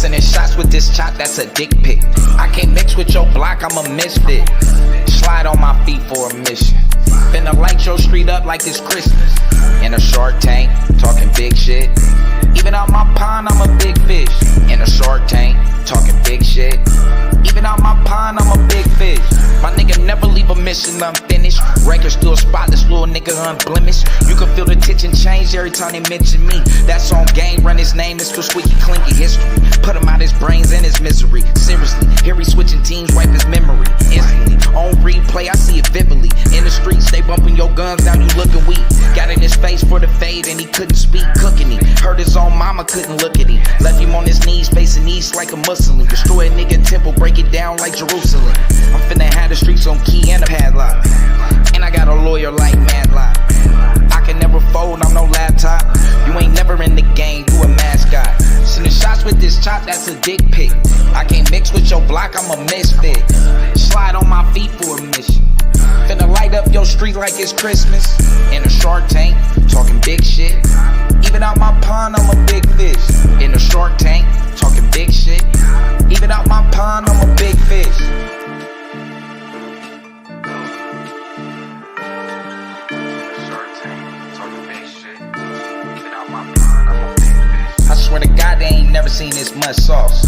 Sending shots with this chop, that's a dick pic. I can't mix with your block, I'm a misfit. Slide on my feet for a mission. Finna light your street up like it's Christmas. In a Shark Tank, talking big shit. Even out my pond, I'm a big fish. In a Shark Tank, talking big shit. Even out my pond, I'm a big fish. My nigga never leave a mission unfinished. Record still spotless, little nigga unblemished. You can feel the tension change every time they mention me. That's on game, run his name, it's still squeaky clinky history. Put him out his brains and his misery. Seriously, here he switching teams, wipe his memory instantly. On replay, I see it vividly. In the streets, they bumping your guns, now you looking weak. Got in his face for the fade and he couldn't speak, cooking him. Heard his own mama couldn't look at him. Left him on his knees, facing east like a Muslim. Destroy a nigga temple, break it down like Jerusalem. I'm finna have the streets on key and a padlock. And I got a lawyer like Madlock. I can never fold, I'm no laptop. You ain't never in the game, you a mascot. Sending shots with this chop, that's a dick pic. I can't mix with your block, I'm a misfit. Slide on my feet for a mission. Finna light up your street like it's Christmas. In a Shark Tank, talking big shit. Even out my pond, I'm a big fish. In a Shark Tank, talking big shit. Even out my pond, I'm a big fish. I swear to God, they ain't never seen this much sauce.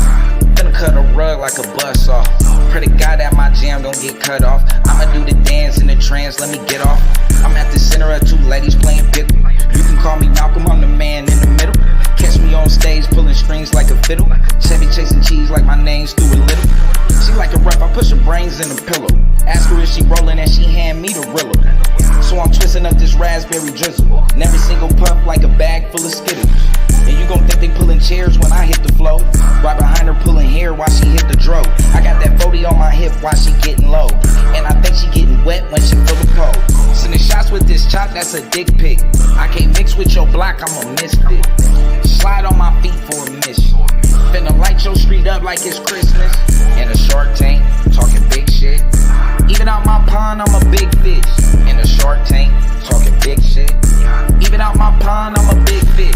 Finna cut a rug like a bus off. Pray to God that my jam don't get cut off. I'ma do the dance in the trance, let me get off. I'm at the center of two ladies playing pickle. You can call me Malcolm, I'm the man in the middle. Catch me on stage pulling strings like a fiddle. Chevy chasing cheese like my name's Stuart Little. She like a rough, I push her brains in a pillow. Ask her if she rolling and she hand me the Rillo. So I'm twisting up this raspberry drizzle. And every single puff like a bag full of Skittles. And you gon' think they pulling chairs when I hit the flow. Right behind her pulling hair while she hit the dro. I got that 40 on my hip while she getting low. And I think she getting wet when she feel the pole. Sending shots with this chop, that's a dick pic. I can't mix with your block, I'm a misfit. Slide on my feet for a mission. Finna light your street up like it's Christmas. In a Shark Tank, talking big shit. Even out my pond, I'm a big fish. In a Shark Tank, talking big shit. Even out my pond, I'm a big fish.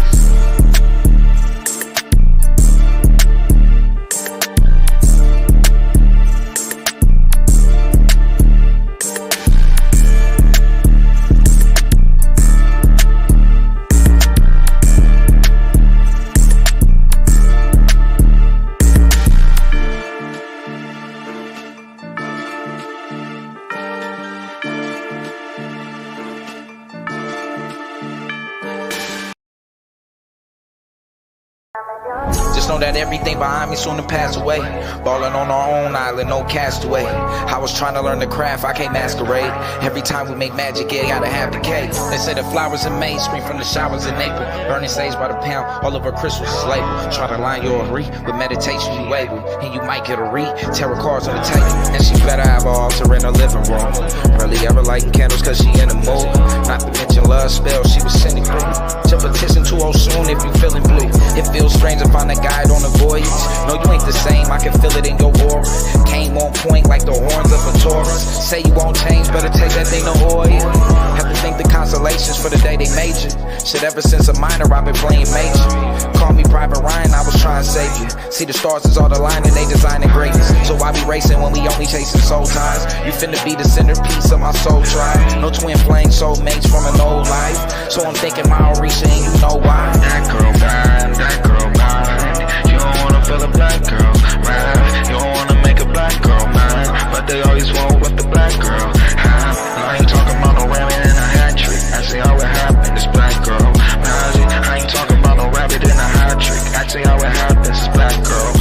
Just know that everything behind me soon to pass away. Ballin' on our own island, no castaway. I was trying to learn the craft, I can't masquerade. Every time we make magic, yeah, gotta have the cake. They say the flowers in May, spring from the showers in April. Burning sage by the pound, all of our crystals is labeled. Try to line your re with meditation, you able. And you might get a read, tarot cards on the table. And she better have an altar in her living room. Barely ever lighting candles cause she in the mood. Not to mention love spells she was sending through. Tip a kissing too old soon if you feeling blue. It feels strange to find a guide on a voyage. No, you ain't the same, I can feel it in your aura. Came on point like the horns of a Taurus. Say you won't change, better take that thing to oil. Have to think the constellations for the day they made you. Shit, ever since a minor, I've been playing major. Call me Private Ryan, I was trying to save you. See the stars is all the line and they designing greatness. So why be racing when we only chasing soul ties? You finna be the centerpiece of my soul tribe. No twin flame soulmates from an old life. So I'm thinking Maurice and you know why. That girl fine, that girl mine. You don't wanna feel a black girl, right? You don't wanna make a black girl mine, but they always want with the black girl. I ain't talking about no rabbit in a hat trick. I say how it happened, this black girl. I ain't talking about no rabbit in a hat trick. I say how it happened, this black girl.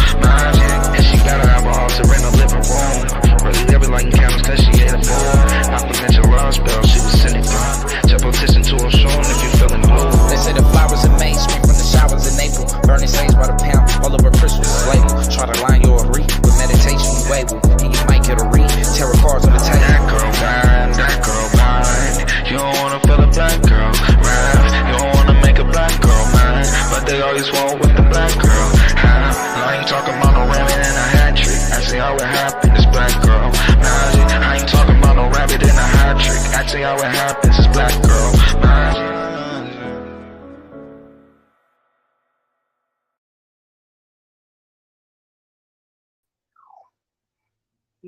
And she gotta have a altar in her living room. Really never lighting candles cause she ate a fool. Not to mention love spell she was sending through. Tip a tissing to her soon if you feeling blue. They say the flowers in May, spring from the showers in April. Burning sage by the pound, all of our crystals is labeled. Try to line your re with meditation, you able. And you might get a read, tarot cards on the table. That girl fine, that girl mine. You don't wanna feel a black girl, right? You don't wanna make a black girl mine, but they always want with the black girl. I ain't talking about no rabbit in a hat trick. I say how it happened, this black girl. I ain't talking about no rabbit in a hat trick. I say how it happens, this black girl.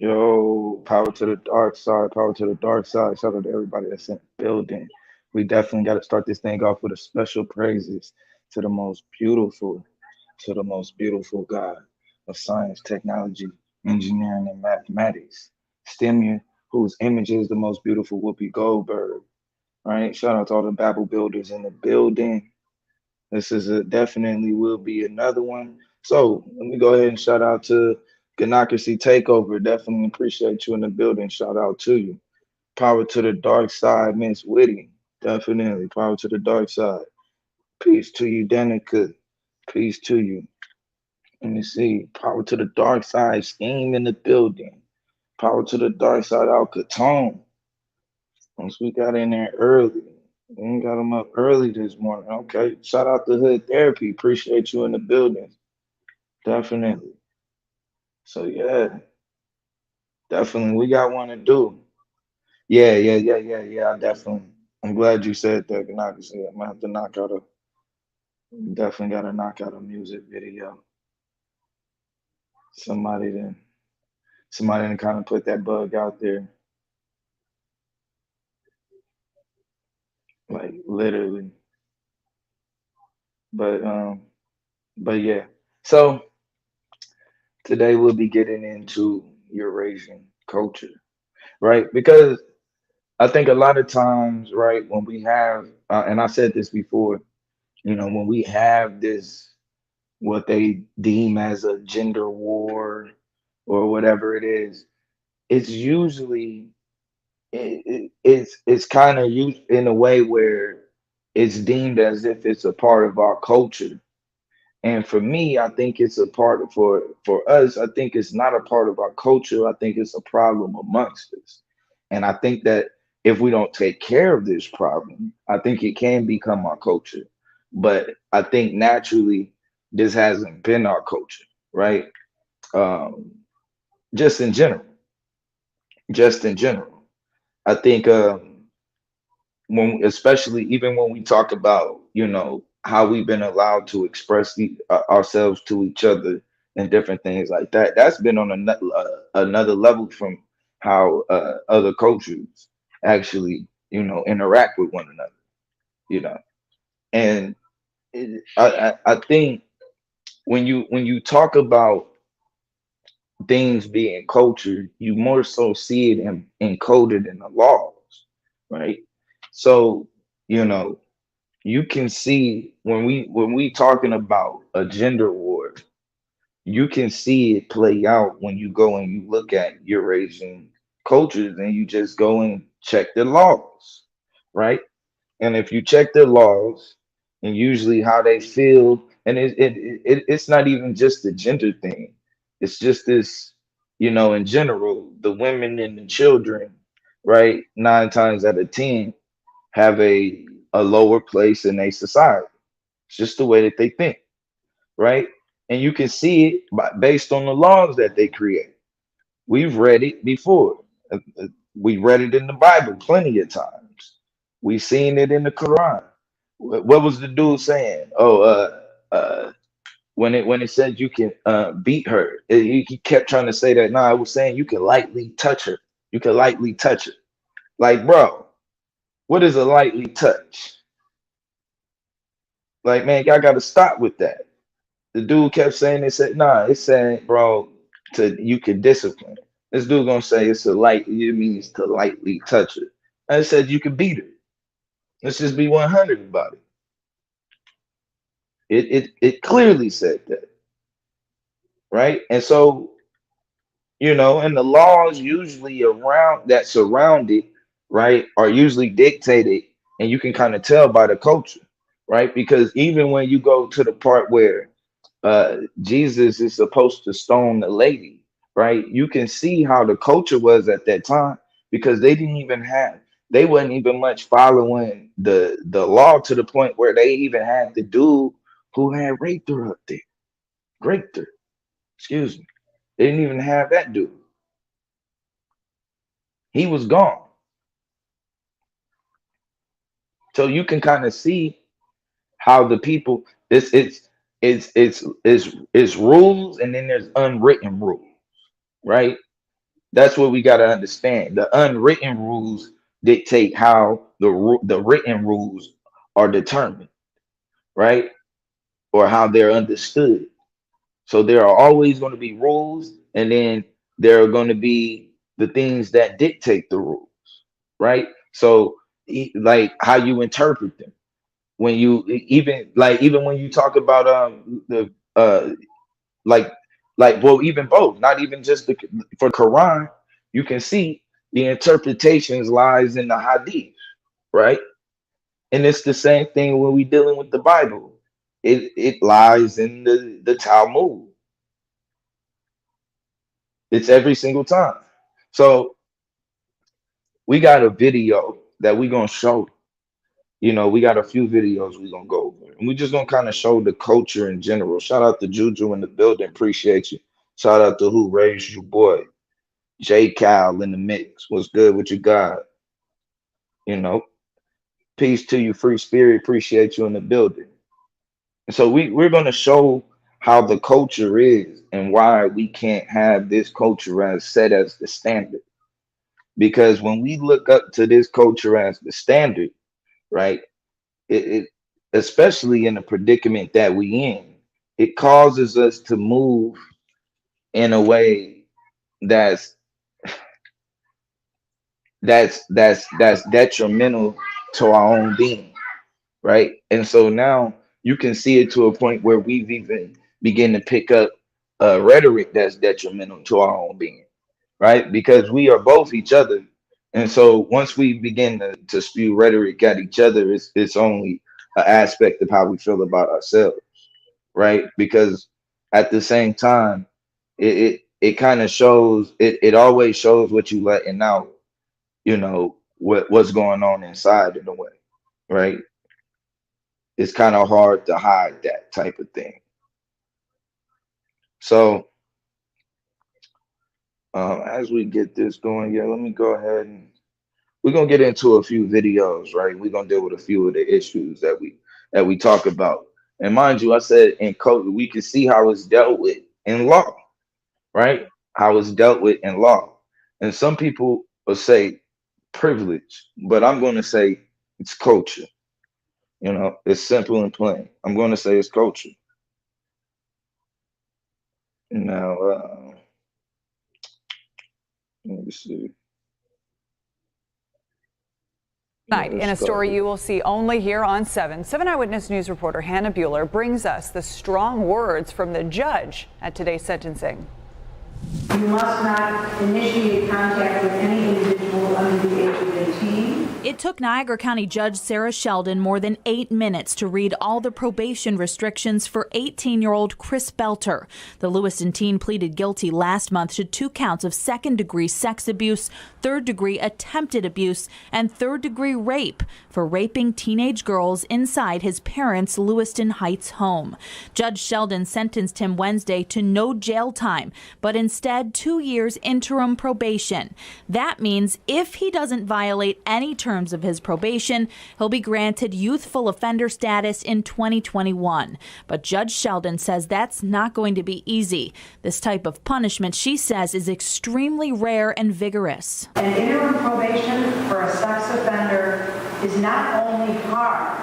Yo, power to the dark side, power to the dark side. Shout out to everybody that's in the building. We definitely got to start this thing off with a special praises to the most beautiful, to the most beautiful God of science, technology, engineering, and mathematics. Stimia, whose image is the most beautiful Whoopi Goldberg. Right? Shout out to all the Babel builders in the building. This is a definitely will be another one. So let me go ahead and shout out to Ganocracy Takeover. Definitely appreciate you in the building. Shout out to you. Power to the dark side, Miss Witty. Definitely. Power to the dark side. Peace to you, Danica. Peace to you. Let me see. Power to the dark side, Scheme in the building. Power to the dark side, Al Capone. Once we got in there early. We got them up early this morning. Okay. Shout out to Hood Therapy. Appreciate you in the building. Definitely. So yeah, definitely. We got one to do. Yeah. I definitely. I'm glad you said that. Obviously, I'm gonna have to knock out a definitely gotta knock out a music video. Somebody then somebody then kind of put that bug out there. Like literally. But but yeah. So today we'll be getting into Eurasian culture, right? Because I think a lot of times, right, when we have, and I said this before, when we have this, what they deem as a gender war or whatever it is, it's usually, it's kind of used in a way where it's deemed as if it's a part of our culture. And for me, I think it's a part of, for us, I think it's not a part of our culture. I think it's a problem amongst us. And I think that if we don't take care of this problem, I think it can become our culture. But I think naturally this hasn't been our culture, right? Um, just in general, just in general. I think when especially even when we talk about how we've been allowed to express ourselves to each other and different things like that, that's been on another level from how other cultures actually interact with one another, you know and I think when you talk about things being culture, you more so see it encoded in the laws, right? So you know you can see when we talking about a gender war, you can see it play out when you go and you look at Eurasian cultures and you just go and check the laws, right? And if you check their laws and usually how they feel, and it's not even just the gender thing, it's just this, in general, the women and the children, right? 9 times out of 10 have a lower place in a society. It's just the way that they think, right? And you can see it based on the laws that they create. We've read it before. We read it in the Bible plenty of times. We've seen it in the Quran. What was the dude saying? Oh, when it said you can beat her, he kept trying to say that. No, I was saying you can lightly touch her. You can lightly touch her. Like, bro, what is a lightly touch? Like, man, y'all got to stop with that. The dude kept saying it. Said, nah, it's saying, bro, to you can discipline. This dude gonna say it's a light. It means to lightly touch it. I said you can beat it. Let's just be 100 about it. It clearly said that, right? And so and the laws usually around that surround it, right, are usually dictated, and you can kind of tell by the culture, right? Because even when you go to the part where Jesus is supposed to stone the lady, right? You can see how the culture was at that time because they wasn't even much following the law to the point where they even had the dude who had raped her up there, raped her. Excuse me. They didn't even have that dude. He was gone. So you can kind of see how the people it's rules and then there's unwritten rules, right? That's what we got to understand. The unwritten rules dictate how the written rules are determined, right? Or how they're understood. So there are always going to be rules, and then there are going to be the things that dictate the rules, right? So like how you interpret them. When you even when you talk about the like well, even both, not even just for Quran, you can see the interpretations lies in the hadith, right? And it's the same thing when we dealing with the Bible. It lies in the Talmud. It's every single time. So we got a video that we gonna show. You know, we got a few videos we gonna go over. And we just gonna kind of show the culture in general. Shout out to Juju in the building, appreciate you. Shout out to Who Raised You Boy. J Cal in the mix. What's good with you, God? You know, peace to you, free spirit. Appreciate you in the building. And so we're gonna show how the culture is and why we can't have this culture as set as the standard. Because when we look up to this culture as the standard, right? It especially in the predicament that we in, it causes us to move in a way that's that's detrimental to our own being, right? And so now you can see it to a point where we've even begin to pick up rhetoric that's detrimental to our own being, right? Because we are both each other. And so once we begin to spew rhetoric at each other, it's only an aspect of how we feel about ourselves, right? Because at the same time, it kind of shows it always shows what you letting out, you know, what's going on inside in a way, right? It's kind of hard to hide that type of thing. So as we get this going, yeah, let me go ahead and we're gonna get into a few videos, right? We're gonna deal with a few of the issues that we talk about. And mind you, I said in code we can see how it's dealt with in law, right? How it's dealt with in law. And some people will say privilege, but I'm gonna say it's culture. You know, it's simple and plain. I'm gonna say it's culture. Now, let me see. Tonight, in a story you will see only here on 7. 7 Eyewitness News reporter Hannah Bueller brings us the strong words from the judge at today's sentencing. You must not initiate contact with any individual under the age of 18. It took Niagara County Judge Sarah Sheldon more than 8 minutes to read all the probation restrictions for 18-year-old Chris Belter. The Lewiston teen pleaded guilty last month to 2 counts of second-degree sex abuse, third-degree attempted abuse, and third-degree rape for raping teenage girls inside his parents' Lewiston Heights home. Judge Sheldon sentenced him Wednesday to no jail time, but instead 2 years interim probation. That means if he doesn't violate any terms of his probation, he'll be granted youthful offender status in 2021. But Judge Sheldon says that's not going to be easy. This type of punishment, she says, is extremely rare and vigorous. An interim probation for a sex offender is not only hard,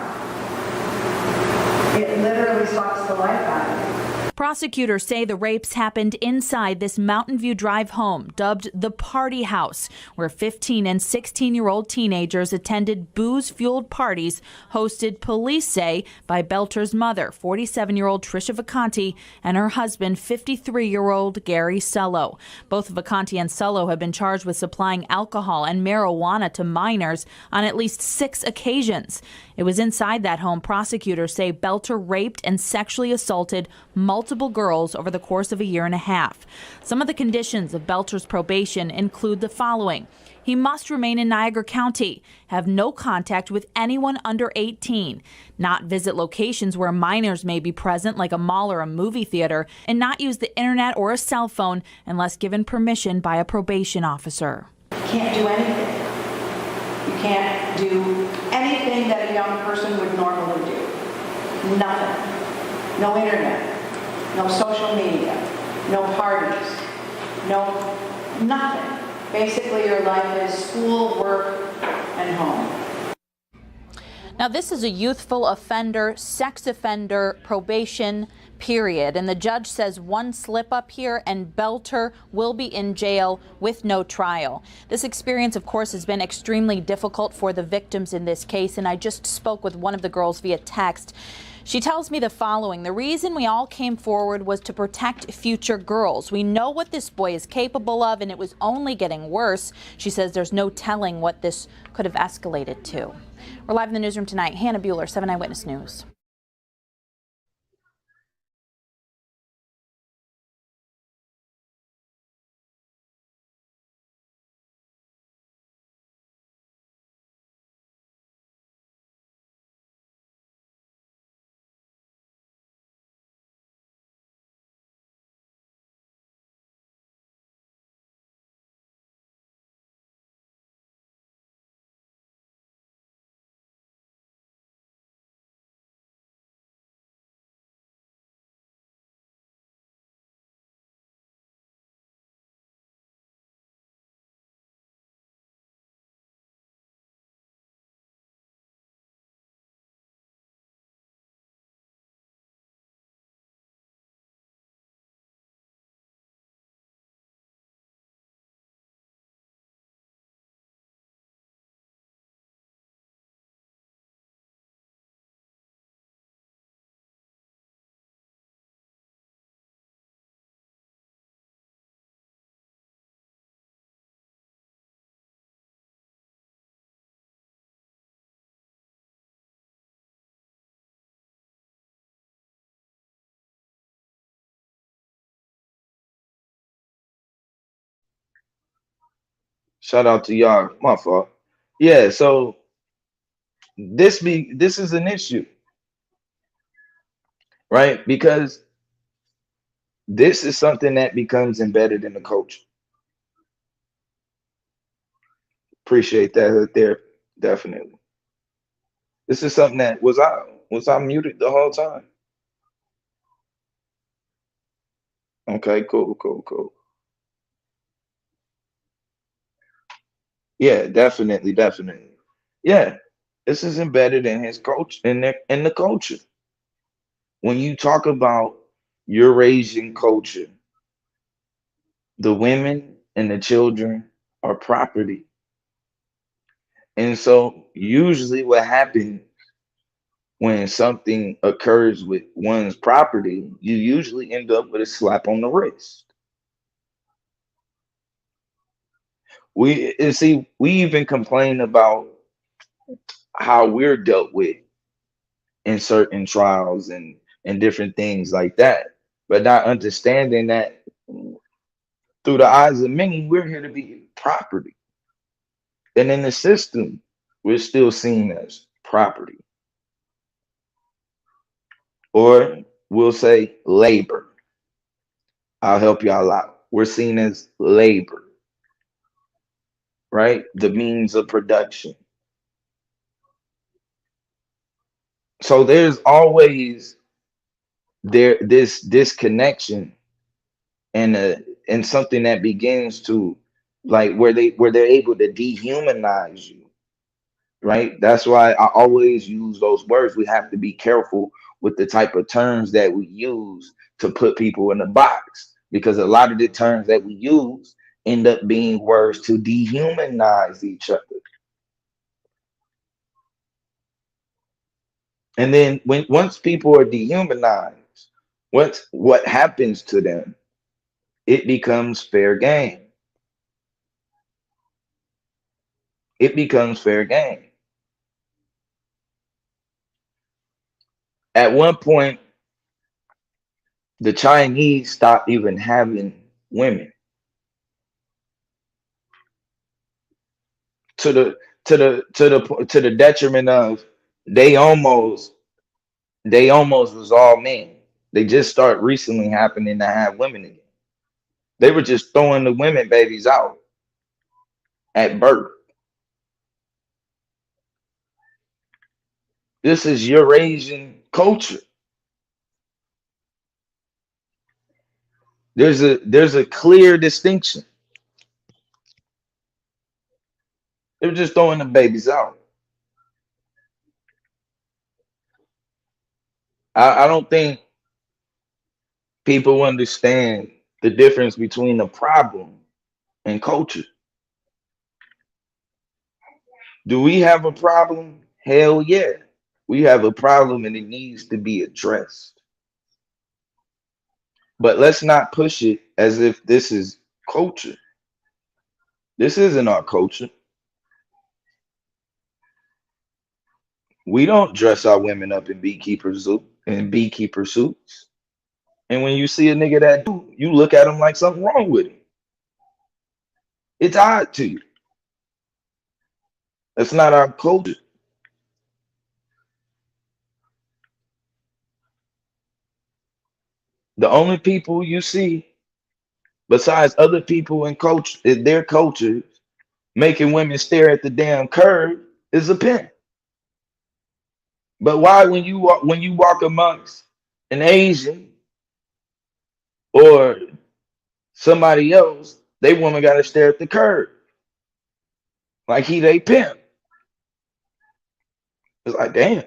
it literally sucks the life out of you. Prosecutors say the rapes happened inside this Mountain View Drive home, dubbed the Party House, where 15 and 16-year-old teenagers attended booze-fueled parties hosted, police say, by Belter's mother, 47-year-old Trisha Vacanti, and her husband, 53-year-old Gary Sello. Both Vacanti and Sello have been charged with supplying alcohol and marijuana to minors on at least 6 occasions. It was inside that home prosecutors say Belter raped and sexually assaulted multiple girls over the course of a year and a half. Some of the conditions of Belter's probation include the following. He must remain in Niagara County, have no contact with anyone under 18, not visit locations where minors may be present like a mall or a movie theater, and not use the internet or a cell phone unless given permission by a probation officer. You can't do anything. You can't do anything that a young person would normally do. Nothing. No internet. No social media. No parties. No Nothing. Basically, your life is school, work, and home. Now, this is a youthful offender, sex offender probation period. And the judge says one slip up here and Belter will be in jail with no trial. This experience, of course, has been extremely difficult for the victims in this case. And I just spoke with one of the girls via text. She tells me the following: the reason we all came forward was to protect future girls. We know what this boy is capable of, and it was only getting worse. She says there's no telling what this could have escalated to. We're live in the newsroom tonight. Hannah Bueller, 7 Eyewitness News. Shout out to y'all. My fault. Yeah, so this is an issue, right? Because this is something that becomes embedded in the culture. Appreciate that there, definitely. This is something that was I muted the whole time? Okay, cool, cool, cool. Yeah, definitely, definitely. Yeah, this is embedded in his coach in the culture. When you talk about Eurasian culture, the women and the children are property. And so usually what happens when something occurs with one's property, you usually end up with a slap on the wrist. We even complain about how we're dealt with in certain trials and different things like that, but not understanding that through the eyes of many, we're here to be property. And in the system, we're still seen as property. Or we'll say labor. I'll help y'all out. We're seen as labor, right? The means of production. So there's always this disconnection and something that begins to like where they're able to dehumanize you, right? That's why I always use those words. We have to be careful with the type of terms that we use to put people in a box, because a lot of the terms that we use end up being words to dehumanize each other. And then once people are dehumanized, what happens to them? It becomes fair game. It becomes fair game. At one point, the Chinese stopped even having women to the detriment of they almost was all men. They just start recently happening to have women again. They were just throwing the women babies out at birth. This is Eurasian culture. There's a clear distinction. They're just throwing the babies out. I don't think people understand the difference between a problem and culture. Do we have a problem? Hell yeah. We have a problem and it needs to be addressed. But let's not push it as if this is culture. This isn't our culture. We don't dress our women up in beekeeper suits. And when you see a nigga that do, you look at him like something wrong with him. It's odd to you. That's not our culture. The only people you see, besides other people in their cultures, making women stare at the damn curb, is a pimp. But why, when you walk amongst an Asian or somebody else, they woman got to stare at the curb like he they pimp? It's like, damn.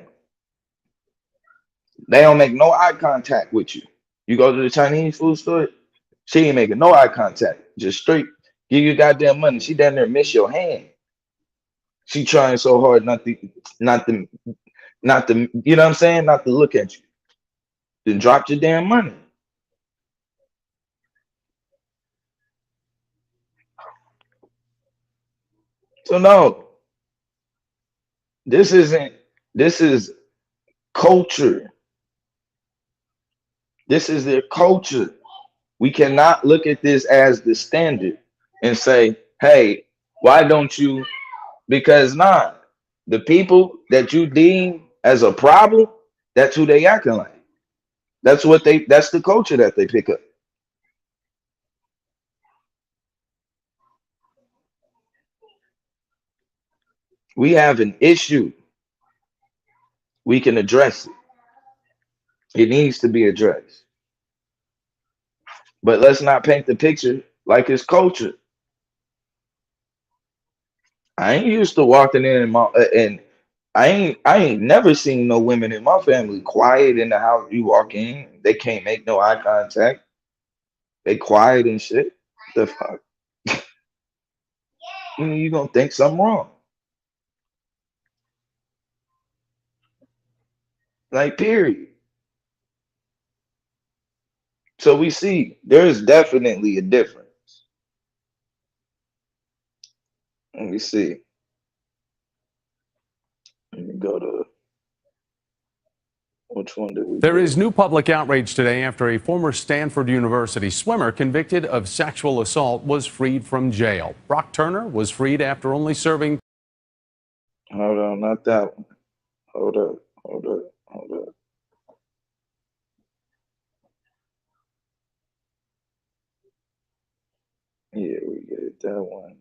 They don't make no eye contact with you. You go to the Chinese food store, she ain't making no eye contact. Just straight give you goddamn money. She down there miss your hand. She trying so hard not to, you know what I'm saying? Not to look at you. Then drop your damn money. So no, this is culture. This is their culture. We cannot look at this as the standard and say, hey, why don't you? Because the people that you deem as a problem, that's who they acting like. That's the culture that they pick up. We have an issue. We can address it. It needs to be addressed. But let's not paint the picture like it's culture. I ain't used to walking in and I ain't never seen no women in my family quiet in the house. You walk in, they can't make no eye contact. They quiet and shit. The fuck? You gonna think something wrong. Like, period. So we see there's definitely a difference. Let me see. Let me go to which one did we There do? is new public outrage today after a former Stanford University swimmer convicted of sexual assault was freed from jail. Bowen Turner was freed after only serving. Hold on, not that one. Hold up. Yeah, we get that one.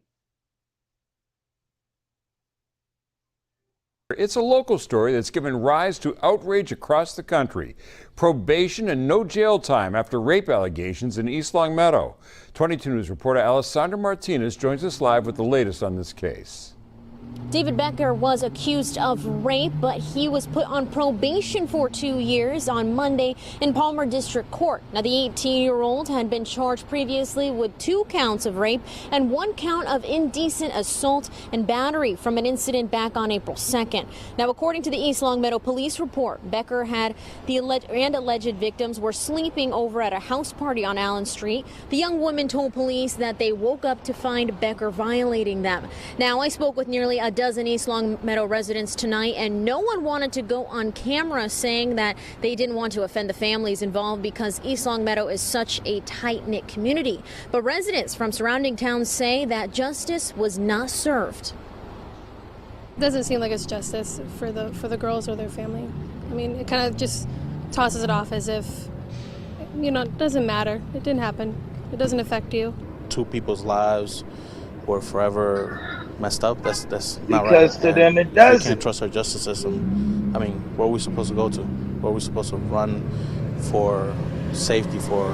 It's a local story that's given rise to outrage across the country. Probation and no jail time after rape allegations in East Longmeadow. 22 News reporter Alessandra Martinez joins us live with the latest on this case. David Becker was accused of rape, but he was put on probation for 2 years on Monday in Palmer District Court. Now, the 18-year-old had been charged previously with 2 counts of rape and 1 count of indecent assault and battery from an incident back on April 2nd. Now, according to the East Longmeadow police report, Becker had alleged victims were sleeping over at a house party on Allen Street. The young woman told police that they woke up to find Becker violating them. Now, I spoke with nearly a dozen East Longmeadow residents tonight, and no one wanted to go on camera saying that they didn't want to offend the families involved because East Longmeadow is such a tight-knit community. But residents from surrounding towns say that justice was not served. It doesn't seem like it's justice for the girls or their family. I mean, it kind of just tosses it off as if, it doesn't matter. It didn't happen. It doesn't affect you. 2 people's lives were forever messed up. That's not right. Because to them it doesn't. We can't trust our justice system. I mean, where are we supposed to go to? Where are we supposed to run for safety for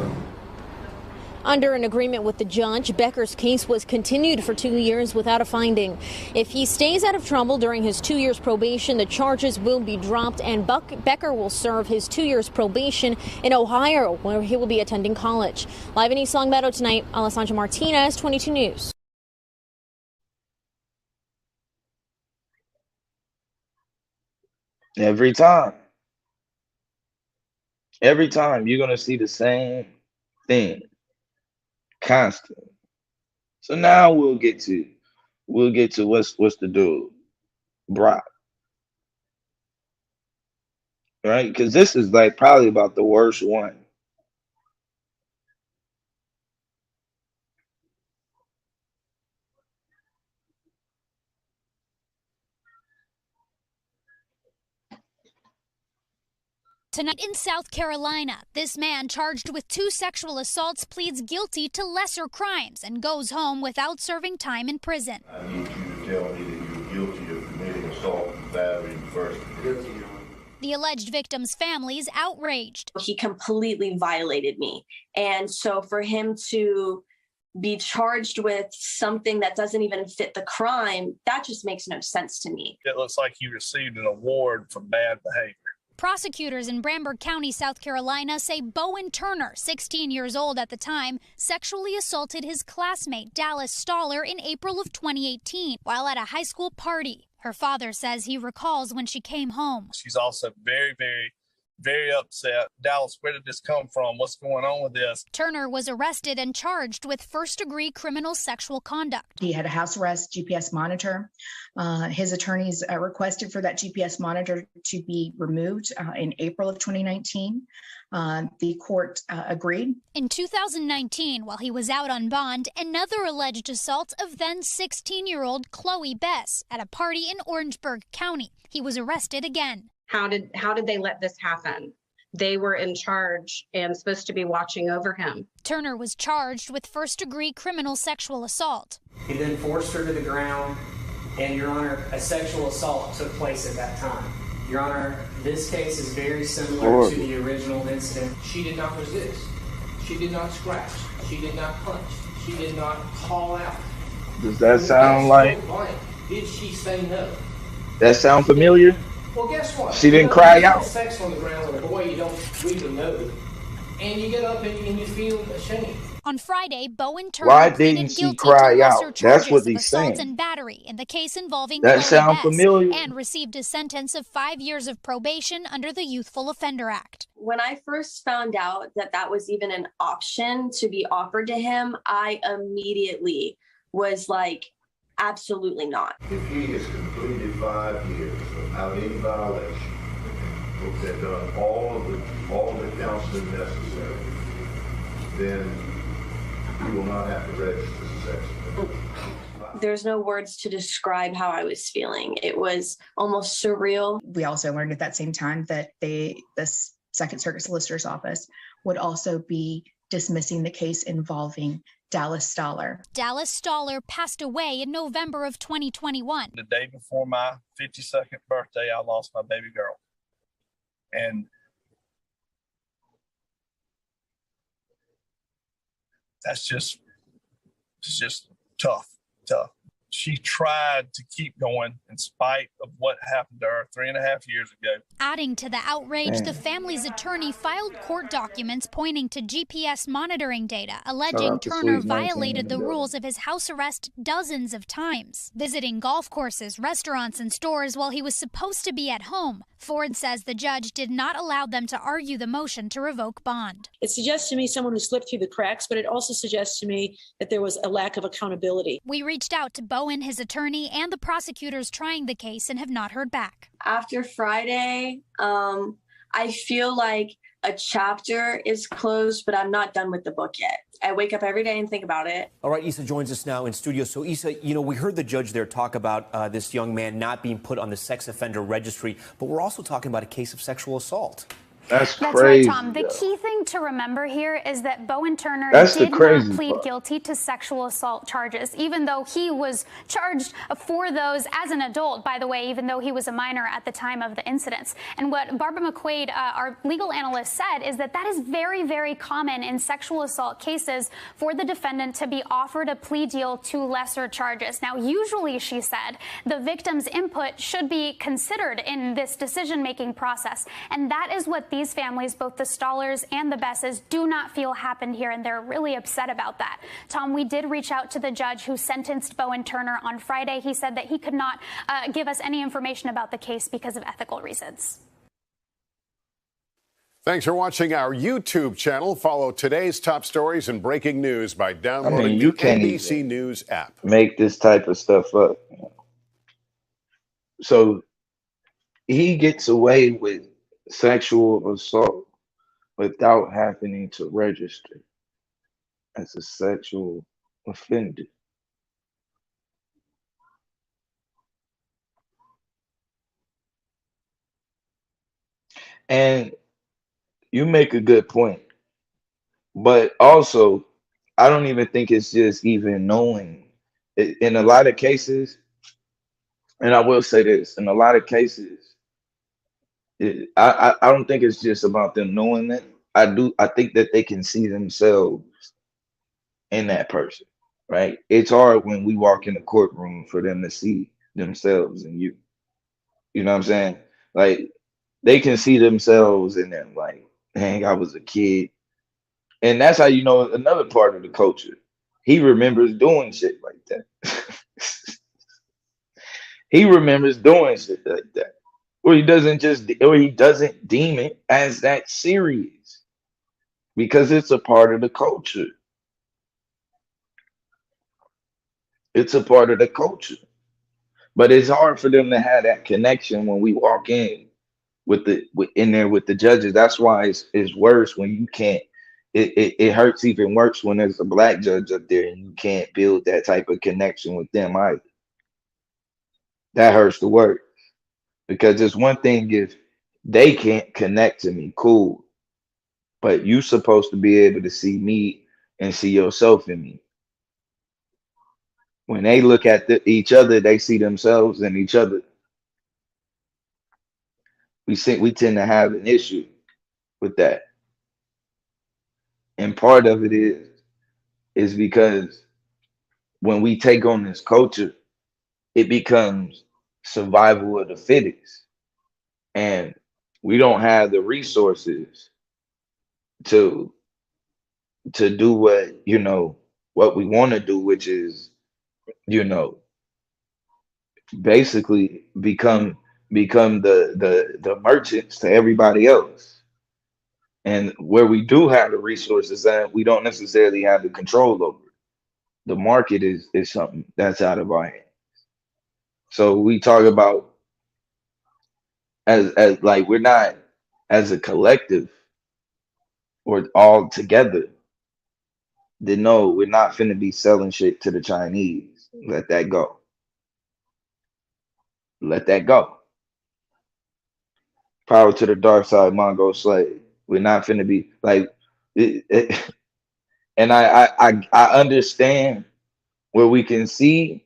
Under an agreement with the judge, Becker's case was continued for 2 years without a finding. If he stays out of trouble during his 2 years probation, the charges will be dropped and Becker will serve his 2 years probation in Ohio, where he will be attending college. Live in East Longmeadow tonight, Alessandra Martinez, 22 News. Every time you're gonna see the same thing constantly. So now we'll get to what's the dude, Brock, right? Because this is like probably about the worst one. Tonight in South Carolina, this man charged with 2 sexual assaults pleads guilty to lesser crimes and goes home without serving time in prison. I need you to tell me that you're guilty of committing assault and battery in the first degree. The alleged victim's family is outraged. He completely violated me. And so for him to be charged with something that doesn't even fit the crime, that just makes no sense to me. It looks like he received an award for bad behavior. Prosecutors in Bramberg County, South Carolina say Bowen Turner, 16 years old at the time, sexually assaulted his classmate Dallas Stoller in April of 2018 while at a high school party. Her father says he recalls when she came home. She's also very upset. Dallas, where did this come from? What's going on with this? Turner was arrested and charged with first-degree criminal sexual conduct. He had a house arrest GPS monitor. His attorneys requested for that GPS monitor to be removed in April of 2019. The court agreed. In 2019, while he was out on bond, another alleged assault of then 16-year-old Chloe Bess at a party in Orangeburg County. He was arrested again. How did they let this happen? They were in charge and supposed to be watching over him. Turner was charged with first-degree criminal sexual assault. He then forced her to the ground, and, Your Honor, a sexual assault took place at that time. Your Honor, this case is very similar to the original incident. She did not resist. She did not scratch. She did not punch. She did not call out. Does that sound like? Did she say no? That sound familiar? Well, guess what? She didn't cry out. Sex on the ground with a boy you don't really know, and you get up and you feel ashamed. On Friday, Bowen Turner pleaded guilty to lesser charges of assault and battery in the case involving Chloe Bess and received a sentence of 5 years of probation under the Youthful Offender Act. When I first found out that that was even an option to be offered to him, I immediately was like, absolutely not. If he has completed 5 years without any violation, have done all of the counseling necessary, then he will not have to register as a sex offender. There's no words to describe how I was feeling. It was almost surreal. We also learned at that same time that the Second Circuit Solicitor's Office would also be dismissing the case involving Dallas Stoller. Dallas Stoller passed away in November of 2021. The day before my 52nd birthday, I lost my baby girl. And it's just tough. She tried to keep going in spite of what happened to her 3.5 years ago. Adding to the outrage, the family's attorney filed court documents pointing to GPS monitoring data, alleging Turner violated the rules of his house arrest dozens of times, visiting golf courses, restaurants, and stores while he was supposed to be at home. Ford says the judge did not allow them to argue the motion to revoke bond. It suggests to me someone who slipped through the cracks, but it also suggests to me that there was a lack of accountability. We reached out to Bowen, his attorney, and the prosecutors trying the case and have not heard back. After Friday, I feel like a chapter is closed, but I'm not done with the book yet. I wake up every day and think about it. All right, Issa joins us now in studio. So, Issa, we heard the judge there talk about this young man not being put on the sex offender registry, but we're also talking about a case of sexual assault. That's That's right, crazy. Tom. The key thing to remember here is that Bowen Turner That's the did not crazy plead part. guilty to sexual assault charges, even though he was charged for those as an adult, by the way, even though he was a minor at the time of the incidents. And what Barbara McQuaid, our legal analyst, said is that that is very, very common in sexual assault cases for the defendant to be offered a plea deal to lesser charges. Now, usually, she said, the victim's input should be considered in this decision-making process. And that is what these families, both the Stallers and the Besses, do not feel happened here, and they're really upset about that. Tom, we did reach out to the judge who sentenced Bowen Turner on Friday. He said that he could not give us any information about the case because of ethical reasons. Thanks for watching our YouTube channel. Follow today's top stories and breaking news by downloading you the can't NBC even News app. make this type of stuff up. So he gets away with sexual assault without having to register as a sexual offender. And you make a good point. But also, I don't even think it's just even knowing. In a lot of cases, and I will say this, in a lot of cases, I don't think it's just about them knowing that. I think that they can see themselves in that person, right? It's hard when we walk in the courtroom for them to see themselves in you. You know what I'm saying? Like they can see themselves in them. Like, dang, I was a kid, and that's how you know another part of the culture. He remembers doing shit like that. He remembers doing shit like that. Or he doesn't deem it as that serious because it's a part of the culture. It's a part of the culture. But it's hard for them to have that connection when we walk in in there with the judges. That's why it's worse when you can't. It hurts even worse when there's a black judge up there and you can't build that type of connection with them either. That hurts the worst. Because it's one thing if they can't connect to me, cool. But you supposed to be able to see me and see yourself in me. When they look at each other, they see themselves in each other. We tend to have an issue with that. And part of it is because when we take on this culture, it becomes survival of the fittest. And we don't have the resources to do what we want to do, which is, basically become the merchants to everybody else. And where we do have the resources that we don't necessarily have the control over. The market is something that's out of our hands. So we talk about as like we're not as a collective or all together. Then no, we're not finna be selling shit to the Chinese. Let that go. Let that go. Power to the dark side, Mongo slave. We're not finna be like and I understand where we can see,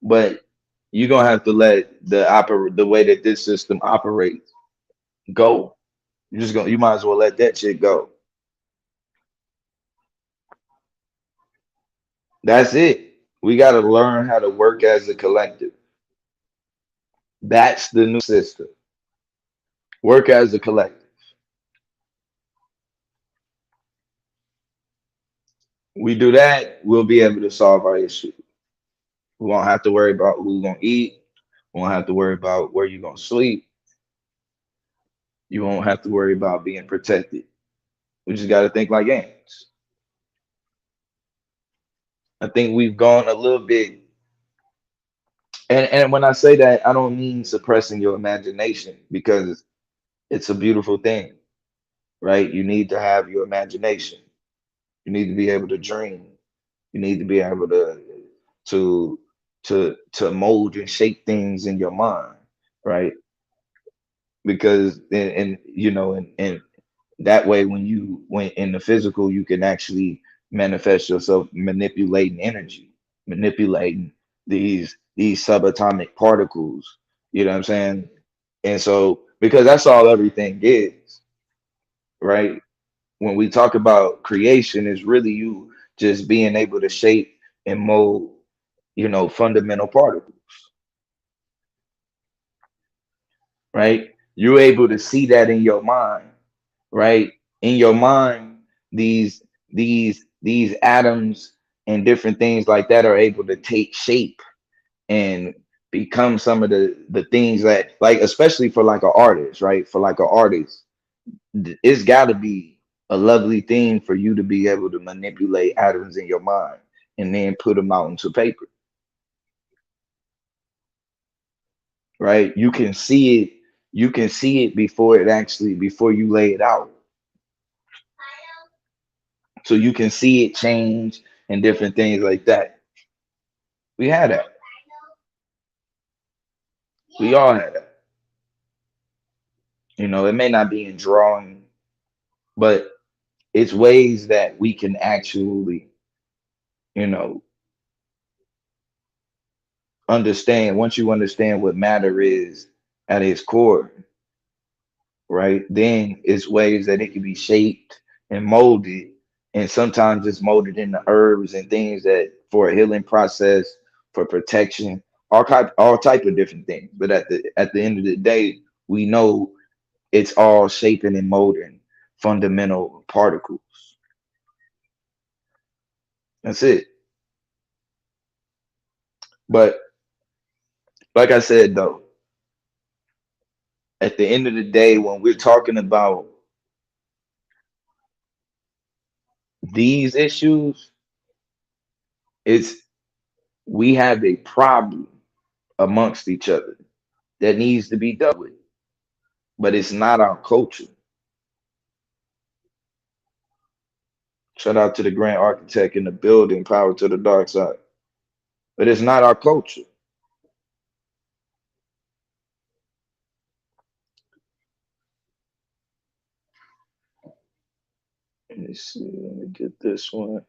but you're gonna have to let the way that this system operates go. You might as well let that shit go. That's it. We gotta learn how to work as a collective. That's the new system. Work as a collective. We do that, we'll be able to solve our issue. We won't have to worry about who's gonna eat. We won't have to worry about where you're gonna sleep. You won't have to worry about being protected. We just gotta think like ants. I think we've gone a little bit, and when I say that, I don't mean suppressing your imagination because it's a beautiful thing, right? You need to have your imagination. You need to be able to dream. You need to be able to mold and shape things in your mind, right? because and you know, and that way when in the physical you can actually manifest yourself manipulating energy, manipulating these subatomic particles, you know what I'm saying? And so because that's all everything is, right? When we talk about creation, is really you just being able to shape and mold, you know, fundamental particles, right? You're able to see that in your mind, right? In your mind, these atoms and different things like that are able to take shape and become some of the things that, like, especially for like an artist, right? For like an artist, it's got to be a lovely thing for you to be able to manipulate atoms in your mind and then put them out into paper, right? You can see it. You can see it before you lay it out. So you can see it change and different things like that. We had that. We all had that. You know, it may not be in drawing, but it's ways that we can actually, you know, understand. Once you understand what matter is at its core, right? Then it's ways that it can be shaped and molded, and sometimes it's molded into herbs and things that for a healing process, for protection, all type of different things. But at the end of the day, we know it's all shaping and molding fundamental particles. That's it. But like I said, though, at the end of the day, when we're talking about these issues, we have a problem amongst each other that needs to be dealt with, but it's not our culture. Shout out to the grand architect in the building, power to the dark side. But it's not our culture. Let me see, let me get this one.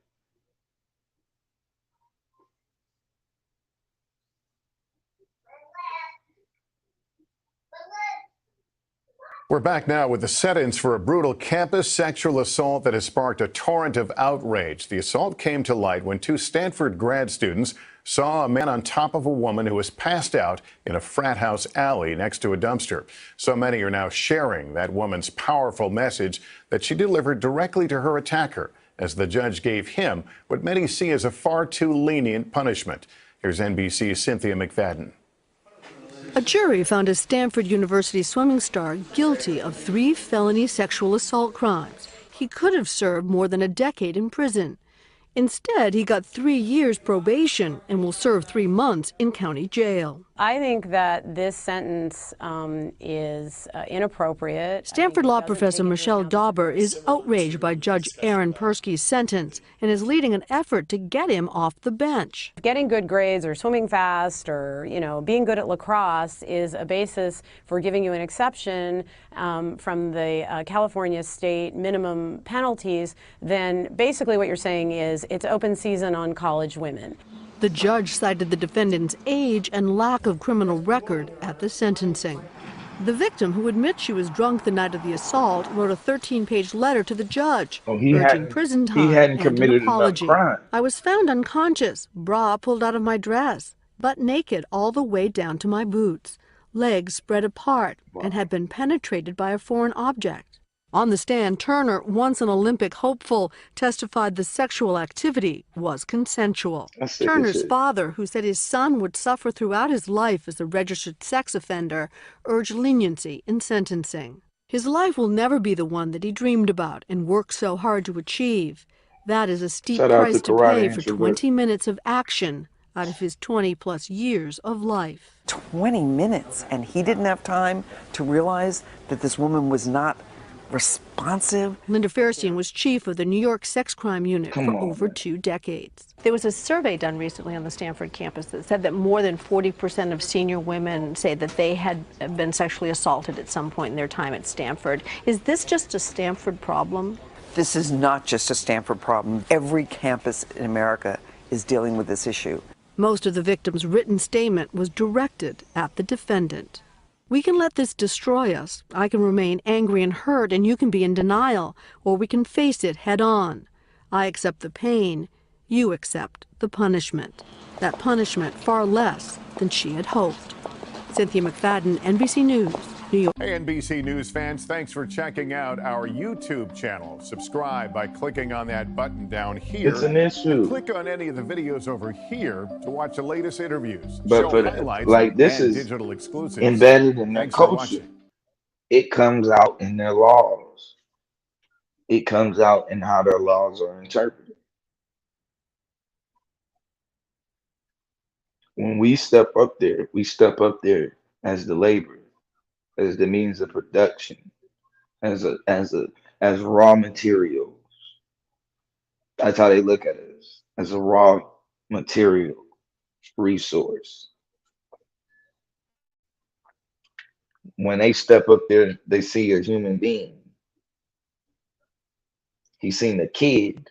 We're back now with the sentence for a brutal campus sexual assault that has sparked a torrent of outrage. The assault came to light when two Stanford grad students saw a man on top of a woman who was passed out in a frat house alley next to a dumpster. So many are now sharing that woman's powerful message that she delivered directly to her attacker, as the judge gave him what many see as a far too lenient punishment. Here's NBC's Cynthia McFadden. A jury found a Stanford University swimming star guilty of 3 felony sexual assault crimes. He could have served more than a decade in prison. Instead, he got 3 years probation and will serve 3 months in county jail. I think that this sentence is inappropriate. Stanford law professor Michelle Dauber is outraged by Judge Aaron Persky's sentence and is leading an effort to get him off the bench. Getting good grades or swimming fast or, being good at lacrosse is a basis for giving you an exception from the California state minimum penalties. Then basically what you're saying is it's open season on college women. The judge cited the defendant's age and lack of criminal record at the sentencing. The victim, who admits she was drunk the night of the assault, wrote a 13-page letter to the judge, urging prison time and an apology. I was found unconscious, bra pulled out of my dress, butt naked all the way down to my boots, legs spread apart, and had been penetrated by a foreign object. On the stand, Turner, once an Olympic hopeful, testified the sexual activity was consensual. Turner's father, who said his son would suffer throughout his life as a registered sex offender, urged leniency in sentencing. His life will never be the one that he dreamed about and worked so hard to achieve. That is a steep price to pay for 20 minutes of action out of his 20-plus years of life. 20 minutes, and he didn't have time to realize that this woman was not responsive. Linda Fairstein was chief of the New York sex crime unit Come for on, over man. 2 decades. There was a survey done recently on the Stanford campus that said that more than 40% of senior women say that they had been sexually assaulted at some point in their time at Stanford. Is this just a Stanford problem? This is not just a Stanford problem. Every campus in America is dealing with this issue. Most of the victim's written statement was directed at the defendant. We can let this destroy us. I can remain angry and hurt, and you can be in denial, or we can face it head on. I accept the pain. You accept the punishment. That punishment far less than she had hoped. Cynthia McFadden, NBC News, New York. Hey, NBC News fans, thanks for checking out our YouTube channel. Subscribe by clicking on that button down here. It's an issue. Click on any of the videos over here to watch the latest interviews, But show for highlights, like this and is digital exclusives. embedded in their Thanks for culture. watching. It comes out in their laws. It comes out in how their laws are interpreted. When we step up there as the labor, as the means of production, as raw materials. That's how they look at us, as a raw material resource. When they step up there, they see a human being. He's seen a kid.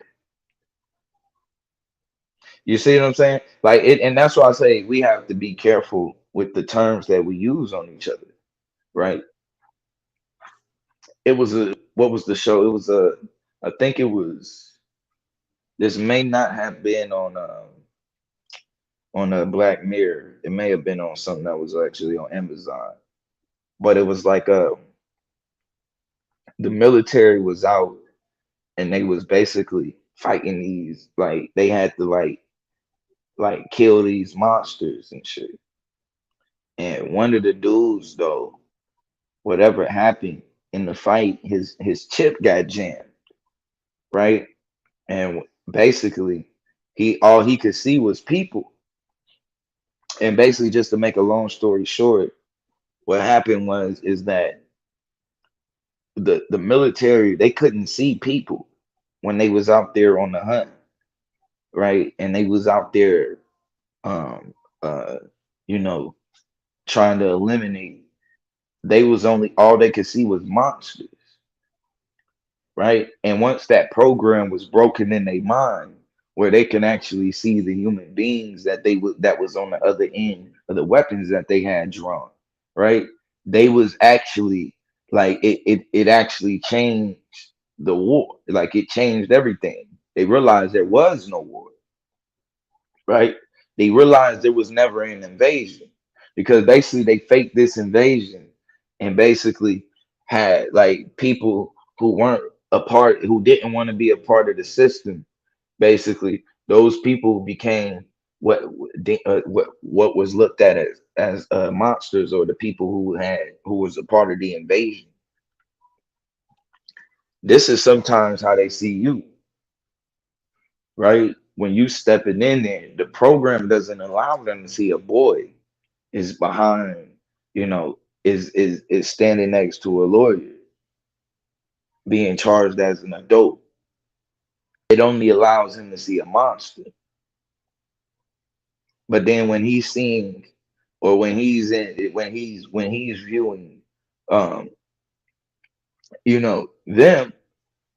You see what I'm saying? Like it, and that's why I say we have to be careful with the terms that we use on each other, right? It was what was the show? It was I think it was, this may not have been on a Black Mirror. It may have been on something that was actually on Amazon. But it was like the military was out and they was basically fighting these, like they had to like kill these monsters and shit. And one of the dudes though, whatever happened in the fight, his chip got jammed, right? And basically all he could see was people. And basically, just to make a long story short, what happened is that the military, they couldn't see people when they was out there on the hunt, right? And they was out there trying to eliminate. They was all they could see was monsters, right? And once that program was broken in their mind, where they can actually see the human beings that was on the other end of the weapons that they had drawn, right? They was actually like it actually changed the war. Like it changed everything. They realized there was no war, right? They realized there was never an invasion, because basically they faked this invasion and basically had like people who weren't who didn't want to be a part of the system. Basically, those people became what was looked at as monsters, or the people who was a part of the invasion. This is sometimes how they see you, right? When you stepping in there, the program doesn't allow them to see a boy is behind, is standing next to a lawyer, being charged as an adult. It only allows him to see a monster. But then when he's seeing, or when he's viewing, them,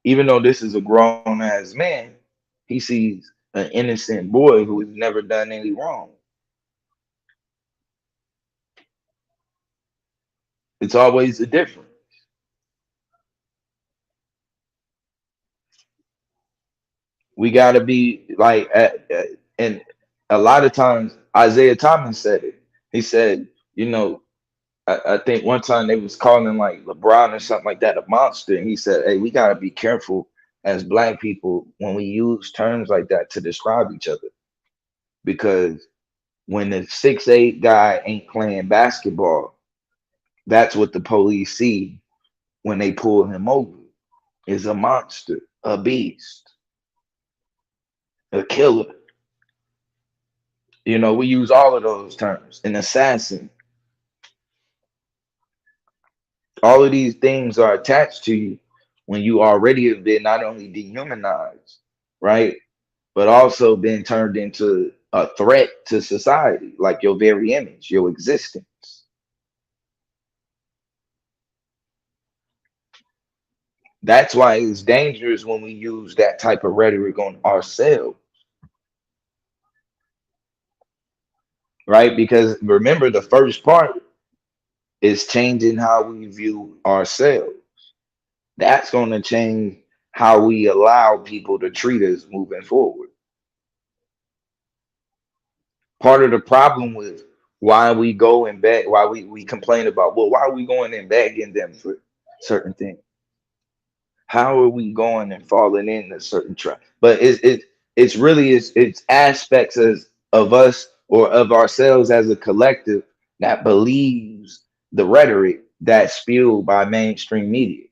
even though this is a grown ass man, he sees an innocent boy who has never done any wrong. It's always a difference. We got to be like, and a lot of times Isaiah Thomas said it. He said, I think one time they was calling like LeBron or something like that a monster, and he said, "Hey, we got to be careful as Black people when we use terms like that to describe each other, because when the 6'8" guy ain't playing basketball, that's what the police see when they pull him over, is a monster, a beast, a killer." We use all of those terms, an assassin. All of these things are attached to you when you already have been not only dehumanized, right, but also been turned into a threat to society, like your very image, your existence. That's why it's dangerous when we use that type of rhetoric on ourselves, right? Because remember, the first part is changing how we view ourselves. That's going to change how we allow people to treat us moving forward. Part of the problem with why we go and beg, why we complain about, well, why are we going and begging them for certain things? How are we going and falling into certain trap? But it's really it's aspects of us or of ourselves as a collective that believes the rhetoric that's spewed by mainstream media.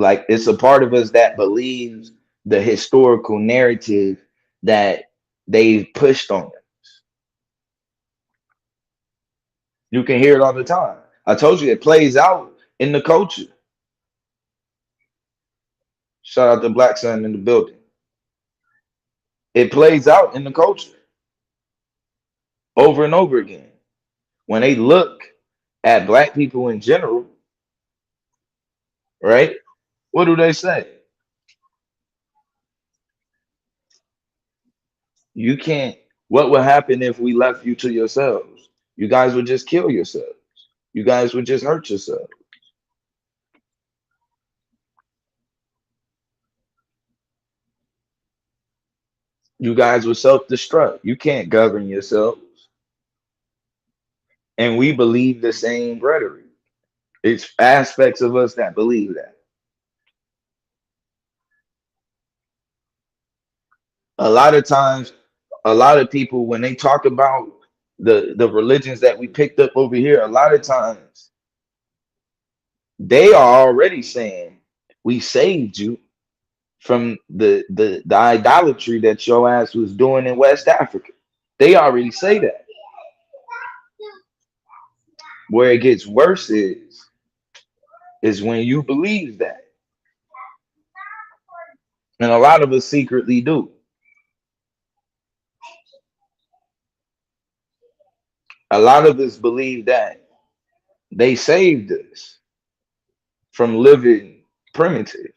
Like, it's a part of us that believes the historical narrative that they've pushed on us. You can hear it all the time. I told you it plays out in the culture. Shout out to Black Son in the building. It plays out in the culture over and over again. When they look at Black people in general, right? What do they say? You can't. What would happen if we left you to yourselves? You guys would just kill yourselves. You guys would just hurt yourselves. You guys would self-destruct. You can't govern yourselves. And we believe the same rhetoric. It's aspects of us that believe that. A lot of times, a lot of people, when they talk about the religions that we picked up over here, a lot of times they are already saying, we saved you from the idolatry that your ass was doing in West Africa. They already say that. Where it gets worse is when you believe that. And a lot of us secretly do. A lot of us believe that they saved us from living primitive.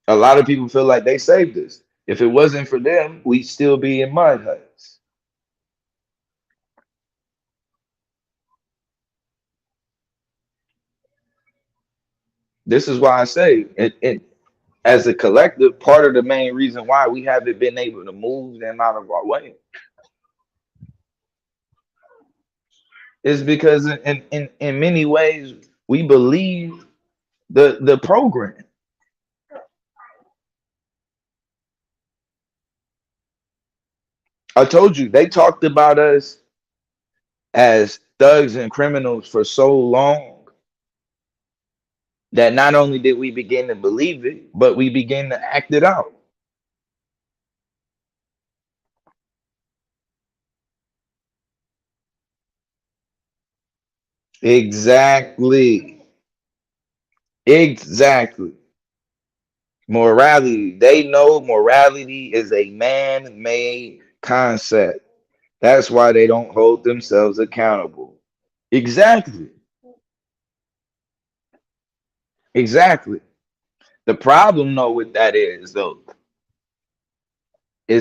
A lot of people feel like they saved us. If it wasn't for them, we'd still be in mud huts. This is why I say it as a collective, part of the main reason why we haven't been able to move them out of our way is because in many ways we believe the program. I told you, they talked about us as thugs and criminals for so long that not only did we begin to believe it, but we began to act it out. Exactly. Morality. They know morality is a man-made concept. That's why they don't hold themselves accountable. Exactly. The problem, though, with that is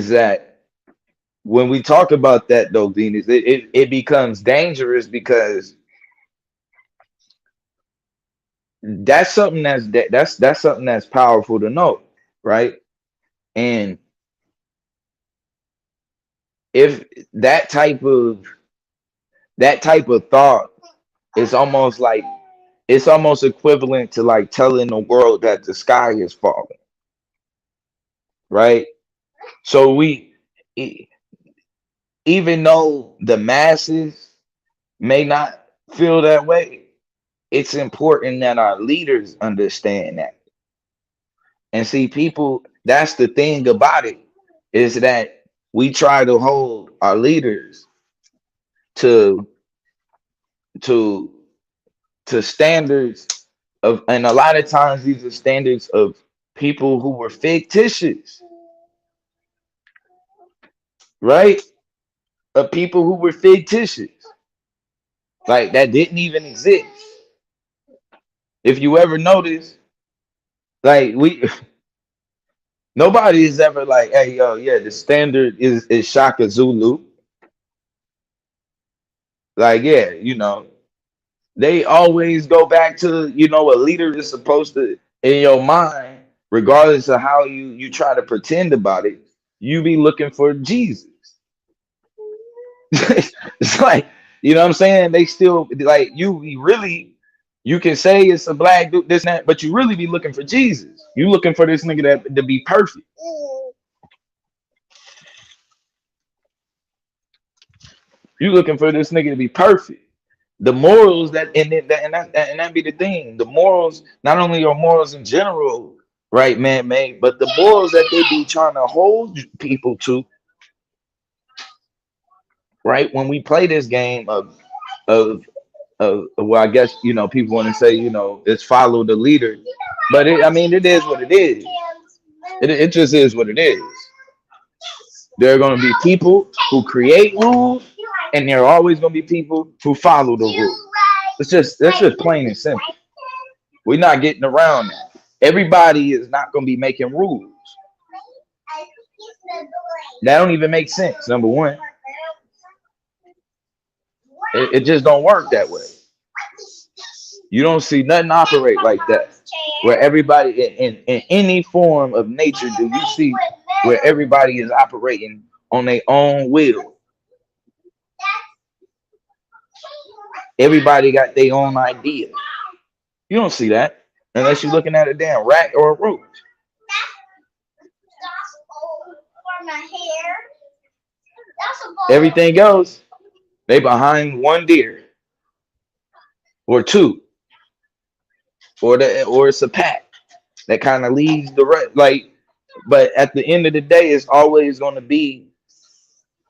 that when we talk about that, though, Venus, it becomes dangerous because that's something that's something that's powerful to know, right? And if that type of thought is almost like, it's almost equivalent to like telling the world that the sky is falling, right? So even though the masses may not feel that way, it's important that our leaders understand that. And see, people, that's the thing about it, is that we try to hold our leaders to to standards of, and a lot of times these are standards of people who were fictitious, right? Of people who were fictitious, like that didn't even exist. If you ever notice, like nobody is ever like, hey, yo, yeah, the standard is Shaka Zulu. Like, yeah, they always go back to, a leader is supposed to, in your mind, regardless of how you try to pretend about it, you be looking for Jesus. It's like, you know what I'm saying? They still like you can say it's a black dude, this and that, but you really be looking for Jesus. You looking for this nigga to be perfect. You looking for this nigga to be perfect. The morals that be the thing. The morals, not only are morals in general, right, man-made, but the morals that they be trying to hold people to, right? When we play this game of well, I guess people want to say it's follow the leader, but it is what it is. It just is what it is. There are going to be people who create rules, and there are always going to be people who follow the rules. That's just plain and simple. We're not getting around that. Everybody is not going to be making rules. That don't even make sense. Number one, it just don't work that way. You don't see nothing operate like that, where everybody in any form of nature do you see where everybody is operating on their own will. Everybody got their own idea. You don't see that unless you're looking at a damn rat or a roach. Everything else, they behind one deer or two, or it's a pack that kind of leads the rest. Like, but at the end of the day, it's always going to be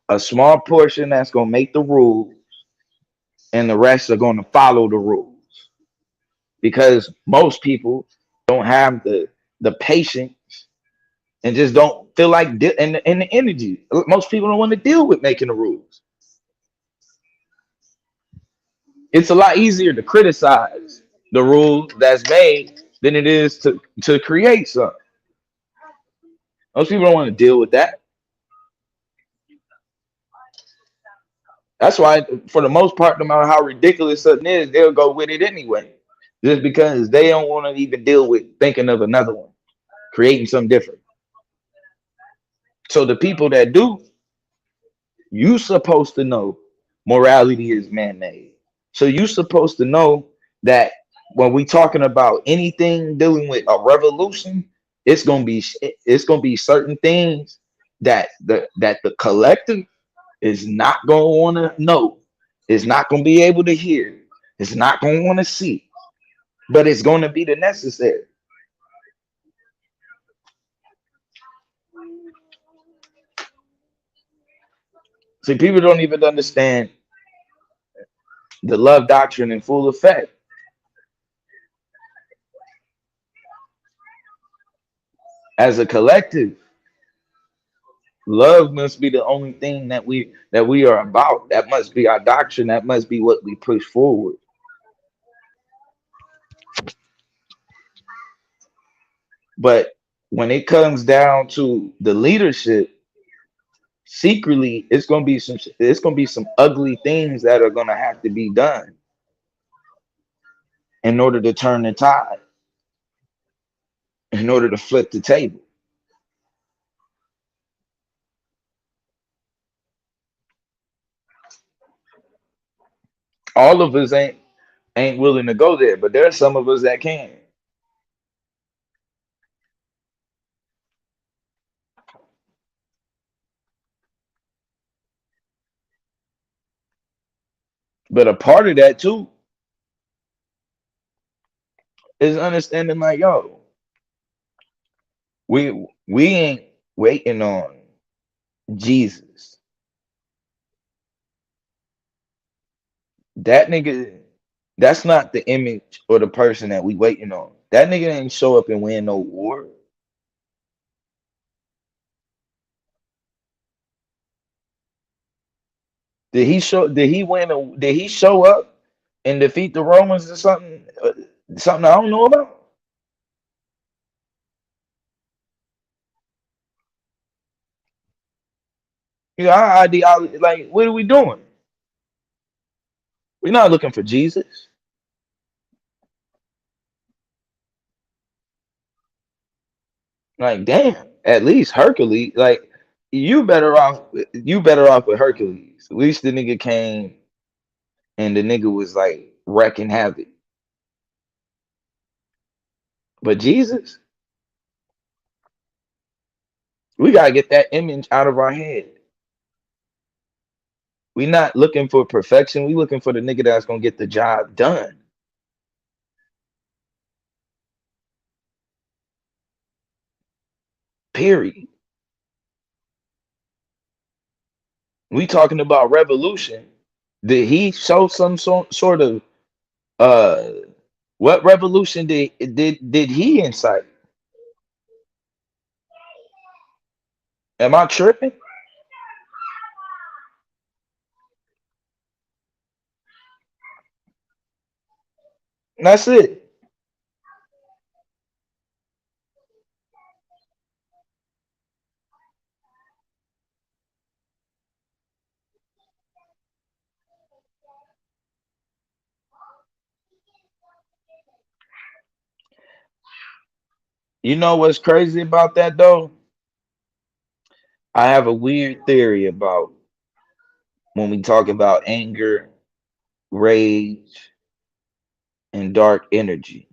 a small portion that's going to make the rules, and the rest are going to follow the rules, because most people don't have the patience and just don't feel like and the energy. Most people don't want to deal with making the rules. It's a lot easier to criticize the rules that's made than it is to create something. Most people don't want to deal with that. That's why, for the most part, no matter how ridiculous something is, they'll go with it anyway, just because they don't want to even deal with thinking of another one, creating something different. So the people that do, you supposed to know morality is man-made. So you supposed to know that when we talking about anything dealing with a revolution, it's gonna be certain things that the collective is not gonna want to know, is not gonna be able to hear, it's not gonna want to see, but it's gonna be the necessary. See, people don't even understand the love doctrine in full effect. As a collective, love must be the only thing that we are about. That must be our doctrine. That must be what we push forward. But when it comes down to the leadership, secretly, it's gonna be some ugly things that are gonna have to be done in order to turn the tide, in order to flip the table. All of us ain't willing to go there, but there are some of us that can. But a part of that too is understanding, like, yo, we ain't waiting on Jesus. That nigga, That's not the image or the person that we waiting on. That nigga didn't show up and win no war. Did he show? Did he win? Did he show up and defeat the Romans or something? Something I don't know about. Yeah, our ideology. Like, what are we doing? We're not looking for Jesus. Like, damn. At least Hercules. Like, you better off. You better off with Hercules. At least the nigga came and the nigga was like wrecking havoc. But Jesus, we gotta get that image out of our head. We not looking for perfection. We looking for the nigga that's gonna get the job done. Period. We talking about revolution. Did he show some sort of what revolution did he incite? Am I tripping? That's it. You know what's crazy about that though? I have a weird theory about when we talk about anger, rage, and dark energy.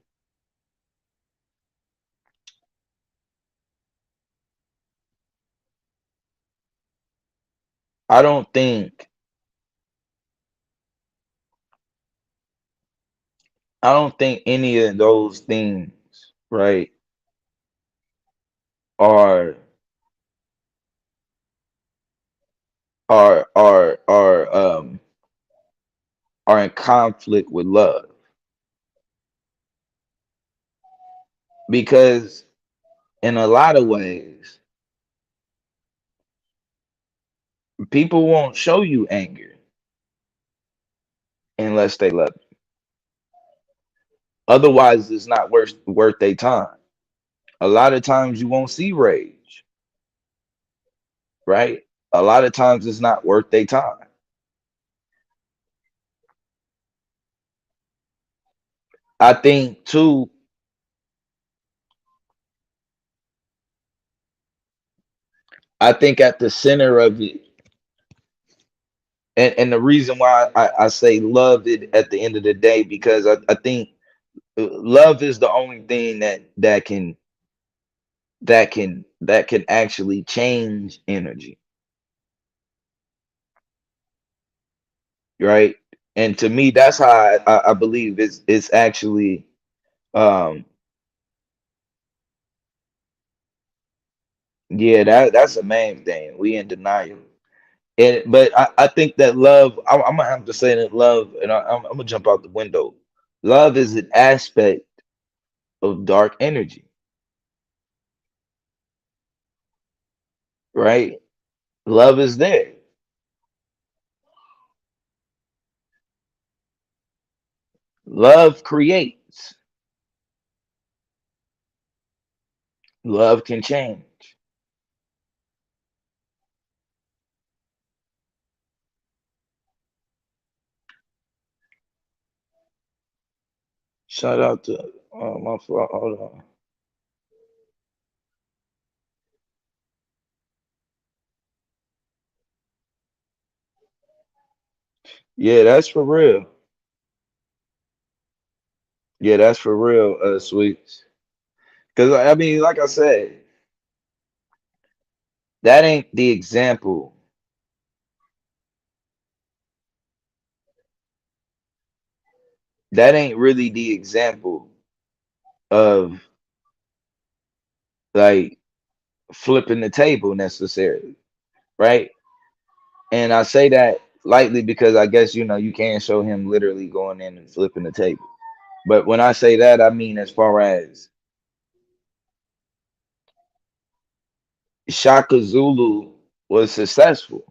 I don't think any of those things, right, are are are are um are in conflict with love. Because in a lot of ways, people won't show you anger unless they love you. Otherwise, it's not worth their time. A lot of times you won't see rage, right? A lot of times it's not worth their time. I think too, I think at the center of it, and the reason why I say love it at the end of the day, because I think love is the only thing that can actually change energy, right? And to me, that's how I believe it's actually um yeah, that's the main thing. We in denial. And but I think that love, I'm gonna have to say that love, and I'm gonna jump out the window. Love is an aspect of dark energy, right? Love is there. Love creates. Love can change. Shout out to my fault. Hold on. Yeah, that's for real. Yeah, that's for real, sweets. Because I mean, like I said, that ain't the example. That ain't really the example of like flipping the table necessarily, right? And I say that lightly because I guess you can't show him literally going in and flipping the table. But when I say that, I mean as far as Shaka Zulu was successful.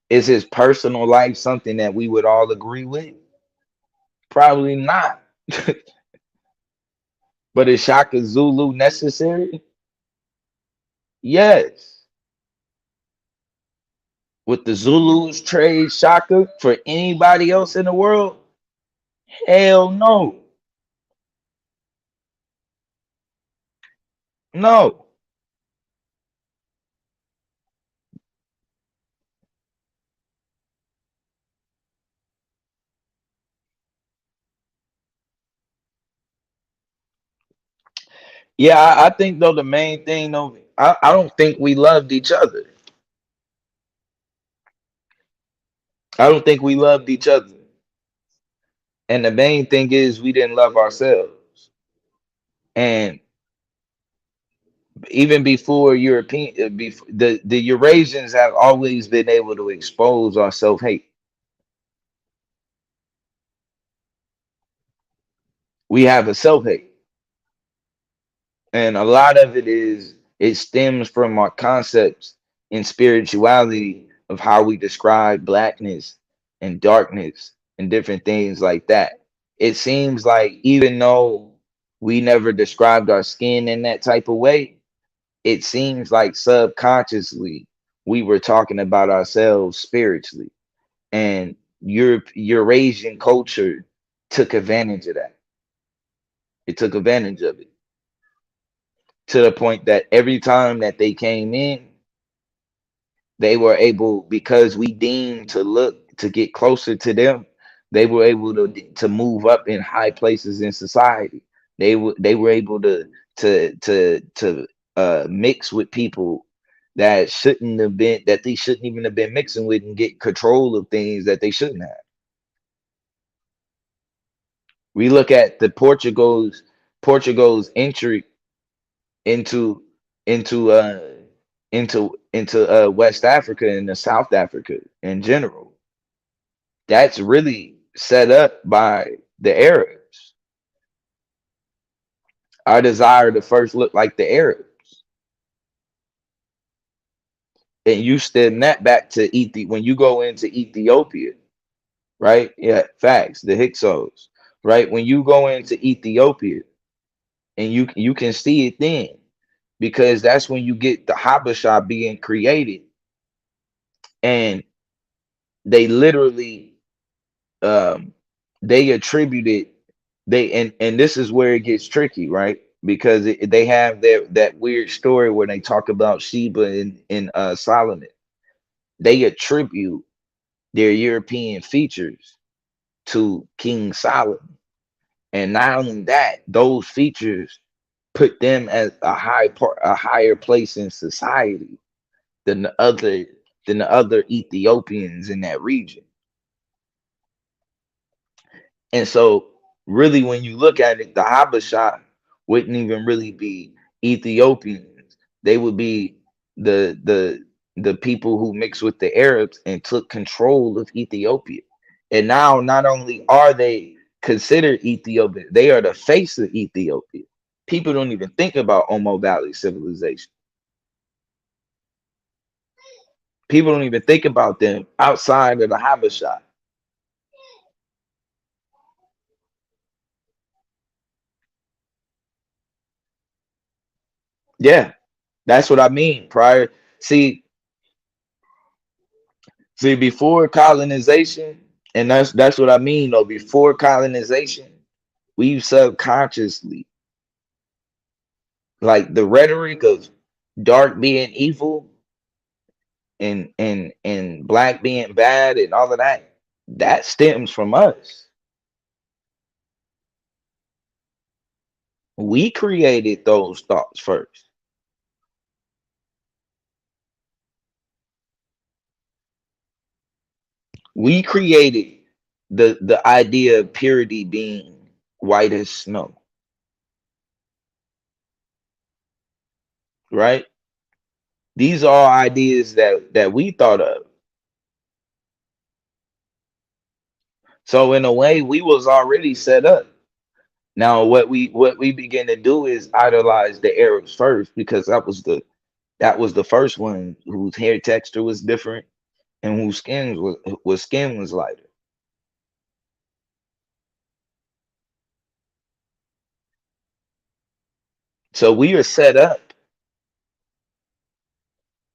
Is his personal life something that we would all agree with? Probably not. But is Shaka Zulu necessary? Yes. Would the Zulus trade Shaka for anybody else in the world? Hell no. No. Yeah, I think though the main thing though, I don't think we loved each other. I don't think we loved each other. And the main thing is we didn't love ourselves. And even before the Eurasians have always been able to expose our self-hate. We have a self-hate. And a lot of it stems from our concepts in spirituality of how we describe blackness and darkness and different things like that. It seems like even though we never described our skin in that type of way, it seems like subconsciously we were talking about ourselves spiritually. And Eurasian culture took advantage of that. It took advantage of it to the point that every time that they came in, they were able, because we deemed to get closer to them, they were able to move up in high places in society. They were able to mix with people that they shouldn't even have been mixing with, and get control of things that they shouldn't have. We look at the Portugal's entry into into uh into West Africa and the South Africa in general. That's really set up by the Arabs. Our desire to first look like the Arabs. And you stem that back to when you go into Ethiopia, right? Yeah, facts, the Hyksos, right? When you go into Ethiopia, and you can see it then, because that's when you get the Habesha being created. And they literally they attributed and this is where it gets tricky, right? Because they have that weird story where they talk about Sheba and Solomon. They attribute their European features to King Solomon. And not only that, those features put them at a higher place in society than the other Ethiopians in that region. And so really when you look at it, the Habesha wouldn't even really be Ethiopians. They would be the people who mixed with the Arabs and took control of Ethiopia. And now not only are they considered Ethiopian, they are the face of Ethiopia. People don't even think about Omo Valley civilization. People don't even think about them outside of the Habesha. Yeah, that's what I mean. See, before colonization, and that's what I mean though. Before colonization, we've subconsciously, like the rhetoric of dark being evil and black being bad and all of that, that stems from us. We created those thoughts first. We created the idea of purity being white as snow, right? These are all ideas that we thought of. So in a way, we was already set up. Now what we begin to do is idolize the Arabs first, because that was the first one whose hair texture was different and whose skin was lighter. So we are set up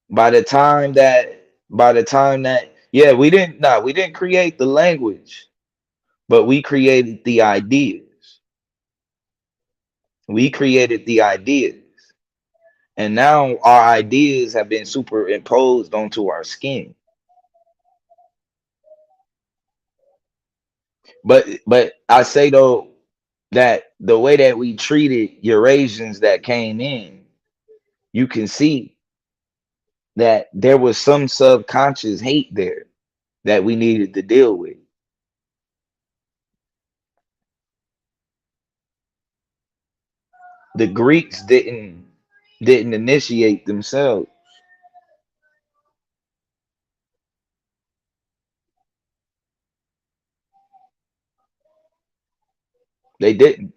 by the time that yeah, we didn't create the language, but we created the ideas. We created the ideas. And now our ideas have been superimposed onto our skin. But I say though that the way that we treated Eurasians that came in, you can see that there was some subconscious hate there that we needed to deal with. The Greeks didn't initiate themselves. They didn't.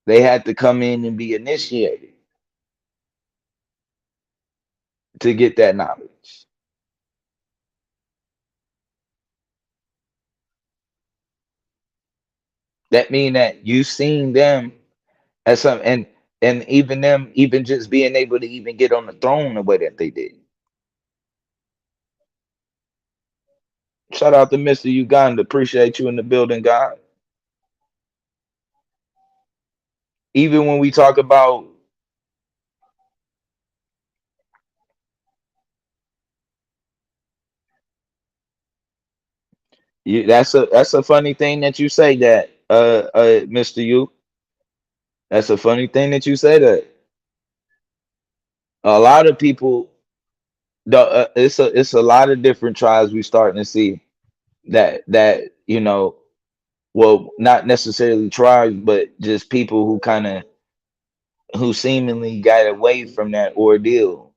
They had to come in and be initiated to get that knowledge. That mean that you seen them as some, and even them even just being able to even get on the throne the way that they did. Shout out to Mr. Uganda. Appreciate you in the building, God. Even when we talk about that's a funny thing that you say that, Mr. U. That's a funny thing that you say that. A lot of people, it's a lot of different tribes we starting to see that well, not necessarily tribes, but just people who seemingly got away from that ordeal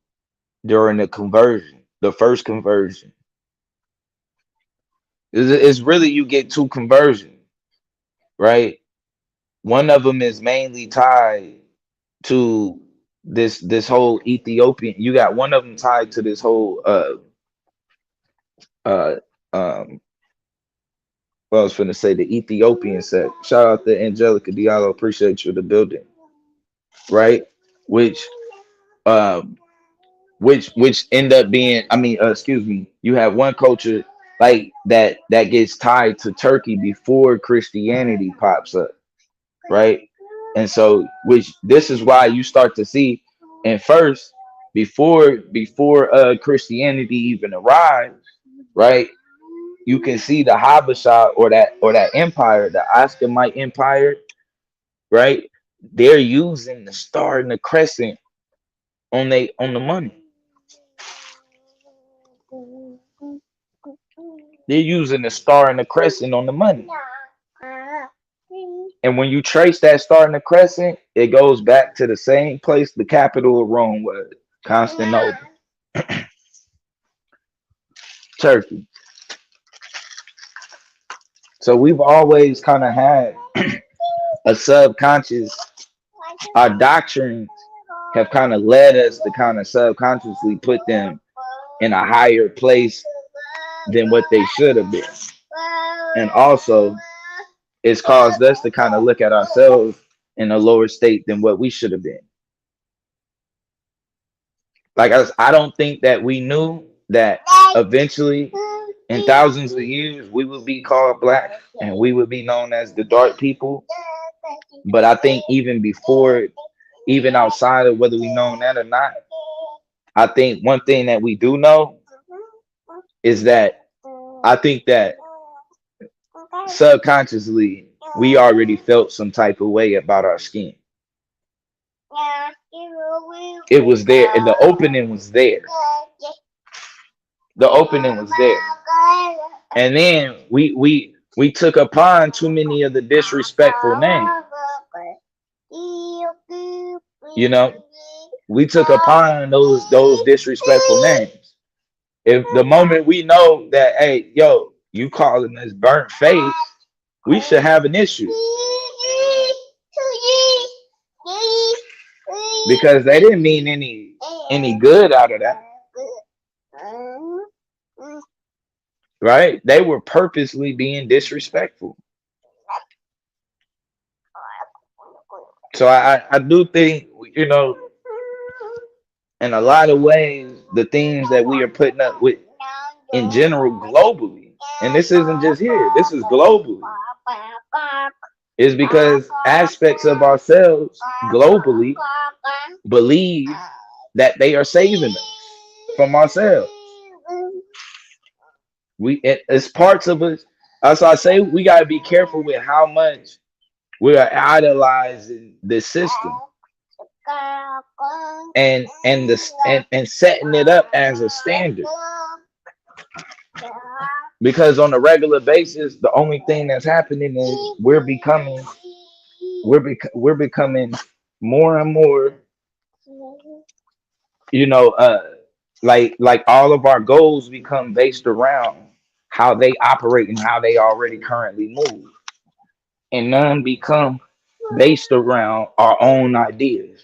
during the first conversion. It's really, you get two conversions, right? One of them is mainly tied to this whole Ethiopian. You got one of them tied to this whole well, I was finna say the Ethiopian sect. Shout out to Angelica Diallo. Appreciate you in the building. Right? Which end up being, excuse me, you have one culture like that gets tied to Turkey before Christianity pops up. Right? And so, which this is why you start to see, and first, before Christianity even arrives, right? You can see the Habasha or that empire, the Askamite Empire, right? They're using the star and the crescent on the money. They're using the star and the crescent on the money. And when you trace that star and the crescent, it goes back to the same place the capital of Rome was, Constantinople, Turkey. So we've always kind of had a subconscious, our doctrines have kind of led us to kind of subconsciously put them in a higher place than what they should have been. And also, it's caused us to kind of look at ourselves in a lower state than what we should have been. Like, I don't think that we knew that eventually, in thousands of years, we would be called black and we would be known as the dark people. But I think even before, even outside of whether we know that or not, I think one thing that we do know is that I think that subconsciously we already felt some type of way about our skin. It was there, and the opening was there. The opening was there. And then we took upon too many of the disrespectful names. You know, we took upon those disrespectful names. If the moment we know that, hey, yo, you calling us burnt face, we should have an issue. Because they didn't mean any good out of that. Right? They were purposely being disrespectful. So I do think, you know, in a lot of ways, the things that we are putting up with in general globally, and this isn't just here, this is globally, is because aspects of ourselves globally believe that they are saving us from ourselves. It's parts of us. As I say, we gotta be careful with how much we are idolizing the system and setting it up as a standard. Because on a regular basis, the only thing that's happening is we're becoming more and more, you know, like all of our goals become based around how they operate and how they already currently move, and none become based around our own ideas.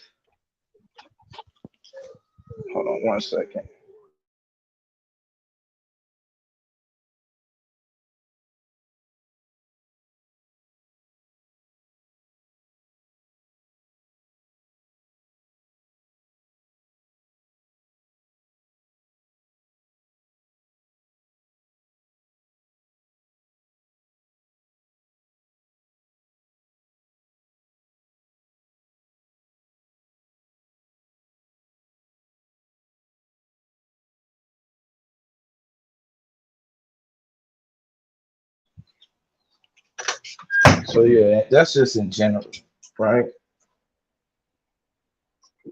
Hold on one second. So yeah, that's just in general, right?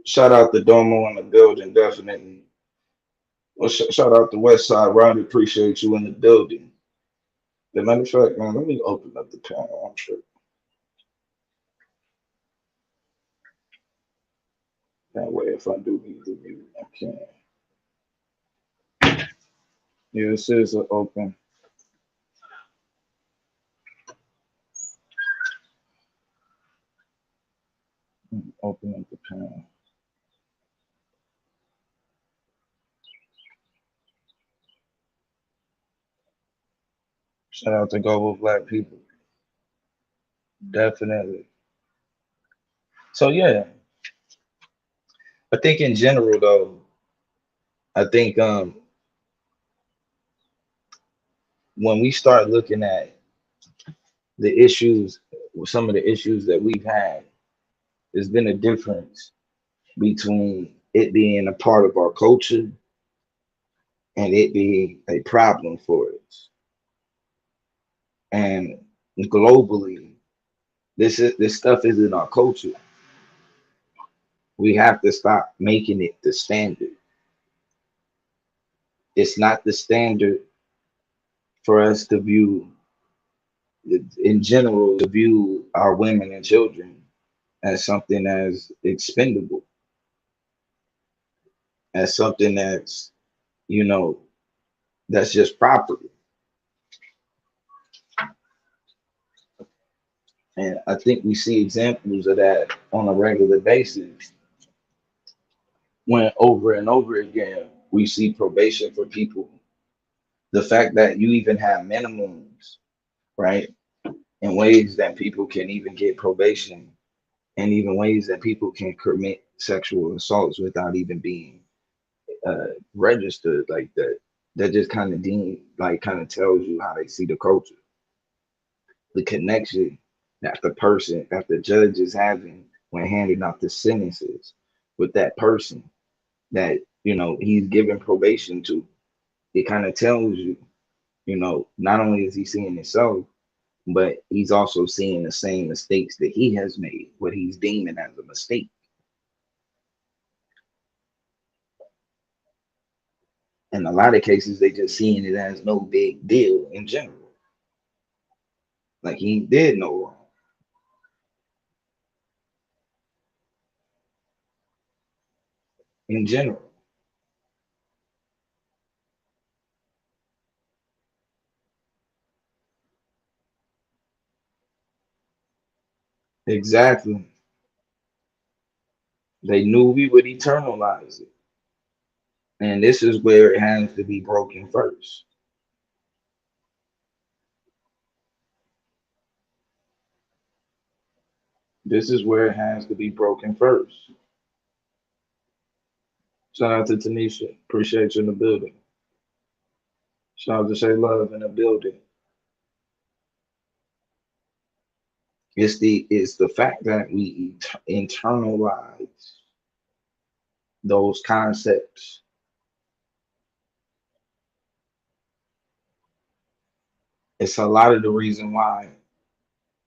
Shout out to Domo in the building, definitely. Well, shout out to West Side, Ronnie. Appreciate you in the building. As a matter of fact, man, let me open up the panel. I'm sure. That way, if I do need to mute, I can. Yeah, this is open. Open up the panel. Shout out to Global Black People. Definitely. So yeah, I think in general though, I think when we start looking at the issues, some of the issues that we've had, there's been a difference between it being a part of our culture and it being a problem for us. And globally, this stuff isn't our culture. We have to stop making it the standard. It's not the standard for us to view, in general, to view our women and children as something as expendable, as something that's, you know, that's just property. And I think we see examples of that on a regular basis when over and over again we see probation for people. The fact that you even have minimums, right? In ways that people can even get probation, and even ways that people can commit sexual assaults without even being registered like that. That just kind of kind of tells you how they see the culture, the connection that the judge is having when handing out the sentences with that person that, you know, he's giving probation to. It kind of tells you, you know, not only is he seeing himself, but he's also seeing the same mistakes that he has made, what he's deeming as a mistake. In a lot of cases, they just seeing it as no big deal in general. Like he did no wrong. in general. Exactly. They knew we would eternalize it. And this is where it has to be broken first. This is where it has to be broken first. Shout out to Tanisha. Appreciate you in the building. Shout out to Shay Love in the building. It's the fact that we internalize those concepts. It's a lot of the reason why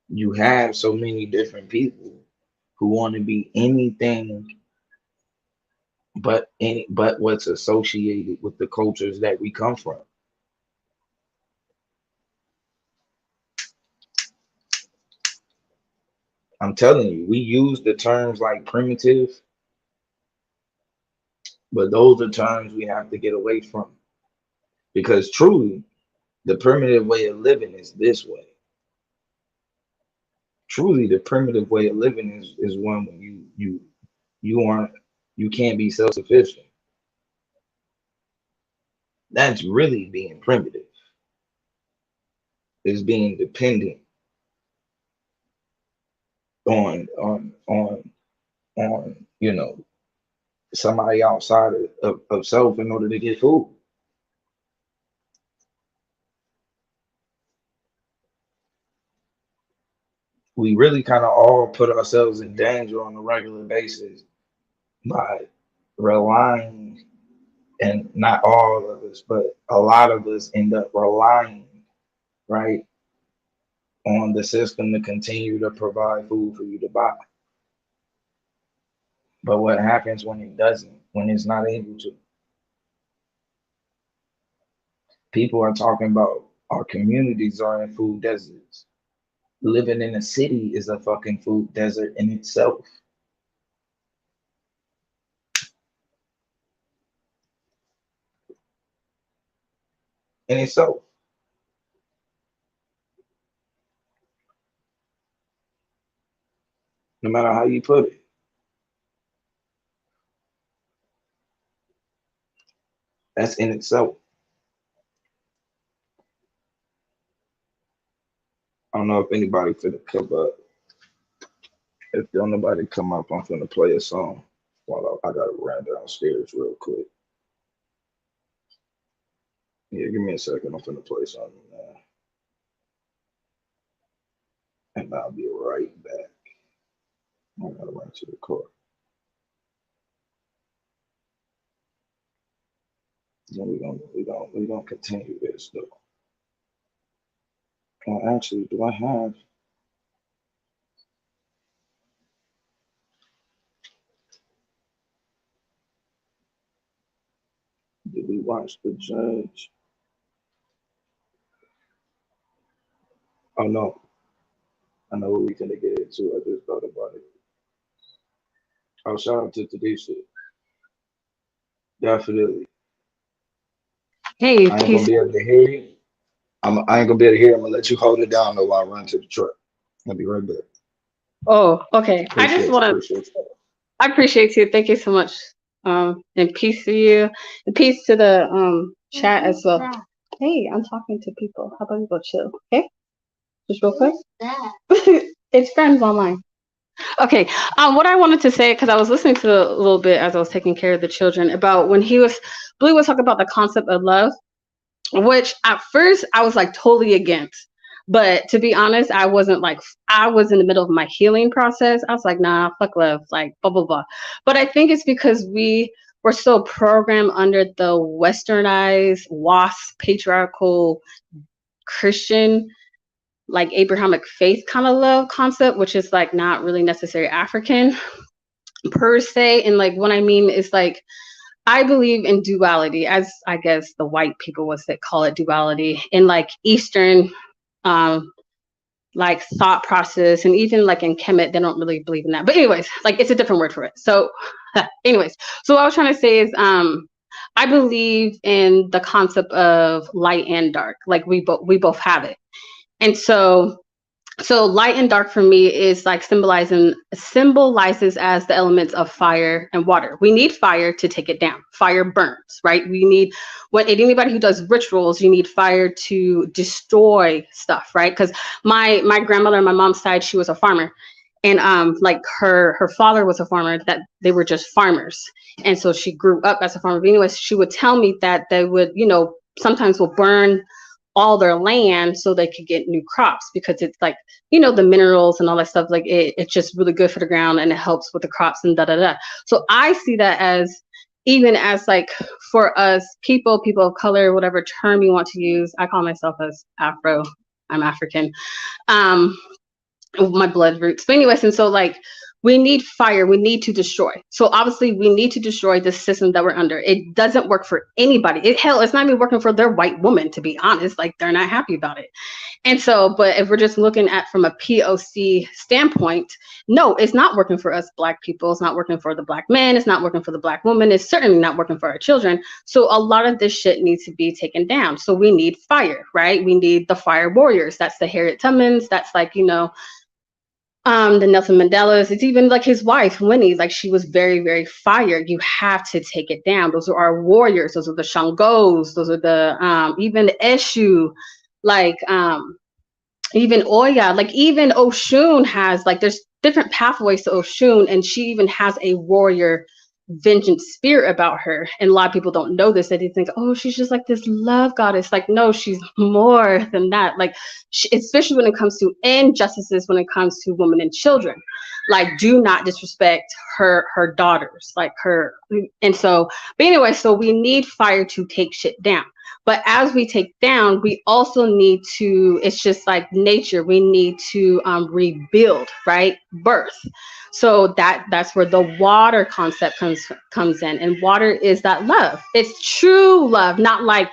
you have so many different people who want to be anything but what's associated with the cultures that we come from. I'm telling you, we use the terms like primitive, but those are terms we have to get away from, because truly the primitive way of living is this way. Truly the primitive way of living is one when you can't be self-sufficient. That's really being primitive. Is being dependent on you know, somebody outside of self in order to get food. We really kind of all put ourselves in danger on a regular basis by relying, and not all of us, but a lot of us end up relying, right, on the system to continue to provide food for you to buy. But what happens when it doesn't, when it's not able to? People are talking about our communities are in food deserts. Living in a city is a fucking food desert in itself. In itself. No matter how you put it. That's in itself. I don't know if anybody finna come up. If don't nobody come up, I'm finna play a song while I gotta run downstairs real quick. Yeah, give me a second. I'm finna play something now. And I'll be right back. I gotta run to the car. Then we gonna continue this though. Well, actually, do I have? Did we watch The Judge? Oh no, I know what we gonna get into. I just thought about it. Oh, shout out to Tanisha. Definitely. Hey, I ain't gonna be able to hear you. I ain't gonna be able to hear. I'm gonna let you hold it down though while I run to the truck. I'll be right back. Oh, okay. I just want to. I appreciate you. Thank you so much. And peace to you. And peace to the chat as well. Hey, I'm talking to people. How about you go chill? Okay, just real quick. It's friends online. Okay. What I wanted to say, because I was listening to a little bit as I was taking care of the children, about when Blue was talking about the concept of love, which at first I was like totally against. But to be honest, I was in the middle of my healing process. I was like, nah, fuck love, like blah, blah, blah. But I think it's because we were so programmed under the westernized, WASP, patriarchal, Christian, like Abrahamic faith kind of love concept, which is like not really necessarily African per se. And like what I mean is like, I believe in duality, as I guess the white people would call it duality, in like Eastern like thought process, and even like in Kemet, they don't really believe in that. But anyways, like it's a different word for it. So Anyways, so what I was trying to say is, I believe in the concept of light and dark. Like we both have it. And so light and dark for me is like symbolizes as the elements of fire and water. We need fire to take it down. Fire burns, right? We need, when anybody who does rituals, you need fire to destroy stuff, right? Because my grandmother on my mom's side, she was a farmer. And like her father was a farmer, that they were just farmers. And so she grew up as a farmer. But anyways, she would tell me that they would, sometimes will burn all their land so they could get new crops, because it's like, the minerals and all that stuff, like it's just really good for the ground and it helps with the crops and da. So I see that as, even as like for us people of color, whatever term you want to use, I call myself as Afro, I'm African, my blood roots. But anyways, and so like we need fire, we need to destroy. So obviously we need to destroy the system that we're under. It doesn't work for anybody. It's not even working for their white woman, to be honest. Like they're not happy about it. And so, but if we're just looking at from a POC standpoint, no, it's not working for us Black people. It's not working for the Black man. It's not working for the Black woman. It's certainly not working for our children. So a lot of this shit needs to be taken down. So we need fire, right? We need the fire warriors. That's the Harriet Tubmans. That's like, the Nelson Mandelas. It's even like his wife, Winnie, like she was very, very fire. You have to take it down. Those are our warriors. Those are the Shangos. Those are the, even the Eshu, like, even Oya, like even Oshun has, like, there's different pathways to Oshun, and she even has a warrior vengeance spirit about her. And a lot of people don't know this. They think, oh, she's just like this love goddess. Like, no, she's more than that. Like, especially when it comes to injustices, when it comes to women and children, like, do not disrespect her daughters, like her. And so, but anyway, so we need fire to take shit down. But as we take down, we also need to, it's just like nature, we need to rebuild, right? Birth. So that's where the water concept comes in. And water is that love. It's true love, not like,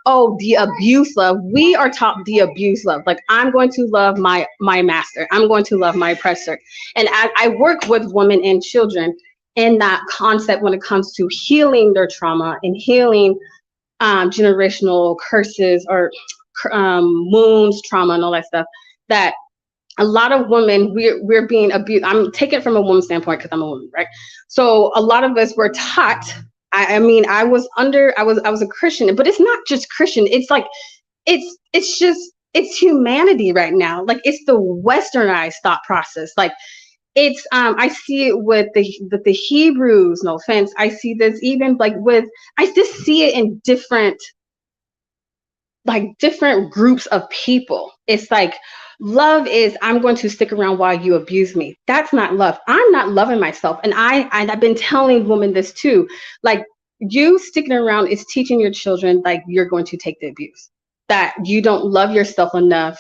oh, the abuse love. We are taught the abuse love. Like, I'm going to love my master. I'm going to love my oppressor. And I work with women and children in that concept when it comes to healing their trauma and healing generational curses or wounds, trauma, and all that stuff. That a lot of women, we're being abused. I'm taking it from a woman's standpoint because I'm a woman, right? So a lot of us were taught. I mean, I was a Christian, but it's not just Christian. It's like, it's humanity right now. Like, it's the westernized thought process. Like, it's I see it with the Hebrews, no offense. I see this even like I just see it in different groups of people. It's like, love is, I'm going to stick around while you abuse me. That's not love. I'm not loving myself. And I've been telling women this too. Like, you sticking around is teaching your children, like, you're going to take the abuse, that you don't love yourself enough.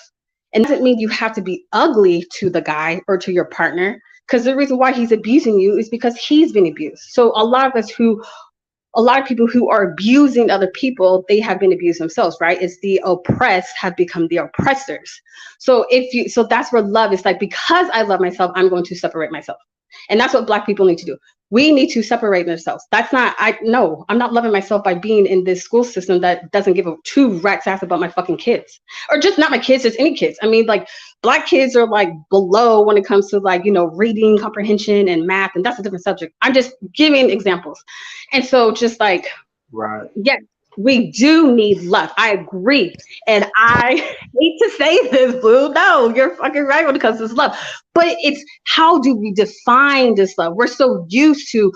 And it doesn't mean you have to be ugly to the guy or to your partner, because the reason why he's abusing you is because he's been abused. So a lot of people who are abusing other people, they have been abused themselves, right? It's the oppressed have become the oppressors. So so that's where love is like, because I love myself, I'm going to separate myself. And that's what Black people need to do. We need to separate themselves. That's not, I'm not loving myself by being in this school system that doesn't give a two rat's ass about my fucking kids. Or just not my kids, just any kids. I mean, like, Black kids are like below when it comes to like, reading comprehension and math, and that's a different subject. I'm just giving examples. And so just like, right. Yeah, we do need love. I agree. And I hate to say this, Blue. No, you're fucking right when it comes to love. But it's, how do we define this love? We're so used to,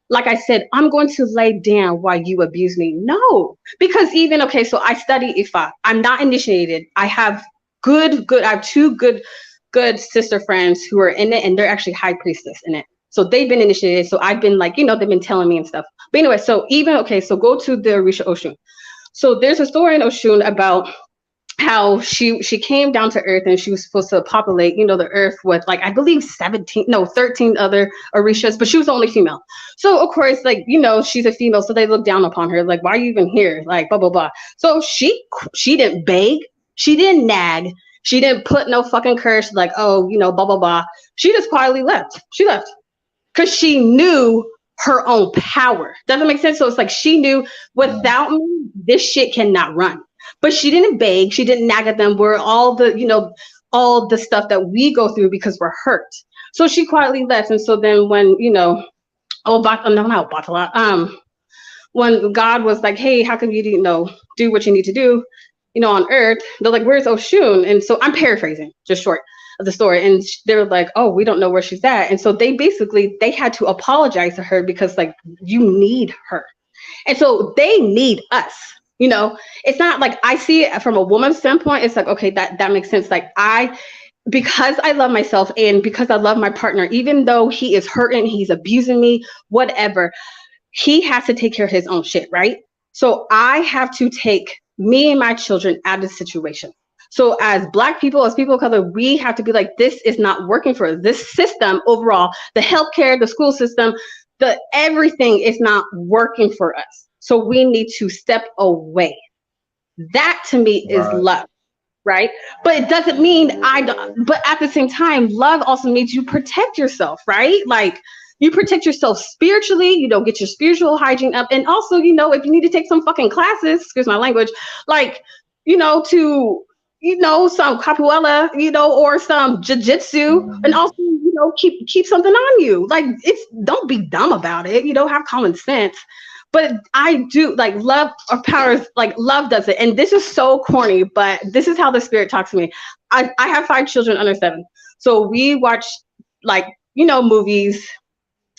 like I said, I'm going to lay down while you abuse me. No, because even, okay, so I study Ifa. I'm not initiated. I have I have two good sister friends who are in it, and they're actually high priestess in it. So they've been initiated. So I've been like, they've been telling me and stuff. But anyway, so even, okay, so go to the Orisha Oshun. So there's a story in Oshun about how she came down to earth, and she was supposed to populate, the earth with like, I believe 13 other Orishas, but she was the only female. So of course, like, she's a female, so they look down upon her, like, why are you even here? Like, blah, blah, blah. So she didn't beg. She didn't nag. She didn't put no fucking curse, like, oh, blah, blah, blah. She just quietly left. She left. Because she knew her own power. Doesn't make sense? So it's like she knew without me, this shit cannot run. But she didn't beg, she didn't nag at them where all the, you know, all the stuff that we go through because we're hurt. So she quietly left. And so then when, you know, when God was like, hey, how come you didn't do what you need to do, you know, on earth? They're like, where's Oshun? And so I'm paraphrasing, just short of the story. And they were like, oh, we don't know where she's at. And so they had to apologize to her because like, you need her. And so they need us. You know, it's not like I see it from a woman's standpoint. It's like, okay, that makes sense. Like because I love myself and because I love my partner, even though he is hurting, he's abusing me, whatever, he has to take care of his own shit, right? So I have to take me and my children out of the situation. So as Black people, as people of color, we have to be like, this is not working for us. This system overall, the healthcare, the school system, everything is not working for us. So we need to step away. That to me is love, right? But it doesn't mean but at the same time, love also means you protect yourself, right? Like you protect yourself spiritually, you know, get your spiritual hygiene up. And also, you know, if you need to take some fucking classes, excuse my language, like, you know, to, you know, some capoeira, you know, or some jiu-jitsu, and also, you know, keep something on you. Like don't be dumb about it, you know, have common sense. But I do like love or powers, like love does it. And this is so corny, but this is how the Spirit talks to me. I have 5 children under 7. So we watch like, you know, movies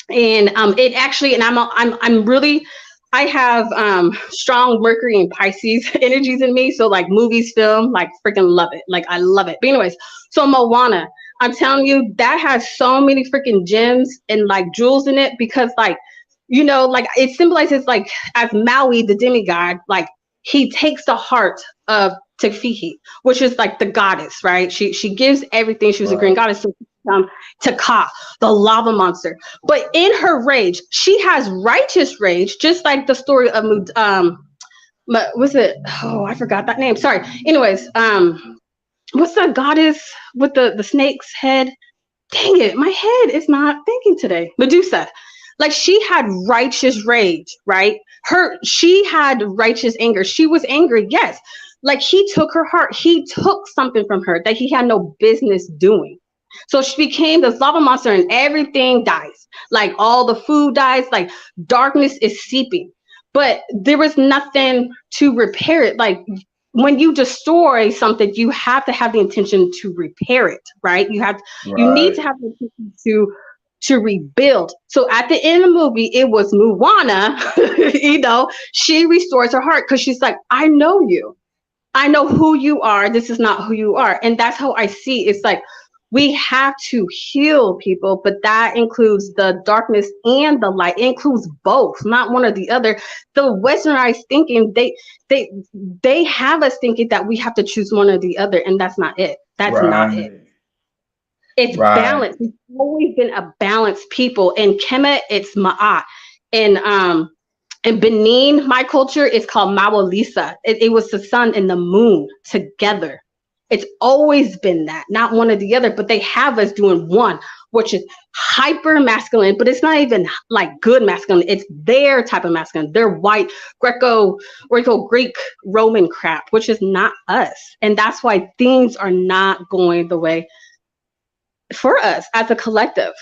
and it actually, and I have strong Mercury and Pisces energies in me. So like movies, film, like freaking love it. Like I love it. But anyways, so Moana, I'm telling you, that has so many freaking gems and like jewels in it because like, you know, like it symbolizes like as Maui, the demigod, like he takes the heart of Te-Fiti, which is like the goddess, right? She gives everything. She was a green goddess to Ka, the lava monster. But in her rage, she has righteous rage, just like the story of was it? Oh, I forgot that name. Sorry. Anyways, what's the goddess with the snake's head? Dang it, my head is not thinking today. Medusa. Like she had righteous rage, right? She had righteous anger. She was angry, yes. Like he took her heart. He took something from her that he had no business doing. So she became this lava monster and everything dies. Like all the food dies, like darkness is seeping. But there was nothing to repair it. Like when you destroy something, you have to have the intention to repair it, right? You need to have the intention to rebuild. So at the end of the movie, it was Moana, you know, she restores her heart because she's like, I know you. I know who you are. This is not who you are. And that's how I see it's like, we have to heal people, but that includes the darkness and the light. It includes both, not one or the other. The westernized thinking, they have us thinking that we have to choose one or the other, and that's not it. That's not it. It's balance. We've always been a balanced people. In Kemet, it's Ma'at. In Benin, my culture is called Mawalisa. It was the sun and the moon together. It's always been that, not one or the other, but they have us doing one, which is hyper masculine, but it's not even like good masculine. It's their type of masculine. They're white, Greek, Roman crap, which is not us. And that's why things are not going the way for us as a collective.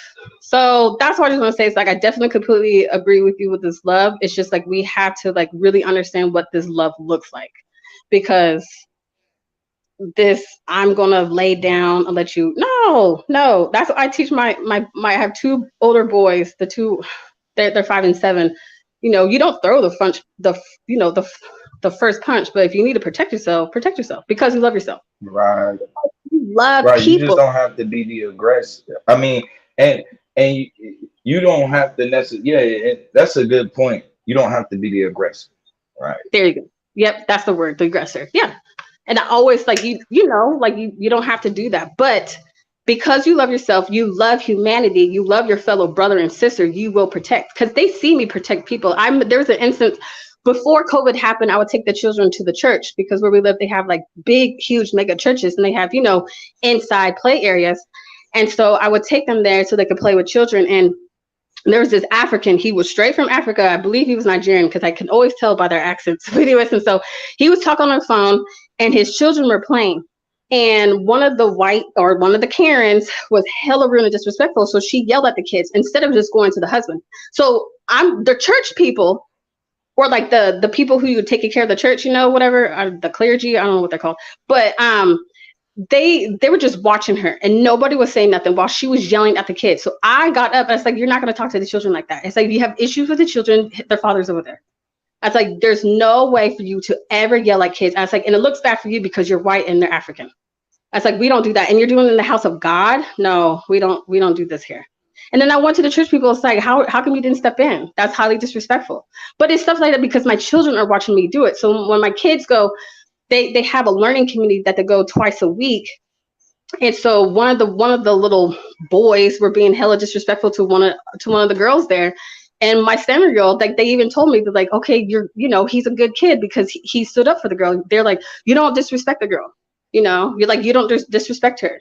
So that's what I just want to say. It's like, I definitely completely agree with you with this love. It's just like, we have to like really understand what this love looks like, because I'm gonna lay down and let you, no, that's what I teach I have 2 older boys, they're 5 and 7. You know, you don't throw the first punch, but if you need to protect yourself because you love yourself. Right. You love people. You just don't have to be the aggressor. I mean, and you don't have to necessarily, yeah, that's a good point. You don't have to be the aggressor. Right. There you go. Yep, that's the word, the aggressor. Yeah. And I always like, you don't have to do that. But because you love yourself, you love humanity, you love your fellow brother and sister, you will protect, because they see me protect people. There's an instance before COVID happened, I would take the children to the church, because where we live, they have like big, huge mega churches, and they have, inside play areas. And so I would take them there so they could play with children. And And there was this African, he was straight from Africa. I believe he was Nigerian because I can always tell by their accents. But anyways, and so he was talking on the phone and his children were playing. And one of the Karens was hella rude and disrespectful. So she yelled at the kids instead of just going to the husband. So the church people, or like the people who take care of the church, whatever, the clergy, I don't know what they're called. But they were just watching her and nobody was saying nothing while she was yelling at the kids. So I got up and it's like, you're not going to talk to the children like that. It's like, you have issues with the children, their father's over there. I was like, there's no way for you to ever yell at kids. I was like, and it looks bad for you because you're white and they're African. I was like, we don't do that. And you're doing it in the house of God? No, we don't do this here. And then I went to the church people. It's like, how come you didn't step in? That's highly disrespectful. But it's stuff like that because my children are watching me do it. So when my kids go, they have a learning community that they go twice a week. And so one of the little boys were being hella disrespectful to one of the girls there. And my 7-year-old, like, they even told me, they're like, okay, he's a good kid because he stood up for the girl. They're like, you don't disrespect the girl. You're like, you don't disrespect her.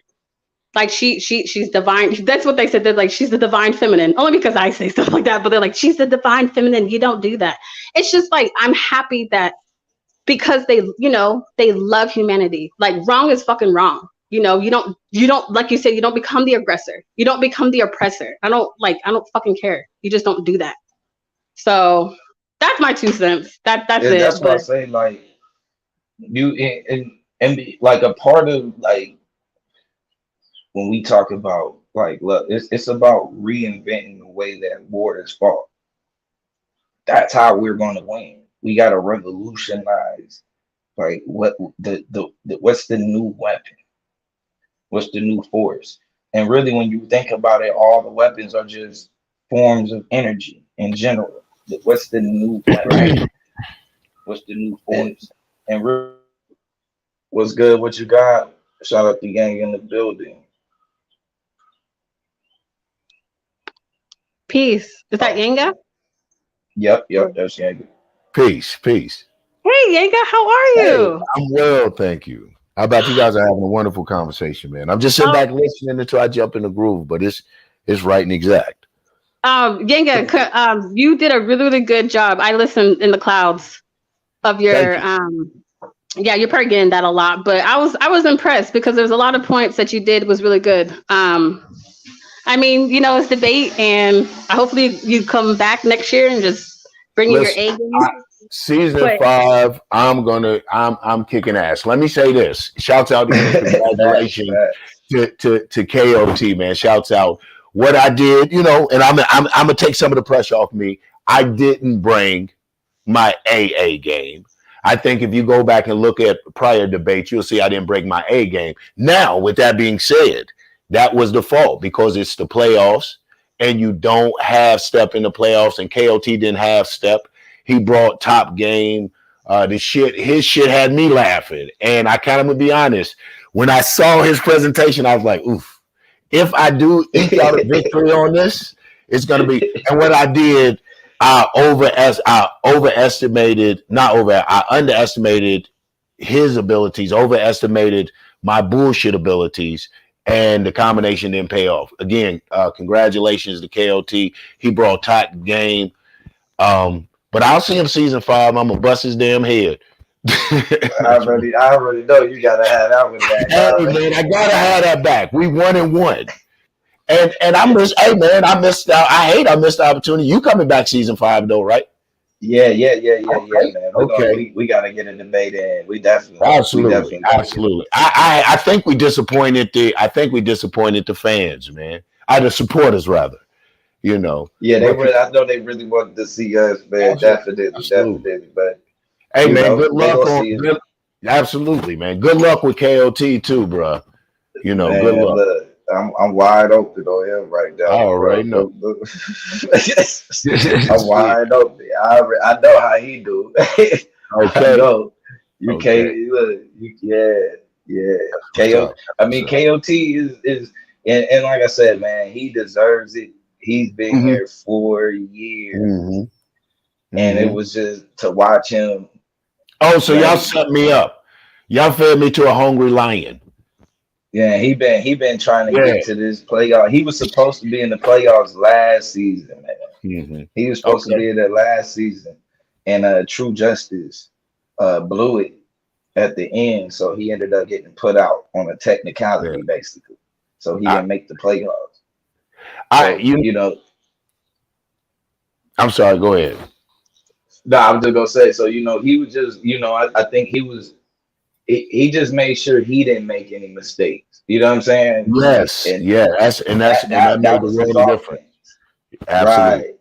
Like she's divine. That's what they said. They're like, she's the divine feminine. Only because I say stuff like that, but they're like, she's the divine feminine. You don't do that. It's just like, I'm happy that because they love humanity. Like, wrong is fucking wrong. You don't, like you said, you don't become the aggressor. You don't become the oppressor. I don't fucking care. You just don't do that. So that's my 2 cents. That's it. That's what I say. Like, you and be, like, a part of, like, when we talk about, like, look, it's about reinventing the way that war is fought. That's how we're going to win. We got to revolutionize, like, what's the new weapon? What's the new force? And really, when you think about it, all the weapons are just forms of energy in general. What's the new weapon? What's the new force? And really, what's good? What you got? Shout out the gang in the building. Peace. Is that Yanga? Yep, that's Yanga. Peace. Hey, Yanga, how are you? Hey, I'm well, thank you. How about you guys are having a wonderful conversation, man? I'm just sitting back listening until I jump in the groove, but it's right and exact. Yanga, you did a really, really good job. I listened in the clouds of your you're probably getting that a lot, but I was impressed because there's a lot of points that you did was really good. I mean, it's debate, and hopefully you come back next year and just bring your A game. Season 5, I'm kicking ass. Let me say this. Shouts out to congratulations to KOT, man. Shouts out what I did, and I'm gonna take some of the pressure off me. I didn't bring my AA game. I think if you go back and look at prior debates, you'll see I didn't bring my A game. Now, with that being said, that was the fault because it's the playoffs and you don't have step in the playoffs, and KOT didn't have step. He brought top game. His shit had me laughing. And I kind of would be honest, when I saw his presentation, I was like, oof, if I do eke out a victory on this, it's going to be. And what I did, I underestimated his abilities, overestimated my bullshit abilities, and the combination didn't pay off. Again, congratulations to KOT. He brought top game. But I'll see him season 5. I'm gonna bust his damn head. I already know you gotta have that one back. Hey, man, I gotta have that back. We 1-1. And I missed out. I missed the opportunity. You coming back season 5 though, right? Yeah, man. Okay. We gotta get a debate in. We definitely absolutely. I think we disappointed the fans, man. The supporters rather. Yeah, I know they really wanted to see us, man. Definitely. But hey, man, good luck absolutely, man. Good luck with KOT too, bro. Good luck. Look, I'm wide open on him right now. All right, no. I'm wide open. I know how he do. Okay. I know. You can't look. KOT. I mean, KOT is and like I said, man, he deserves it. He's been here 4 years, and it was just to watch him. Oh, so y'all set me up. Y'all fed me to a hungry lion. Yeah, he been trying to Yeah. get to this playoff. He was supposed to be in the playoffs last season, man. Mm-hmm. He was supposed to be there last season, and True Justice blew it at the end, so he ended up getting put out on a technicality, basically. So he didn't make the playoffs. You know, I'm sorry. Go ahead. No, I'm just gonna say. So you know, he was just, you know, I think he just made sure he didn't make any mistakes. You know what I'm saying? Yes. And that made the world of difference. Absolutely. Right.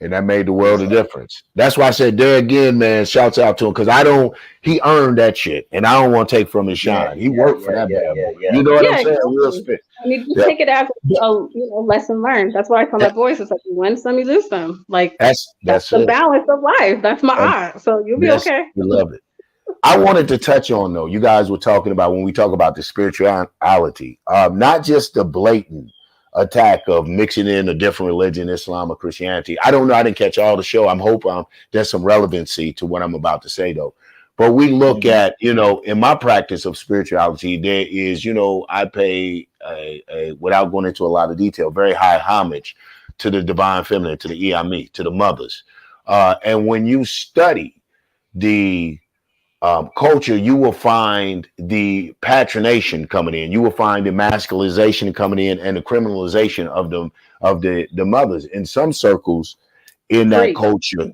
And that made the world of difference. That's why I said there again, man, shouts out to him, because he earned that shit, and I don't want to take from his shine. He worked for that bad boy. You know what I'm saying? Real spit. I mean, just take it as a lesson learned. That's why I tell my boys, it's like you win some, you lose some. Like that's the balance of life. That's my art. So you'll be okay. We love it. I wanted to touch on, though, you guys were talking about, when we talk about the spirituality, not just the blatant attack of mixing in a different religion, Islam or Christianity. I don't know. I didn't catch all the show. I'm hoping there's some relevancy to what I'm about to say, though. But we look at, you know, in my practice of spirituality, there is, you know, I pay without going into a lot of detail, very high homage to the divine feminine, to the Iami, to the mothers. And when you study the culture, you will find the patronation coming in. You will find the masculization coming in, and the criminalization of the mothers. In some circles, in that culture,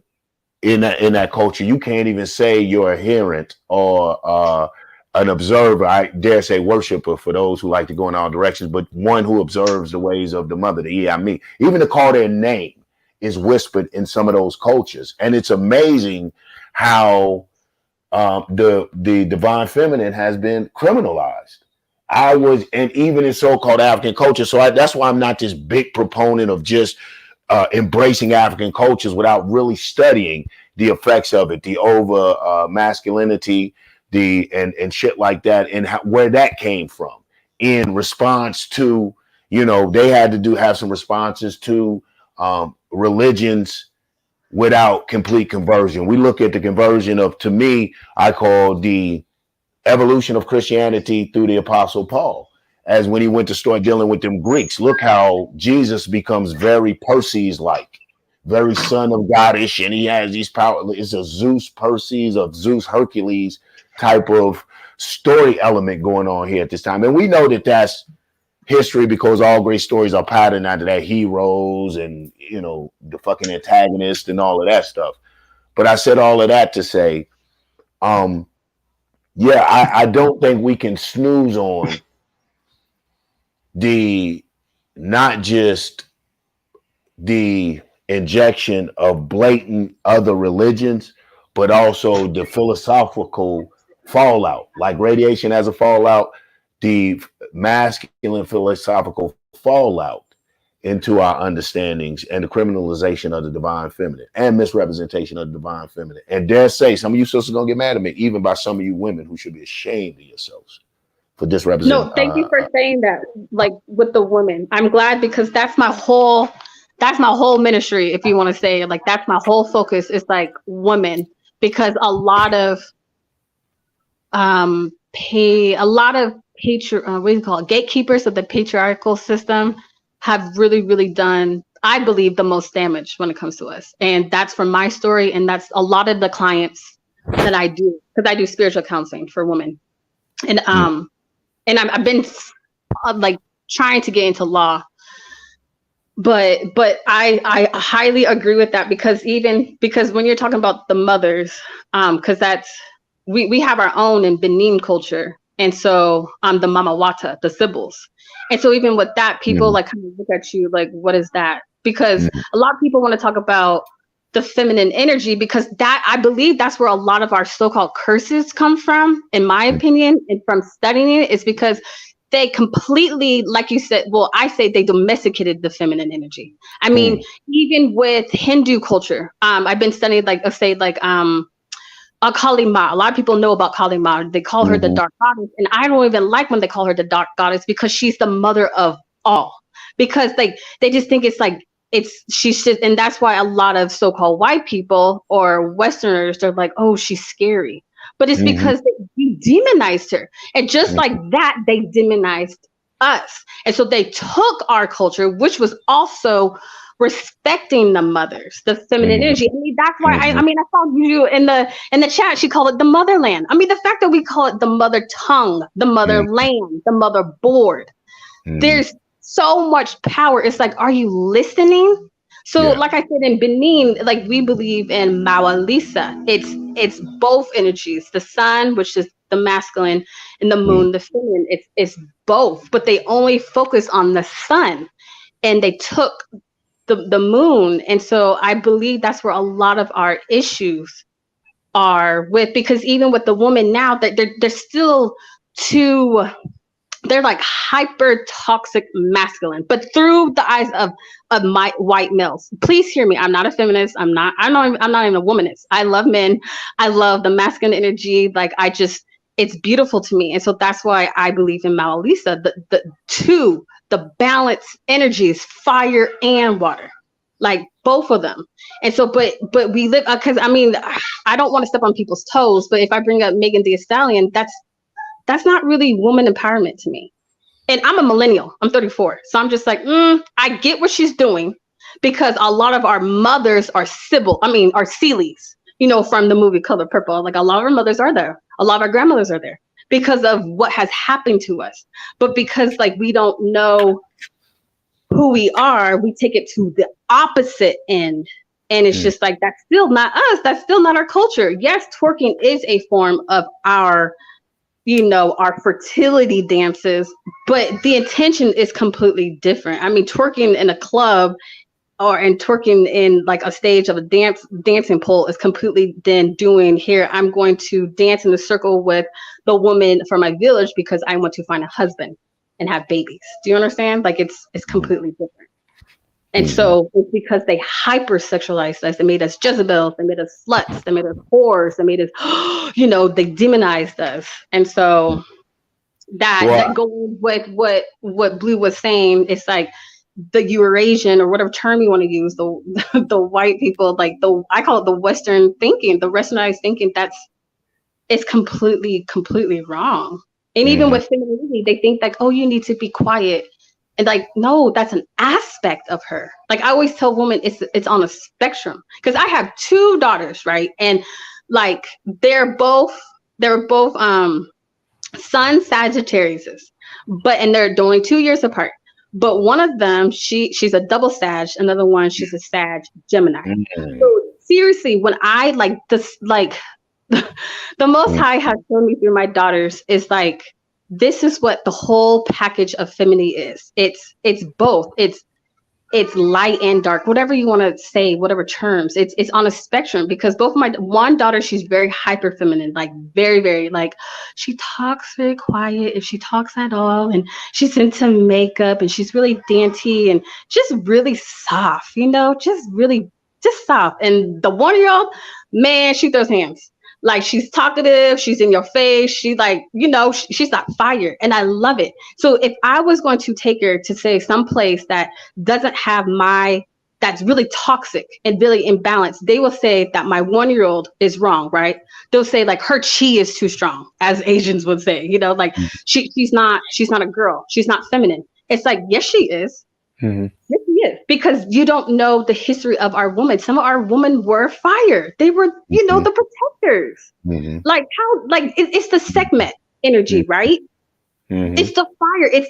in that culture, you can't even say you're a adherent or an observer. I dare say worshiper for those who like to go in all directions, but one who observes the ways of the mother, the Iami. Even to call their name is whispered in some of those cultures, and it's amazing how the divine feminine has been criminalized. And even in so-called African culture. So that's why I'm not this big proponent of just embracing African cultures without really studying the effects of it, the over masculinity, and shit like that, and where that came from in response to, you know, they had to have some responses to religions without complete conversion. We look at the conversion of, to me, I call the evolution of Christianity through the Apostle Paul, as when he went to start dealing with them Greeks. Look how Jesus becomes very Perseus-like, very son of God-ish, and he has these power. It's a Zeus Perseus, of Zeus Hercules type of story element going on here at this time. And we know that that's history, because all great stories are patterned after that, heroes and, you know, the fucking antagonist and all of that stuff. But I said all of that to say, I don't think we can snooze on not just the injection of blatant other religions, but also the philosophical fallout. Like radiation has a fallout, the masculine philosophical fallout into our understandings, and the criminalization of the divine feminine and misrepresentation of the divine feminine. And dare say, some of you sisters gonna get mad at me, even by some of you women who should be ashamed of yourselves for disrepresenting. No, thank you for saying that. Like with the women, I'm glad, because that's my whole ministry. If you want to say, like, that's my whole focus, is like women, because a lot of gatekeepers of the patriarchal system have really done, I believe, the most damage when it comes to us. And that's from my story, and that's a lot of the clients that I do, because I do spiritual counseling for women. And I've been like trying to get into law, but I highly agree with that, because when you're talking about the mothers, because that's we have our own in Benin culture, and so the Mama Wata, the Sibyls, and so even with that, people like kind of look at you like, what is that? Because a lot of people want to talk about the feminine energy, because that, I believe, that's where a lot of our so-called curses come from, in my opinion, and from studying it, is because they completely, like you said, well, I say they domesticated the feminine energy. I mean, even with Hindu culture, I've been studying, Kali Ma. A lot of people know about Kali Ma. They call her the dark goddess, and I don't even like when they call her the dark goddess, because she's the mother of all. Because they just think it's like, she's just, and that's why a lot of so-called white people or Westerners, they're like, oh, she's scary. but it's because you demonized her. And just like that, they demonized us. And so they took our culture, which was also respecting the mothers, the feminine energy. I mean, that's why I saw you in the chat, she called it the motherland. I mean, the fact that we call it the mother tongue, the motherland, the motherboard, there's so much power. It's like, are you listening? So like I said, in Benin, like we believe in Mawalisa. It's both energies, the sun, which is the masculine, and the moon, the feminine. It's both, but they only focus on the sun, and they took the moon. And so I believe that's where a lot of our issues are with, because even with the woman now, that they're still too, they're like hyper toxic masculine, but through the eyes of my white males. Please hear me. I'm not a feminist. I'm not even a womanist. I love men. I love the masculine energy. Like it's beautiful to me. And so that's why I believe in Mawalisa, the balance energies, fire and water, like both of them. And so, but we live, because I mean, I don't want to step on people's toes, but if I bring up Megan Thee Stallion, that's not really woman empowerment to me. And I'm a millennial, I'm 34. So I'm just like, I get what she's doing, because a lot of our mothers are Seelies, from the movie Color Purple. Like a lot of our mothers are there. A lot of our grandmothers are there because of what has happened to us. But because like we don't know who we are, we take it to the opposite end. And it's just like, that's still not us. That's still not our culture. Yes, twerking is a form of our fertility dances, but the intention is completely different. I mean, twerking in a club and twerking in like a stage of a dancing pole is completely then doing, here, I'm going to dance in a circle with the woman from my village because I want to find a husband and have babies. Do you understand? Like it's completely different. And so it's because they hypersexualized us. They made us Jezebels. They made us sluts. They made us whores. They made us, they demonized us. And so that going with what Blue was saying, it's like the Eurasian, or whatever term you want to use, the white people, like I call it the Western thinking, the Westernized thinking. It's completely wrong. And even with femininity, they think like, oh, you need to be quiet. And like, no, that's an aspect of her. Like I always tell women, it's on a spectrum, because I have 2 daughters, right? And like they're both sun Sagittariuses, and they're only 2 years apart. But one of them, she's a double Sag, another one, she's a Sag Gemini. So seriously, when I like this, like the Most High has shown me through my daughters is like, this is what the whole package of femininity is. It's both. It's light and dark, whatever you want to say, whatever terms. It's on a spectrum, because both one daughter, she's very hyper feminine, like very, very, like she talks very quiet, if she talks at all, and she's into makeup, and she's really dainty and just really soft, just soft. And the 1-year-old, man, she throws hands. Like she's talkative, she's in your face, she like, she's not fire, and I love it. So if I was going to take her to say someplace that doesn't have that's really toxic and really imbalanced, they will say that my 1-year-old is wrong, right? They'll say like her chi is too strong, as Asians would say, like she's not a girl, she's not feminine. It's like, yes, she is. Yes, she is, because you don't know the history of our women. Some of our women were fire. They were, the protectors. Like how, like it's the segment energy, right? It's the fire. It's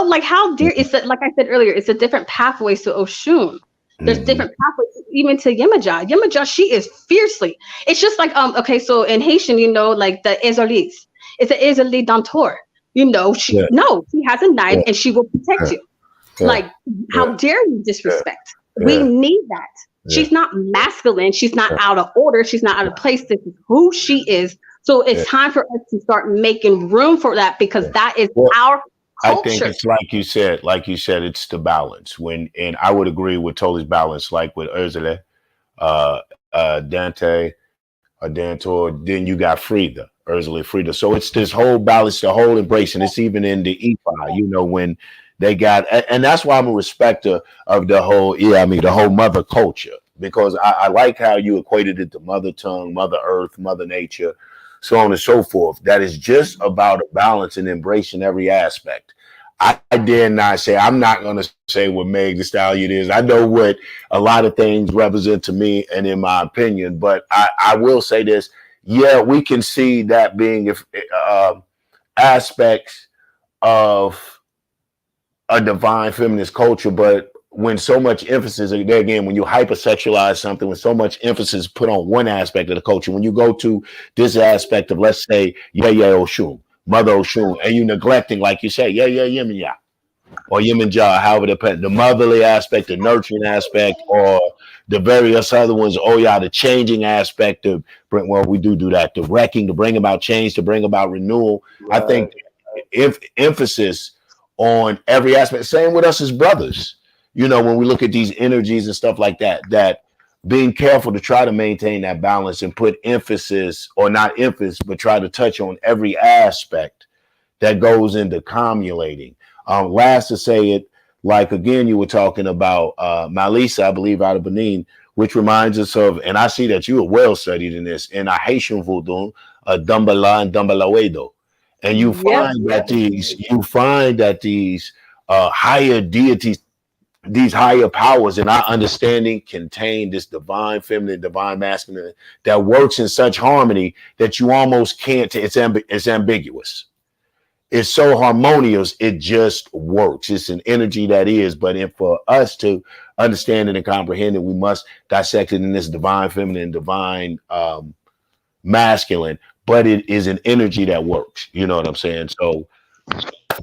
like how dare it's like I said earlier, it's a different pathways to Oshun. There's different pathways even to Yemaja. Yemaja, she is fiercely. It's just like okay, so in Haitian, like the Ezolis, it's an Ezoli Dantor. She has a knife and she will protect you. Like, how dare you disrespect? We need that. She's not masculine. She's not out of order. She's not out of place. This is who she is. So it's time for us to start making room for that, because that is our culture. I think it's like you said, it's the balance. And I would agree with totally balance, like with Ursula, Dante, Dantor, then you got Frida, Ursula Frida. So it's this whole balance, the whole embrace, and it's even in the Ifa, when they got, and that's why I'm a respecter of the whole, the whole mother culture, because I like how you equated it to mother tongue, mother earth, mother nature, so on and so forth. That is just about a balance and embracing every aspect. I dare not say, I'm not going to say what Meg Thee Stallion is. I know what a lot of things represent to me and in my opinion, but I will say this. Yeah, we can see that being aspects of a divine feminist culture, but when so much emphasis, again, when you hypersexualize something, when so much emphasis put on one aspect of the culture, when you go to this aspect of, let's say, Oshun, Mother Oshun, and you neglecting, like you say, Yemen Ya, or Yemen Ja, however the motherly aspect, the nurturing aspect, or the various other ones, the changing aspect of, well, we do that, the wrecking, to bring about change, to bring about renewal. Right. I think if emphasis on every aspect, same with us as brothers, when we look at these energies and stuff like that, that being careful to try to maintain that balance and put emphasis, or not emphasis, but try to touch on every aspect that goes into cumulating. Last to say it, like, again, you were talking about Malisa, I believe, out of Benin, which reminds us of, and I see that you are well studied in this, in a Haitian voodoo, Dambala and Dambalawedo. And you find that these higher deities, these higher powers in our understanding contain this divine feminine, divine masculine that works in such harmony that you almost can't, it's ambiguous. It's so harmonious, it just works. It's an energy that is, but for us to understand it and comprehend it, we must dissect it in this divine feminine, divine masculine, but it is an energy that works. You know what I'm saying? So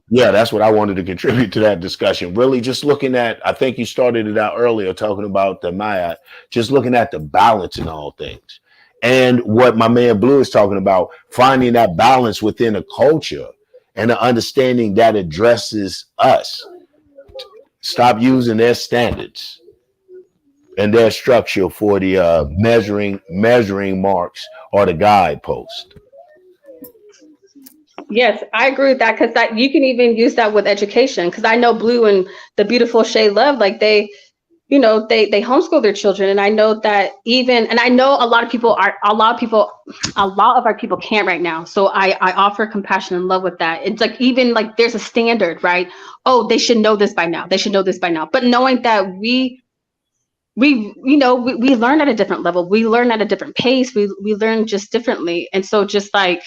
yeah, that's what I wanted to contribute to that discussion. Really just looking at, I think you started it out earlier talking about the Maya, just looking at the balance in all things. And what my man Blue is talking about, finding that balance within a culture and the understanding that addresses us. Stop using their standards and their structure for the measuring marks or the guidepost. Yes, I agree with that, because that you can even use that with education. Because I know Blue and the beautiful Shay Love, like they homeschool their children, and I know that and I know a lot of our people can't right now. So I offer compassion and love with that. It's like, even like there's a standard, right? Oh, they should know this by now. They should know this by now. But knowing that we learn at a different level, we learn at a different pace, we learn just differently, and so just like.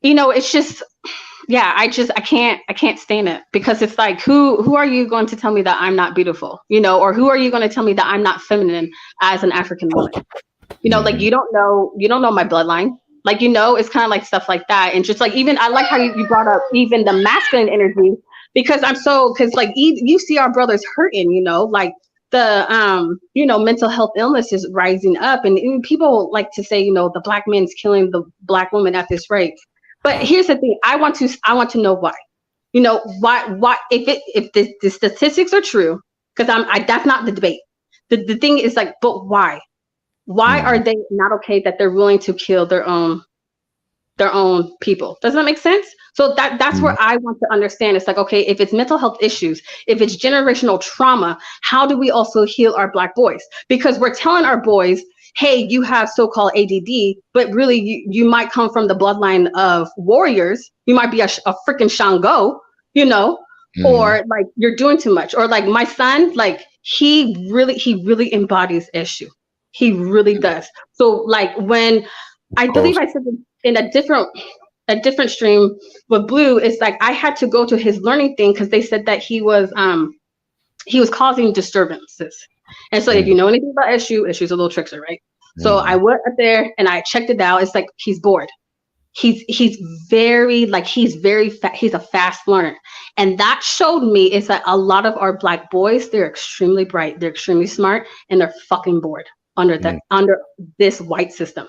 It's just, I can't stand it, because it's like, who are you going to tell me that I'm not beautiful, or who are you going to tell me that I'm not feminine as an African woman? Like, you don't know my bloodline. Like, it's kind of like stuff like that. And just like, even, I like how you brought up even the masculine energy, because like, you see our brothers hurting, like the, mental health illness is rising up, and people like to say, the black man's killing the black woman at this rate. But here's the thing: I want to know why. Why? If the statistics are true, because that's not the debate. The thing is like, but why? Why are they not okay that they're willing to kill their own people? Doesn't that make sense? So that's where I want to understand. It's like, okay, if it's mental health issues, if it's generational trauma, how do we also heal our black boys? Because we're telling our boys, hey, you have so-called ADD, but really you might come from the bloodline of warriors. You might be a freaking Shango, or like you're doing too much. Or like my son, like he really embodies issue. He really does. So like when I believe I said in a different stream with Blue, it's like I had to go to his learning thing because they said that he was causing disturbances. And so if you know anything about issue's a little trickster, right? So I went up there and I checked it out. It's like, he's bored. He's very he's a fast learner. And that showed me is that a lot of our black boys, they're extremely bright, they're extremely smart, and they're fucking bored under this white system.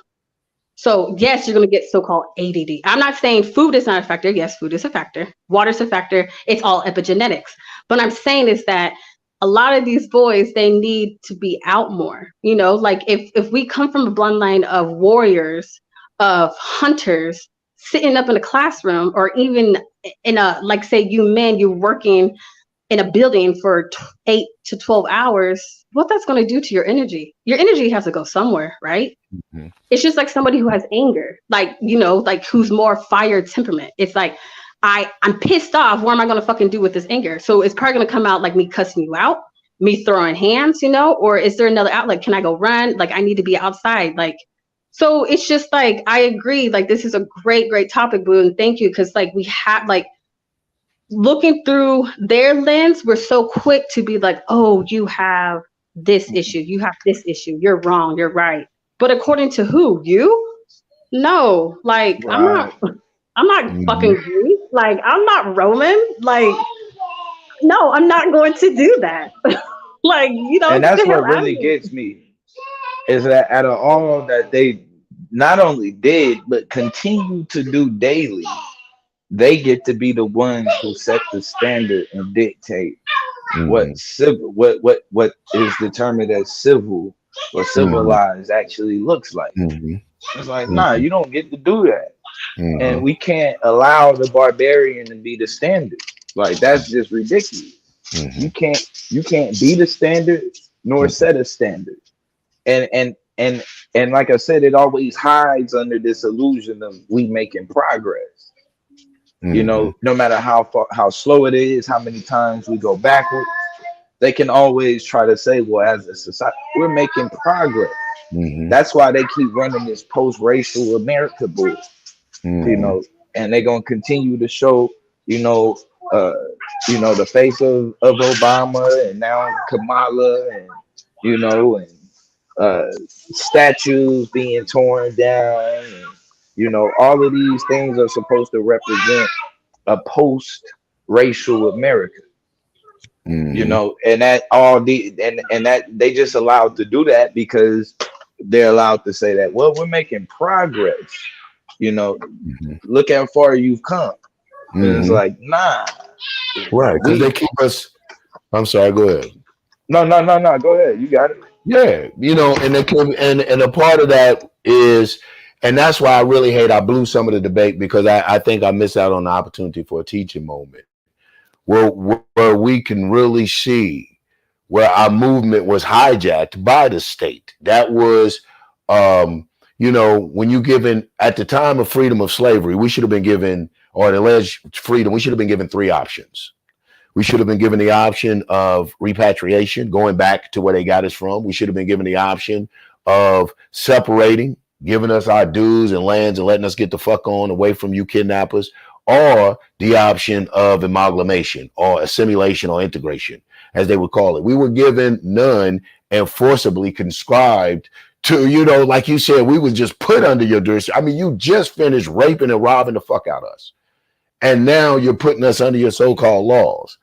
So yes, you're going to get so-called ADD. I'm not saying food is not a factor. Yes, food is a factor. Water's a factor. It's all epigenetics. But I'm saying is that a lot of these boys, they need to be out more. Like if we come from a bloodline of warriors, of hunters, sitting up in a classroom, or even in a, like say you men, you're working in a building for 8 to 12 hours, what that's going to do to your energy. Your energy has to go somewhere, right? Mm-hmm. It's just like somebody who has anger, like, you know, like who's more fire temperament. It's like, I'm pissed off. What am I going to fucking do with this anger? So it's probably going to come out like me cussing you out, me throwing hands, you know, or is there another outlet? Can I go run? Like, I need to be outside. Like, so it's just like, I agree. Like, this is a great, great topic, Boo. And thank you. Cause like we have like, looking through their lens, we're so quick to be like, oh, you have this issue. You have this issue. You're wrong. You're right. But according to who? You? No, like, right. I'm not fucking Greek. Like, I'm not Roman. Like, no, I'm not going to do that. Like, you know, and that's what really gets me is that out of all that they not only did, but continue to do daily, they get to be the ones who set the standard and dictate what civil, what is determined as civil or civilized actually looks like. It's like, nah, you don't get to do that. And we can't allow the barbarian to be the standard. Like, that's just ridiculous. You can't be the standard nor set a standard. And like I said, it always hides under this illusion of we making progress. You know, no matter how slow it is, how many times we go backwards, they can always try to say, well, as a society, we're making progress. That's why they keep running this post-racial America bull. You know, and they're gonna continue to show, you know, the face of Obama and now Kamala, and you know, and statues being torn down, and you know, all of these things are supposed to represent a post-racial America. You know, and that all the and that they just allowed to do that because they're allowed to say that, well, we're making progress. You know, look how far you've come. And it's like, nah. Right, because they keep us. I'm sorry, go ahead. No, go ahead. You got it. Yeah, you know, and they can, and a part of that is, and that's why I really hate I blew some of the debate, because I think I missed out on the opportunity for a teaching moment where we can really see where our movement was hijacked by the state. That was you know, when you given at the time of freedom of slavery, we should have been given, or the alleged freedom, we should have been given 3 options. We should have been given the option of repatriation, going back to where they got us from. We should have been given the option of separating, giving us our dues and lands and letting us get the fuck on away from you kidnappers, or the option of amalgamation or assimilation or integration, as they would call it. We were given none and forcibly conscribed to, you know, like you said, we was just put under your jurisdiction. I mean, you just finished raping and robbing the fuck out of us. And now you're putting us under your so-called laws.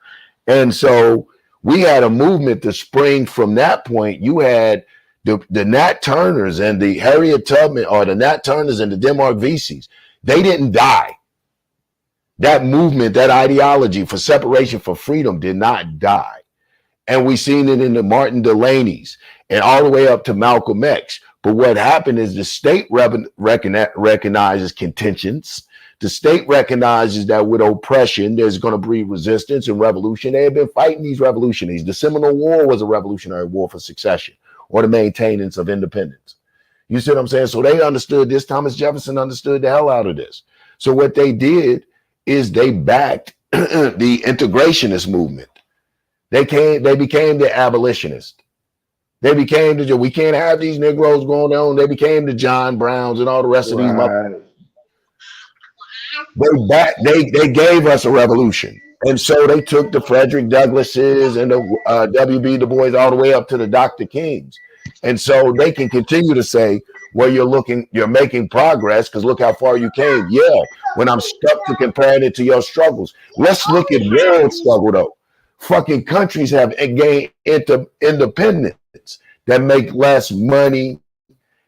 And so we had a movement to spring from that point. You had the Nat Turners and the Harriet Tubman, or the Nat Turners and the Denmark Vesey's. They didn't die. That movement, that ideology for separation, for freedom did not die. And we seen it in the Martin Delaney's and all the way up to Malcolm X. But what happened is the state recognizes contentions. The state recognizes that with oppression, there's going to be resistance and revolution. They have been fighting these revolutionaries. The Seminole War was a revolutionary war for succession or the maintenance of independence. You see what I'm saying? So they understood this. Thomas Jefferson understood the hell out of this. So what they did is they backed the integrationist movement. They became the abolitionists. They became we can't have these Negroes going on. They became the John Browns and all the rest of these motherfuckers. They gave us a revolution. And so they took the Frederick Douglasses and the W.B. Du Bois all the way up to the Dr. Kings. And so they can continue to say, well, you're making progress because look how far you came. Yeah, when I'm stuck to comparing it to your struggles. Let's look at world struggle though. Fucking countries have gained independence that make less money,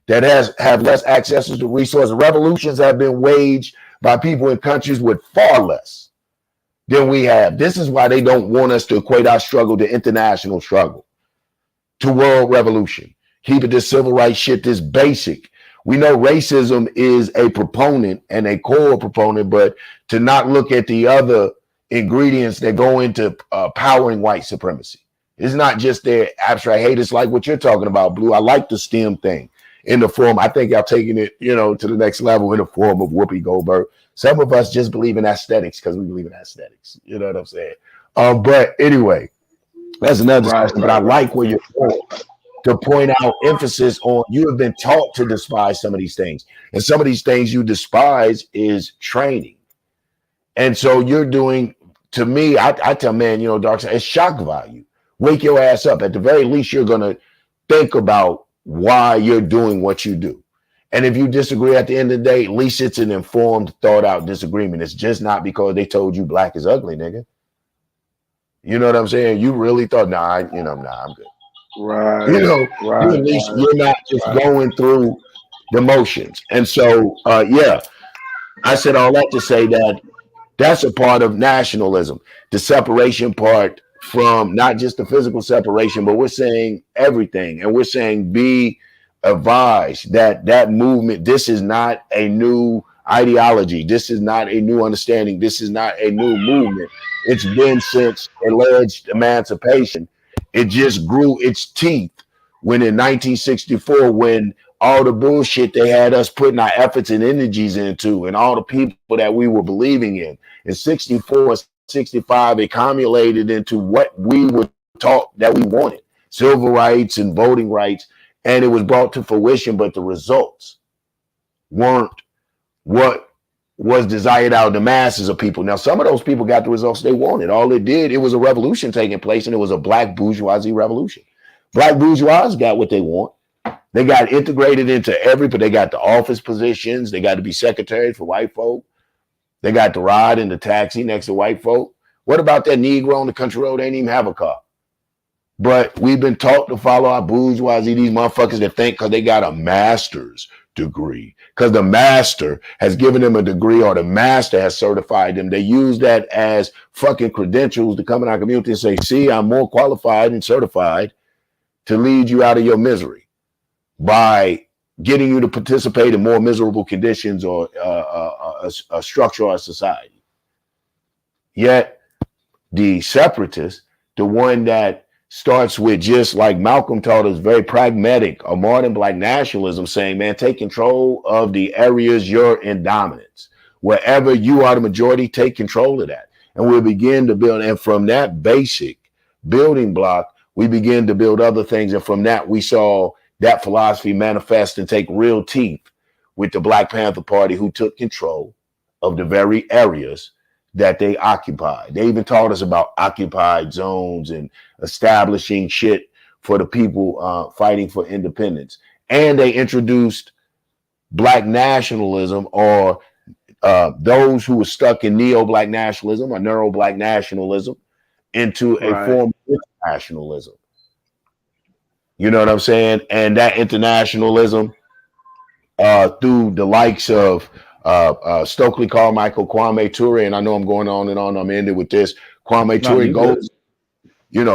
that have less access to resources. Revolutions have been waged by people in countries with far less than we have. This is why they don't want us to equate our struggle to international struggle, to world revolution. Keep it this civil rights shit, this basic. We know racism is a proponent and a core proponent, but to not look at the other ingredients that go into powering white supremacy. It's not just their abstract hate. It's like what you're talking about, Blue. I like the STEM thing in the form. I think y'all taking it, to the next level in the form of Whoopi Goldberg. Some of us just believe in aesthetics because we believe in aesthetics. You know what I'm saying? But anyway, that's another discussion. But I like where you're going to point out emphasis on you have been taught to despise some of these things. And some of these things you despise is training. And so you're doing, to me, I tell man, dark side, it's shock value. Wake your ass up. At the very least, you're going to think about why you're doing what you do. And if you disagree at the end of the day, at least it's an informed, thought out disagreement. It's just not because they told you black is ugly, nigga. You know what I'm saying? You really thought, I'm good. Right. At least you're not just going through the motions. And so, I said all that to say that that's a part of nationalism, the separation part from not just the physical separation, but we're saying everything. And we're saying be advised that movement, this is not a new ideology. This is not a new understanding. This is not a new movement. It's been since alleged emancipation. It just grew its teeth when in 1964, when all the bullshit they had us putting our efforts and energies into and all the people that we were believing in 64, 65, it accumulated into what we were taught that we wanted, civil rights and voting rights. And it was brought to fruition, but the results weren't what was desired out of the masses of people. Now, some of those people got the results they wanted. All it did, it was a revolution taking place, and it was a black bourgeoisie revolution. Black bourgeois got what they want. They got integrated into but they got the office positions. They got to be secretaries for white folk. They got to ride in the taxi next to white folk. What about that Negro on the country road? They ain't even have a car. But we've been taught to follow our bourgeoisie, these motherfuckers that think because they got a master's degree, because the master has given them a degree or the master has certified them. They use that as fucking credentials to come in our community and say, see, I'm more qualified and certified to lead you out of your misery by getting you to participate in more miserable conditions or a structure or a society. Yet the separatist, the one that starts with, just like Malcolm taught us, very pragmatic, a modern black nationalism, saying, man, take control of the areas you're in dominance. Wherever you are the majority, take control of that. And we'll begin to build. And from that basic building block, we begin to build other things. And from that, we saw that philosophy manifest and take real teeth with the Black Panther Party, who took control of the very areas that they occupied. They even taught us about occupied zones and establishing shit for the people fighting for independence. And they introduced black nationalism, or those who were stuck in neo-black nationalism or neuro-black nationalism, into a form of internationalism. You know what I'm saying? And that internationalism, through the likes of Stokely Carmichael, Kwame Ture, and I know I'm going on and on. I'm ending with this. Kwame Ture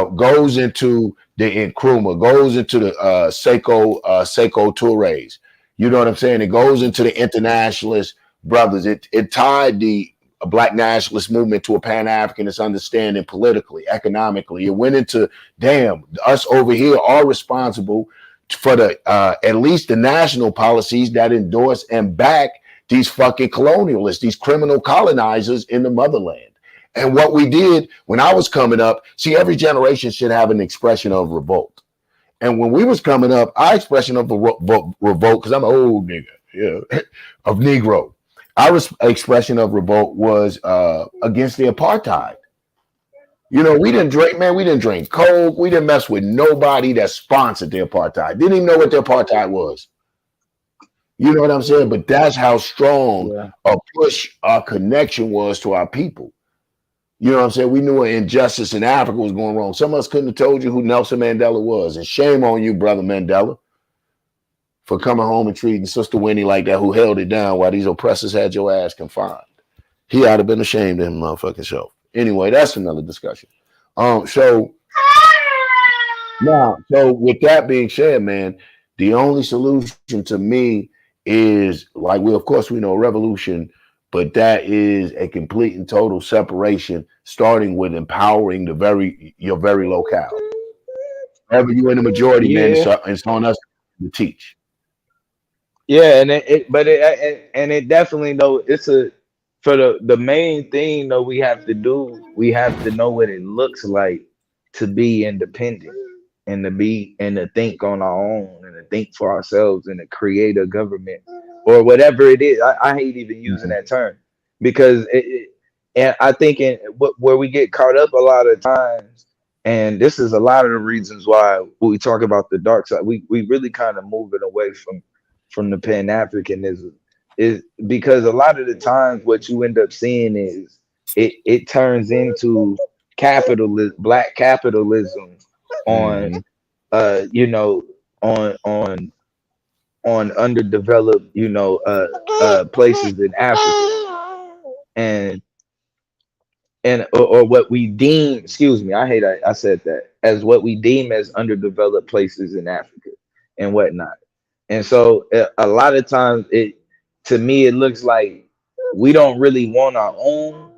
goes into the Nkrumah, goes into the Sekou Touré's. You know what I'm saying? It goes into the internationalist brothers. It tied the black nationalist movement to a Pan-Africanist understanding politically, economically. It went into, damn, us over here are responsible for the at least the national policies that endorse and back these fucking colonialists, these criminal colonizers in the motherland. And what we did when I was coming up, see, every generation should have an expression of revolt. And when we was coming up, our expression of revolt, because I'm an old nigga, of Negro, our expression of revolt was against the apartheid. You know, we didn't drink, man, we didn't drink Coke. We didn't mess with nobody that sponsored the apartheid. Didn't even know what the apartheid was. You know what I'm saying? But that's how strong a push our connection was to our people. You know what I'm saying? We knew an injustice in Africa was going wrong. Some of us couldn't have told you who Nelson Mandela was. And shame on you, brother Mandela, for coming home and treating Sister Winnie like that, who held it down while these oppressors had your ass confined. He ought to have been ashamed of him, motherfucking self. Anyway, that's another discussion. So with that being said, man, the only solution to me is, like, of course we know revolution but that is a complete and total separation, starting with empowering your very locale. Wherever you in the majority, man, it's on us to teach. Yeah, and it definitely though for the main thing though we have to know what it looks like to be independent and to think on our own and to think for ourselves and to create a government or whatever it is. I hate even using that term because and I think where we get caught up a lot of times, and this is a lot of the reasons why we talk about the dark side, we really kind of moving away from the Pan-Africanism is because a lot of the times what you end up seeing is it turns into black capitalism on on underdeveloped places in Africa and or what we deem, excuse me, I said that, as what we deem as underdeveloped places in Africa and whatnot. And so a lot of times to me it looks like we don't really want our own.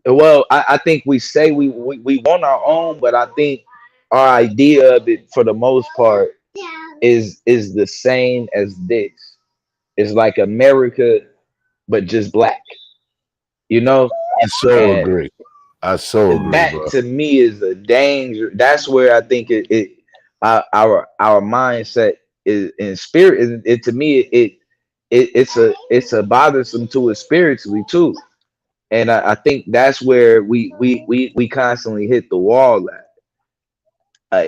Well, I think we say we want our own, but I think our idea of it for the most part is the same as this. It's like America, but just black. I so agree. I so agree. That bro. To me is a danger. That's where I think our mindset is in spirit. It to me it's a bothersome to us spiritually too. And I think that's where we constantly hit the wall at.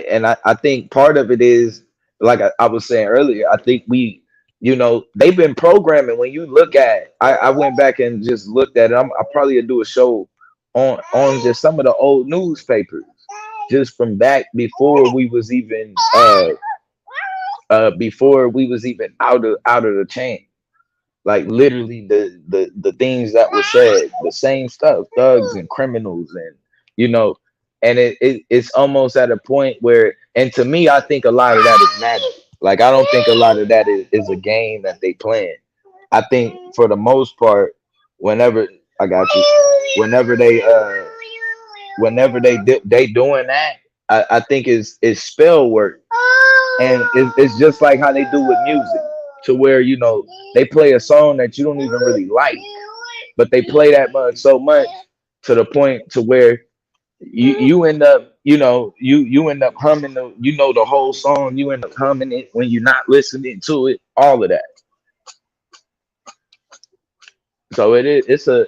And I think part of it is, like I was saying earlier, I think they've been programming. When you look at, I went back and just looked at it. I probably gonna do a show on just some of the old newspapers, just from back before we was even out of the chain. Like literally the things that were said, the same stuff, thugs and criminals, and and it's almost at a point where, and to me, I think a lot of that is magic. Like I don't think a lot of that is a game that they playing. I think for the most part, whenever they doing that, I think it's spell work, and it's just like how they do with music, to where they play a song that you don't even really like, but they play that much so much to the point to where you end up you end up humming the whole song. You end up humming it when you're not listening to it, all of that. So it's a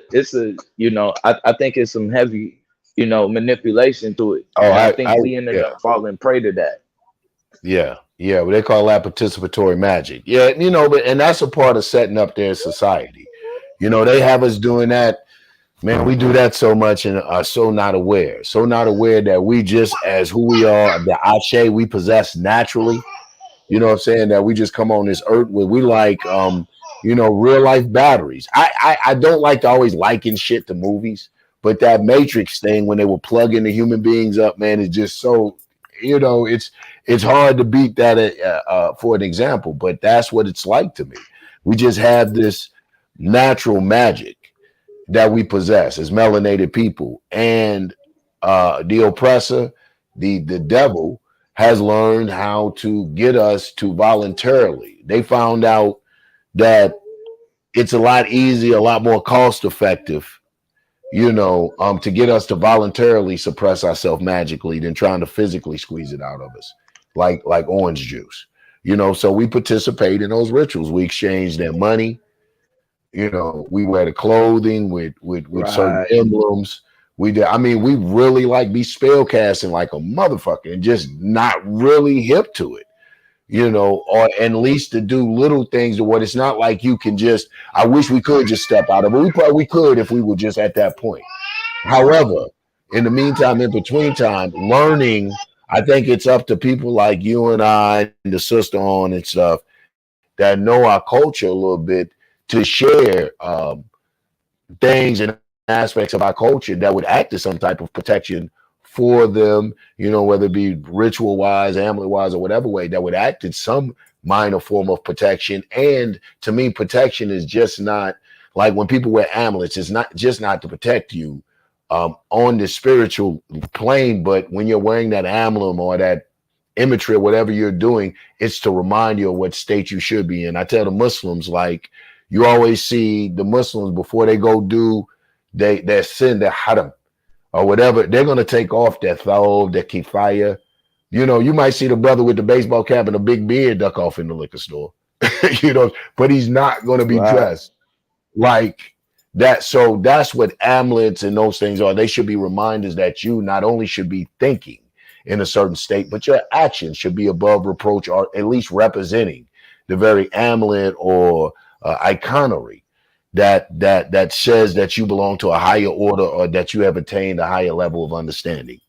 I think it's some heavy manipulation to it. I think we ended up falling prey to that. Yeah, well, they call that participatory magic. Yeah, but that's a part of setting up their society. They have us doing that. Man, we do that so much and are so not aware that we just, as who we are, the ashe we possess naturally. You know what I'm saying? That we just come on this earth with, we like, real life batteries. I don't like to always liken shit to movies, but that Matrix thing when they were plugging the human beings up, man, is just so, it's hard to beat that for an example, but that's what it's like to me. We just have this natural magic that we possess as melanated people, and the oppressor, the devil, has learned how to get us to voluntarily. They found out that it's a lot easier, a lot more cost effective, to get us to voluntarily suppress ourselves magically than trying to physically squeeze it out of us, like orange juice. So we participate in those rituals. We exchange their money. We wear the clothing with certain emblems. We really like be spell casting like a motherfucker and just not really hip to it, or at least to do little things to what it's not like you can just, I wish we could just step out of it. We probably could if we were just at that point. However, in the meantime, in between time, learning, I think it's up to people like you and I and the sister on and stuff that know our culture a little bit to share things and aspects of our culture that would act as some type of protection for them, whether it be ritual wise, amulet wise, or whatever way, that would act in some minor form of protection. And to me, protection is just not Like when people wear amulets, it's not to protect you on the spiritual plane, but when you're wearing that amulet or that imagery or whatever you're doing, it's to remind you of what state you should be in. I tell the Muslims, like, you always see the Muslims before they go do their sin, their haram or whatever, they're going to take off their thawb, their kifaya. You know, you might see the brother with the baseball cap and a big beard duck off in the liquor store, you know, but he's not going to be dressed like that. So that's what amulets and those things are. They should be reminders that you not only should be thinking in a certain state, but your actions should be above reproach, or at least representing the very amulet or iconery that says that you belong to a higher order or that you have attained a higher level of understanding.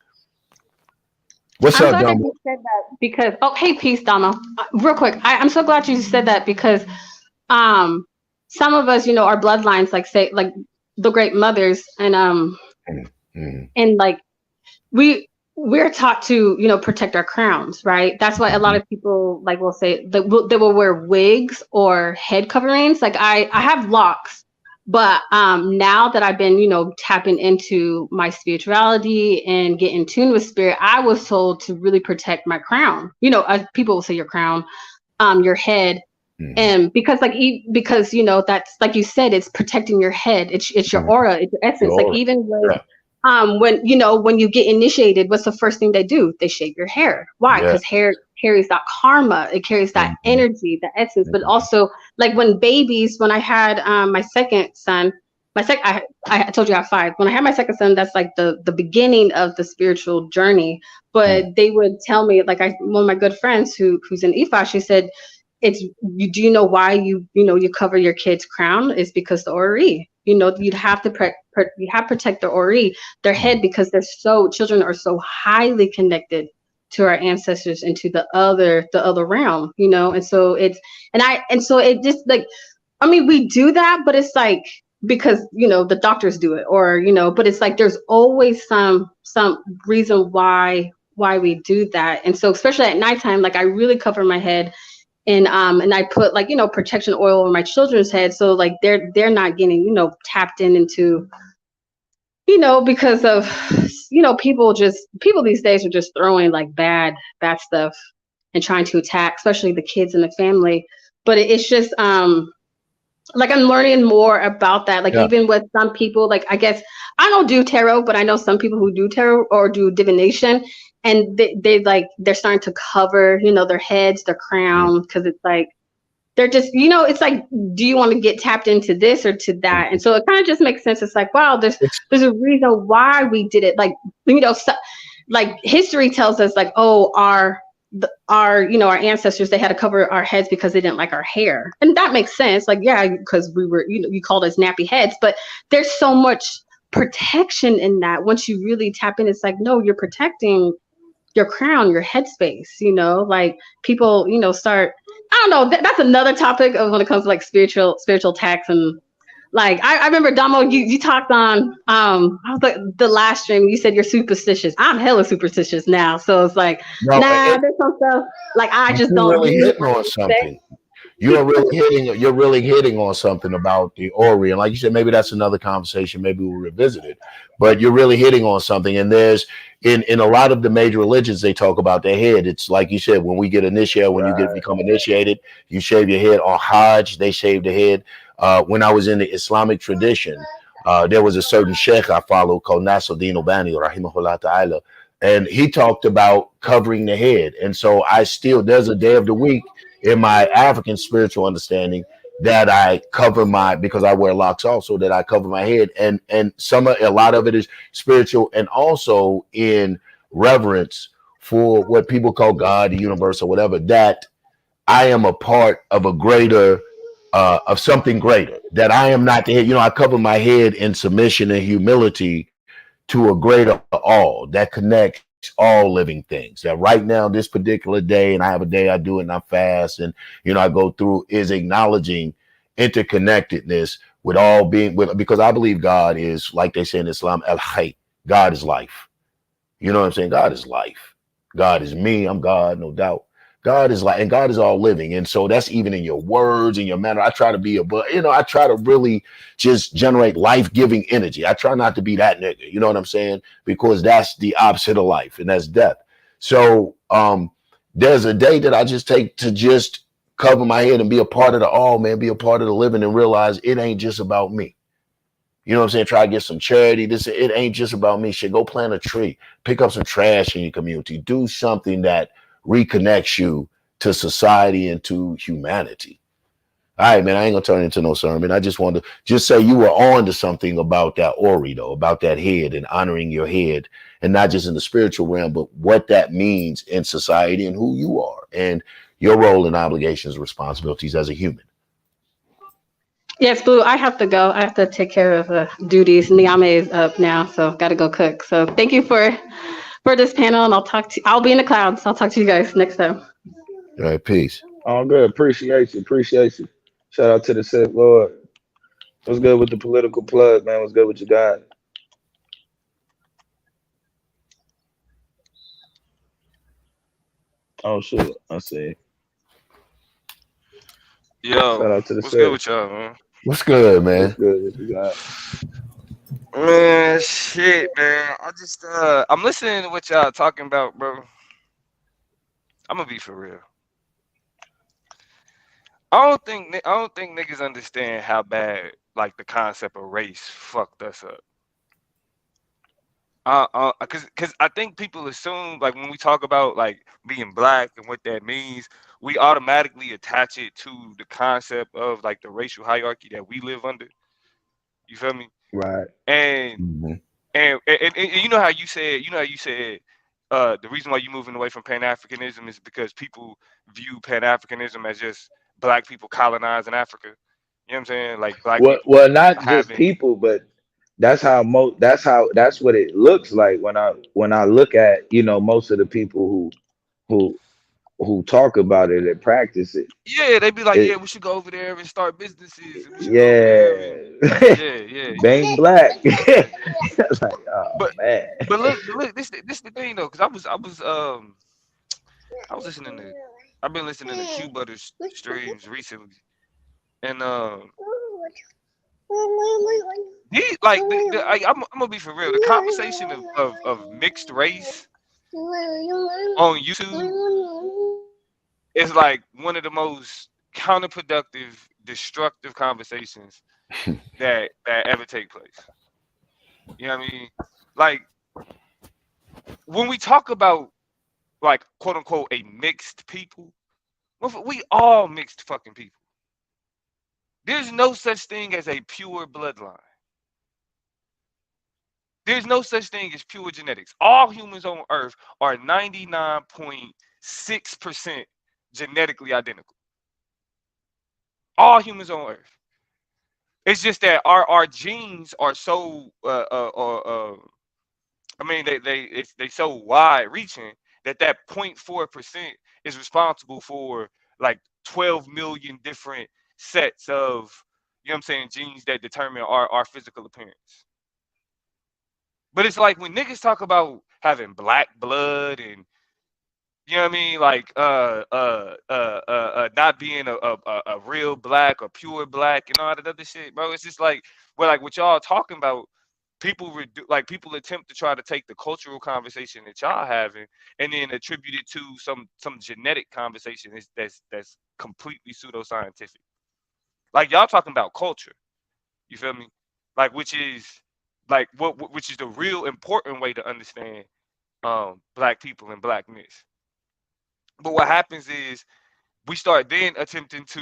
What's I'm up, glad that Dumbo? you said that because hey, peace, Dama. Real quick, I'm so glad you said that because some of us, our bloodlines, like say like the great mothers and and like we're taught to protect our crowns, right? That's why a lot of people like will say that they will wear wigs or head coverings. Like I have locks, but now that I've been tapping into my spirituality and get in tune with spirit, I was told to really protect my crown. People will say your crown, your head. And because that's like you said, it's protecting your head. It's your aura, it's your essence. Like even with when you get initiated, what's the first thing they do? They shave your hair. Why? Because hair carries that karma, it carries that energy, the essence. But also like when I had my second son, I told you I have 5. When I had my second son, that's like the beginning of the spiritual journey. But they would tell me, like one of my good friends who's in Ifa, she said, do you know why you cover your kid's crown? Is because the ori. You'd have to protect the ori, their head, because children are so highly connected to our ancestors and to the other realm, and so it just like, I mean, we do that, but it's like because the doctors do it, or but it's like there's always some reason why we do that. And so especially at nighttime, like I really cover my head. And I put like protection oil over my children's head, so like they're not getting tapped into because of people these days are just throwing like bad stuff and trying to attack, especially the kids in the family. But it's just like I'm learning more about that. Like even with some people, like I guess I don't do tarot, but I know some people who do tarot or do divination. And they're starting to cover, their heads, their crown, because it's like they're just, it's like, do you want to get tapped into this or to that? And so it kind of just makes sense. It's like, wow, there's a reason why we did it. Like, like history tells us, like, oh, our ancestors, they had to cover our heads because they didn't like our hair, and that makes sense. Like, yeah, because we were, you called us nappy heads, but there's so much protection in that. Once you really tap in, it's like, no, you're protecting your crown, your headspace, like people, start, I don't know, that's another topic of when it comes to like spiritual attacks. And like, I remember Damo, you talked on, the last stream, you said you're superstitious. I'm hella superstitious now. So it's like, there's some stuff, like, I just don't really hitting on something. You're really hitting on something about the Ori. And like you said, maybe that's another conversation. Maybe we'll revisit it. But you're really hitting on something. And there's in a lot of the major religions, they talk about their head. It's like you said, when we get initiated, when you become initiated, you shave your head. On Hajj, they shave the head. When I was in the Islamic tradition, there was a certain sheikh I followed called Nationalism, rahimahullah ta'ala. And he talked about covering the head. And so there's a day of the week in my African spiritual understanding that I cover because I wear locks also, that I cover my head. And a lot of it is spiritual, and also in reverence for what people call God, the universe, or whatever, that I am a part of a greater, of something greater, that I am not the head. I cover my head in submission and humility to a greater all that connects all living things. That right now, this particular day, and I have a day I do it and I fast, and I go through, is acknowledging interconnectedness with all being, because I believe God is, like they say in Islam, al-Hayy. God is life. You know what I'm saying? God is life. God is me. I'm God, no doubt. God is like, and God is all living. And so that's even in your words and your manner. I try to be I try to really just generate life-giving energy. I try not to be that nigga, you know what I'm saying? Because that's the opposite of life, and that's death. So there's a day that I just take to just cover my head and be a part of the all, man, be a part of the living, and realize it ain't just about me. You know what I'm saying? Try to get some charity. It ain't just about me. Shit, go plant a tree, pick up some trash in your community, do something that reconnects you to society and to humanity. All right, man, I ain't gonna turn it into no sermon. I just wanted to just say you were on to something about that Ori, though, about that head and honoring your head, and not just in the spiritual realm, but what that means in society and who you are and your role and obligations, responsibilities as a human. Yes, Blue, I have to go. I have to take care of duties. Niame is up now, so got to go cook. So thank you for this panel, and I'll be in the clouds. I'll talk to you guys next time. All right, peace. All good. Appreciate you. Shout out to the Sith Lord. What's good with the political plug, man? What's good with you guys? Oh shit, I see. Yo, shout out to the what's Sith. good with y'all, man? What's good, man? What's good with you guys? Man, shit, man. I just I'm listening to what y'all talking about, bro. I'm gonna be for real. I don't think niggas understand how bad like the concept of race fucked us up. Cause I think people assume like when we talk about like being black and what that means, we automatically attach it to the concept of like the racial hierarchy that we live under. You feel me? Right. And and you know how you said the reason why you're moving away from Pan-Africanism is because people view Pan-Africanism as just black people colonizing Africa. You know what I'm saying? Like black people. Well, not just people, but that's what it looks like when I look at, you know, most of the people who talk about it and practice it. Yeah, they be like, yeah, we should go over there and start businesses. And we should go over there and, Bang black. Like, oh man. But look, this the thing though, because I've been listening to Q Butters streams recently, and he like I'm gonna be for real. The conversation of mixed race on YouTube is like one of the most counterproductive, destructive conversations that ever take place. You know what I mean? Like when we talk about like quote unquote a mixed people, we all mixed fucking people. There's no such thing as a pure bloodline. There's no such thing as pure genetics. All humans on Earth are 99.6% genetically identical. All humans on Earth. It's just that our genes are so they so wide reaching that 0.4% is responsible for like 12 million different sets of, you know what I'm saying, genes that determine our physical appearance. But it's like when niggas talk about having black blood and, you know what I mean, like not being a real black or pure black and all that other shit, bro. It's just like, well, like what y'all talking about, people attempt to try to take the cultural conversation that y'all having and then attribute it to some genetic conversation that's completely pseudoscientific. Like y'all talking about culture, you feel me? Like which is the real important way to understand black people and blackness. But what happens is we start then attempting to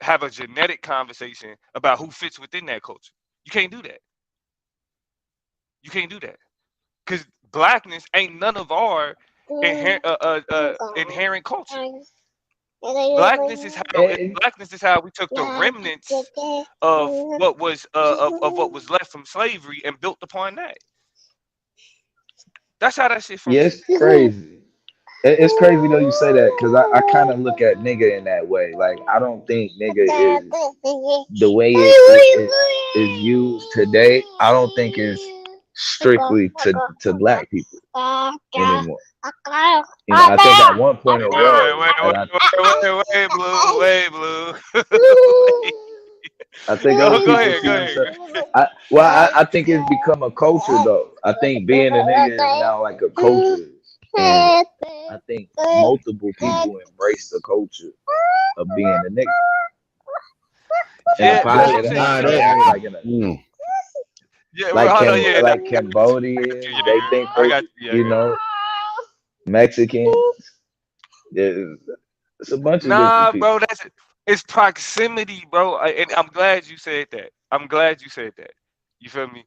have a genetic conversation about who fits within that culture. You can't do that. You can't do that because blackness ain't none of our inherent culture. Blackness is how we took the remnants of what was left from slavery and built upon that. That's how that shit functions. Yeah, it's crazy. It's crazy though you say that because I kind of look at nigga in that way. Like I don't think nigga is the way it is used today. I don't think strictly to black people anymore. You know, I think at one point it was. Wait, Blue, wait, Blue. I think No, other go people ahead, see go ahead. themselves. I think it's become a culture though. I think being a nigga is now like a culture. And I think multiple people embrace the culture of being a nigga. Yeah, but I'm saying, yeah, well, hold on, yeah, like Cambodians, they think I got you. you know, Mexicans. It's a bunch of different people. Bro, it's proximity, bro. And I'm glad you said that. I'm glad you said that. You feel me,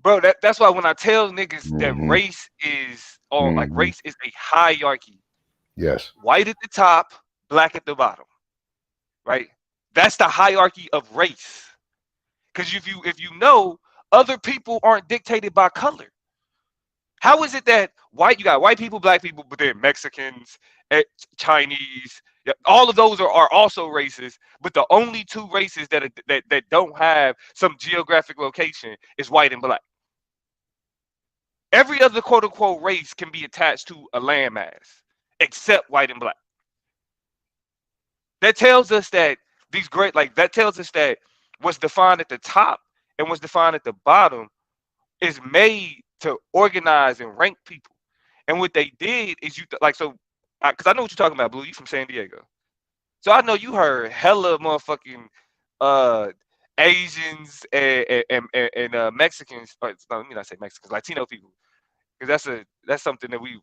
bro? That's why when I tell niggas that race is like race is a hierarchy. Yes. White at the top, black at the bottom. Right? That's the hierarchy of race. Because if you know, other people aren't dictated by color. How is it that you got white people, black people, but then Mexicans, Chinese, all of those are also races, but the only two races that don't have some geographic location is white and black. Every other quote unquote race can be attached to a landmass, except white and black. That tells us that that tells us that what's defined at the top and what's defined at the bottom is made to organize and rank people. And what they did is because I know what you're talking about, Blue. You from San Diego, so I know you heard hella motherfucking Asians and Mexicans. Or, no, let me not say Mexicans, Latino people, because that's something that we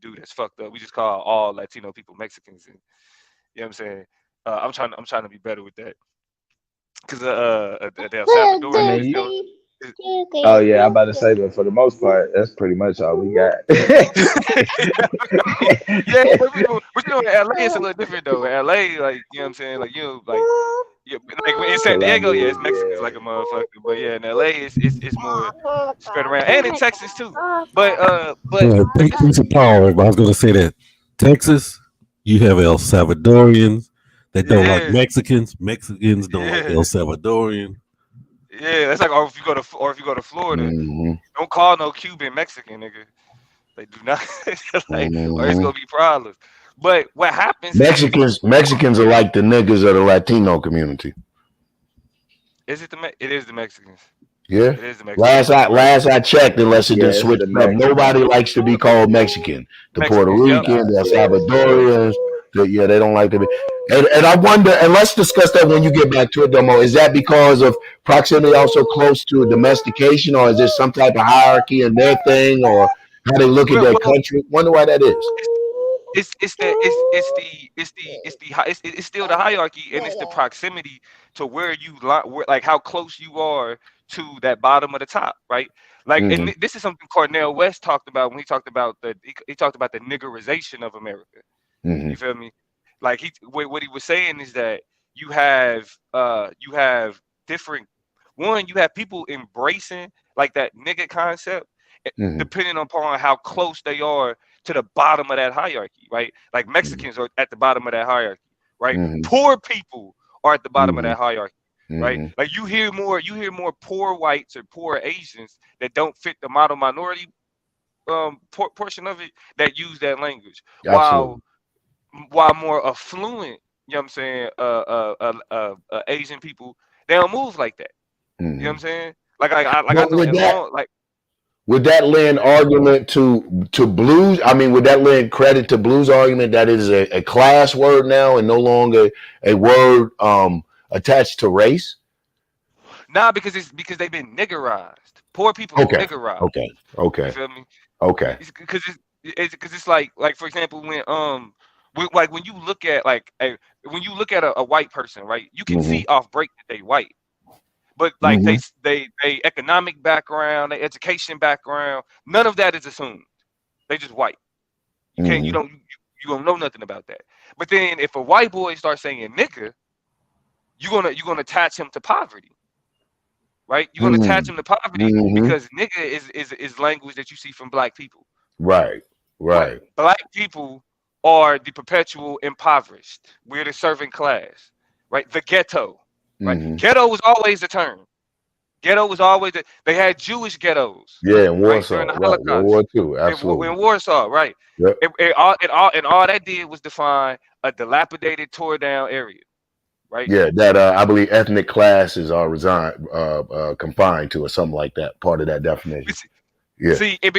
do that's fucked up. We just call all Latino people Mexicans, and you know what I'm saying. I'm trying to be better with that, because Salvador. Oh yeah, I'm about to say, but for the most part, that's pretty much all we got. Yeah, but you know, in LA it's a little different though. In LA, like, you know what I'm saying, like like in San Diego, yeah, it's Mexicans like a motherfucker, but yeah, in LA it's more spread around, and in Texas too. But Thanks, Paul. I was going to say that Texas, you have El Salvadorians that don't like Mexicans. Mexicans don't like El Salvadorian. Yeah, that's like, or if you go to Florida, don't call no Cuban Mexican, nigga. They do not, or it's gonna be problems. But what happens? Mexicans are like the niggas of the Latino community. Is it it is the Mexicans. Yeah. It is the Mexicans. Last I checked, unless it just switched up, nobody likes to be called Mexican. The Puerto Ricans, the Salvadorians. They don't like to be. And I wonder, and let's discuss that when you get back to it, Domo. Is that because of proximity also close to domestication, or is there some type of hierarchy in their thing, or how they look at their country? Wonder why that is. It's still the hierarchy, and it's the proximity to where like how close you are to that bottom of the top, right? Like, and this is something Cornel West talked about when he talked about the niggerization of America. You feel me? Like what he was saying is that you have different. One, you have people embracing like that nigga concept, depending upon how close they are to the bottom of that hierarchy, right? Like Mexicans are at the bottom of that hierarchy, right? Poor people are at the bottom of that hierarchy, right? Like you hear more poor whites or poor Asians that don't fit the model minority portion of it that use that language, while more affluent, you know what I'm saying, Asian people, they don't move like that. You know what I'm saying? Would that lend argument to Blues? I mean, would that lend credit to Blues' argument that it is a class word now and no longer a word attached to race? Nah, because they've been niggerized. Poor people are niggerized. Okay. You feel me? Okay. Because it's like for example, when you look at a white person, right? You can see off break that they white. But like they economic background, their education background, none of that is assumed. They just white. You don't know nothing about that. But then if a white boy starts saying nigga, you're gonna attach him to poverty, right? You're gonna attach him to poverty because nigga is language that you see from black people. Right. But black people are the perpetual impoverished. We're the servant class, right? The ghetto. Right, ghetto was always the term. Ghetto was always they had Jewish ghettos, Yeah, in right, during Warsaw, the right? World Holocaust. War II, absolutely. In Warsaw, right? Yep. And all that did was define a dilapidated, tore down area, right? Yeah, that I believe ethnic classes are confined to, or something like that. Part of that definition. Yeah. See, it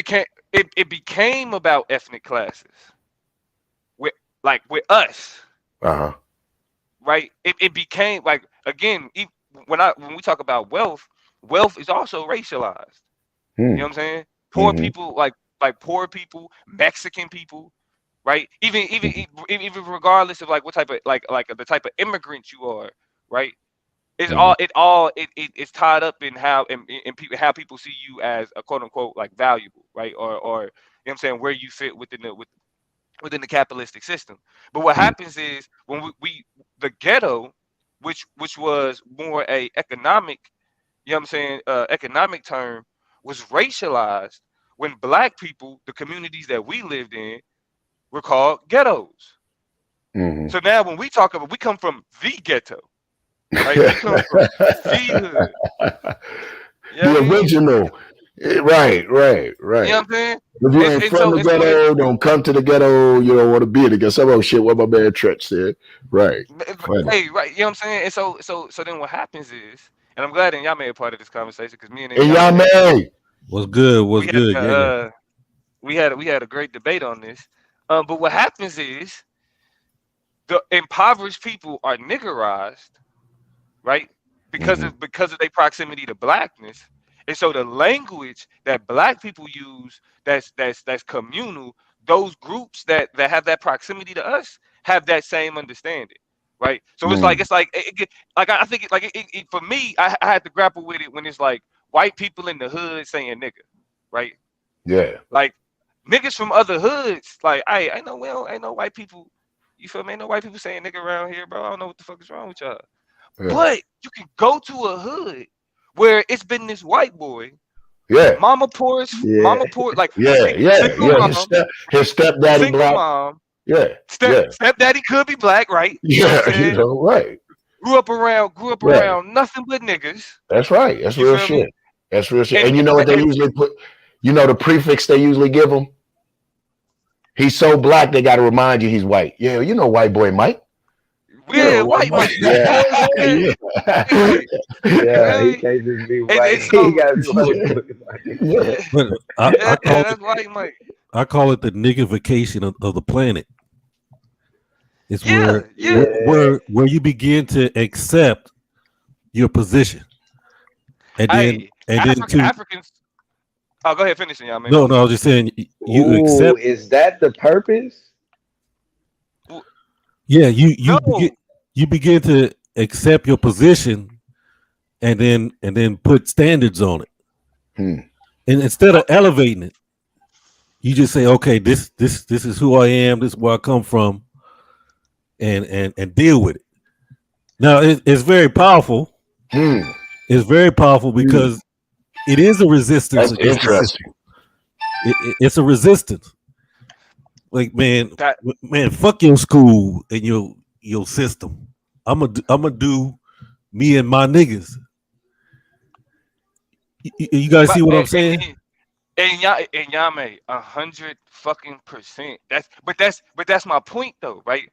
became about ethnic classes with us, right? It became like, again, when we talk about wealth is also racialized. You know what I'm saying? Poor people, like poor people, Mexican people, right? Even regardless of like what type of like the type of immigrant you are, right? It's it's tied up in how how people see you as a quote unquote like valuable, right? Or you know what I'm saying, where you fit within the capitalistic system. But what happens is when we the ghetto, which was more a economic, you know what I'm saying, economic term, was racialized when black people, the communities that we lived in, were called ghettos. So now when we talk about, we come from the ghetto, right? We come from the hood. You know The original. Right. You know what I'm saying? If you ain't from the ghetto, don't come to the ghetto. You don't want to be in the ghetto. Some old shit what my man Tretch said. Right. Hey, right. You know what I'm saying? And so then what happens is, and I'm glad that y'all made a part of this conversation, because me and y'all may. What's good? What's good? We had a great debate on this. But what happens is the impoverished people are niggerized, right? Because of their proximity to blackness. And so the language that black people use that's communal, those groups that have that proximity to us have that same understanding, right? So it's like I think for me, I had to grapple with it when it's like white people in the hood saying nigga, right? Yeah. Like niggas from other hoods, like I know ain't no white people, you feel me? Ain't no white people saying nigga around here, bro. I don't know what the fuck is wrong with y'all. Yeah. But you can go to a hood where it's been this white boy. Yeah. Mama poor, like single mom. His stepdaddy single black. mom. Yeah. Stepdaddy could be black, right? Yeah. You know, right. Grew up around nothing but niggas. That's right. That's real shit. Me? That's real shit. And you know what they usually put? You know the prefix they usually give him? He's so black they got to remind you he's white. Yeah, you know white boy Mike. Yeah, white Mike. Yeah. Yeah, he can't just be white. He got to be white. But that's white Mike. I call it the niggification of the planet. It's where you begin to accept your position, and then Africans. Oh, go ahead, finish it, y'all, man. No, I was just saying you accept. Is that the purpose? Yeah, you begin to accept your position, and then put standards on it, and instead of elevating it, you just say, okay, this is who I am, this is where I come from, and deal with it. Now it's very powerful. It's very powerful because it is a resistance. That's interesting. It's a resistance. Like man, fuck your school and your system. I'm gonna do me and my niggas. You guys see what I'm saying? And y'all made 100%. That's my point though, right?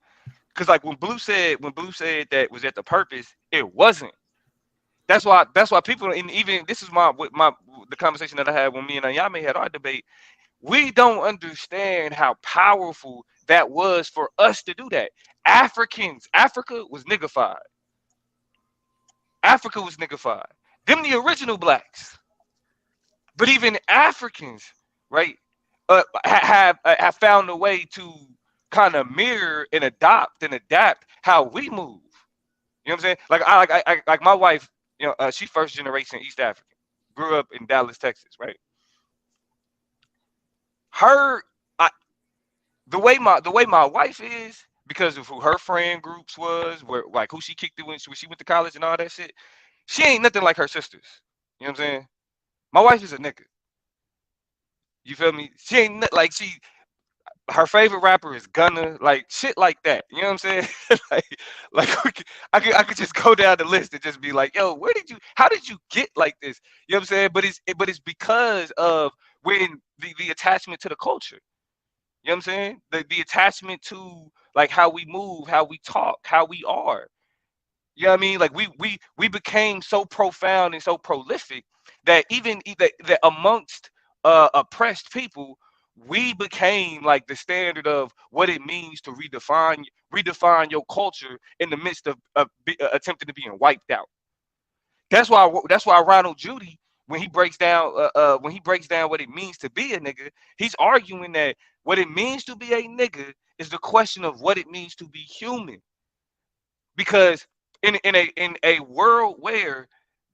Because like when Blue said that was at the purpose, it wasn't. That's why people, and even this is the conversation that I had when me and Ayame had our debate. We don't understand how powerful that was for us to do that. Africa was niggified. Them the original blacks. But even Africans, right, have found a way to kind of mirror and adapt how we move. You know what I'm saying? Like my wife, you know, she first generation East African, grew up in Dallas, Texas, right? The way my wife is, because of who her friend groups was, where like who she kicked it when she went to college and all that shit, she ain't nothing like her sisters. You know what I'm saying? My wife is a nigga. You feel me? She ain't like her favorite rapper is Gunna, like shit like that. You know what I'm saying? I could just go down the list and just be like, yo, how did you get like this? You know what I'm saying? But it's because of when the attachment to the culture. You know what I'm saying? The attachment to like how we move, how we talk, how we are. You know what I mean? Like we became so profound and so prolific that even that amongst oppressed people, we became like the standard of what it means to redefine your culture in the midst of attempting to being wiped out. That's why Ronald Judy, when he breaks down what it means to be a nigga, he's arguing that what it means to be a nigga is the question of what it means to be human. Because in a world where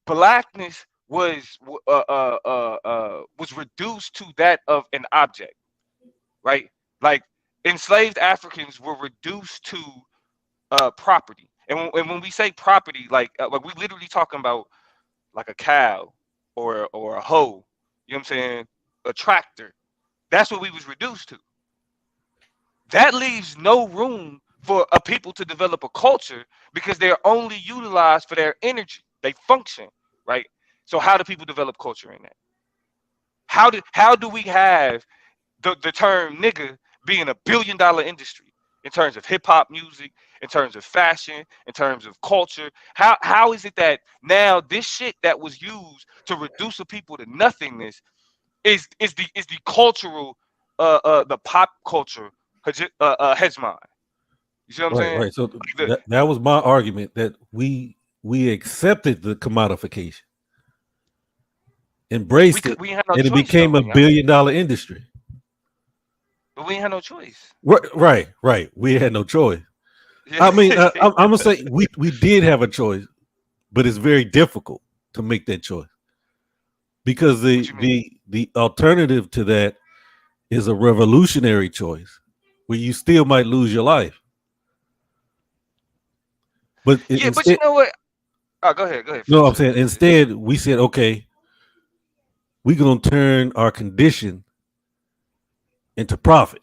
blackness was reduced to that of an object, right? Like enslaved Africans were reduced to property, and when we say property, like we literally talking about like a cow or a hoe, you know what I'm saying? A tractor. That's what we was reduced to. That leaves no room for a people to develop a culture because they're only utilized for their energy. They function, right? So how do people develop culture in that? How do we have the term nigga being $1 billion industry in terms of hip hop music, in terms of fashion, in terms of culture? How is it that now this shit that was used to reduce a people to nothingness is the cultural the pop culture hegemon? You see what I'm saying? Right. So that was my argument, that we accepted the commodification, embraced it, and it became $1 billion industry. But we ain't had no choice. Right. We had no choice. I mean, I'm gonna say we did have a choice, but it's very difficult to make that choice because the alternative to that is a revolutionary choice where you still might lose your life. But but you know what? Oh, go ahead. No, I'm saying instead we said, okay, we're gonna turn our condition into profit.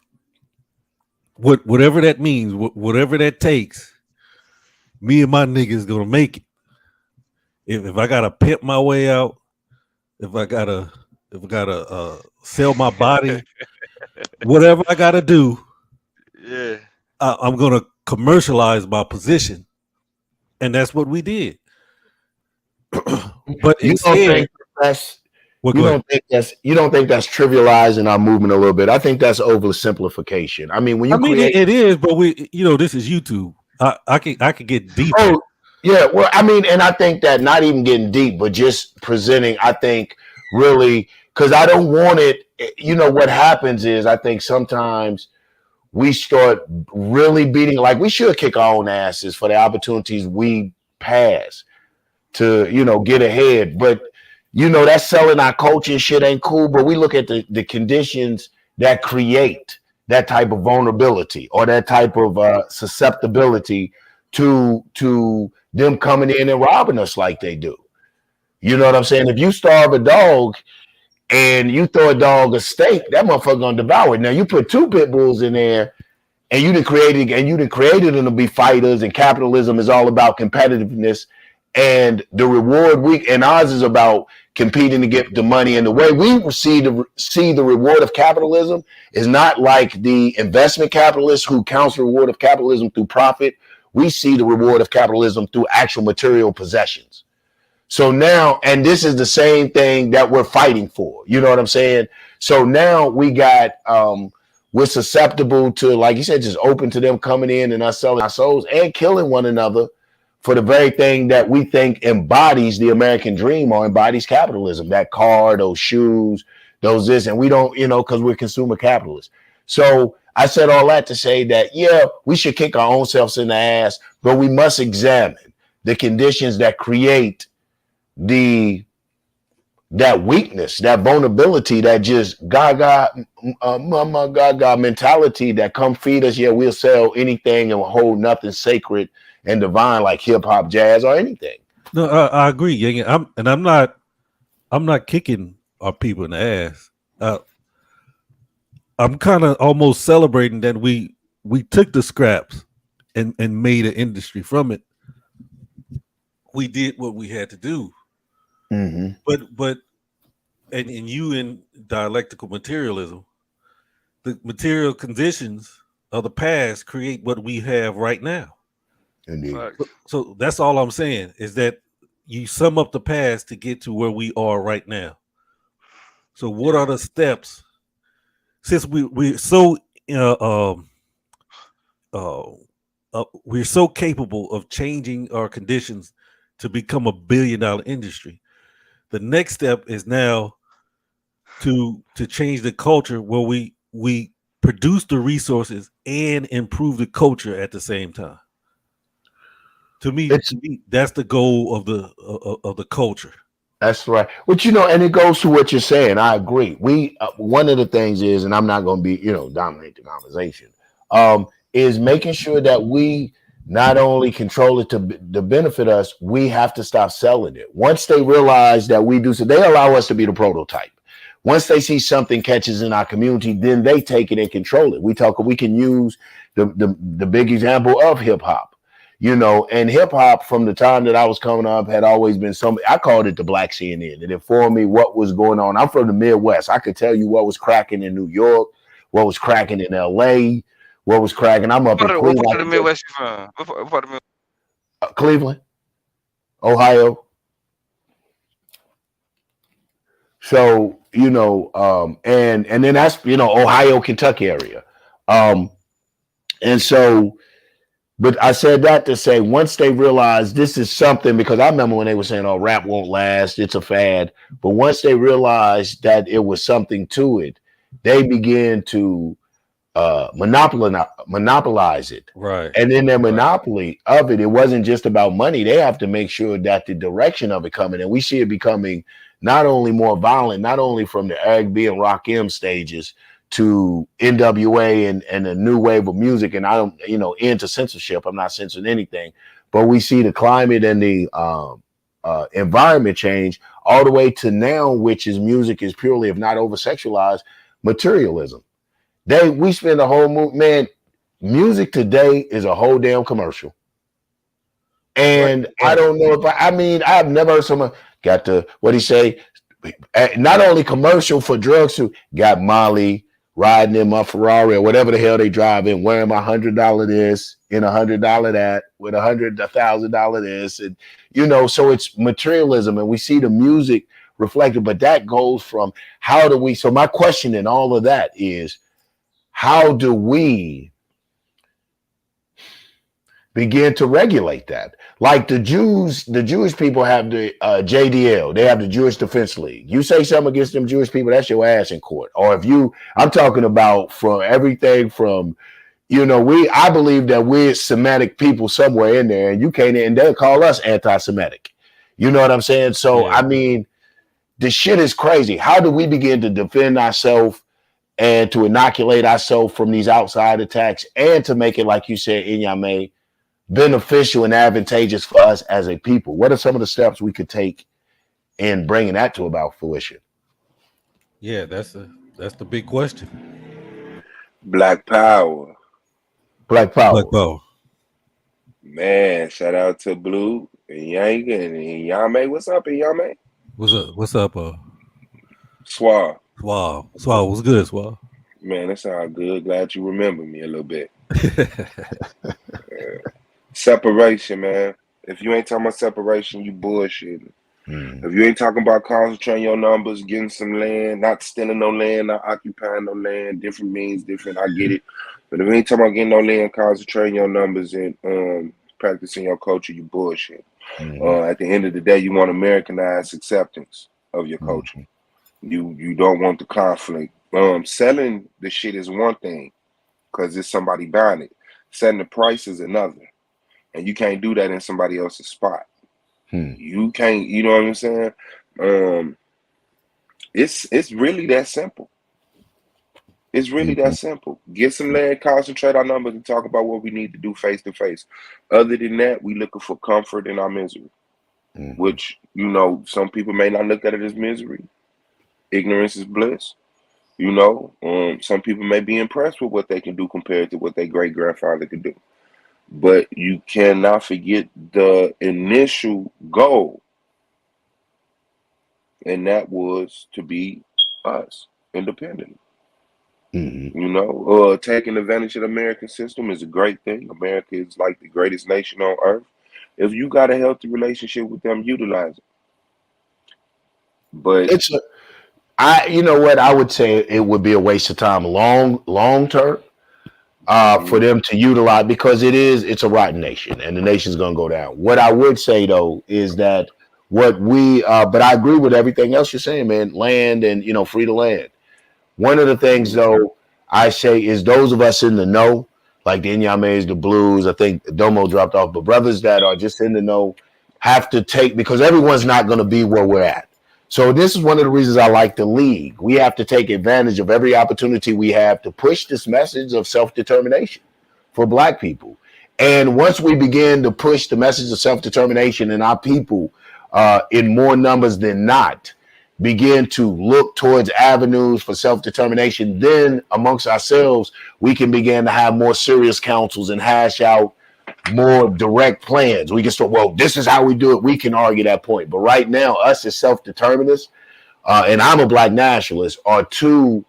Whatever that means, whatever that takes, me and my niggas gonna make it. If I gotta pimp my way out, if I gotta sell my body, whatever I gotta do, I'm gonna commercialize my position, and that's what we did. But you instead, you don't think that's trivializing our movement a little bit? I think that's oversimplification. I mean, when you it is, but this is YouTube. I could get deep. Oh, yeah. Well, I mean, and I think that not even getting deep, but just presenting, I think really, because I don't want it. You know, what happens is I think sometimes we start really beating, like we should kick our own asses for the opportunities we pass to, get ahead. But, that selling our culture and shit ain't cool. But we look at the conditions that create that type of vulnerability or that type of susceptibility to them coming in and robbing us like they do. You know what I'm saying? If you starve a dog and you throw a dog a steak, that motherfucker gonna devour it. Now you put 2 pit bulls in there and you done created them to be fighters, and capitalism is all about competitiveness, and the reward and ours is about competing to get the money. And the way we see the reward of capitalism is not like the investment capitalist who counts the reward of capitalism through profit. We see the reward of capitalism through actual material possessions. So now, and this is the same thing that we're fighting for. You know what I'm saying? So now we got, we're susceptible to, like you said, just open to them coming in and us selling our souls and killing one another for the very thing that we think embodies the American dream or embodies capitalism, that car, those shoes, those this, and we don't, because we're consumer capitalists. So I said all that to say that, yeah, we should kick our own selves in the ass, but we must examine the conditions that create that weakness, that vulnerability, that just gaga mentality that come feed us. Yeah, we'll sell anything and hold nothing sacred and divine like hip hop, jazz, or anything. No, I agree, Yang. I'm not kicking our people in the ass. I'm kind of almost celebrating that we took the scraps and made an industry from it. We did what we had to do. But and you in dialectical materialism, the material conditions of the past create what we have right now. Indeed. So that's all I'm saying is that you sum up the past to get to where we are right now. So what are the steps? Since we're so we're so capable of changing our conditions to become a $1 billion industry, the next step is now to change the culture where we produce the resources and improve the culture at the same time. To me, that's the goal of the culture. That's right. But and it goes to what you're saying. I agree. We one of the things is, and I'm not going to be dominate the conversation, is making sure that we not only control it to benefit us, we have to stop selling it. Once they realize that we do so, they allow us to be the prototype. Once they see something catches in our community, then they take it and control it. We can use the big example of hip hop. And hip hop from the time that I was coming up had always been I called it the Black CNN. It informed me what was going on. I'm from the Midwest. I could tell you what was cracking in New York, what was cracking in LA, what was cracking. I'm up in Cleveland. What part of the Midwest you from? What part of the Midwest? Cleveland, Ohio. So, and then that's, Ohio, Kentucky area. And so, but I said that to say, once they realize this is something, because I remember when they were saying, oh, rap won't last, it's a fad. But once they realized that it was something to it, they began to monopolize it. Right. And in their monopoly of it, it wasn't just about money. They have to make sure that the direction of it coming, and we see it becoming not only more violent, not only from the R&B and Rock M stages to NWA and a new wave of music, and I don't, into censorship. I'm not censoring anything, but we see the climate and the environment change all the way to now, which is music is purely, if not over sexualized, materialism. We spend a whole music today is a whole damn commercial. And I don't know if I've never heard someone got the, what he say, not only commercial for drugs, who got Molly riding in my Ferrari or whatever the hell they drive in, wearing my $100 this and $100 that with $1,000 this. And, so it's materialism, and we see the music reflected, but that goes from so my question in all of that is, how do we begin to regulate that? Like the Jewish people have the JDL, they have the Jewish Defense League. You say something against them Jewish people, that's your ass in court. Or I'm talking about from everything from, I believe that we're Semitic people somewhere in there, and you can't, and they'll call us anti-Semitic. You know what I'm saying? So, yeah. The shit is crazy. How do we begin to defend ourselves and to inoculate ourselves from these outside attacks, and to make it, like you said, Inyame, beneficial and advantageous for us as a people? What are some of the steps we could take in bringing that to about fruition? Yeah, that's the big question. Black power. Black power. Black power. Man, shout out to Blue and Yang and Yame. What's up, Yame? What's up? Swab. What's good, Swab? Man, that sounds good. Glad you remember me a little bit. Separation, man. If you ain't talking about separation, you bullshitting. If you ain't talking about concentrating your numbers, getting some land, not stealing no land, not occupying no land, different means, different, I get it. But if you ain't talking about getting no land, concentrating your numbers and practicing your culture, you bullshit. At the end of the day, you want Americanized acceptance of your culture. You don't want the conflict. Selling the shit is one thing, because it's somebody buying it. Setting the price is another. And you can't do that in somebody else's spot. You can't, you know what I'm saying? It's really that simple. It's really that simple. Get some land, concentrate our numbers, and talk about what we need to do face to face. Other than that, we looking for comfort in our misery, which, some people may not look at it as misery. Ignorance is bliss. You know, some people may be impressed with what they can do compared to what their great grandfather could do. But you cannot forget the initial goal, and that was to be us, independent. You know, taking advantage of the American system is a great thing. America is like the greatest nation on earth. If you got a healthy relationship with them, utilize it. But you know what, I would say it would be a waste of time long term for them to utilize, because it's a rotten nation and the nation's gonna go down. What I would say though is that but I agree with everything else you're saying, man. Land and, you know, free to land. One of the things though I say is those of us in the know, like the Inyames, the Blues, I think Domo dropped off, but brothers that are just in the know have to take, because everyone's not going to be where we're at. So this is one of the reasons I like the league. We have to take advantage of every opportunity we have to push this message of self-determination for Black people. And once we begin to push the message of self-determination in our people in more numbers than not, begin to look towards avenues for self-determination, then amongst ourselves, we can begin to have more serious councils and hash out more direct plans. We can start, well, this is how we do it. We can argue that point. But right now, us as self-determinists, and I'm a Black nationalist, are too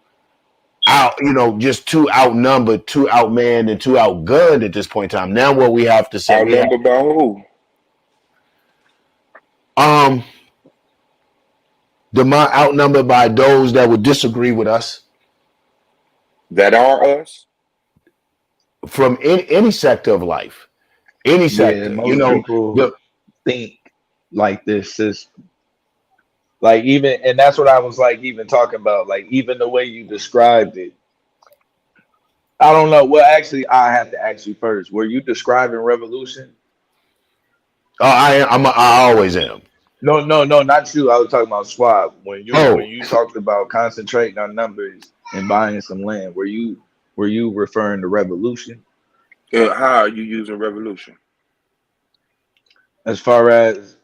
just too outnumbered, too outmanned, and too outgunned at this point in time. Now what we have to say. Outnumbered by who? Outnumbered by those that would disagree with us. That are us? From any sector of life. Any sector. Most people think like this system. Like and that's what I was like even talking about. Like even the way you described it. I don't know. Well, actually, I have to ask you first. Were you describing revolution? Oh, I always am. No, not you. I was talking about Swab. When you talked about concentrating on numbers and buying some land, were you referring to revolution? How are you using revolution? As far as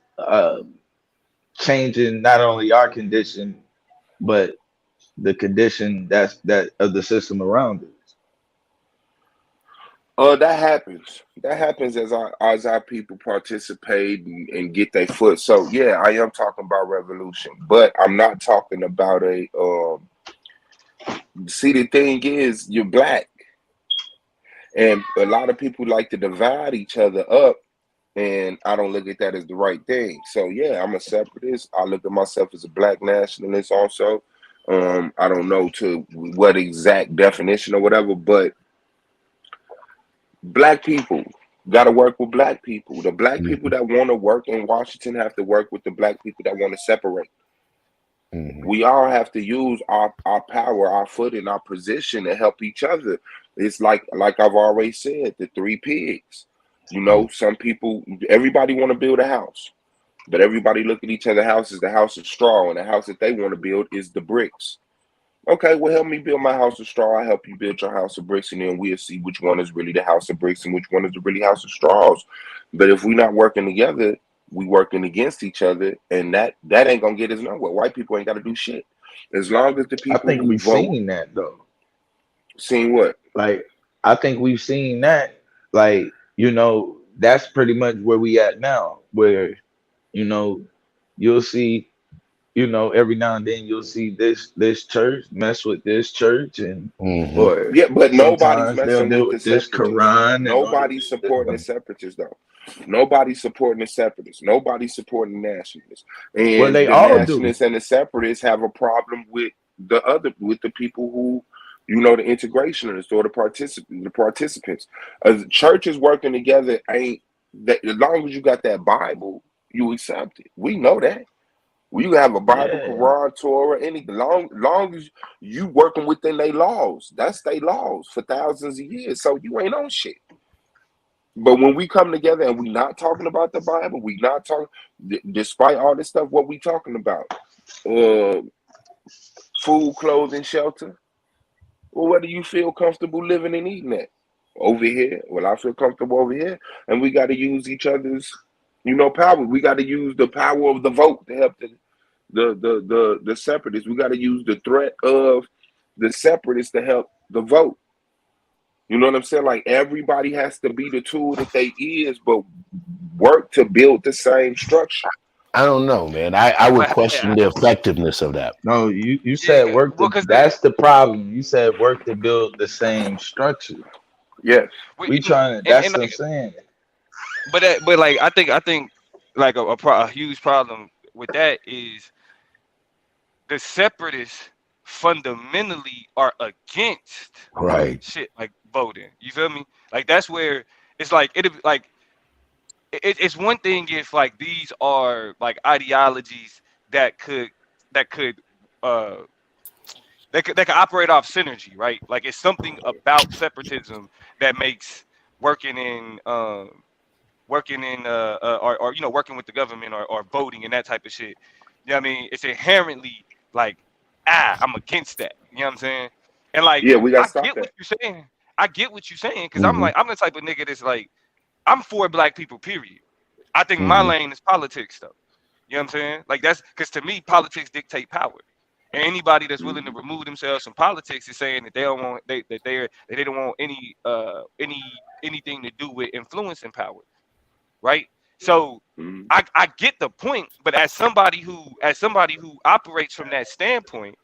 changing not only our condition, but the condition that of the system around us. That happens. That happens as our people participate and get their foot. So yeah, I am talking about revolution, but I'm not talking about a. See, the thing is, you're Black, and a lot of people like to divide each other up, and I don't look at that as the right thing. So yeah, I'm a separatist. I look at myself as a Black nationalist also. I don't know to what exact definition or whatever, but Black people got to work with Black people. The Black people that want to work in Washington have to work with the Black people that want to separate. We all have to use our power, our foot, and our position to help each other. It's like I've always said, the three pigs. You know, some people, everybody want to build a house, but everybody look at each other's house as the house of straw, and the house that they want to build is the bricks. Okay, well, help me build my house of straw. I'll help you build your house of bricks, and then we'll see which one is really the house of bricks and which one is the really house of straws. But if we're not working together, we working against each other, and that ain't gonna get us nowhere. White people ain't got to do shit. As long as the people I think we've seen that though. Seen what? Like, I think we've seen that. Like, you know, that's pretty much where we at now. Where, you know, you'll see. You know, every now and then you'll see this church mess with this church, and or yeah, but nobody's messing with the this Quran. Nobody's supporting the separatists though. Nobody's supporting the separatists. Nobody's supporting the nationalists. And well, they the all nationalists and the separatists have a problem with the people who, you know, the integrationists or the participants. As churches working together ain't that. As long as you got that Bible, you accept it. We know that. You have a Bible, Quran, Torah, anything. Long as you working within their laws, that's their laws for thousands of years. So you ain't on shit. But when we come together and we not talking about the Bible, we not talking, despite all this stuff, what we talking about? Food, clothing, shelter. Well, where do you feel comfortable living and eating at? Over here. Well, I feel comfortable over here, and we got to use each other's, you know, power. We got to use the power of the vote to help the separatists. We got to use the threat of the separatists to help the vote. You know what I'm saying? Like everybody has to be the tool that they is, but work to build the same structure. I don't know, man. I would question the effectiveness of that. No, you said work to, that's the problem. You said work to build the same structure. Yes. We trying to, that's what I'm saying. But like I think like a huge problem with that is the separatists fundamentally are against shit like voting. You feel me? Like that's where it's like it's one thing if like these are like ideologies that could operate off synergy, right? Like it's something about separatism that makes working in or you know working with the government or voting and that type of shit. You know what I mean? It's inherently like I'm against that. You know what I'm saying? And like we gotta stop what you're saying. I get what you're saying because Mm-hmm. I'm the type of nigga that's like I'm for black people. Period. I think my lane is politics though. You know what I'm saying? Like that's because to me politics dictate power. And anybody that's willing to remove themselves from politics is saying that they don't want they don't want anything to do with influencing power, right? So I get the point, but as somebody who operates from that standpoint,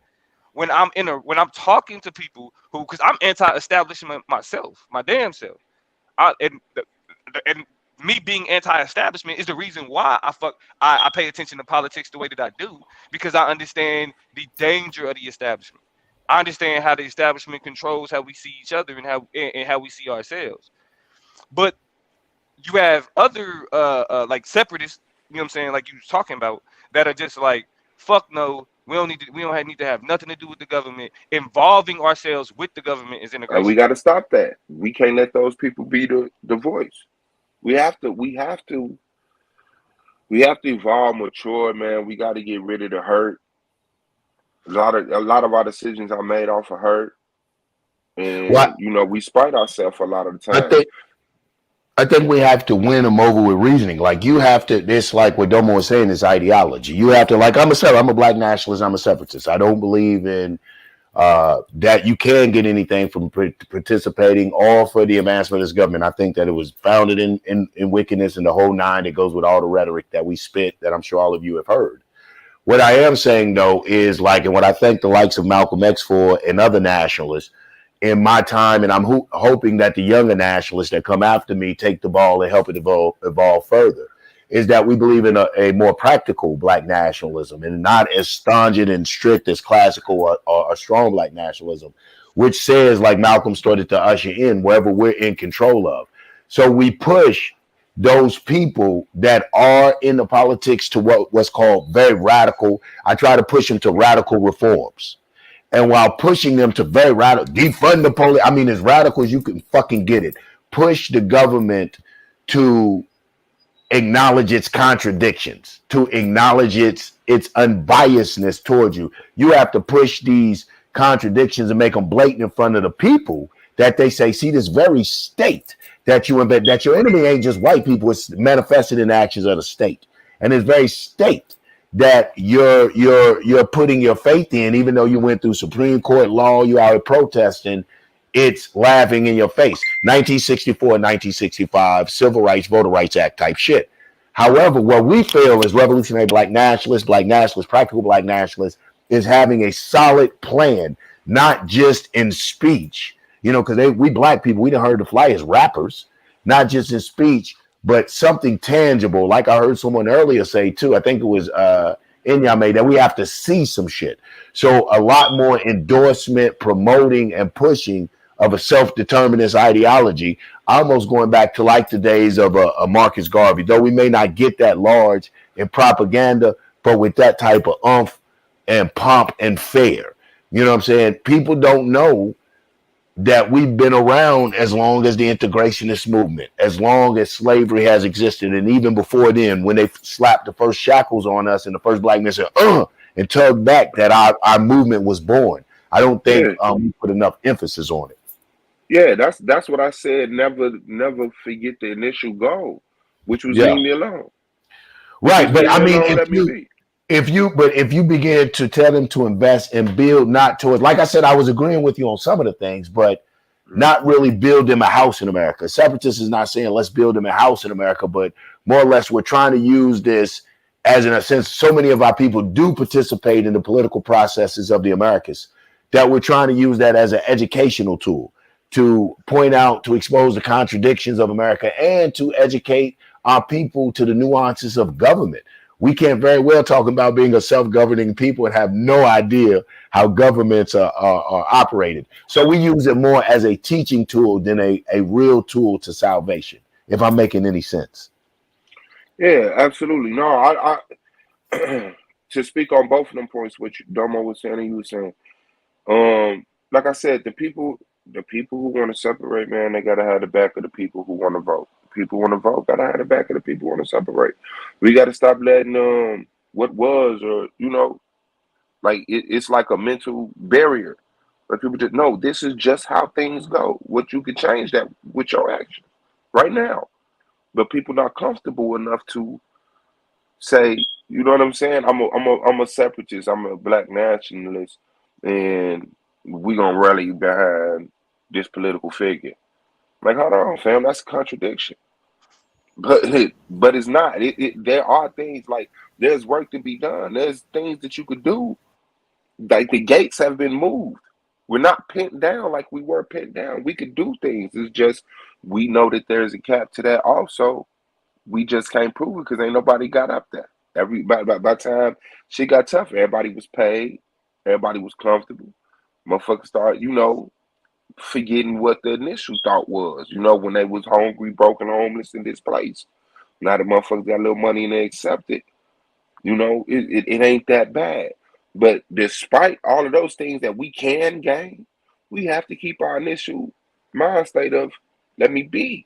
when I'm talking to people who, because I'm anti-establishment myself, my damn self, and me being anti-establishment is the reason why I pay attention to politics the way that I do, because I understand the danger of the establishment. I understand how the establishment controls how we see each other and how we see ourselves. But you have other like separatists, you know what I'm saying, like you was talking about, that are just like, fuck no, we don't need to have nothing to do with the government. Involving ourselves with the government is integration. We got to stop that. We can't let those people be the voice. We have to evolve, mature, man. We got to get rid of the hurt. A lot of our decisions are made off of hurt, and you know we spite ourselves a lot of the time. I think we have to win them over with reasoning. Like you have to. This like what Domo was saying is ideology. You have to like I'm a black nationalist. I'm a separatist. I don't believe in that you can get anything from participating all for the advancement of this government. I think that it was founded in wickedness and the whole nine. It goes with all the rhetoric that we spit that I'm sure all of you have heard. What I am saying though is like, and what I thank the likes of Malcolm X for and other nationalists in my time, and I'm hoping that the younger nationalists that come after me take the ball and help it evolve further, is that we believe in a more practical black nationalism and not as stringent and strict as classical or strong black nationalism, which says, like Malcolm started to usher in, wherever we're in control of. So we push those people that are in the politics to what's called very radical. I try to push them to radical reforms. And while pushing them to very radical, defund the police, I mean, as radical as you can fucking get it, push the government to acknowledge its contradictions, to acknowledge its unbiasedness towards you. You have to push these contradictions and make them blatant in front of the people that they say, see, this very state that you embed, that your enemy ain't just white people, it's manifested in actions of the state. And this very state that you're putting your faith in, even though you went through Supreme Court law, you are protesting, it's laughing in your face. 1964 and 1965, Civil Rights, Voter Rights Act type shit. However, what we feel as revolutionary black nationalists, practical black nationalists, is having a solid plan, not just in speech. You know, because we black people, we done heard the fly as rappers, not just in speech, but something tangible. Like I heard someone earlier say too, I think it was Inyame, that we have to see some shit. So a lot more endorsement, promoting, and pushing of a self-determinist ideology, almost going back to like the days of a Marcus Garvey, though we may not get that large in propaganda, but with that type of oomph and pomp and fare. You know what I'm saying? People don't know that we've been around as long as the integrationist movement, as long as slavery has existed. And even before then, when they slapped the first shackles on us and the first black men said, and tugged back, that our movement was born. I don't think we put enough emphasis on it. Yeah, that's what I said. Never forget the initial goal, which was leave me alone. Right, but I mean, if you begin to tell them to invest and build, not towards, like I said, I was agreeing with you on some of the things, but not really build them a house in America. Separatists is not saying let's build them a house in America, but more or less we're trying to use this as, in a sense, so many of our people do participate in the political processes of the Americas, that we're trying to use that as an educational tool to point out, to expose the contradictions of America and to educate our people to the nuances of government. We can't very well talk about being a self-governing people and have no idea how governments are operated. So we use it more as a teaching tool than a real tool to salvation, if I'm making any sense. Yeah, absolutely. No, I to speak on both of them points, which Domo was saying and you were saying, like I said, the people who want to separate, man, they gotta have the back of the people who want to vote. People want to vote, gotta have the back of the people who want to separate. We gotta stop letting what was, or like it's like a mental barrier. But people just know this is just how things go. What you can change that with your action right now. But people not comfortable enough to say, you know what I'm saying? I'm a separatist. I'm a black nationalist, and we gonna rally behind this political figure. Like, hold on, fam, that's a contradiction. But it's not. There are things, like there's work to be done. There's things that you could do. Like the gates have been moved. We're not pinned down like we were pinned down. We could do things. It's just we know that there's a cap to that. Also, we just can't prove it because ain't nobody got up there. By the time shit got tough, everybody was paid, everybody was comfortable. Motherfuckers start, forgetting what the initial thought was. When they was hungry, broken, homeless, in this place. Now the motherfuckers got a little money and they accept it. It ain't that bad. But despite all of those things that we can gain, we have to keep our initial mind state of let me be.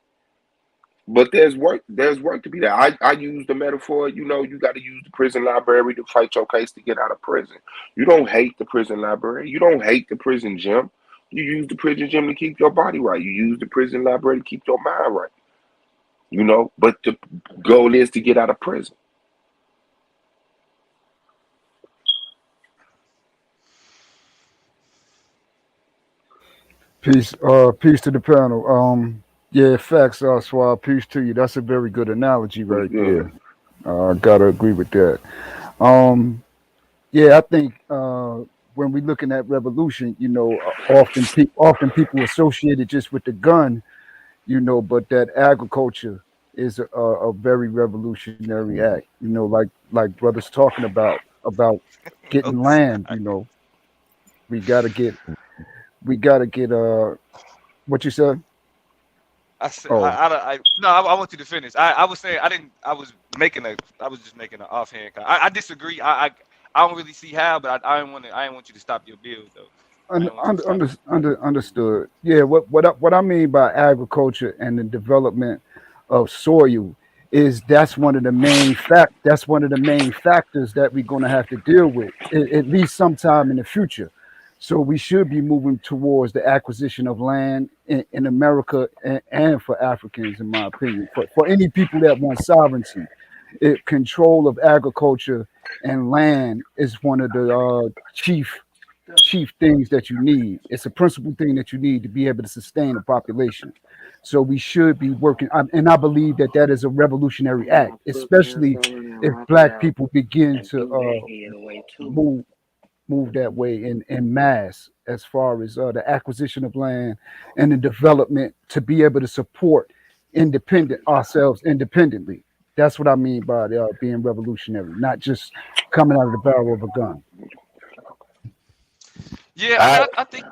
But there's work to be done. I use the metaphor, you got to use the prison library to fight your case to get out of prison. You don't hate the prison library. You don't hate the prison gym. You use the prison gym to keep your body right. You use the prison library to keep your mind right. But the goal is to get out of prison. Peace to the panel. Yeah, facts, Swab. Peace to you. That's a very good analogy right there. Gotta agree with that. Yeah, I think when we're looking at revolution, often people associate it just with the gun, but that agriculture is a very revolutionary act. Like brothers talking about getting land. We gotta get what you said. I said, no, I want you to finish. I was saying I was just making an offhand comment. I disagree. I don't really see how, but I didn't want you to stop your build though. Understood. Yeah, what I mean by agriculture and the development of soil is that's one of the main factors that we're going to have to deal with at least sometime in the future. So we should be moving towards the acquisition of land in America and for Africans, in my opinion. For any people that want sovereignty, control of agriculture and land is one of the chief things that you need. It's a principal thing that you need to be able to sustain a population. So we should be working, and I believe that is a revolutionary act, especially if Black people begin to move that way in mass, as far as the acquisition of land and the development to be able to support ourselves independently. That's what I mean by being revolutionary, not just coming out of the barrel of a gun. Yeah, I think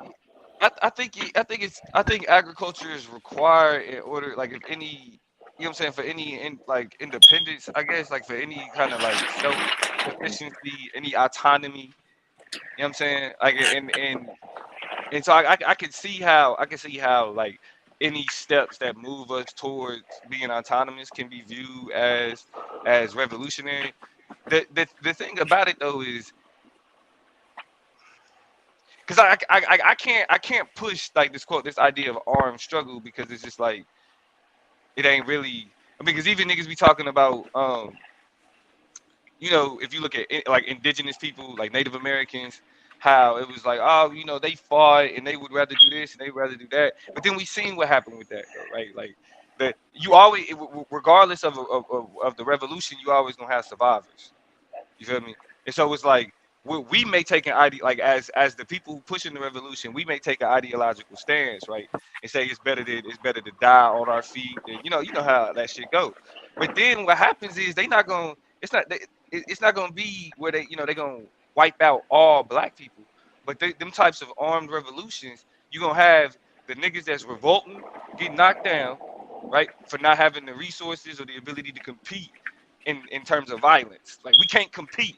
agriculture is required in order, like, if any, what I'm saying, for any independence, I guess, like for any kind of like self-sufficiency, any autonomy. You know what I'm saying? Like, and so I can see how like any steps that move us towards being autonomous can be viewed as revolutionary. The thing about it though is, because I can't push like this idea of armed struggle, because it's just like it ain't really. I mean, because even niggas be talking about you know, if you look at like indigenous people, like Native Americans, how it was like, oh, you know, they fought and they would rather do this and they would rather do that. But then we seen what happened with that, though, right? Like that, you always, regardless of the revolution, you always gonna have survivors. You feel me? And so it's like we may take an like as the people who pushing the revolution, we may take an ideological stance, right? And say it's better to die on our feet. And you know how that shit go. But then what happens is they not gonna it's not gonna be where they they gonna wipe out all black people. But them types of armed revolutions, you gonna have the niggas that's revolting get knocked down, right, for not having the resources or the ability to compete in terms of violence. Like we can't compete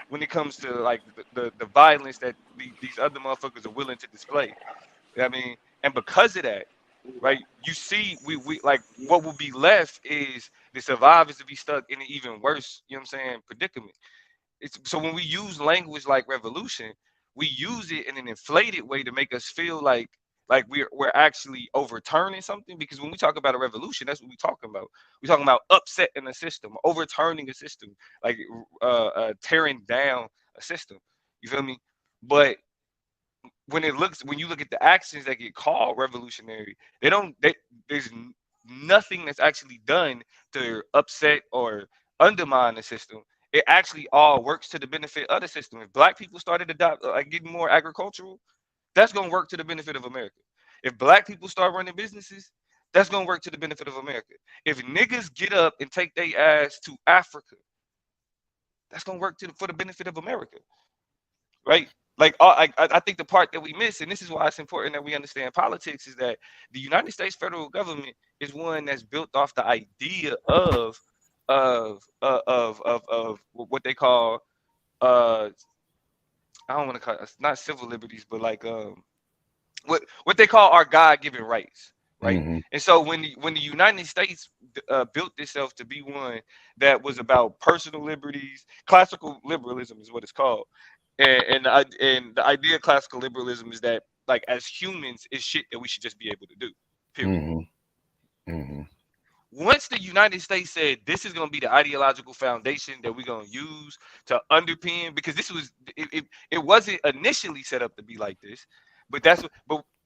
when it comes to like the violence that these other motherfuckers are willing to display. You know what I mean? And because of that, right, you see we like what will be left is the survivors to be stuck in an even worse, you know what I'm saying, predicament. So when we use language like revolution, we use it in an inflated way to make us feel like we're actually overturning something. Because when we talk about a revolution, that's what we're talking about. We're talking about upsetting a system, overturning a system, like tearing down a system. You feel me? But when you look at the actions that get called revolutionary, there's nothing that's actually done to upset or undermine the system. It actually all works to the benefit of the system. If black people started getting more agricultural, that's gonna work to the benefit of America. If black people start running businesses, that's gonna work to the benefit of America. If niggas get up and take their ass to Africa, that's gonna work for the benefit of America, right? Like I think the part that we miss, and this is why it's important that we understand politics, is that the United States federal government is one that's built off the idea of what they call I don't want to call it, not civil liberties, but like what they call our God-given rights, right? Mm-hmm. And so when the United States built itself to be one that was about personal liberties, classical liberalism is what it's called, and the idea of classical liberalism is that like as humans, it's shit that we should just be able to do. Period. Mm-hmm. Mm-hmm. Once the United States said this is going to be the ideological foundation that we're going to use to underpin, because it wasn't initially set up to be like this, but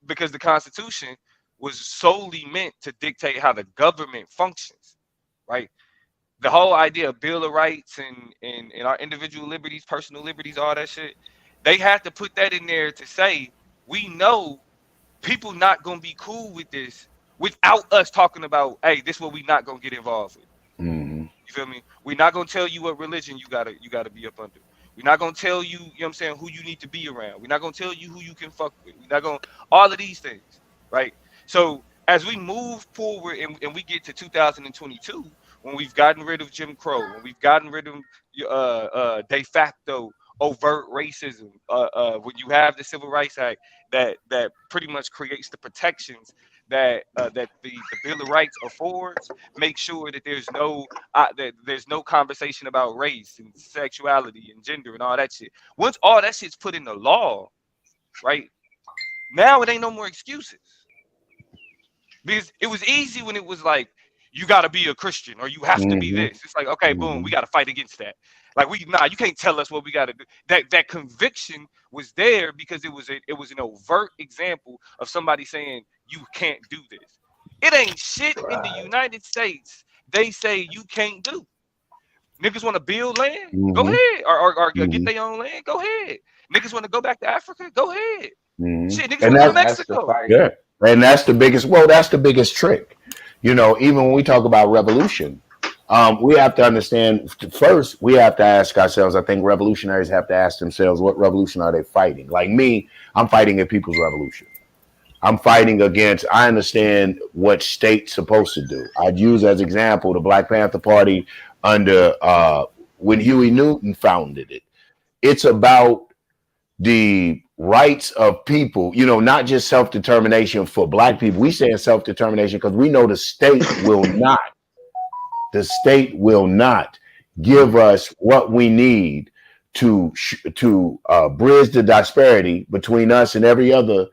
because the Constitution was solely meant to dictate how the government functions, right? The whole idea of Bill of Rights and our individual liberties, personal liberties, all that shit, they had to put that in there to say we know people not going to be cool with this without us talking about, hey, this is what we not gonna get involved with. Mm-hmm. You feel me? We're not gonna tell you what religion you gotta be up under. We're not gonna tell you, you know what I'm saying, who you need to be around. We're not gonna tell you who you can fuck with. We're not gonna all of these things, right? So as we move forward and we get to 2022, when we've gotten rid of Jim Crow, when we've gotten rid of de facto overt racism, when you have the Civil Rights Act that pretty much creates the protections that the Bill of Rights affords, make sure that there's no conversation about race and sexuality and gender and all that shit. Once all that shit's put in the law, right, now it ain't no more excuses. Because it was easy when it was like, you got to be a Christian or you have to be this. It's like, okay, boom, we got to fight against that. Like you can't tell us what we got to do. That conviction was there because it was an overt example of somebody saying you can't do this. It ain't shit in the United States they say you can't do. Niggas want to build land? Go ahead. Or get their own land? Go ahead. Niggas want to go back to Africa? Go ahead. Shit, niggas want to go to Mexico. Yeah. And that's the biggest trick. You know, even when we talk about revolution, we have to understand first, we have to ask ourselves, I think revolutionaries have to ask themselves, what revolution are they fighting? Like me, I'm fighting a people's revolution. I'm fighting against, I understand what state's supposed to do. I'd use as example the Black Panther Party under when Huey Newton founded it. It's about the rights of people, you know, not just self-determination for Black people. We say self-determination because we know the state will not give us what we need to bridge the disparity between us and every other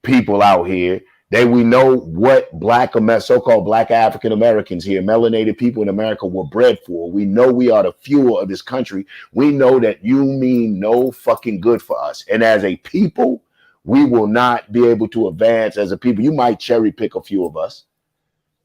people out here We know what black so-called black African Americans here, melanated people in America, were bred for. We know we are the fuel of this country. We know that you mean no fucking good for us. And as a people, we will not be able to advance as a people. You might cherry pick a few of us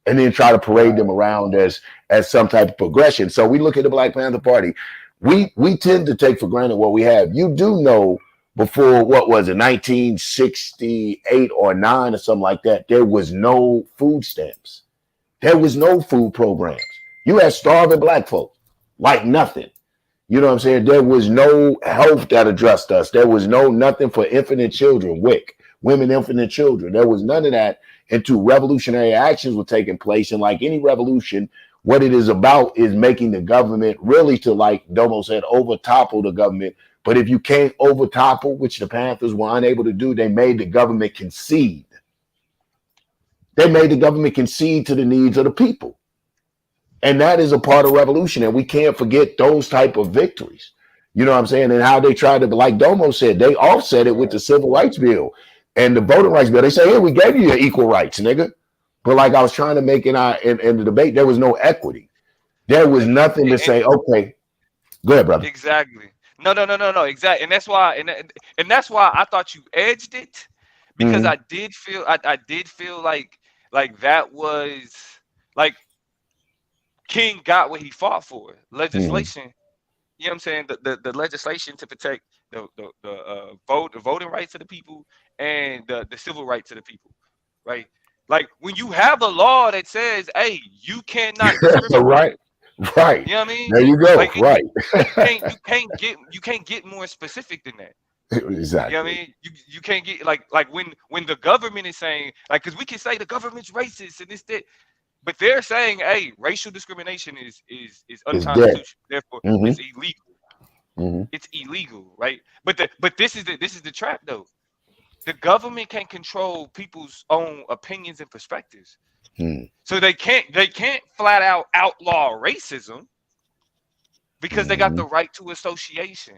and then try to parade them around as some type of progression. So we look at the Black Panther Party. We tend to take for granted what we have. You do know before, what was it, 1968 or 9 or something like that, there was no food stamps. There was no food programs. You had starving black folks like nothing. You know what I'm saying? There was no health that addressed us. There was nothing for infant children, WIC, women, infant children. There was none of that until revolutionary actions were taking place. And like any revolution, what it is about is making the government really, to, like Domo said, over topple the government. But if you can't over topple, which the Panthers were unable to do, they made the government concede. They made the government concede to the needs of the people. And that is a part of revolution. And we can't forget those type of victories. You know what I'm saying? And how they tried to, like Domo said, they offset it with the Civil Rights Bill and the Voting Rights Bill. They say, hey, we gave you your equal rights, nigga. But like I was trying to make in the debate, there was no equity. There was nothing to say, okay, go ahead, brother. Exactly. No, exactly. And that's why, and that's why I thought you edged it, because I did feel like that was like King got what he fought for. Legislation. You know what I'm saying? The legislation to protect the voting rights of the people and the civil rights of the people, right? Like when you have a law that says, hey, you cannot discriminate. Right. You know what I mean? There you go. Like, right. You can't get more specific than that. Exactly. You know what I mean? You can't get like when the government is saying, like, because we can say the government's racist and this, that, but they're saying, hey, racial discrimination is unconstitutional. Therefore, it's illegal. It's illegal, right? But this is the trap though. The government can control people's own opinions and perspectives. So they can't flat out outlaw racism because they got the right to association.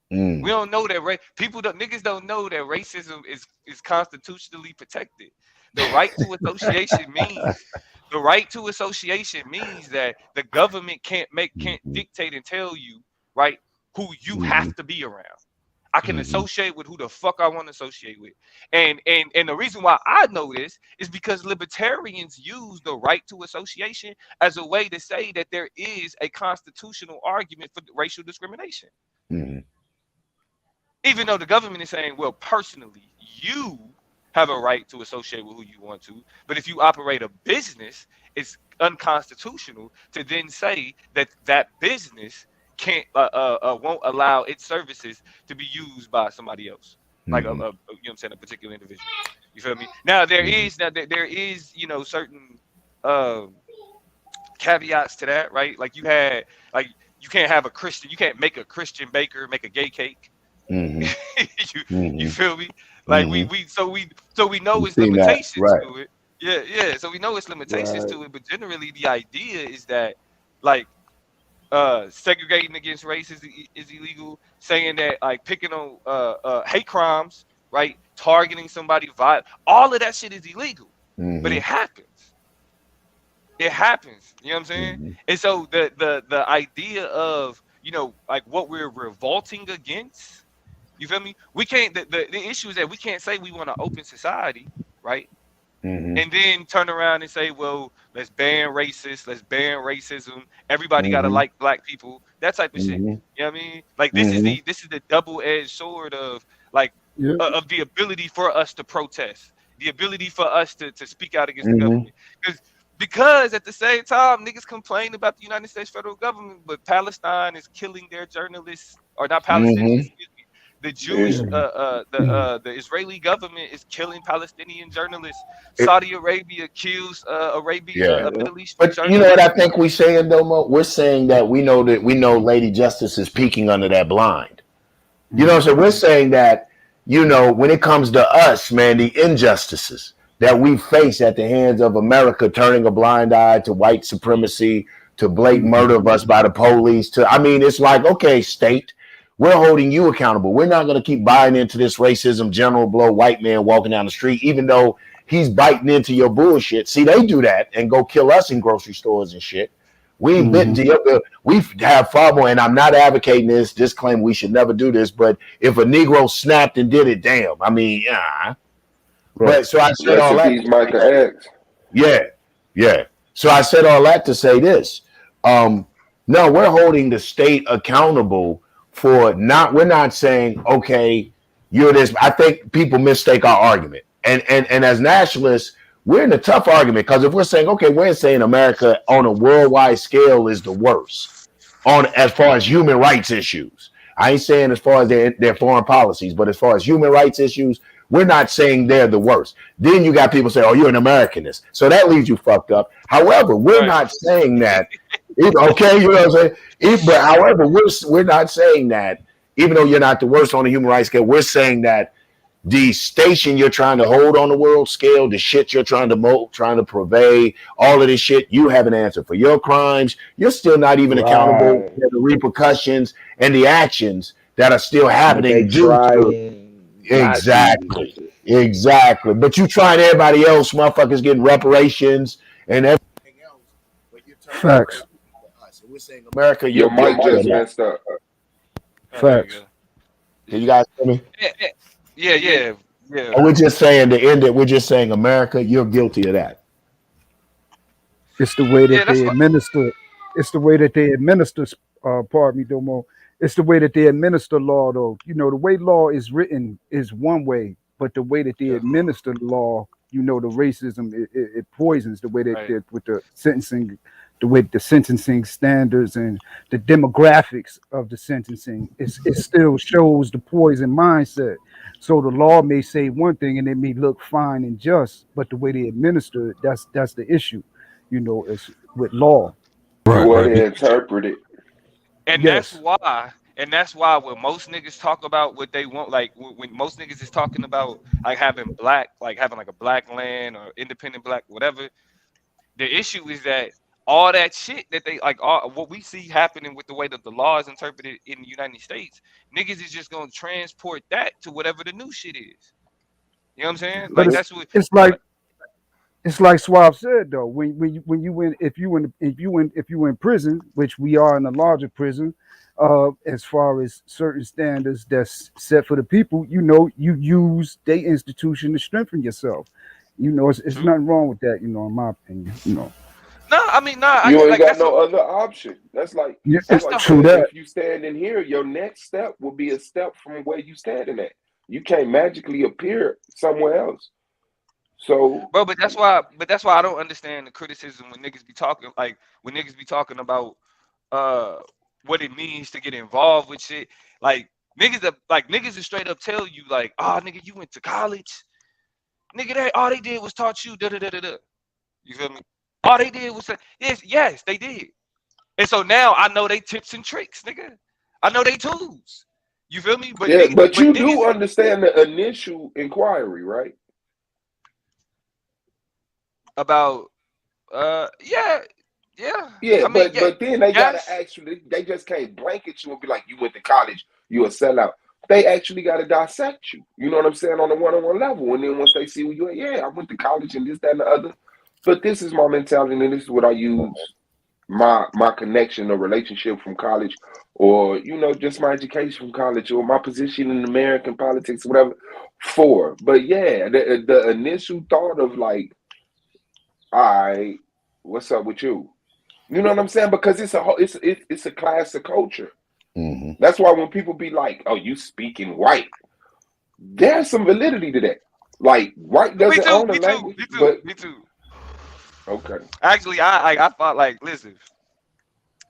We don't know that niggas don't know that racism is constitutionally protected. The right to association means that the government can't dictate and tell you, right, who you have to be around. I can associate with who the fuck I want to associate with. And the reason why I know this is because libertarians use the right to association as a way to say that there is a constitutional argument for racial discrimination. Even though the government is saying, well, personally, you have a right to associate with who you want to. But if you operate a business, it's unconstitutional to then say that that business can't won't allow its services to be used by somebody else, like you know what I'm saying, a particular individual. You feel me? Now there is you know certain caveats to that, right? Like you can't have a Christian, you can't make a Christian baker make a gay cake. You feel me? Like we know its limitations to it. Yeah. So we know its limitations to it, but generally the idea is that like segregating against race is illegal, saying that like picking on hate crimes, right, targeting somebody, all of that shit is illegal. But it happens. You know what I'm saying? And so the idea of, you know, like what we're revolting against, you feel me? We can't, the issue is that we can't say we want an open society, right? And then turn around and say, well, let's ban racism. Everybody gotta like black people, that type of shit. You know what I mean? Like this is the double-edged sword of like of the ability for us to protest, the ability for us to speak out against the government. Because at the same time, niggas complain about the United States federal government, but Palestine is killing their journalists, or not Palestinians. The Jewish, the Israeli government is killing Palestinian journalists. Saudi Arabia kills Middle Eastern journalists. You know what I think we're saying, Domo? We're saying that we know Lady Justice is peeking under that blind. You know what I'm saying? We're saying that, you know, when it comes to us, man, the injustices that we face at the hands of America, turning a blind eye to white supremacy, to blatant murder of us by the police, it's like, okay, state, we're holding you accountable. We're not going to keep buying into this racism, general blow, white man walking down the street, even though he's biting into your bullshit. See, they do that and go kill us in grocery stores and shit. We ain't bitten to your, we have far more, and I'm not advocating this, disclaimer, we should never do this, but if a Negro snapped and did it, damn. I mean, yeah. But so I said all that. Yeah. So I said all that to say this. No, we're holding the state accountable for we're not saying, okay, you're this. I think people mistake our argument. And as nationalists, we're in a tough argument because if we're saying, okay, we're saying America on a worldwide scale is the worst as far as human rights issues. I ain't saying as far as their foreign policies, but as far as human rights issues, we're not saying they're the worst. Then you got people say, oh, you're an Americanist. So that leaves you fucked up. However, we're not saying that. Okay, you know what I'm saying? But however, we're not saying that, even though you're not the worst on the human rights scale, we're saying that the station you're trying to hold on the world scale, the shit you're trying to purvey, all of this shit, you haven't answered for your crimes. You're still not even accountable for the repercussions and the actions that are still happening due to. Exactly. But you trying everybody else, motherfuckers getting reparations and everything else. But you're Facts. So we're saying America, your mic just messed up. Facts. Can you guys hear me? Yeah. We're just saying to end it. We're just saying America, you're guilty of that. It's the way that they administer. It's the way that they administer. Pardon me, Domo. It's the way that they administer law, though. You know, the way law is written is one way, but the way that they administer the law, you know, the racism, it poisons the way that with the sentencing, the way the sentencing standards and the demographics of the sentencing, it still shows the poison mindset. So the law may say one thing and it may look fine and just, but the way they administer it, that's the issue, you know, it's with law. The way they interpret it. And that's why when most niggas talk about what they want, like when most niggas is talking about like having like a black land or independent black, whatever, the issue is that all that shit that they like, all what we see happening with the way that the law is interpreted in the United States, niggas is just gonna transport that to whatever the new shit is. You know what I'm saying? But Like that's what it's like Swab said though. When you in prison, which we are in a larger prison, as far as certain standards that's set for the people, you know, you use their institution to strengthen yourself. You know, it's nothing wrong with that. You know, in my opinion, you know. No, I mean, you ain't got no other option. That's like, true that. If you stand in here, your next step will be a step from where you standing at. You can't magically appear somewhere else. So, bro, but that's why I don't understand the criticism when niggas be talking about what it means to get involved with shit. Like niggas straight up tell you like, oh nigga, you went to college, nigga, all they did was taught you da da da da da. You feel me? All they did was say, yes, they did. And so now I know they tips and tricks, nigga. I know they tools. You feel me? But but you do understand the initial inquiry, right? About yeah. I mean, but then they gotta actually, they just can't blanket you and be like, you went to college, you a sellout. They actually gotta dissect you. You know what I'm saying? On a one-on-one level. And then once they see who you are, I went to college and this, that, and the other. But this is my mentality, and this is what I use my connection or relationship from college, or you know, just my education from college, or my position in American politics, whatever, for. But yeah, the initial thought of like, all right, what's up with you? You know what I'm saying? Because it's a class of culture. Mm-hmm. That's why when people be like, "Oh, you speaking white," there's some validity to that. Like white doesn't own the language, me too. Okay. Actually, I thought like, listen,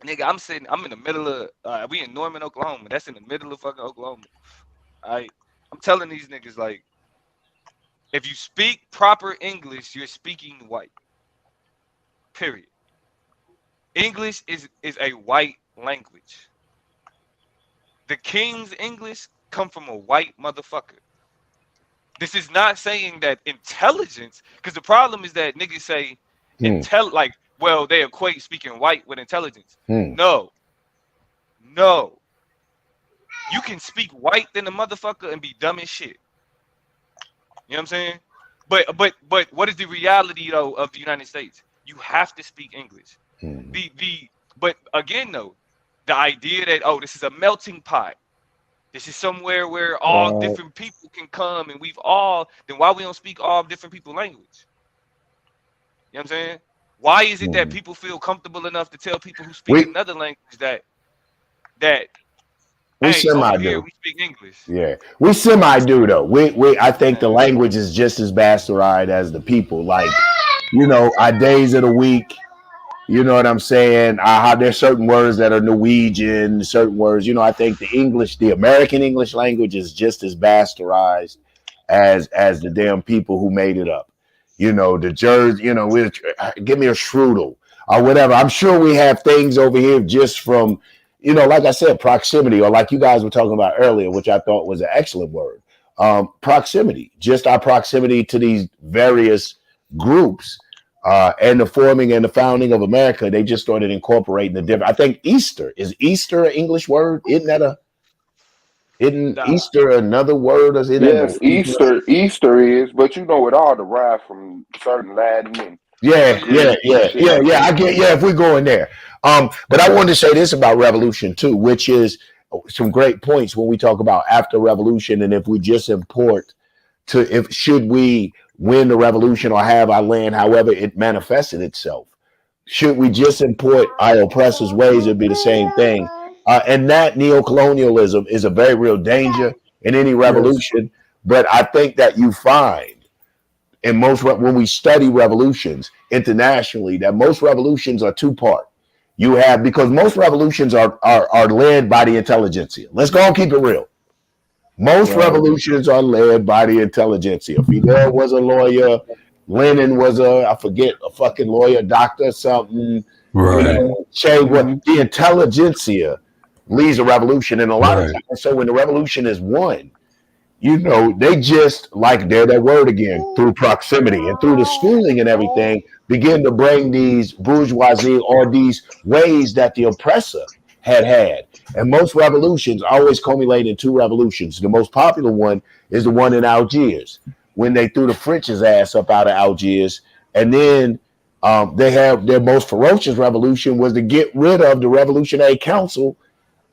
nigga, I'm in the middle of we in Norman, Oklahoma. That's in the middle of fucking Oklahoma. I'm telling these niggas like, if you speak proper English, you're speaking white. Period. English is a white language. The King's English come from a white motherfucker. This is not saying that intelligence, because the problem is that niggas say they equate speaking white with intelligence. No. You can speak white than a motherfucker and be dumb as shit. You know what I'm saying? But what is the reality though of the United States? You have to speak English. But again though, the idea that this is a melting pot. This is somewhere where all different people can come and then why we don't speak all different people's language? You know what I'm saying? Why is it that people feel comfortable enough to tell people who speak another language that we hey, over here we speak English? Yeah, we semi do though. I think the language is just as bastardized as the people. Like, our days of the week. You know what I'm saying? How there's certain words that are Norwegian, certain words. I think the American English language is just as bastardized as the damn people who made it up. The Jersey. Give me a strudel or whatever. I'm sure we have things over here just from, like I said, proximity, or like you guys were talking about earlier, which I thought was an excellent word. Proximity, just our proximity to these various groups. And the forming and the founding of America, they just started incorporating the different. I think Easter is an English word? Isn't Easter another word? Yes, Easter is, but it all derived from certain Latin and yeah. I get if we go in there. But I wanted to say this about revolution too, which is some great points when we talk about after revolution, and if we just import should we win the revolution or have our land, however it manifested itself. Should we just import our oppressors' ways? It'd be the same thing. And that neocolonialism is a very real danger in any revolution. Yes. But I think that you find when we study revolutions internationally, that most revolutions are two-part. Because most revolutions are led by the intelligentsia. Let's go and keep it real. Most revolutions are led by the intelligentsia. Fidel was a lawyer. Lenin was a fucking lawyer, doctor, something. Right. The intelligentsia leads a revolution. And a lot of times, so when the revolution is won, they just, like that word again, through proximity and through the schooling and everything, begin to bring these bourgeoisie or these ways that the oppressor had. And most revolutions always culminate in two revolutions. The most popular one is the one in Algiers, when they threw the French's ass up out of Algiers. And then they have their most ferocious revolution was to get rid of the Revolutionary Council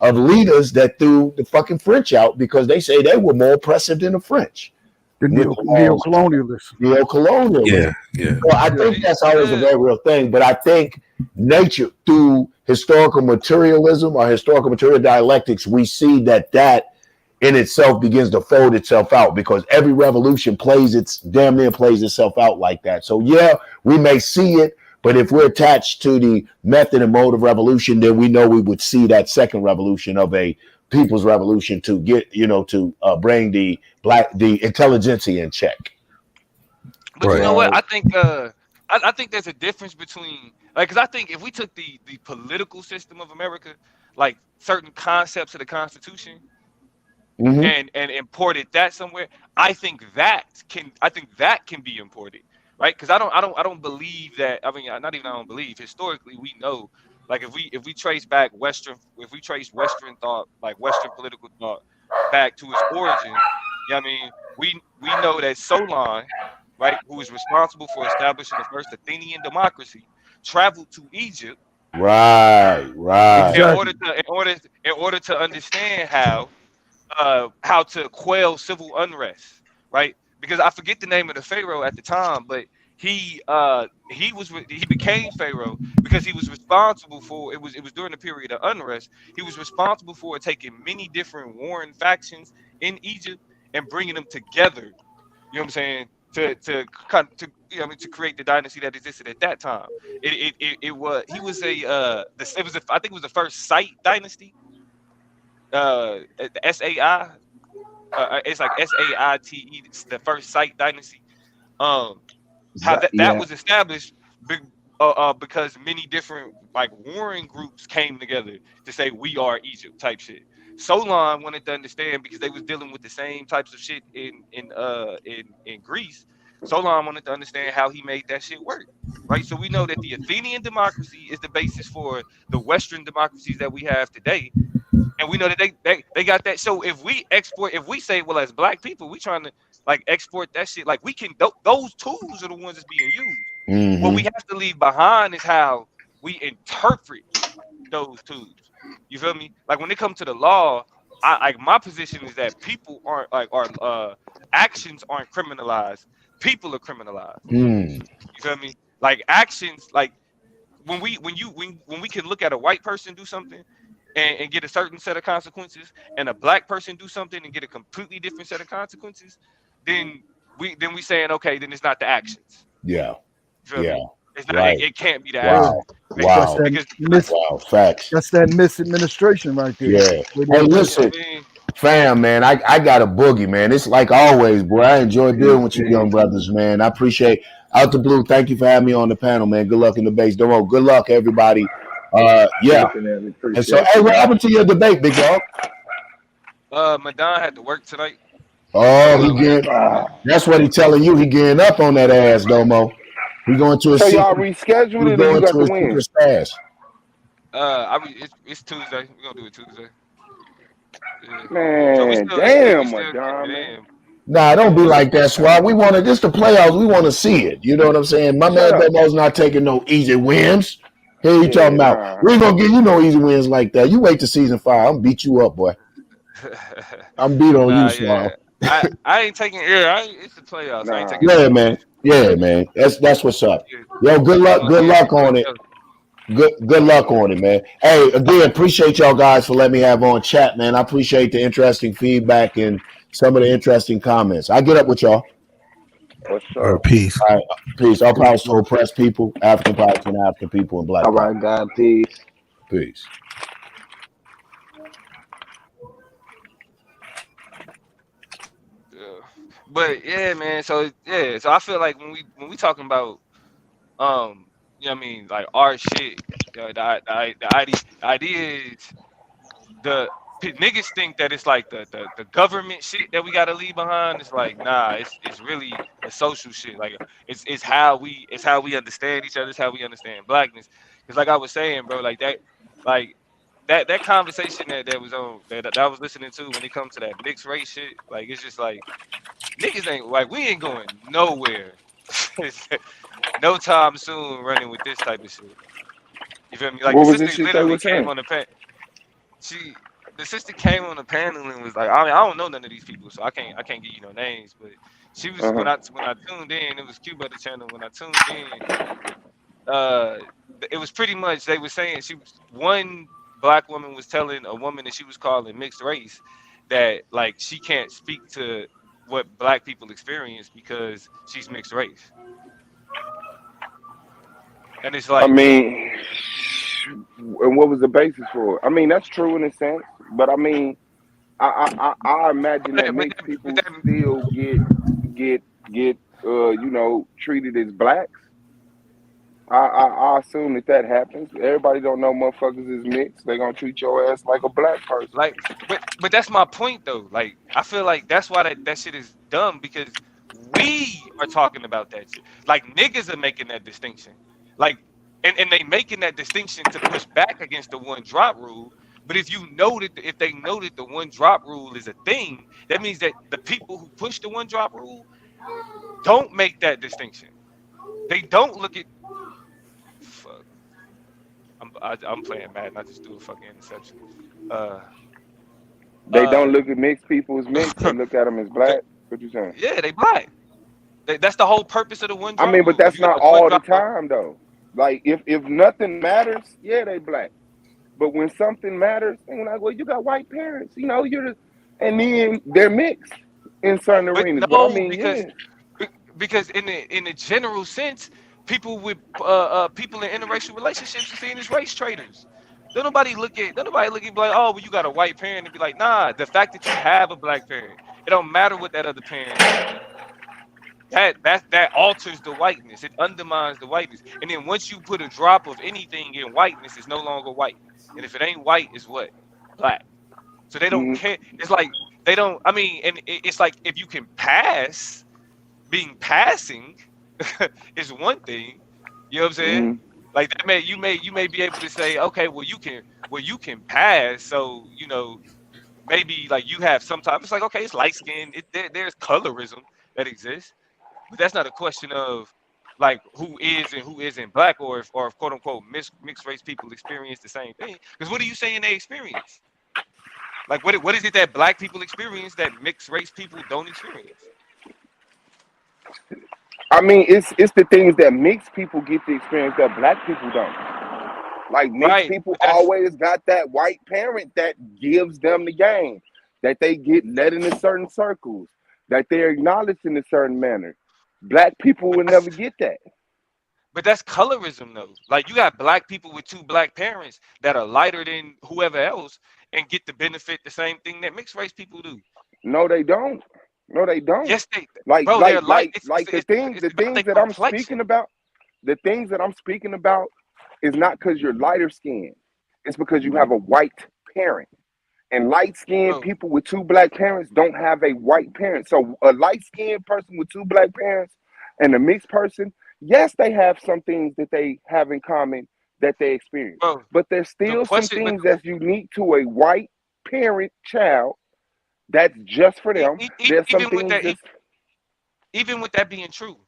of leaders that threw the fucking French out because they say they were more oppressive than the French. The neocolonialists. Neocolonialism. Yeah. Well, I think that's always a very real thing. But I think nature, through historical materialism or historical material dialectics, we see that in itself begins to fold itself out, because every revolution damn near plays itself out like that. So yeah, we may see it, but if we're attached to the method and mode of revolution, then we know we would see that second revolution of a people's revolution to get, to bring the intelligentsia in check. But you know what? I think there's a difference between, because I think if we took the political system of America, like certain concepts of the Constitution, and imported that somewhere, I think that can be imported, right? Because I don't believe that. I mean, not even I don't believe. Historically, we know, like if we trace Western thought, like Western political thought, back to its origin, you know what I mean, we know that Solon, right, who is responsible for establishing the first Athenian democracy, traveled to Egypt, right, in order to understand how to quell civil unrest, right? Because I forget the name of the pharaoh at the time, but he became pharaoh because he was responsible for it was during the period of unrest. He was responsible for taking many different warring factions in Egypt and bringing them together. You know what I'm saying? To create the dynasty that existed at that time. I think it was the first Site dynasty. The SAI, it's like SAITE. It's the first Site dynasty. How that was established because many different like warring groups came together to say we are Egypt type shit. Solon wanted to understand because they was dealing with the same types of shit in Greece. Solon wanted to understand how he made that shit work, right? So we know that the Athenian democracy is the basis for the Western democracies that we have today, and we know that they got that. So if we say, well, as black people, we trying to like export that shit, like we can. Those tools are the ones that's being used. What we have to leave behind is how we interpret those tools. You feel me? Like when it comes to the law, my position is that people aren't actions aren't criminalized. People are criminalized. You feel me? Like actions, like when we can look at a white person do something and get a certain set of consequences, and a black person do something and get a completely different set of consequences, then we saying, okay, then it's not the actions. Yeah. You feel me? It's not. Right. It can't be the Wow. action. Wow. Because Facts. That's that misadministration right there. Yeah. Hey, listen, fam, man, I got a boogie, man. It's like always, boy. I enjoy dealing with you young brothers, man. I appreciate out the blue. Thank you for having me on the panel, man. Good luck in the base. Domo. Good luck, everybody. Yeah. And so, hey, what happened to your debate, big dog? Madon had to work tonight. Oh, that's what he telling you. He getting up on that ass, Domo. He going to a so secret. Y'all rescheduled it, or you got the win? It's Tuesday. We're gonna do it Tuesday. Yeah. Man, so damn, Madon, man. Nah, don't be like that, Swab. We want to. This the playoffs. We want to see it. You know what I'm saying? My man Domo's not taking no easy wins. Here you talking about? We ain't gonna give you no easy wins like that. You wait to season 5. I'm gonna beat you up, boy. I'm beat on you, Swab. I ain't taking. It's the playoffs. I ain't taking. Yeah, man. Yeah, man. That's what's up. Yo, good luck. Good luck on it. Good luck on it, man. Hey, again, appreciate y'all guys for letting me have on chat, man. I appreciate the interesting feedback and some of the interesting comments. I get up with y'all. Peace. All right, peace. All power to oppressed people, African power to African people, and black. All right, God, peace. Peace. But yeah, man. So I feel like when we talking about you know what I mean, like our shit, the idea is niggas think that it's like the government shit that we gotta leave behind. It's like, nah, it's really a social shit. Like it's how we understand each other. It's how we understand blackness. Because like I was saying, bro, like that conversation that was on that I was listening to when it comes to that mixed race shit, like it's just like niggas ain't like we ain't going nowhere. No time soon running with this type of shit. You feel me? Like what the was this sister shit literally they were came saying? on the panel. The sister came on the panel and was like, I don't know none of these people, so I can't give you no names. But she was when I tuned in, it was Q Butter channel. When I tuned in, it was pretty much they were saying one black woman was telling a woman that she was calling mixed race that like she can't speak to what black people experience because she's mixed race. And it's like, I mean, and what was the basis for it? I mean, that's true in a sense, but I mean, I imagine that mixed people still get you know, treated as blacks. I assume that happens. Everybody don't know motherfuckers is mixed. They gonna treat your ass like a black person. Like, but that's my point though. Like, I feel like that's why that shit is dumb because we are talking about that shit. Like niggas are making that distinction. Like, and they making that distinction to push back against the one drop rule. But if you know that if they know that the one drop rule is a thing, that means that the people who push the one drop rule don't make that distinction. They don't look at. Fuck. I'm playing Madden. I just do a fucking interception. They don't look at mixed people as mixed. They look at them as black. What you saying? Yeah, they black. That's the whole purpose of the one drop. I mean, but that's not all the time though. Like if nothing matters, yeah, they black. But when something matters, they're like, well, you got white parents, you know, and then they're mixed in certain arenas. No, but I mean, because in the general sense, people with people in interracial relationships are seen as race traders. Don't nobody look at like, oh, well, you got a white parent and be like, nah, the fact that you have a black parent, it don't matter what that other parent is. That alters the whiteness. It undermines the whiteness. And then once you put a drop of anything in whiteness, it's no longer white. And if it ain't white, it's what? Black. So they don't care. It's like they don't. I mean, and it's like if you can pass, being passing is one thing. You know what I'm saying? Like that you may be able to say, okay, well you can pass, so maybe like you have some type. It's like, okay, it's light skin. There's colorism that exists, but that's not a question of like who is and who isn't black, or if quote unquote mixed race people experience the same thing. Because what are you saying they experience? Like what is it that black people experience that mixed race people don't experience? I mean, it's the things that mixed people get to experience that black people don't. Like mixed Right. people always got that white parent that gives them the game, that they get led into certain circles, that they're acknowledged in a certain manner. Black people will never get that. But that's colorism, though. Like you got black people with two black parents that are lighter than whoever else and get to benefit the same thing that mixed race people do. No, they don't. No, they don't. Yes, they. Like, bro, like, like the things that I'm speaking about, the things that I'm speaking about is not because you're lighter skinned. It's because you have a white parent. And light skinned people with two black parents don't have a white parent. So a light skinned person with two black parents and a mixed person, yes, they have some things that they have in common that they experience. But there's still some things that's unique to a white parent child that's just for them. There's some things even with that being true,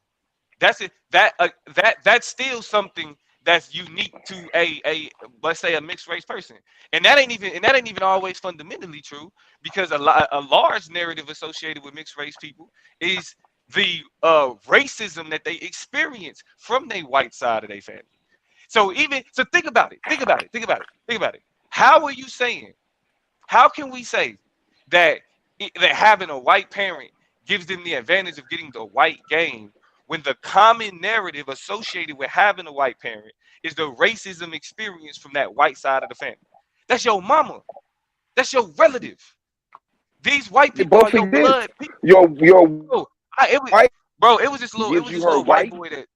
that's it. That's still something that's unique to a let's say a mixed race person, and that ain't even always fundamentally true, because a large narrative associated with mixed race people is the racism that they experience from their white side of their family. So think about it. How can we say that having a white parent gives them the advantage of getting the white game, when the common narrative associated with having a white parent is the racism experience from that white side of the family? That's your mama. That's your relative. These white people are your blood people. It was this little white boy that.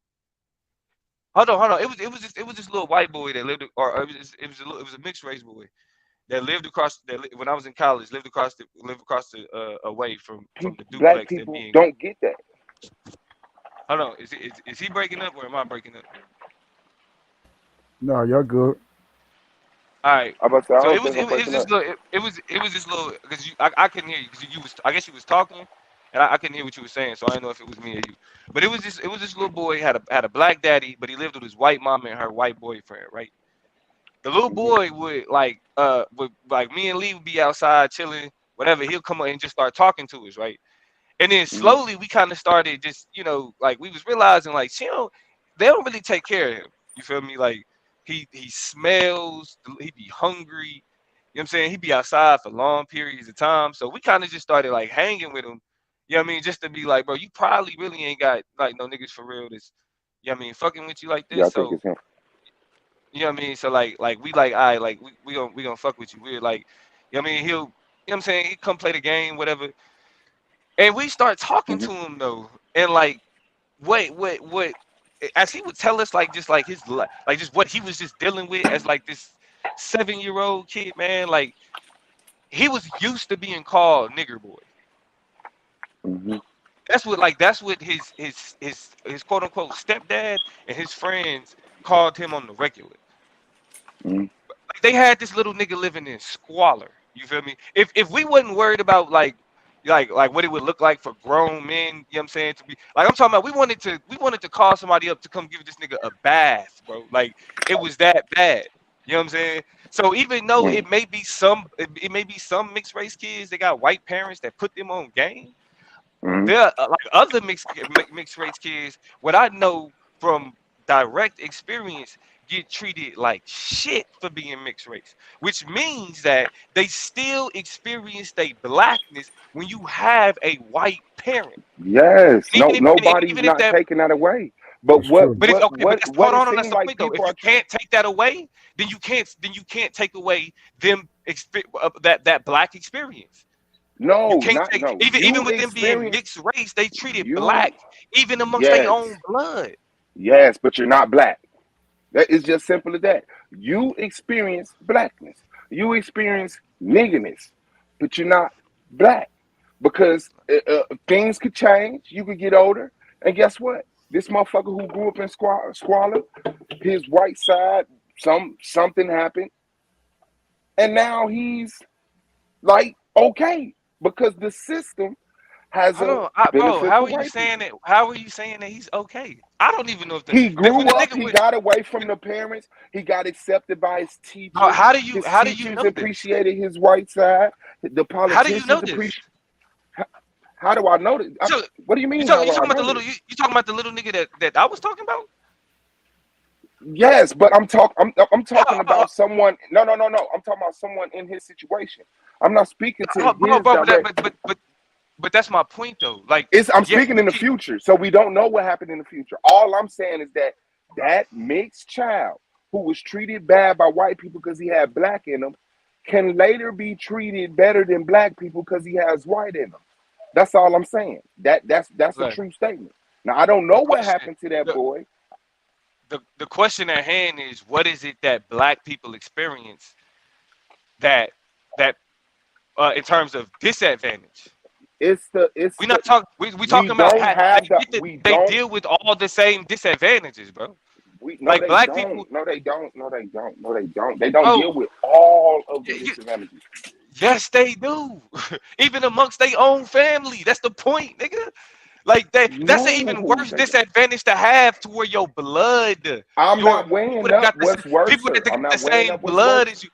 Hold on. It was this little white boy that lived, or it was a mixed race boy that lived across. When I was in college, lived across the away from the duplex. Black people don't get that. Hold on, is he breaking up or am I breaking up? No, you're good. All right. So it was this little because I couldn't hear you because I guess you was talking and I couldn't hear what you were saying, so I didn't know if it was me or you. But it was this little boy had a black daddy, but he lived with his white mom and her white boyfriend, right? The little boy would like me and Lee would be outside chilling, whatever. He'll come up and just start talking to us, right? And then slowly we kind of started just, like we was realizing like, they don't really take care of him. You feel me? Like he smells, he be hungry. You know what I'm saying? He be outside for long periods of time. So we kind of just started like hanging with him. You know what I mean? Just to be like, bro, you probably really ain't got like no niggas for real that's, you know what I mean, fucking with you like this. Yeah, I think it's him. You know what I mean? So like we like, all right, like we gonna fuck with you. We're like, you know what I mean? He'll, you know what I'm saying? He come play the game, whatever. And we start talking to him though, and like, what? As he would tell us, like, just like his, like, just what he was just dealing with as like this 7-year-old kid, man. Like, he was used to being called nigger boy. That's what his quote unquote stepdad and his friends called him on the regular. Like, they had this little nigga living in squalor. You feel me? If we wasn't worried about like what it would look like for grown men, you know what I'm saying, to be like, I'm talking about, we wanted to call somebody up to come give this nigga a bath, bro. Like, it was that bad. You know what I'm saying? So even though it may be some mixed race kids that got white parents that put them on game, there are like other mixed race kids, what I know from direct experience, get treated like shit for being mixed race, which means that they still experience their blackness when you have a white parent. Yes, nobody's not taking that away. But hold on, that's the point though. If you can't take that away, then you can't take away them that black experience. No, even with them being mixed race, they treated black even amongst their own blood. Yes, but you're not black. That is just simple as that. You experience blackness. You experience niggerness, but you're not black, because things could change. You could get older, and guess what? This motherfucker who grew up in squalor, his white side, something happened, and now he's like okay because the system has Bro, how are you saying it? How are you saying that he's okay? I don't even know if he grew up. He got away from the parents. He got accepted by his teachers. How do you his know teachers appreciated his white side. The politicians how do you know this? How do I know this? So, what do you mean? You talking about the little? You talking about the little nigga that I was talking about? Yes, but I'm talking about someone. No. I'm talking about someone in his situation. I'm not speaking to but that's my point though. Like I'm speaking in the future, so we don't know what happened in the future. All I'm saying is that mixed child who was treated bad by white people because he had black in him can later be treated better than black people because he has white in him. That's all I'm saying. That's a true statement. Now I don't know what happened to that boy. The question at hand is, what is it that black people experience that in terms of disadvantage? We talking about they deal with all the same disadvantages, bro. Black people. No, they don't. They don't deal with all of the disadvantages. Yes, they do. Even amongst their own family. That's the point, nigga. Like that's an even worse disadvantage to have to where your blood. I'm not weighing up what's worse. People that got the same blood as you.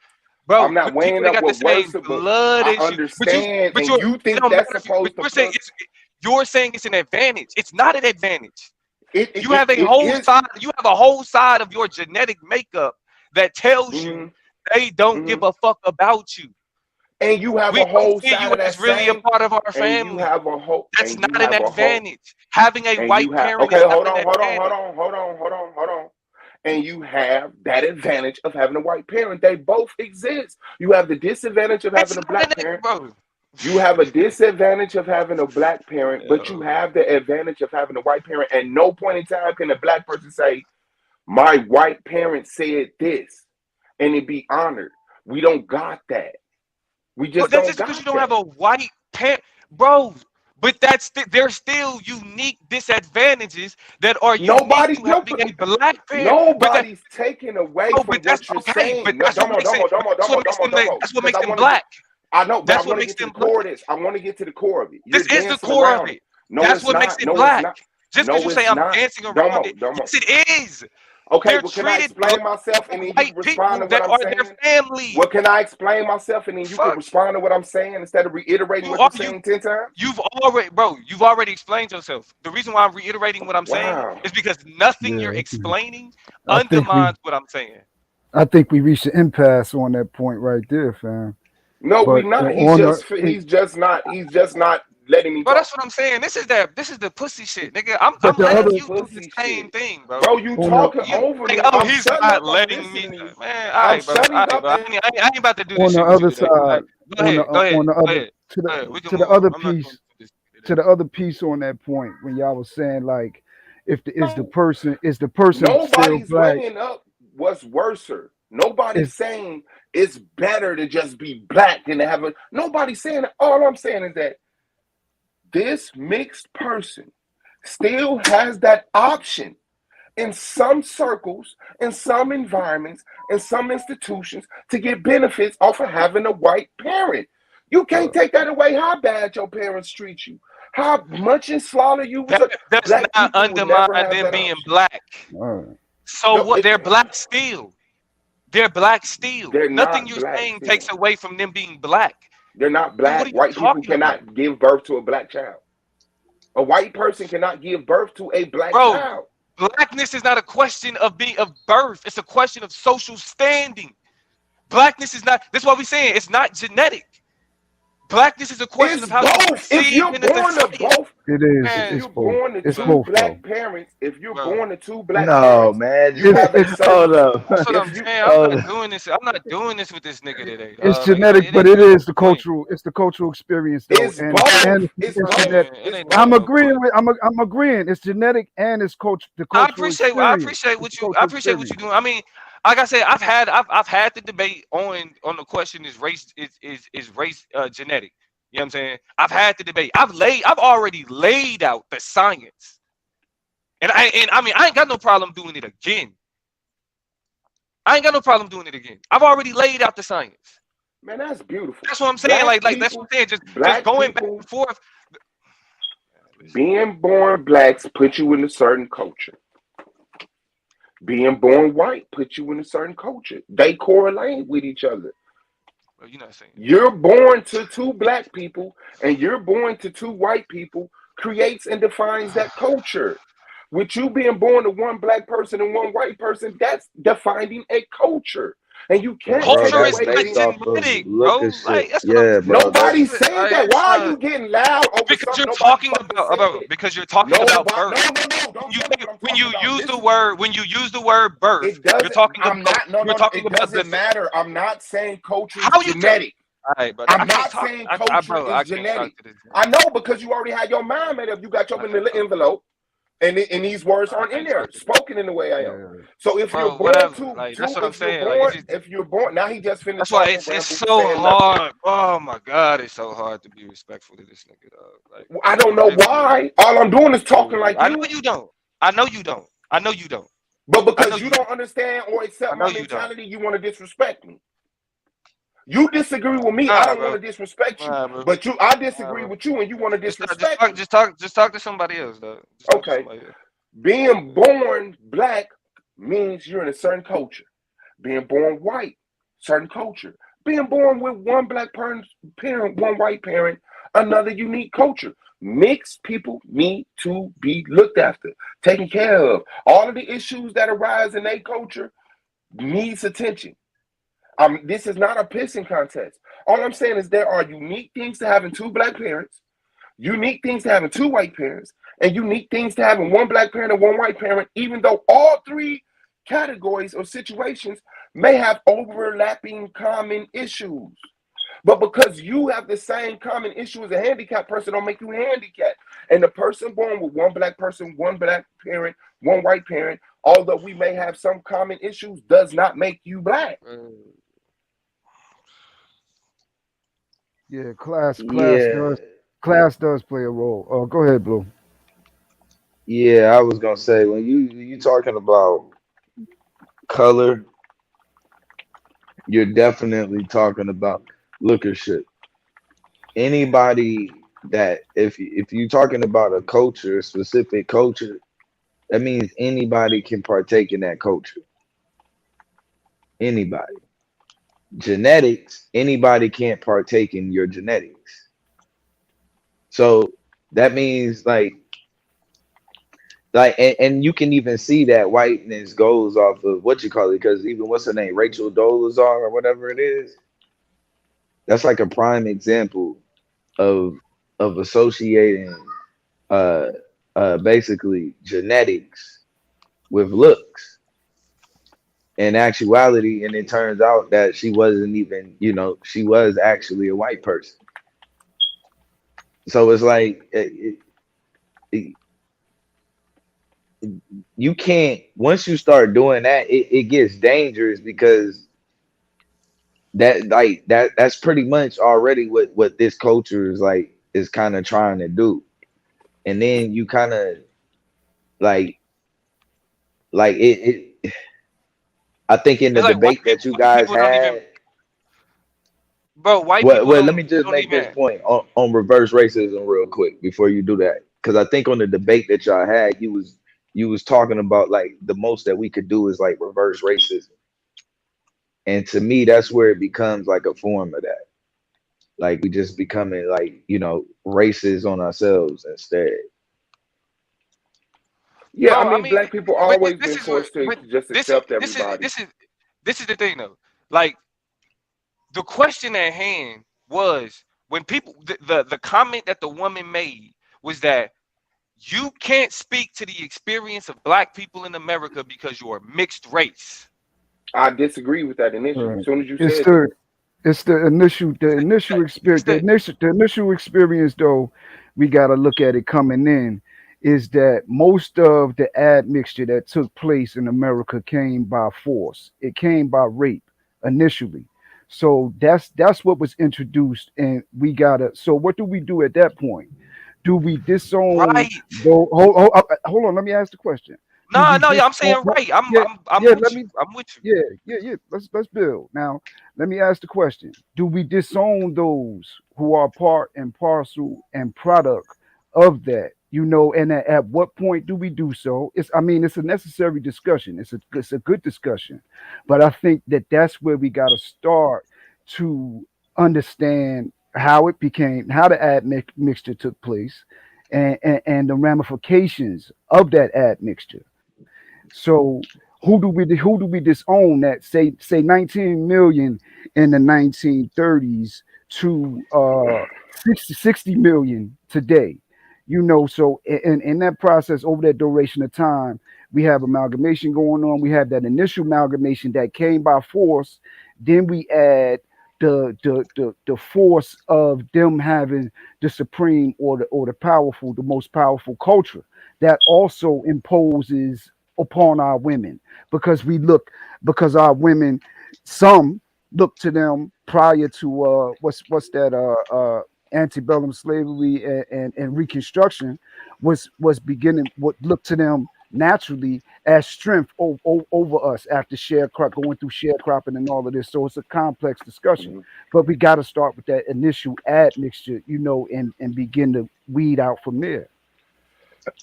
Bro, I'm not weighing up what's worse, but I understand, and you think that's supposed to. You're saying it's an advantage. It's not an advantage. You have a whole side. You have a whole side of your genetic makeup that tells you they don't give a fuck about you. And you have a whole side of that's really a part of our family. You have a whole. That's not an advantage. Having a white parent. Okay, hold on. And you have that advantage of having a white parent. They both exist. You have the disadvantage of having a black parent. You have a disadvantage of having a black parent, but you have the advantage of having a white parent. And no point in time can a black person say, my white parent said this, and it be honored. We don't got that. We just that's just because you don't have a white parent, bro. But there's still unique disadvantages that are nobody's having a black parent. Nobody's taking away from what you're saying. But that's what makes them black. I know, but I want to get to the core of this. I want to get to the core of it. This is the core of it. That's what makes it black. Just because you say I'm dancing around it, yes, it is. Okay, well, can I explain myself and then you can respond to what I'm saying? Family. Well, can I explain myself and then you can respond to what I'm saying instead of reiterating what you're saying 10 times? You've already explained yourself. The reason why I'm reiterating what I'm saying is because nothing you're explaining undermines what I'm saying. I think we reached an impasse on that point right there, fam. No, we're not. He's just not letting me. Bro, that's what I'm saying. This is the pussy shit, nigga. I'm letting you do the same thing, bro. Bro, you talking over me. Oh, he's not letting me. Man, all right, bro. I ain't about to do this. On the other side, go ahead. To the other piece on that point, when y'all was saying like, is the person nobody's still black? weighing up what's worser. Nobody's saying it's better to just be black than to have a. Nobody's saying that. All I'm saying is that this mixed person still has that option in some circles, in some environments, in some institutions to get benefits off of having a white parent. You can't take that away how bad your parents treat you, how much in slaughter you was. That's not undermine them being black. So what? They're black still. They're black still. Nothing you're saying takes away from them being black. They're not black. White people cannot give birth to a black child. A white person cannot give birth to a black child. Blackness is not a question of birth. It's a question of social standing. Blackness is not. That's why we're saying it's not genetic. Blackness is a question of how both. If you're born to both, it is. Man, it's you're both. born to It's two both. black parents. If you're born to two black parents, man, you have hold up. That's what I'm saying. I'm not doing this. I'm not doing this with this nigga today. It's genetic, but it is the cultural. It's the cultural experience, though. It's both. It's genetic. I'm agreeing with. I'm agreeing. It's genetic and it's the cultural. I appreciate what you're doing. I mean, like I said, I've had the debate on the question is race genetic. You know what I'm saying? I've had the debate. I've already laid out the science. And I mean, I ain't got no problem doing it again. I ain't got no problem doing it again. I've already laid out the science. Man, that's beautiful. That's what I'm saying. Like that's what I'm saying. Just going back and forth. Being born blacks put you in a certain culture. Being born white put you in a certain culture. They correlate with each other. Well, you're not saying. You're born to two black people and you're born to two white people creates and defines that culture. With you being born to one black person and one white person, that's defining a culture. And you can't culture take is away not genetic, bro. Like, that's yeah, bro. Nobody's saying that. Why are you getting loud over because you're something? talking about because you're talking about birth. When you use the word birth, you're talking about it doesn't matter. I'm not saying culture is genetic. I'm not saying culture is genetic. I know, because you already had your mind made up. You got your little envelope. And these words aren't in there, spoken in the way I am. So if you're born that's what I'm saying. If you're born, now he just finished. That's why it's so hard. Oh my God, it's so hard to be respectful to this nigga. Like, I don't know why. All I'm doing is talking like you. I know you don't. I know you don't. I know you don't. But because you don't understand or accept my mentality, you want to disrespect me. You disagree with me. I don't want to disrespect you, but I disagree with you, and you want to disrespect me. Just talk to somebody else, though. Okay. Being born black means you're in a certain culture. Being born white, certain culture. Being born with one black parent, one white parent, another unique culture. Mixed people need to be looked after, taken care of. All of the issues that arise in their culture needs attention. This is not a pissing contest. All I'm saying is there are unique things to having two black parents, unique things to having two white parents, and unique things to having one black parent and one white parent, even though all three categories or situations may have overlapping common issues. But because you have the same common issue as a handicapped person, don't make you handicapped. And the person born with one black person, one black parent, one white parent, although we may have some common issues, does not make you black. Yeah, class does play a role. Oh, go ahead, Blue. Yeah, I was gonna say, when you talking about color, you're definitely talking about lookership. Anybody that if you're talking about a culture, a specific culture, that means anybody can partake in that culture. Anybody. Genetics, anybody can't partake in your genetics. So that means and you can even see that whiteness goes off of what you call it, because even what's her name, Rachel Dolezal or whatever it is, that's like a prime example of associating basically genetics with looks in actuality. And it turns out that she wasn't even, she was actually a white person. So it's like you can't, once you start doing that, it gets dangerous, because that's pretty much already what this culture is kind of trying to do. And then you kind of like it I think in the debate that you guys had, bro, white people. Well, let me just make this point on reverse racism real quick before you do that, because I think on the debate that y'all had, you was talking about like the most that we could do is like reverse racism, and to me that's where it becomes like a form of that, like we just becoming like racist on ourselves instead. Yeah, bro, I mean, black people always been forced to just accept everybody. This is the thing though. Like, the question at hand was, when people, the comment that the woman made was that you can't speak to the experience of black people in America because you're mixed race. I disagree with that initially. Right. As soon as you said it's the initial experience. The initial experience, though, we got to look at it coming in, is that most of the admixture that took place in America came by force. It came by rape initially. So that's what was introduced, and we gotta. So what do we do at that point? Do we disown? Right. Hold on. Let me ask the question. Yeah, I'm saying right. I'm with you. I'm with you. Yeah. Let's build. Now, let me ask the question. Do we disown those who are part and parcel and product of that? And at what point do we do so? It's a necessary discussion. It's a good discussion. But I think that's where we got to start to understand how the admixture took place and the ramifications of that admixture. So who do we disown that say 19 million in the 1930s to 60 million today? So in that process, over that duration of time, we have amalgamation going on. We have that initial amalgamation that came by force. Then we add the force of them having the supreme or the most powerful culture that also imposes upon our women, because our women, some look to them prior to what's that antebellum slavery and Reconstruction was beginning, what looked to them naturally as strength over us after going through sharecropping and all of this. So it's a complex discussion, but we got to start with that initial admixture, and begin to weed out from there.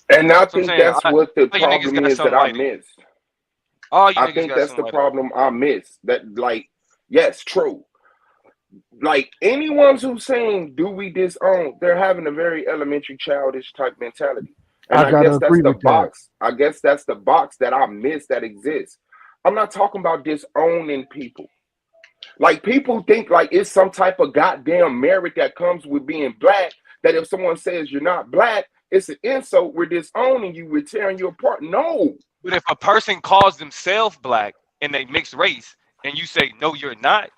And I think that's what the problem is that I missed. I think that's the problem I missed. That, like, yes, true. Like, anyone who's saying, do we disown, they're having a very elementary childish type mentality. And I guess that's the box. I guess that's the box that I missed that exists. I'm not talking about disowning people. Like, people think like it's some type of goddamn merit that comes with being black, that if someone says you're not black, it's an insult. We're disowning you. We're tearing you apart. No. But if a person calls themselves black and they mixed race, and you say no, you're not,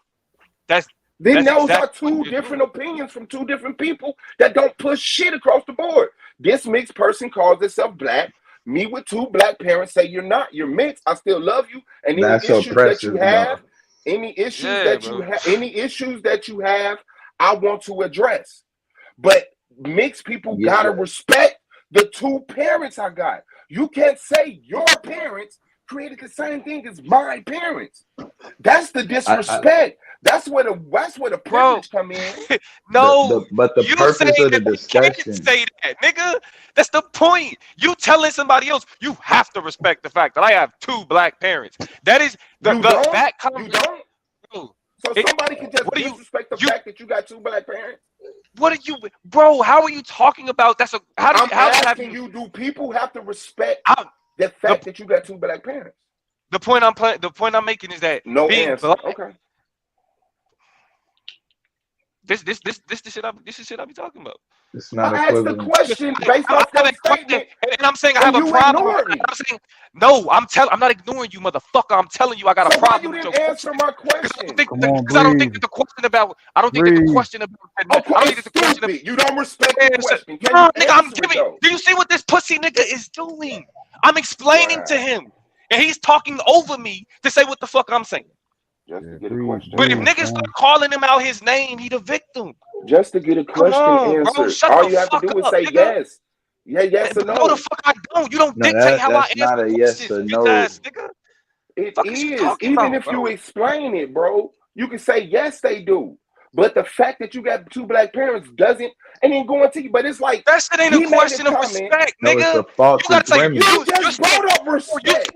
that's those are two different opinions from two different people that don't push shit across the board. This mixed person calls itself black. Me with two black parents say you're not. You're mixed. I still love you. And any issues that you have, any issues that you have, I want to address. But mixed people gotta respect the two parents I got. You can't say your parents created the same thing as my parents. That's the disrespect. That's where the privilege come in. No, but the purpose of the discussion. Say that, nigga. That's the point. You telling somebody else you have to respect the fact that I have two black parents. That is that comes. So somebody can just disrespect the fact that you got two black parents. What are you, bro? How are you talking about? That's a I'm asking you. Do people have to respect the fact that you got two black parents? The point I'm making is that no answer. Black, okay. This is shit I be talking about. It's not I asked the question based off that statement, and I'm saying I have a problem. I'm saying no. I'm not ignoring you, motherfucker. I'm telling you I got a problem. Why you didn't answer my question? Because I don't think it's a question about. I don't think it's a question about. I don't think it's a question about. You don't respect the question. No, nigga, I'm giving. Do you see what this pussy nigga is doing? I'm explaining to him, and he's talking over me to say what the fuck I'm saying. Just to get a question. But if niggas start calling him out his name, he the victim. Just to get a question answered. All you have to do is say yes. Yeah, yes or no. No, the fuck I don't. You don't dictate how I answer. That's not a yes or no. It is. Even if you explain it, bro, you can say yes, they do. But the fact that you got two black parents doesn't, and then going to you. But it's like that shit ain't a question of respect, nigga. You gotta say you just brought up respect.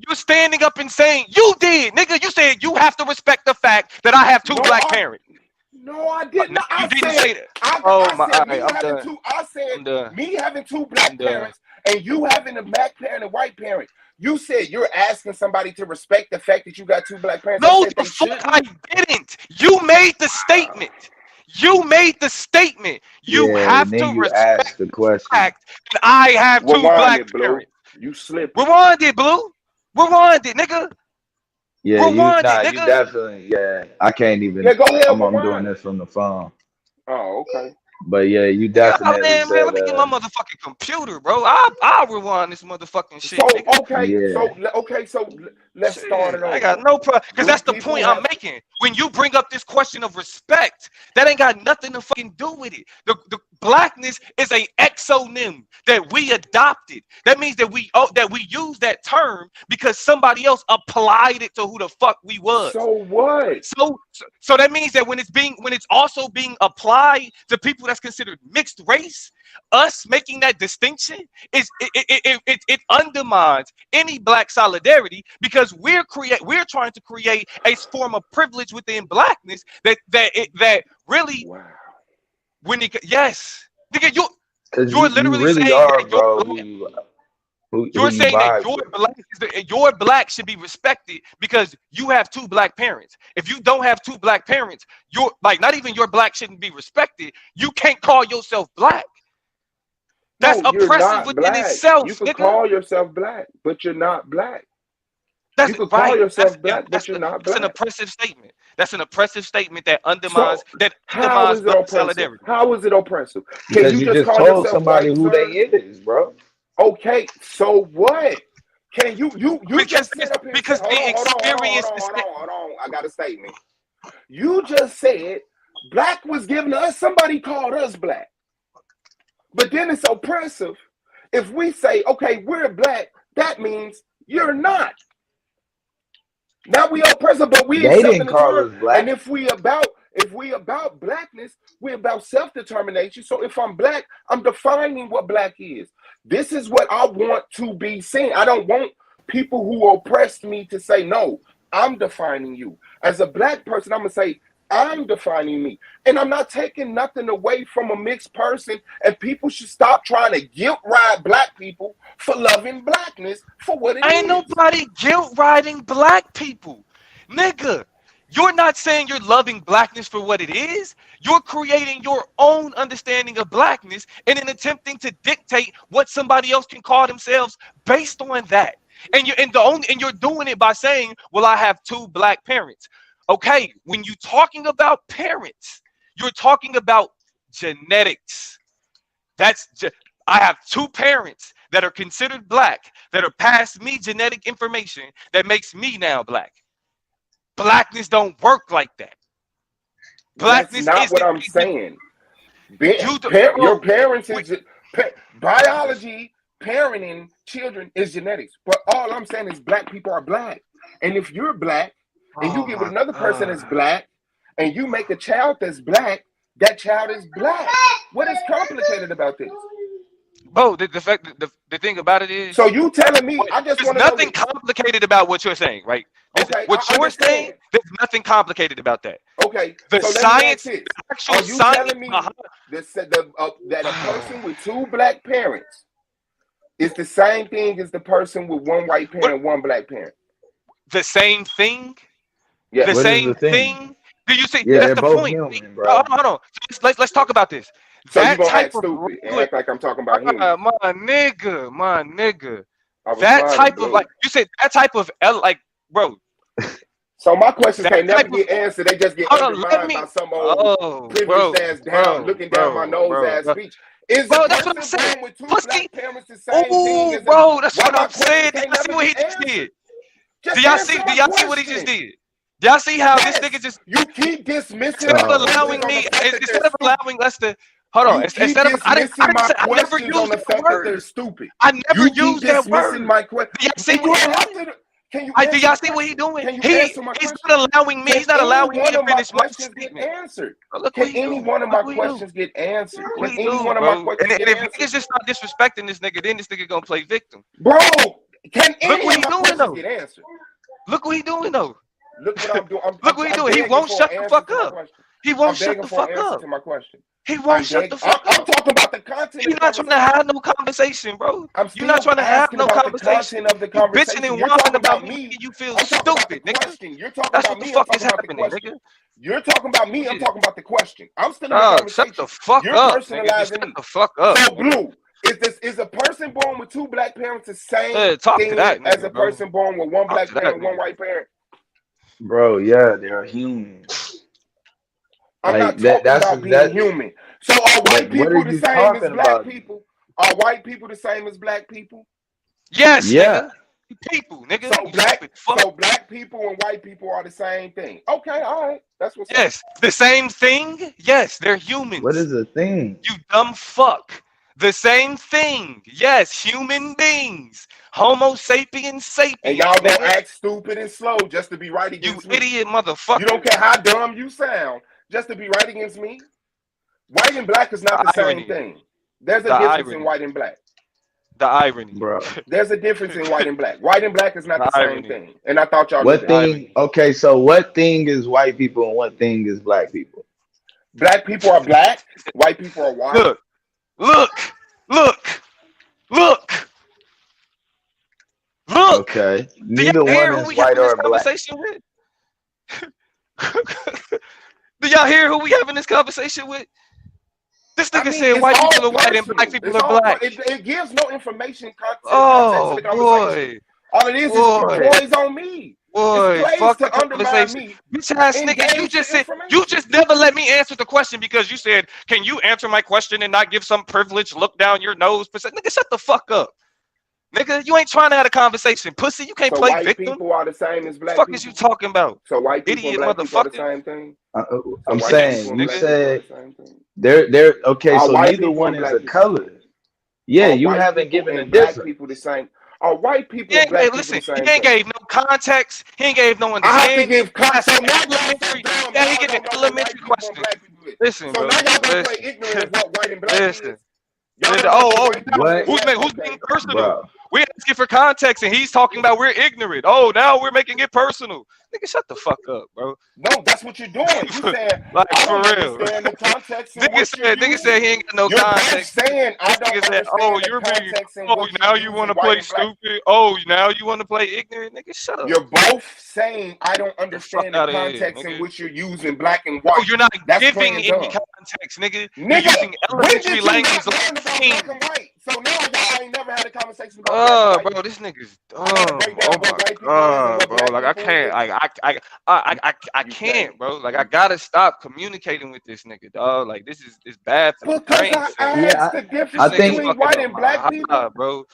You're standing up and saying you did, nigga. You said you have to respect the fact that I have two black parents. No, I didn't. You didn't say that. I said me having two black parents and you having a black parent and white parent. You said you're asking somebody to respect the fact that you got two black parents. No, the fuck I didn't. You made the statement. You made the statement. You have to respect the question. Fact that I have two black parents. You slipped. Rewind it, Blue. Rewind it, nigga. Yeah, you definitely. Yeah, I can't even. Yeah, go ahead. I'm doing this from the phone. Oh, okay. But yeah, you Yeah, definitely man, said let me get my motherfucking computer, bro. I'll rewind this motherfucking shit, nigga. So let's start it over. I got no problem, because that's the point I'm making. When you bring up this question of respect, that ain't got nothing to fucking do with it. The blackness is a exonym that we adopted. That means that we use that term because somebody else applied it to who the fuck we was. So what? So that means that when it's also being applied to people that's considered mixed race, us making that distinction it undermines any black solidarity, because we're trying to create a form of privilege within blackness that really, wow. when it yes, nigga, you're literally you really saying are, that you're saying that your black should be respected because you have two black parents. If you don't have two black parents, you're like, not even your black shouldn't be respected. You can't call yourself black. That's oppressive within itself. You can call yourself black, but you're not black. That's you can call yourself black, but you're not black. That's an oppressive statement. That's an oppressive statement that undermines black solidarity. How is it oppressive? Because you just told somebody who they is, bro. Okay, so what? Can you just sit up here because hold on. I got a statement. You just said black was given to us. Somebody called us black. But then it's oppressive if we say, okay, we're black, that means you're not. Now we oppressive, but we didn't call us black. And if we about blackness, we're about self-determination. So if I'm black, I'm defining what black is. This is what I want to be seen. I don't want people who oppressed me to say, no, I'm defining you. As a black person, I'm gonna say, I'm defining me. And I'm not taking nothing away from a mixed person, and people should stop trying to guilt ride black people for loving blackness for what it is. Ain't nobody guilt riding black people. Nigga, you're not saying you're loving blackness for what it is. You're creating your own understanding of blackness and then attempting to dictate what somebody else can call themselves based on that. And you're doing it by saying, well, I have two black parents. Okay, when you're talking about parents, you're talking about genetics. I have two parents that are considered black, that are past me genetic information that makes me now black. Blackness don't work like that. Blackness That's not what I'm saying. Your parents is biology. Parenting children is genetics. But all I'm saying is black people are black. And if you're black, and you get with another person that's black, and you make a child that's black, that child is black. What is complicated about this? Bro, the thing about it is, so you telling me I just want to know. There's nothing complicated about what you're saying, right? Okay, what you're saying, there's nothing complicated about that. Okay, the so science, the actual are you science telling me that a person with two black parents is the same thing as the person with one white parent and one black parent? The same thing? Yeah. The same thing? Do you see? Yeah, that's the point. Human, bro. Hold on. Let's talk about this. So you gonna act stupid and act like I'm talking about human? My nigga. That type of, like you said, that type of bro. So my questions can't never get answered. They just get undermined by some old privileged ass down, looking down my nose ass speech. Is bro, that's what I'm saying. With two black parents the same thing as bro, that's what I'm saying. Did y'all see what he just did? Do y'all see what he just did? Y'all see how this nigga just keep dismissing instead of allowing us to hold on. Instead of I never used that word. Stupid. I never used that word. My question. Do y'all see do y'all see what he's doing? He's not allowing me. He's not allowing me to finish my statement. Answered. Can any one of my questions get answered? Can any one of my questions get answered? And if niggas just start disrespecting this nigga, then this nigga gonna play victim. Bro, can any one of my questions get answered? Look what he doing though. Look what I'm doing. Look what he doing. He won't shut the fuck up. He won't shut the fuck up. To my question. He won't shut the fuck up. I'm talking about the content. You're not trying to have no conversation, bro. You're not trying to have no conversation. Of the conversation. Bitching and whining about me, you feel stupid, nigga. You're talking That's about what me. the fuck is happening, nigga. You're talking about me. I'm talking about the question. I'm still in the conversation. Shut the fuck You're up, personalizing nigga. Shut me. the fuck up. So Blue, is a person born with two black parents the same thing as a person born with one black parent and one white parent? Bro, yeah, they're human. I'm not talking about being human. So are white people the same as black about? people? Are white people the same as black people? Yes, Yeah. nigga. People, nigga. So black people and white people are the same thing. Okay, all right. That's what's Yes, the same thing. Yes, they're humans. What is a thing? You dumb fuck. The same thing. Yes, human beings. Homo sapiens sapiens. And y'all gonna act stupid and slow just to be right against me. You idiot motherfucker. You don't care how dumb you sound just to be right against me. White and black is not the same thing. There's a difference in white and black. The irony, bro. There's a difference in white and black. White and black is not the same thing. And I thought y'all what thing? Okay, so what thing is white people and what thing is black people? Black people are black. White people are white. Look. Okay. Neither one is white or black. Do y'all hear who we having this conversation with? This nigga said white people are white and black people are black. It gives no information context. Oh, boy. All it is plays on me. Boy, fuck the conversation. Bitch ass nigga, you just never let me answer the question because you said, can you answer my question and not give some privileged look down your nose? Nigga, shut the fuck up. Nigga, you ain't trying to have a conversation. Pussy, you can't play victim. White people are the same as black fuck people. Is you talking about? So white people idiot and black people are the motherfucker. same thing? I'm saying, you said they're okay, so neither one is a color. Yeah, you haven't given a difference. Black people the same. Are white people and black people the same? He ain't gave no context. He ain't gave no understanding. I have to give context. Yeah, he gave elementary questions. Listen, bro. So now y'all gonna play ignorant of what white and black is. Who's being personal? Bro. We're asking for context, and he's talking about we're ignorant. Oh, now we're making it personal. Nigga, shut the fuck up, bro. No, that's what you're doing. You said like I for don't real. understand the context. Nigga said he ain't got no context. Saying I don't nigga said, oh, you're being. Oh, now you want to play stupid. Oh, now you want to play ignorant. Nigga, shut up. You're both saying I don't understand the context in which you're using black and white. Oh, you're not giving any context, nigga. You're using elementary language like black and white. So now y'all ain't never had a conversation about bro, this nigga's oh my god, bro. Like I can't, I can't, bro. Like I gotta stop communicating with this nigga, dog. Like this is bad for the brain. I think between white and black people, bro.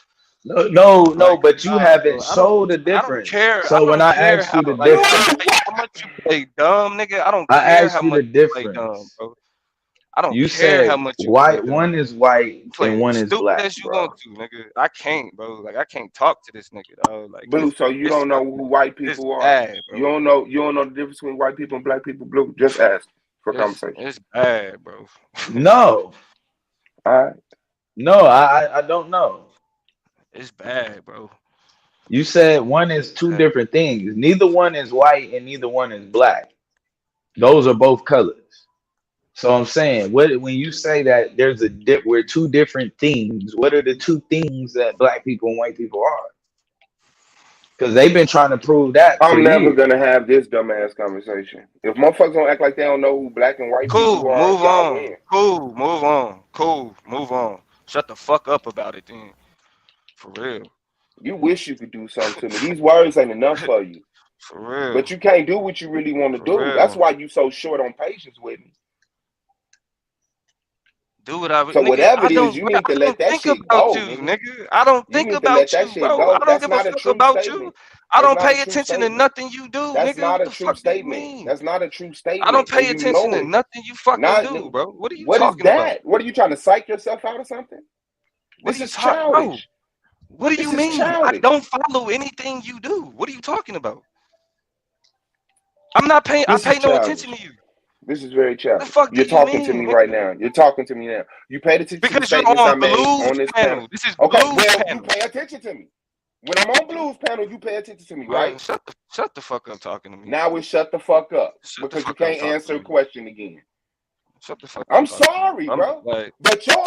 No, but you haven't showed the difference. So when I asked you the difference, how much you play dumb, nigga? I don't care. I asked you the difference. Bro. I don't you care said how much you white. One is white and one is black. As you want to, nigga. I can't, bro. Like I can't talk to this nigga, dog. Like Blue. So you don't know who white people are. Bad, you don't know the difference between white people and black people. Blue. Just ask for conversation. It's bad, bro. No. All right. No, I don't know. It's bad, bro. You said one is two different things. Neither one is white and neither one is black. Those are both colors. So I'm saying, when you say that there's we're two different things, what are the two things that black people and white people are? Because they've been trying to prove that. I'm never gonna have this dumbass conversation. If motherfuckers don't act like they don't know who black and white people are, move on. Cool, move on. Cool, move on. Shut the fuck up about it, then. For real. You wish you could do something to me. These words ain't enough for you. For real. But you can't do what you really want to do. Real. That's why you so short on patience with me. Do what I so nigga, whatever it is, you need to let that shit go, nigga. I don't think about you, bro. I don't give a fuck about you. I don't pay attention to nothing you do, nigga. That's not a true statement. That's not a true statement. I don't pay attention to nothing you fucking do, bro. What are you talking about? What are you trying to psych yourself out or something? This is childish. What do you mean? I don't follow anything you do. What are you talking about? I'm not paying. I pay no attention to you. This is very childish. You're talking to me right now. You're talking to me now. You paid attention to the statements I made on this panel. This is okay. Blue's Well, panel. You pay attention to me. When I'm on Blue's panel, you pay attention to me, right? Shut the fuck up talking to me. Now we shut the fuck up because you can't answer a question again. Shut the fuck up. I'm sorry, bro. but your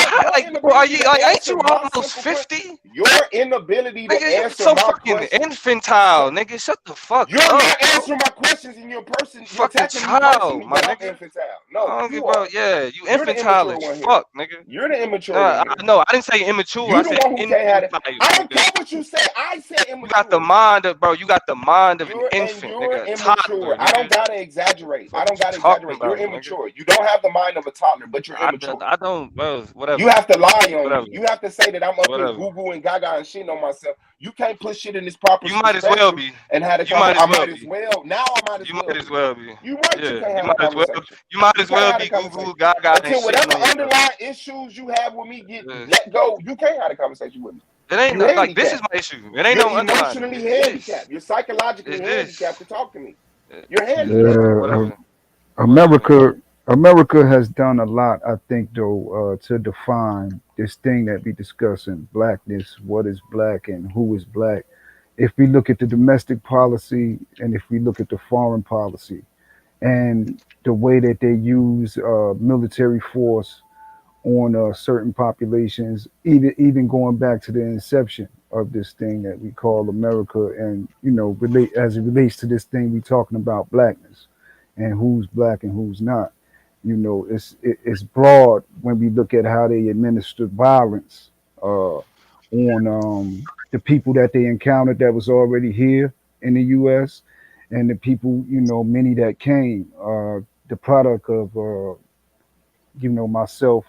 ain't you almost 50? Your inability to answer so my fucking questions. Infantile, nigga. Shut the fuck You're up. You're not answering my questions in your person. You're fucking child, my nigga. Infantile. No, you infantile as fuck, nigga. You're the immature one. No, I didn't say immature. You're I said the one who can't have it. I don't care nigga. what you say. I said You got the mind of, bro. You got the mind of an infant, you're nigga. immature. Toddler, I don't nigga. gotta exaggerate. I don't gotta Talking exaggerate. You're about, immature. You don't have the mind of a toddler, but you're immature. I don't, bro. Whatever. You have to lie on Whatever. me. You have to say that I'm up here goo goo and gaga and shit on myself. You can't put shit in this proper You might as well be. and have a You might as I well might be. as well. Now I might as You well. might as well be. You right. Yeah. You can't You have might a as well. conversation. You might as can't well have be a goo conversation. goo gaga and Until shit whatever on yourself. underlying issues you have with me get let go, you can't have a conversation with me. It ain't You're like this is my issue. It ain't You're no underlying. emotionally It's handicapped. You're psychologically It's this. handicapped to talk to me. You're Yeah, handicapped. America has done a lot, I think, though, to define this thing that we discussing, blackness, what is black and who is black. If we look at the domestic policy and if we look at the foreign policy and the way that they use military force on certain populations, even going back to the inception of this thing that we call America, and relate as it relates to this thing we talking about, blackness and who's black and who's not. It's broad when we look at how they administered violence on the people that they encountered that was already here in the U.S. and the people, many that came, the product of myself,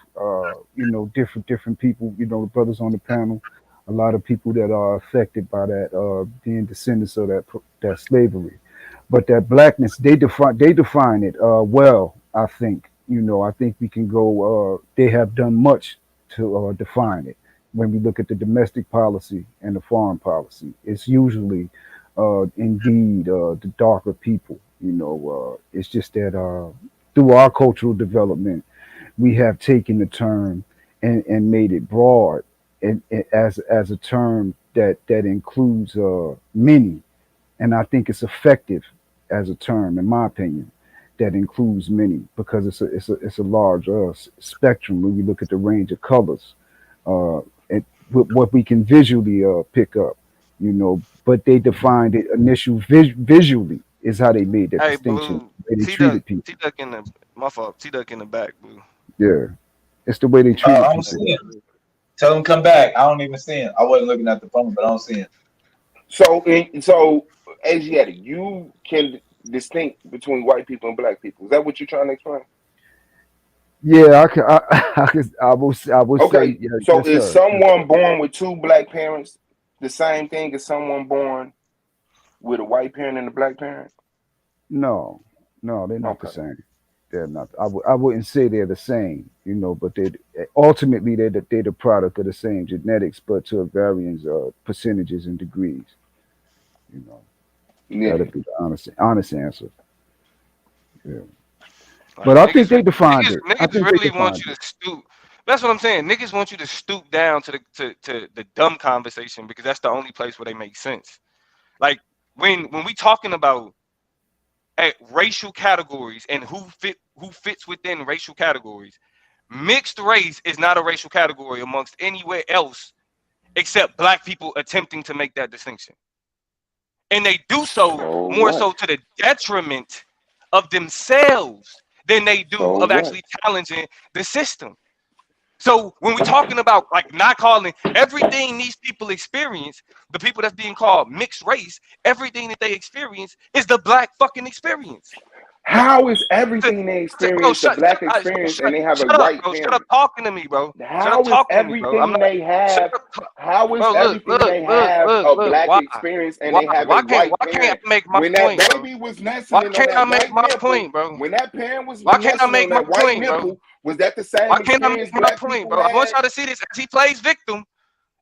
different people, the brothers on the panel, a lot of people that are affected by that, being descendants of that slavery. But that blackness, they define it well. I think, I think we can go. They have done much to define it. When we look at the domestic policy and the foreign policy, it's usually, indeed, the darker people. It's just that through our cultural development, we have taken the term and made it broad and as a term that includes many, and I think it's effective as a term, in my opinion, that includes many because it's a large spectrum when you look at the range of colors, and what we can visually pick up, But they defined it visually is how they made that distinction. The way they treated people. T-Duck in the my fault. T-Duck in the back, boo. Yeah, it's the way they treat I don't see him. Tell him come back. I don't even see him. I wasn't looking at the phone, but I don't see him. So Asiatic, you can distinct between white people and black people. Is that what you're trying to explain? Yeah, I will okay. say. Yeah, so yes, is sir. someone born with two black parents the same thing as someone born with a white parent and a black parent? No, they're not the same. They're not. I wouldn't say they're the same, but they ultimately they're the product of the same genetics, but to varying percentages and degrees. Yeah. That'd be the honest answer. Yeah. But I think they defined it. Niggas really want you to stoop. That's what I'm saying. Niggas want you to stoop down to the dumb conversation because that's the only place where they make sense. Like when we talking about racial categories and who fits within racial categories, mixed race is not a racial category amongst anywhere else except black people attempting to make that distinction. And they do so more so to the detriment of themselves than they do of actually challenging the system. So when we're talking about like not calling everything these people experience, the people that's being called mixed race, everything that they experience is the black fucking experience. How is everything they experience the black experience and they have a white parent? Shut up talking to me, bro. How is everything they have? How is everything they have a black experience and they have a white parent? Why can't I make my point, when that baby was nestling on that white nipple, when that parent was nestling on that white nipple, was that the same experience black people had? I want y'all to see this as he plays victim.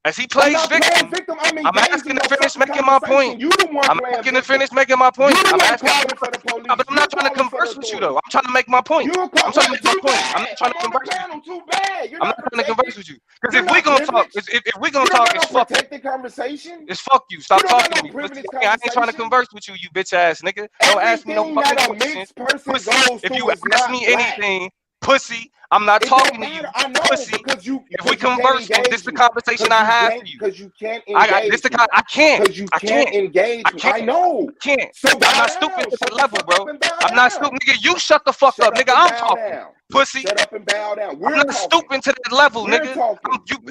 As he plays victim, I'm asking to finish making my point. I'm asking to finish making my point. I'm asking. But I'm not trying to converse with you though. I'm trying to make my point. I'm trying to make my point. I'm not trying to converse with you. I'm not trying to converse with you. Because if we gonna talk, it's fuck you. It's fuck you. Stop talking to me. I ain't trying to converse with you, you bitch ass nigga. Don't ask me no fucking questions. If you ask me anything, pussy, I'm not talking to you, pussy. If we converse, this is the conversation I have for you. Because you can't engage. I can't. Because you can't engage. I know. I can't. So I'm not stupid to the level, bro. I'm not stupid, nigga. You shut the fuck up, nigga. I'm talking. pussy. Shut up and bow down. I'm not stooping to that level, nigga.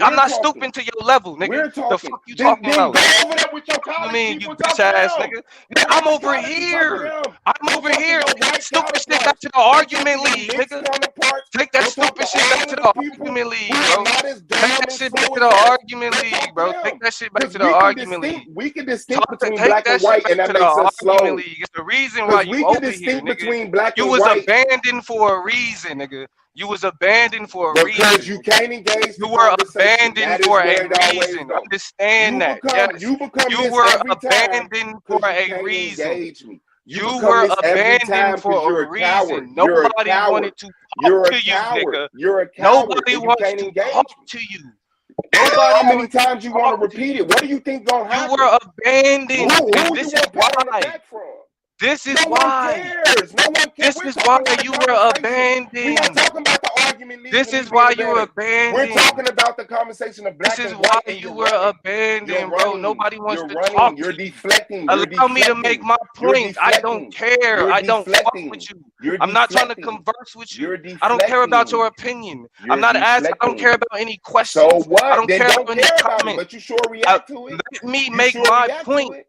I'm not stooping to your level, nigga. We're talking. The fuck you talking about? Go over there with your college You mean people, you bitch ass nigga? I'm over here. I'm over here. Take that stupid shit back to the argument league, nigga. Take that stupid shit back to the argument league, bro. Take that shit back to the argument league, bro. Take that shit back to the argument league. We can distinguish between black and white, and that makes us slow. It's the reason why you over here, nigga. You was abandoned for a reason, nigga. You was abandoned for a reason. Because you can't engage. You were abandoned for a reason. Understand that. Yes. You were abandoned for a reason. You were abandoned for a reason. Nobody wanted to talk to you, nigga. You're a coward. Nobody wants to talk to you. How many times you want to repeat it? What do you think gonna happen? You were abandoned. This is why. This is why. This is why you were abandoned. We're not talking about the argument. This is why you were abandoned. We're talking about the conversation of black. This is why you were abandoned, bro. Nobody wants to talk. You're deflecting. Allow me to make my point. I don't care. I don't fuck with you. I'm not trying to converse with you. I don't care about your opinion. I'm not asking. I don't care about any questions. So what? I don't care about any comments. But you sure react to it. Let me make my point.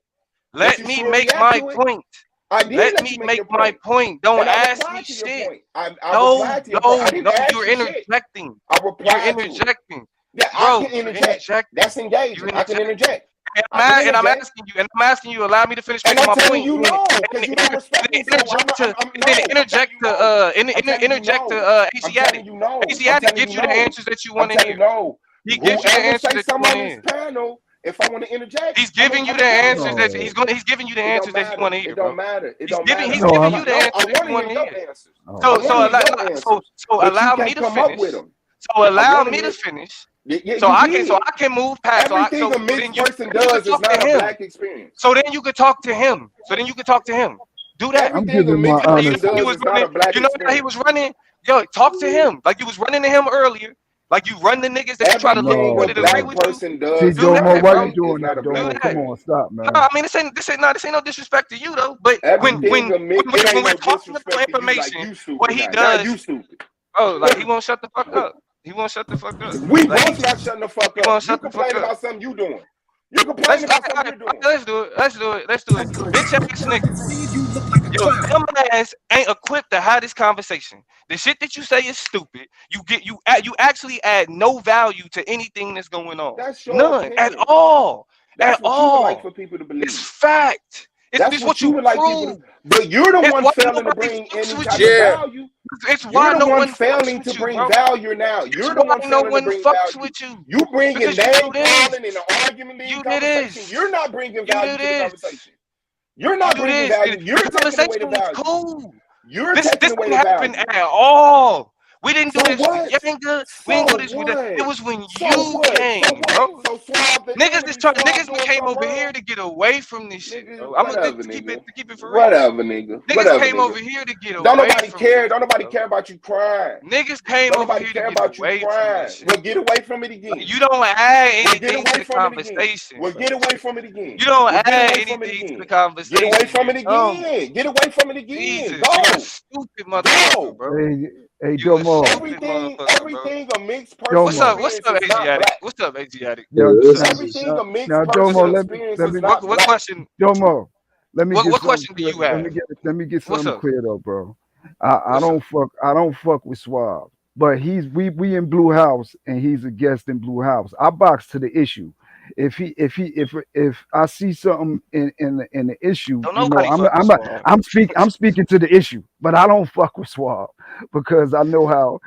Let me make my point. Let me make my point. Don't ask me shit. No, you're interjecting. You're interjecting. Bro, that's engaging. I can interject. And I'm asking you, allow me to finish making my point. You know, you don't respect me. Interject to Asiatic. Asiatic gives you the answers that you want to hear. He gives you the answers that you want to hear. If I want to interject, he's giving you the answers that he's giving you the answers that you want to hear. It don't matter. He's giving you the answers that you want to hear. So allow me to finish. So allow me to finish. So I can move past. Everything a mixed person does is not a black experience. So then you could talk to him. Do that. I'm giving my honest. You know how he was running? Yo, talk to him. Like you was running to him earlier. Like you run the niggas that you try to look with it agree with you. See, Domo, why you doing that, Domo? Come on, stop, man. No, I mean this ain't no disrespect to you though. But when we're talking about information, what he does, like he won't shut the fuck up. He won't shut the fuck up. We both not shutting the fuck up. You complain about something you doing. You complaining about something you're doing. Let's do it. Bitch ass nigga. Yo, dumb ass ain't equipped to have this conversation. The shit that you say is stupid. You actually add no value to anything that's going on. None at all. That's what you would like for people to believe. It's fact. It's what you would like people to, but you're the one failing to bring any type of value. It's why no one failing to bring value now. You're the one no one fucks value. with you. You bringing name calling in an argument conversation. You're not bringing value to the conversation. You're not bringing value. You're taking away the value. Cool. You're this taking away the didn't value. happen at all. We didn't do this with Yanga. We didn't do this with that. It was when you came, bro. Niggas came over here to get away from this shit, bro. I'm gonna keep it for real. Whatever, nigga. Niggas came over here to get away. Don't nobody care. Don't nobody care about you crying. Niggas came over here to get away from this shit. Well, get away from it again. You don't add anything to the conversation. Well, get away from it again. You don't add anything to the conversation. Get away from it again. Get away from it again. Go. Stupid motherfucker, bro. Hey, Domo. Everything a mixed person. What's up, Asiatic? What's up, Asiatic? Everything a mixed person. Domo, let me what question? Domo, let me. What question do you have? Let me get something clear though, bro. I don't fuck with Suave, but we in Blue House and he's a guest in Blue House. I box to the issue. If I see something in the issue, I'm speaking to the issue, but I don't fuck with Suave because I know how,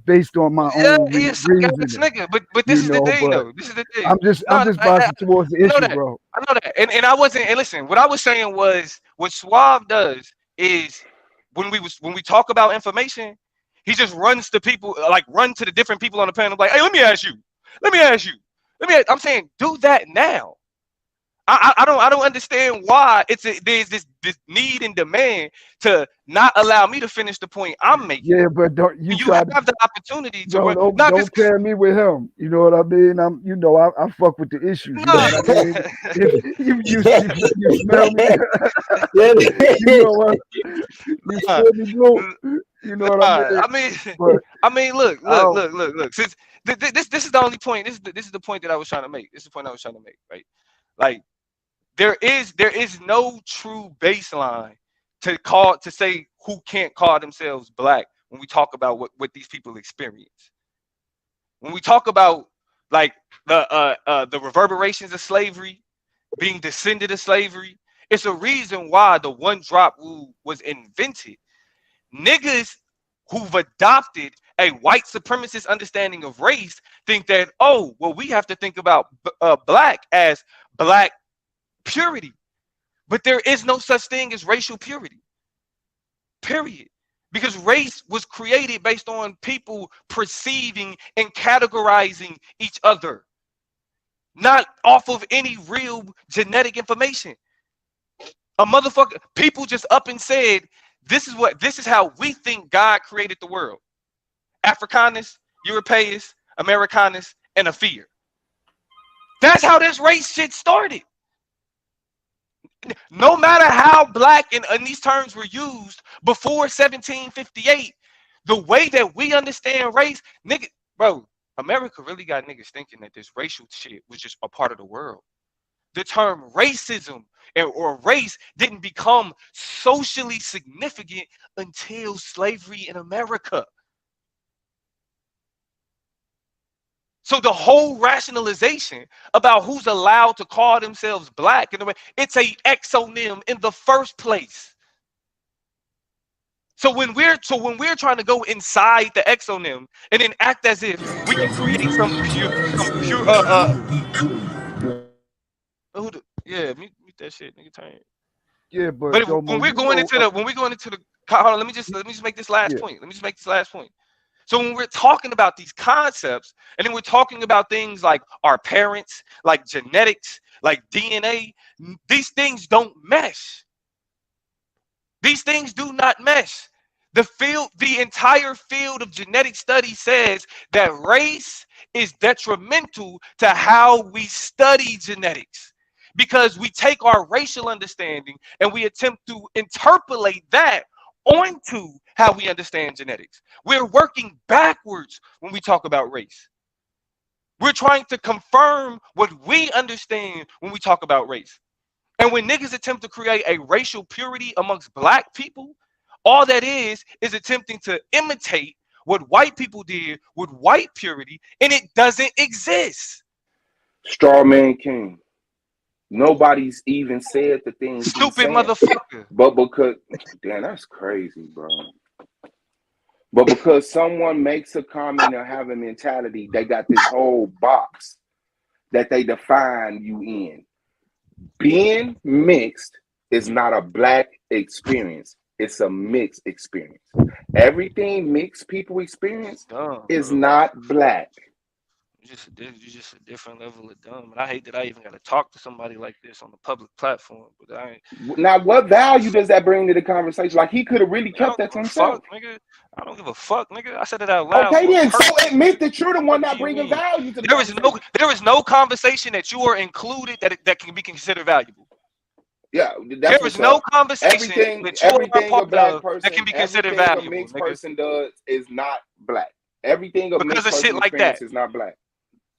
based on my own reasoning. Nigga, but this is the thing though. This is the thing. I'm just boxing towards the issue, bro. I know that, and I wasn't. And listen, what I was saying was what Suave does is when we talk about information, he just runs to people, run to the different people on the panel, like, hey, let me ask you. I'm saying do that now. I don't understand why there's this need and demand to not allow me to finish the point I'm making. Yeah, but you have the opportunity to don't pair me with him. You know what I mean? I fuck with the issues. You know what I mean? You smell me. You know what? You smell me, bro. You know what I mean? I mean, look. Since this is the only point. This is the point that I was trying to make. This is the point I was trying to make, right? Like there is no true baseline to say who can't call themselves black when we talk about what these people experience. When we talk about like the reverberations of slavery, being descended of slavery, it's a reason why the one drop rule was invented. Niggas who've adopted a white supremacist understanding of race think that, oh, well, we have to think about black as black purity. But there is no such thing as racial purity, period. Because race was created based on people perceiving and categorizing each other, not off of any real genetic information. A motherfucker, people just up and said, this is how we think God created the world. Africanus, Europeus, Americanus, and a fear. That's how this race shit started. No matter how black and these terms were used before 1758, the way that we understand race, nigga, bro, America really got niggas thinking that this racial shit was just a part of the world. The term racism or race didn't become socially significant until slavery in America. So the whole rationalization about who's allowed to call themselves black, it's a exonym in the first place. So when we're trying to go inside the exonym and then act as if we can create some pure mute that shit, nigga. Turn. Yeah, but when we're going into the hold on, let me just make this last point. Let me just make this last point. So when we're talking about these concepts, and then we're talking about things like our parents, like genetics, like DNA, these things don't mesh. These things do not mesh. The entire field of genetic study says that race is detrimental to how we study genetics, because we take our racial understanding and we attempt to interpolate that onto how we understand genetics. We're working backwards when we talk about race. We're trying to confirm what we understand when we talk about race. And when niggas attempt to create a racial purity amongst black people, all that is attempting to imitate what white people did with white purity, and it doesn't exist. Straw man king. Nobody's even said the things. Stupid motherfucker. But because, damn, that's crazy, bro. But because someone makes a comment or have a mentality, they got this whole box that they define you in. Being mixed is not a black experience. It's a mixed experience. Everything mixed people experience is not black. You're just a different level of dumb. And I hate that I even got to talk to somebody like this on the public platform. But I ain't. Now, what value does that bring to the conversation? Like, he could have really kept that to himself. Nigga. I don't give a fuck, nigga. I said it out loud. Okay, then, so admit that you're the one not bringing value to the conversation. There is no conversation that you are included that can be considered valuable. Yeah, there is no conversation that you are part of that can be considered valuable. Everything a mixed person does is not black. Everything a mixed person experience is not black.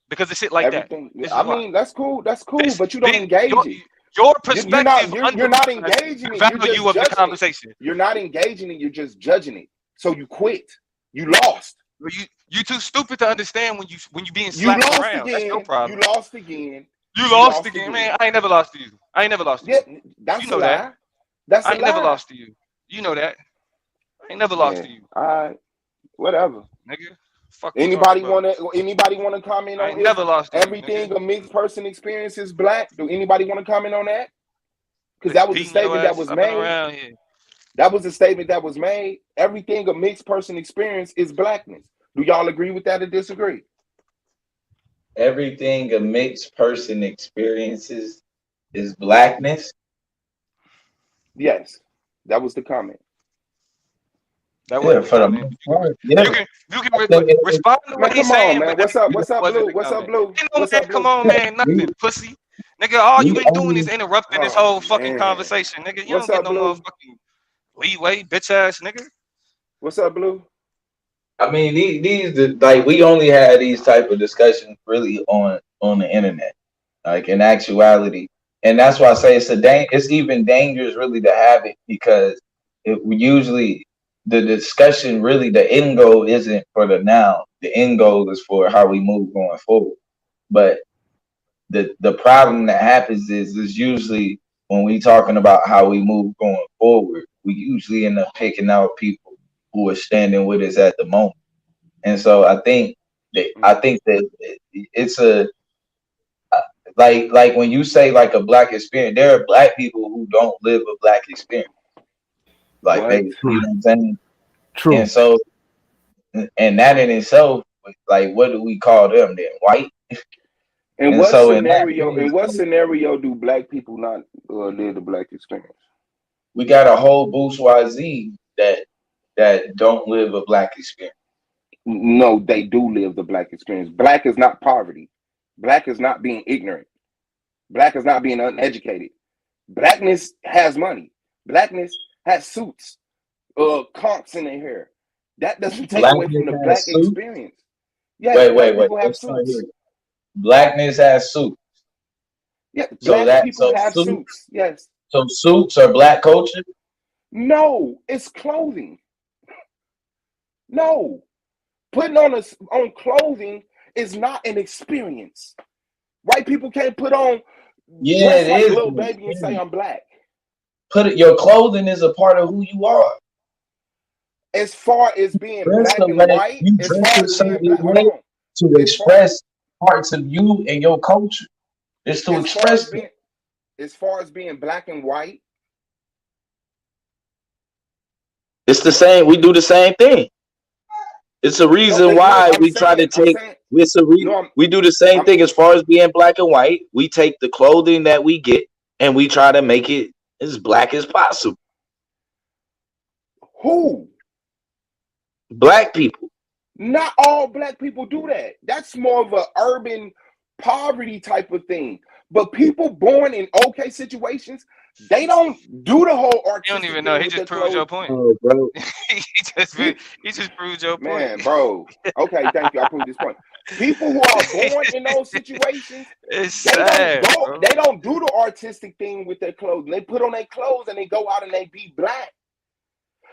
Because of shit like that. I mean, that's cool. That's cool, but you don't engage it. Your perspective. You're not engaging it. Value of the conversation. You're not engaging it. You're just judging it. So you quit. You lost. You too stupid to understand when you being slapped around. Again. That's no problem. You lost again. You lost again, man. I ain't never lost to you. I ain't never lost to you. Yeah, that's you know that. That's I ain't never lost to you. You know that. I ain't never lost to you. All right. Whatever. Nigga. Fuck anybody wanna comment on never lost everything a mixed person experience is black? Do anybody want to comment on that? Because that was a statement that was made. That was a statement that was made. Everything a mixed person experience is blackness. Do y'all agree with that or disagree? Everything a mixed person experiences is blackness. Yes, that was the comment. That was for the you can respond to what he's saying. Man. What's up, Blue? What's up, Blue? Come on, man. Nothing, pussy. Nigga, all you been doing is interrupting this whole fucking conversation, nigga. You don't get no motherfucking leeway, bitch ass nigga. What's up, Blue? I mean, these like we only had these type of discussions really on the internet, like in actuality, and that's why I say it's even dangerous really to have it, because we usually the discussion really, the end goal isn't for the now. The end goal is for how we move going forward. But the problem that happens is usually when we talking about how we move going forward, we usually end up picking out people who are standing with us at the moment. And so I think that it's a like when you say like a black experience, there are black people who don't live a black experience. Like What? they, you know what I'm saying? True. And so, and that in itself, like, what do we call them then? White? In what scenario do black people not live the black experience? We got a whole bourgeoisie that don't live a black experience. No, they do live the black experience. Black is not poverty. Black is not being ignorant. Black is not being uneducated. Blackness has money. Blackness has suits, conchs in their hair. That doesn't take away from the black experience. Yeah, wait. Have suits. Blackness has suits. Yeah, black people have suits. Yes. So suits are black culture? No, it's clothing. No, putting on clothing is not an experience. White people can't put on dress like Lil Baby and say I'm black. Your clothing is a part of who you are. As far as being black and white, as far as being black, to express parts of you and your culture. It's to express it. As far as being black and white, it's the same. We do the same thing. It's a reason why we try to take. We do the same thing as far as being black and white. We take the clothing that we get and we try to make it as black as possible. Who? Black people. Not all black people do that. That's more of an urban poverty type of thing. But people born in okay situations, they don't do the whole artistic. You don't even know. He just proved your point. Oh, bro. he just proved your point. Man, bro. Okay, thank you. I proved this point. People who are born in those situations, they don't do the artistic thing with their clothes. They put on their clothes and they go out and they be black.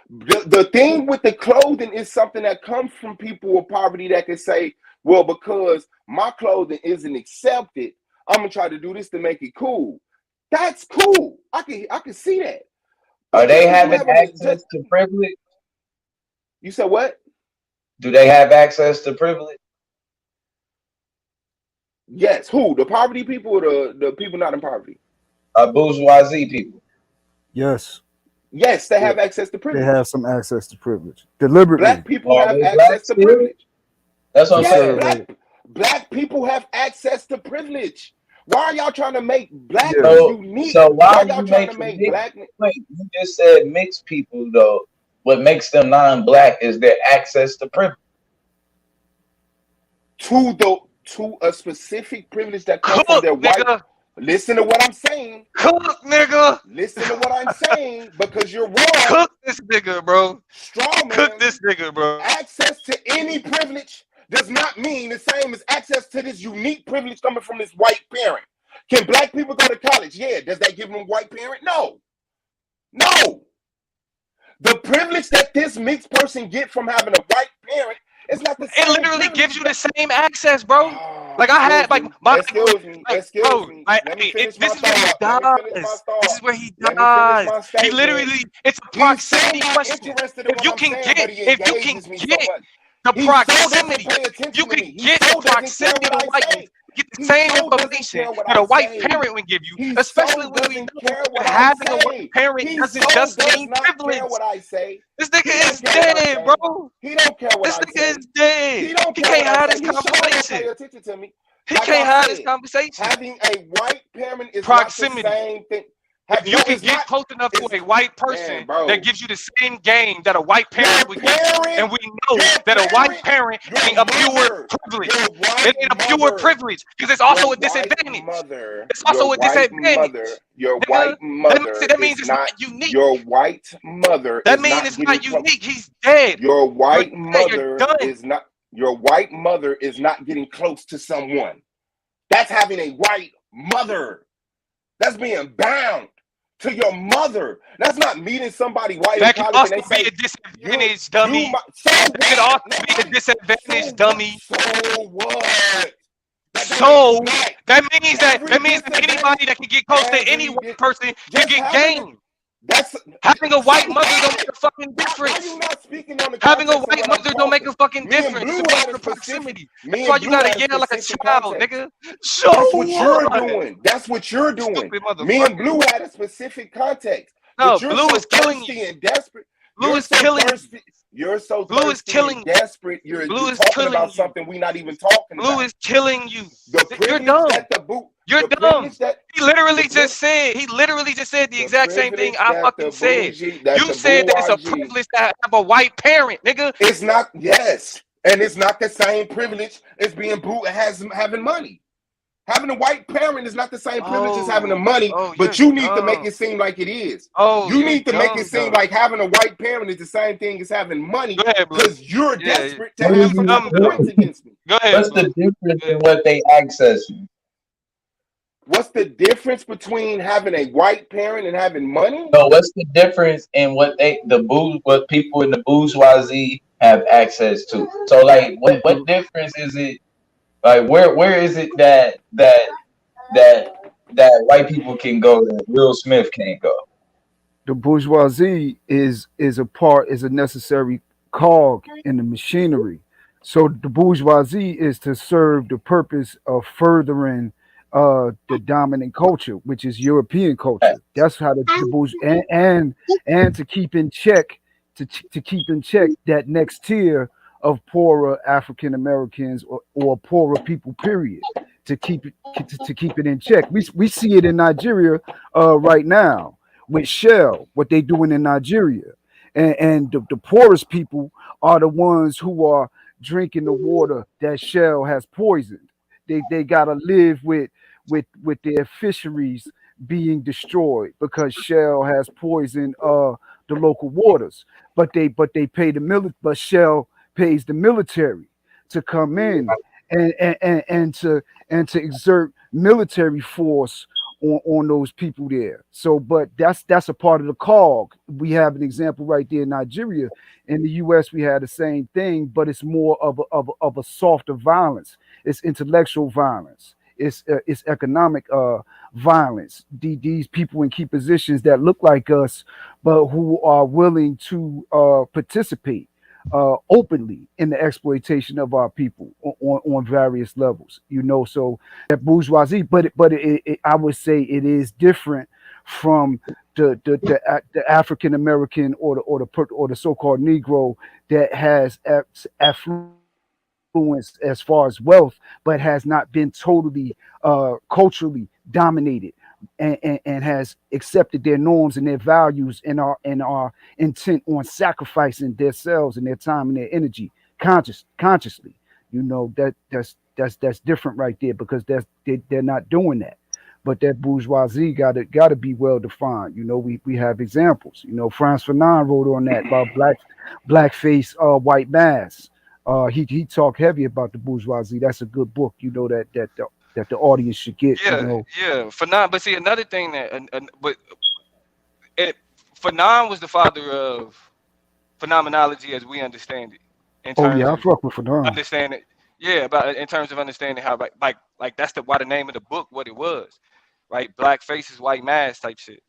The thing with the clothing is something that comes from people with poverty that can say, well, because my clothing isn't accepted, I'm gonna try to do this to make it cool. That's cool. I can see that. Are they having access to privilege? You said what? Do they have access to privilege? Yes. Who? The poverty people or the people not in poverty? Bourgeoisie people. Yes. Yes, they have access to privilege. They have some access to privilege. Deliberately. Black people have access to privilege. That's what I'm saying. Black people have access to privilege. Why are y'all trying to make blackness unique? So why are y'all trying to make blackness? Wait, you just said mixed people though. What makes them non-black is their access to privilege. To a specific privilege that comes from their white. Listen to what I'm saying. Cook, nigga. Listen to what I'm saying, because you're wrong. Cook this nigga, bro. Strong man. Cook this nigga, bro. Access to any privilege does not mean the same as access to this unique privilege coming from this white parent. Can black people go to college? Yeah. Does that give them a white parent? No. No. The privilege that this mixed person get from having a white parent is not the same. It literally gives you the same access, bro. Like I had, like my excuse me. This is where he dies. This is where he dies. He literally, it's a proximity question. If you can get the proximity, you can get the proximity to whiteness. Get the same information that a white parent would give you, especially when we know having a white parent doesn't just mean privilege. This nigga is dead, bro. He don't care what this nigga is dead. He can't have this conversation. He can't have this conversation. Having a white parent is proximity. Not the same thing. If you can get close enough to a white person that gives you the same game that a white parent would give you, and we know that a white parent ain't a pure privilege. It ain't a pure privilege because it's also a disadvantage. It's also a disadvantage. Your white mother that means it's not unique. Your white mother. That means it's not unique. He's dead. Your white mother is not. Your white mother is not getting close to someone. That's having a white mother. That's being bound to your mother. That's not meeting somebody white in college and they say, a disadvantage, dummy. That could also be a disadvantage, dummy. So what? So that means that anybody that can get close to any white person can get game. Having a white mother don't make a fucking difference. Having a white mother don't make a fucking difference. It's about the proximity. That's why you gotta yell like a child, nigga. So that's what you're doing. That's what you're doing. Me and Blue had a specific context. No, Blue is killing you. And desperate. Blue is killing you. You're so Blue is killing and desperate. You're talking about something we're not even talking about. Blue is killing you. You're dumb. You're dumb. He literally just said the exact same thing I fucking said. You said that it's a privilege to have a white parent, nigga. It's not, yes. And it's not the same privilege as being having money. Having a white parent is not the same privilege as having the money, but you need to make it seem like it is. You need to make it seem like having a white parent is the same thing as having money because you're desperate to have some points against me. Go ahead. What's the difference in what they access you? What's the difference between having a white parent and having money? No, what's the difference in what people in the bourgeoisie have access to? So like what difference is it? Like where is it that white people can go that Will Smith can't go? The bourgeoisie is a necessary cog in the machinery. So the bourgeoisie is to serve the purpose of furthering the dominant culture, which is European culture. That's how the bourgeoisie and to keep in check that next tier of poorer African Americans or poorer people, period, to keep it in check. We see it in Nigeria right now with Shell, what they doing in Nigeria, and the poorest people are the ones who are drinking the water that Shell has poisoned. They gotta live with their fisheries being destroyed because Shell has poisoned the local waters. But they pay but Shell pays the military to come in and to exert military force on those people there. So, but that's a part of the cog. We have an example right there in Nigeria. In the U.S., we had the same thing, but it's more of a softer violence. It's intellectual violence. It's economic violence. These people in key positions that look like us, but who are willing to participate openly in the exploitation of our people on various levels, so that bourgeoisie, but I would say it is different from the African American or the so-called Negro that has affluence as far as wealth, but has not been totally culturally dominated and has accepted their norms and their values and are intent on sacrificing themselves and their time and their energy consciously. That's different right there because they're not doing that. But that bourgeoisie gotta be well defined. We have examples. Frantz Fanon wrote on that about blackface, white mass. He talked heavy about the bourgeoisie. That's a good book. That the audience should get. Yeah. Fanon, but see another thing Fanon was the father of phenomenology as we understand it. I fuck with Fanon. Understand it. Yeah, but in terms of understanding how like that's why the name of the book what it was, right? Black faces, white mask type shit.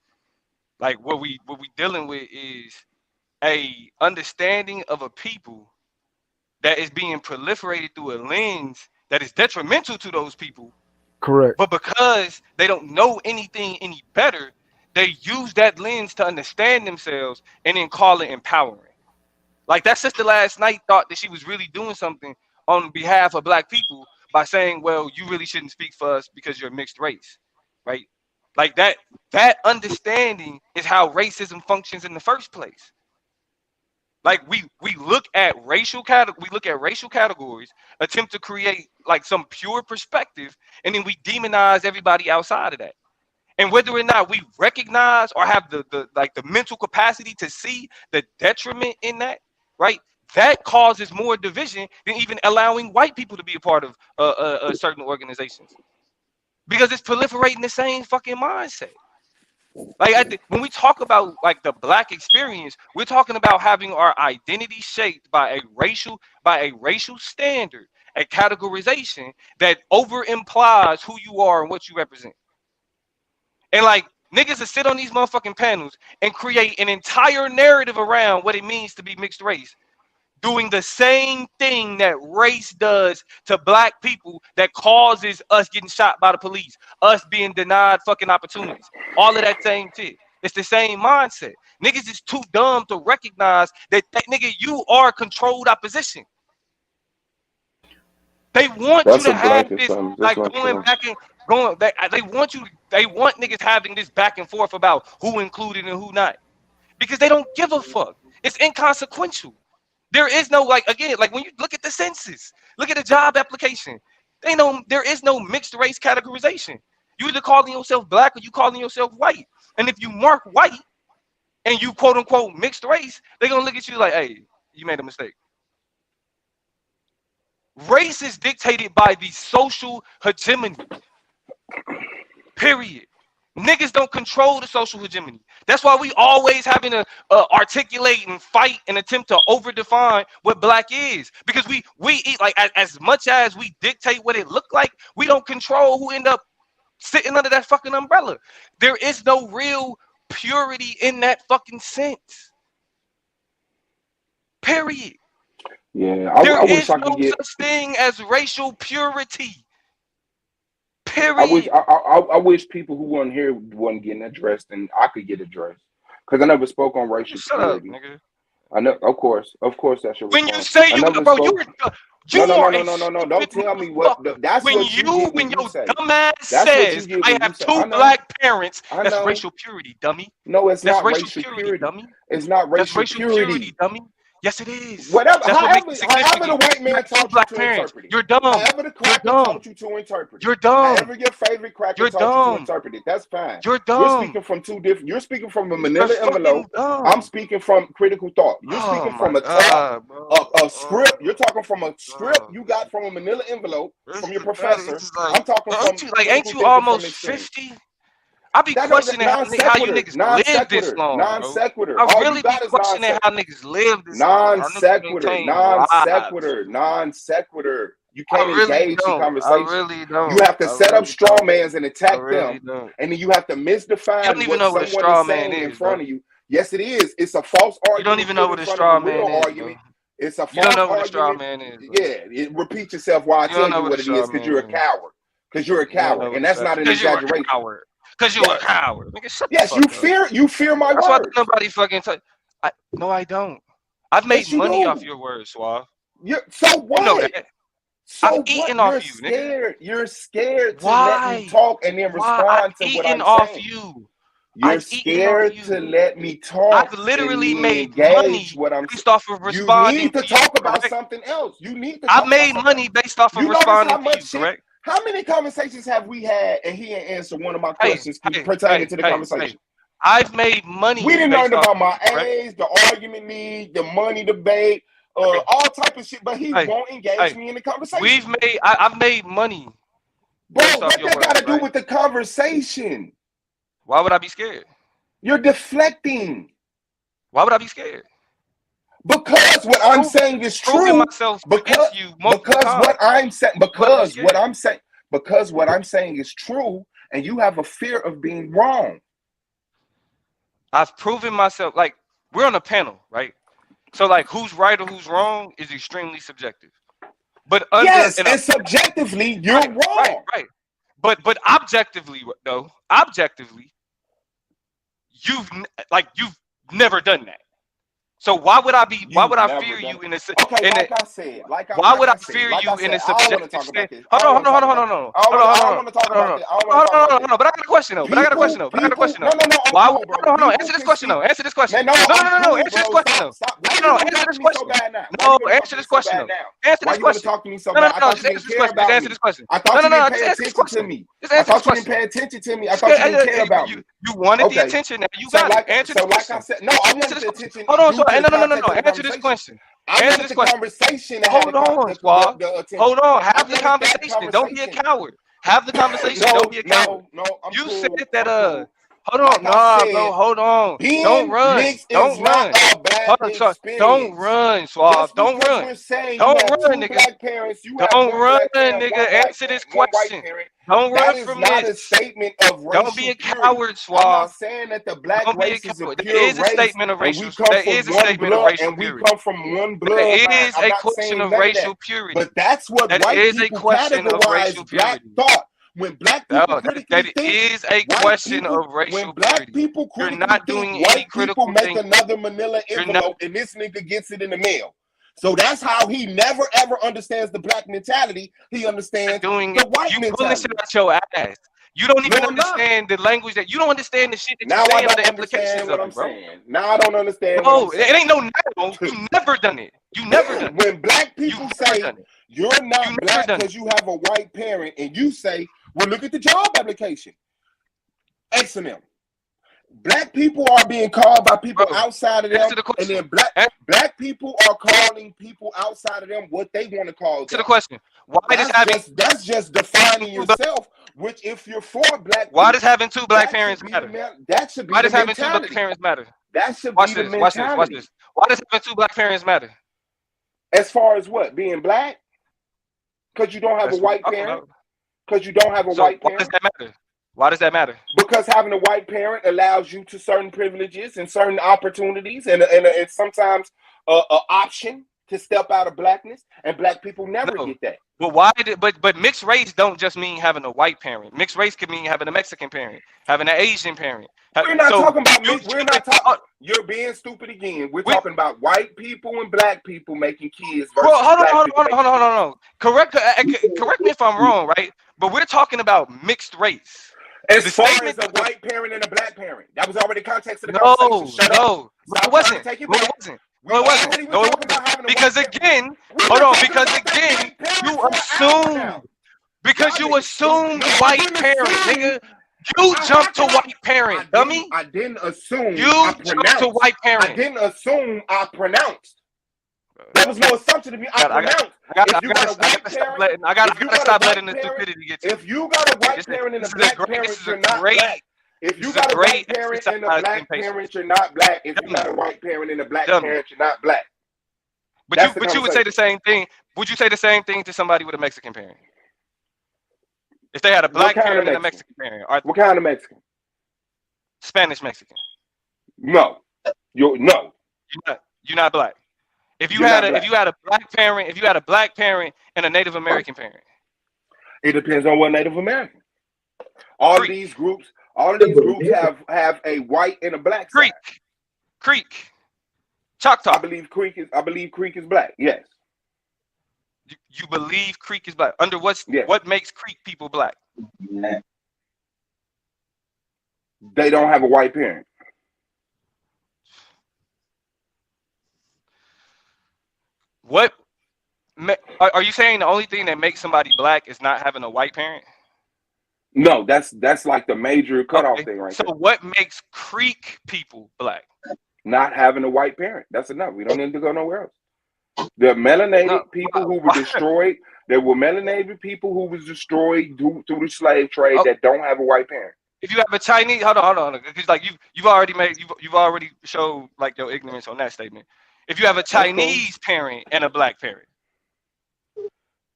Like what we dealing with is a understanding of a people that is being proliferated through a lens that is detrimental to those people. Correct. But because they don't know anything any better, they use that lens to understand themselves and then call it empowering. Like that sister last night thought that she was really doing something on behalf of black people by saying, well, you really shouldn't speak for us because you're mixed race, right? Like that understanding is how racism functions in the first place. Like we look at racial categories, attempt to create like some pure perspective, and then we demonize everybody outside of that. And whether or not we recognize or have the mental capacity to see the detriment in that, right? That causes more division than even allowing white people to be a part of certain organizations, because it's proliferating the same fucking mindset. Like when we talk about like the black experience, we're talking about having our identity shaped by a racial standard, a categorization that over implies who you are and what you represent. And like niggas that sit on these motherfucking panels and create an entire narrative around what it means to be mixed race, doing the same thing that race does to black people that causes us getting shot by the police, us being denied fucking opportunities, all of that same shit. It's the same mindset. Niggas is too dumb to recognize that nigga, you are controlled opposition. They want you to have this, like going back and going. They want niggas having this back and forth about who included and who not, because they don't give a fuck. It's inconsequential. There is no, like, again, like when you look at the census, look at the job application, there is no mixed race categorization. You either calling yourself black or you calling yourself white. And if you mark white and you quote unquote mixed race, they're gonna look at you like, hey, you made a mistake. Race is dictated by the social hegemony. Period. Niggas don't control the social hegemony. That's why we always having to articulate and fight and attempt to overdefine what black is. Because we eat, like, as much as we dictate what it look like, we don't control who end up sitting under that fucking umbrella. There is no real purity in that fucking sense. Period. Yeah, I wish I could get such thing as racial purity. Period. I wish people who weren't here wasn't getting addressed, and I could get addressed, because I never spoke on racial purity. Up, nigga. I know, of course, that's your when response. You say you, bro, no. Don't tell me what. That's when what you get when you your say. dumbass That's says I have two black parents. That's racial purity, dummy. No, it's that's not racial purity, dummy. It's not racial purity, dummy. Yes, it is. Whatever. That's however the white man taught you to interpret it. You're dumb. However the cracker taught you to interpret it. You're dumb. However your favorite cracker taught you to interpret it. That's fine. You're dumb. You're speaking from two different. You're speaking from a manila envelope. I'm speaking from critical thought. You're speaking from a script. You're talking from a script you got from a manila envelope from your professor. I'm talking from ain't you almost 50? I be questioning how you niggas live this long. Non sequitur. I really be questioning how niggas live this long. Non sequitur. You can't engage the conversation. I really don't. You have to set up straw mans and attack them, and then you have to mystify what someone is saying in front of you. Yes, it is. It's a false argument. You don't even know what a straw man is. It's a false argument. You don't know what a straw man is. Yeah, repeat yourself while I tell you what it is, because you're a coward. Because you're a coward, and that's not an exaggeration. Because you're a coward. Nigga, yes, you fear my words. That's why nobody fucking no, I don't. I've made money off your words, Suave. So what? You know that. So I'm eating off you, nigga. You're scared to let me talk and then respond to what I'm off saying. You're scared to let me talk. I've literally made money based off of responding. You need to talk about something else. You need to. I've made money based off of responding to you, correct? How many conversations have we had and he ain't answered one of my questions pertaining to the conversation? I've made money. We didn't learn about my age, the argument need, the money debate, all type of shit, but he won't engage me in the conversation. I've made money. Bro, what that got to do with the conversation? Why would I be scared? You're deflecting. Why would I be scared? Because what I'm saying is true. Because what I'm saying is true, and you have a fear of being wrong. I've proven myself. Like, we're on a panel, right? So, like, who's right or who's wrong is extremely subjective. But and subjectively, you're wrong. Right. But objectively, though, you've never done that. So why would I be? Why would I never fear done you it. in this? Okay, In like the, I said, why would I said, fear like you I in said, a I don't want to subjective talk about sense? this. Hold on. I don't want to talk about this. I don't want to talk about this. But I got a question though. But I got a question though. No, I'm Why? cool, bro. Hold on. People Answer this can question see. though. Answer this question. Man, no, I'm cool, Answer this bro. question though. Stop. Why you No, want to answer talk to this me so question. bad now? No, answer this question though. Answer Why this you want to question. talk to me so No, bad? I thought just you answer didn't this care question. Just about answer me. this question. I thought you didn't pay Just answer this attention to question. me. Just I answer thought this you didn't question. pay attention to me. I thought you didn't care about me. You wanted the Okay. attention. Now you So got like, it. Answer this so like question. I said, no, I wanted Answer this the question. attention. Hold on. due to the No. context of the Answer this conversation. question. I Answer wanted this the question. conversation to Hold on, Suave. the attention. Hold on. I Have the wanted that conversation. Don't be a conversation. coward. Have the conversation. Don't be a coward. No, I'm You cool. said that hold on, Like I nah, said, bro, hold on. Don't being run. mixed is Don't not run. a bad Hold on, Suave. Don't experience. run, Suave. Just Don't because run. we're saying you Don't have run, two nigga. black parents, you have Don't one run, black parent, nigga. Answer this one white question. parent. Don't That run is from not a this. statement of Don't be racial a purity. coward, I'm Suave. not saying that the black Don't be a race is a coward. There pure is a race statement of and racial. we come There from is a one statement of blood racial and we purity. come from one There bloodline. is I'm a not question saying of none of racial that. purity. But that's what That white is a people question of racial categorize black purity. thought. When black people critically That think, is a white question people, of racial when black purity. people You're critically not think, doing any white people critical make thinking. another manila You're not. envelope and this nigga gets it in the mail. So that's how he never ever understands the black mentality. He understands the white You pulling mentality. shit out your ass. You don't even No, I'm not. understand the language that you don't understand the shit that Now you're I saying or don't the implications understand what of I'm it, bro. saying. Now I don't understand what No, I'm saying. it ain't no now. You never done it. You never done it. When black people say you're not black because you have a white parent, and you say, well, look at the job application. X and M. Black people are being called by people outside of them, and then black people are calling people outside of them what they want to call them. Answer the question. Why that's just defining yourself. Which, if you're for black, why does having two black parents matter? That should be why the does having two black mentality. parents matter? That should Watch be the this. Watch mentality. this. Watch this. Why does having two black parents matter? As far as what, being black? Because you don't have a white parent. Because you don't have a white parent. Why does that matter? Why does that matter? Because having a white parent allows you to certain privileges and certain opportunities, and sometimes an option to step out of blackness, and black people never get that. But why did but mixed race don't just mean having a white parent. Mixed race could mean having a Mexican parent, having an Asian parent. We're not talking about mixed. We're not talking. You're being stupid again. We're talking about white people and black people making kids versus hold on. Correct me if I'm wrong, right? But we're talking about mixed race. As far as a white parent and a black parent, that was already context of the conversation. Shut up. It wasn't. No, it wasn't. Because again, hold on. Because again, you assume white parent, nigga. You jumped to white parent, dummy. I didn't assume. You jumped to white parent. I didn't assume. I pronounced. There was no assumption to me. I pronounced. I gotta stop letting the stupidity get to me. If you got a white parent and a black parent, you're not black. If you got a white parent and a black parent, you're not black. If you got a white parent and a black parent, you're not black. But you would say the same thing. Would you say the same thing to somebody with a Mexican parent? If they had a black parent and a Mexican parent. What kind of Mexican? Spanish Mexican. No. You're not black. If you had a black parent and a Native American parent. It depends on what Native American. All of these groups have a white and a black side. Creek. Choctaw. I believe Creek is black. Yes. You believe Creek is black? Under what makes Creek people black? They don't have a white parent. What are you saying? The only thing that makes somebody black is not having a white parent? No, that's like the major cutoff thing right there. So what makes Creek people black? Not having a white parent. That's enough. We don't need to go nowhere else. The melanated people who were destroyed. There were melanated people who was destroyed through the slave trade that don't have a white parent. If you have a Chinese, hold on, because like you've already showed like your ignorance on that statement. If you have a Chinese parent and a black parent,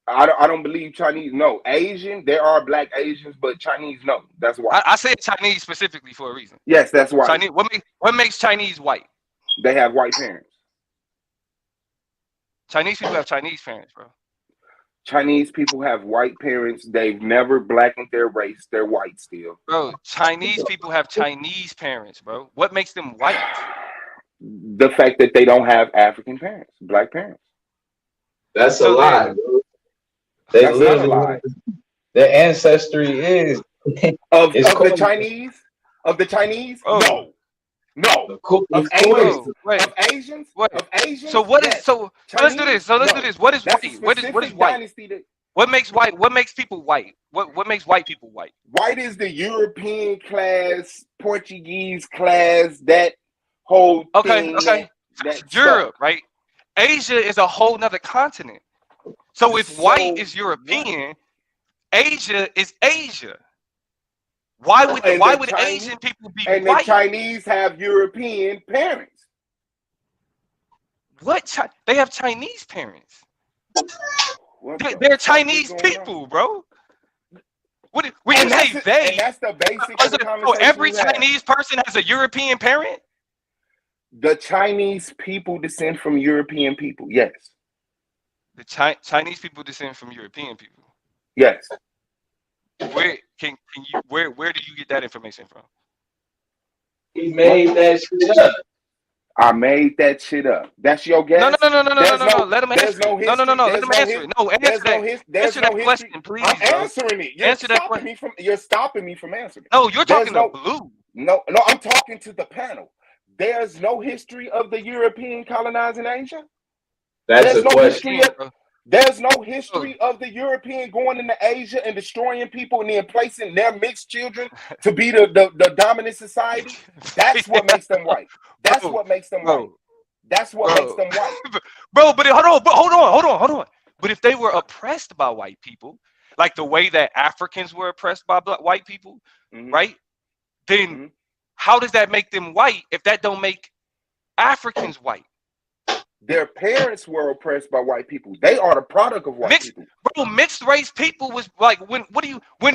I don't believe Chinese. No, Asian. There are black Asians, but Chinese no. That's why. I said Chinese specifically for a reason. Yes, that's why. Chinese. What makes Chinese white? They have white parents. Chinese people have Chinese parents, bro. Chinese people have white parents. They've never blackened their race. They're white still. Bro, Chinese people have Chinese parents, bro. What makes them white? the fact that they don't have African parents, black parents. That's a lie, bro. They That's not a literally, lie. their ancestry is Of called, the Chinese? Of the Chinese? Oh. No. Of Asians? Wait. Of Asians? So what is yes. so Chinese? let's do this. So let's do this. What is That's white? a What is specific white? dynasty that What makes white? What makes people white? What makes white people white? white is the European class, Portuguese class, that whole thing. Okay. That Europe, stuff. right? Asia is a whole nother continent. So if white is European, Asia is Asia. Why would Asian people be and white? the Chinese have European parents? What? They have Chinese parents. They're Chinese people, bro. When you say they, and that's the basic of the conversation. So every Chinese person has a European parent? The Chinese people descend from European people, yes. The Chinese people descend from European people. Yes. Where do you get that information from? He made that shit up. I made that shit up. That's your guess? No. Let him answer it. No. Let him answer it. No, answer that question, please. I'm answering it. You're stopping me from answering it. No, you're talking to Blue. No, I'm talking to the panel. There's no history of the European colonizing Asia. There's no history. There's no history of the European going into Asia and destroying people and then placing their mixed children to be the dominant society. That's what makes them white. That's what makes them white. That's what makes them white. Bro, but hold on. But if they were oppressed by white people, like the way that Africans were oppressed by white people, right? Then how does that make them white if that don't make Africans white? Their parents were oppressed by white people. They are the product of white people. Bro, mixed race people was like when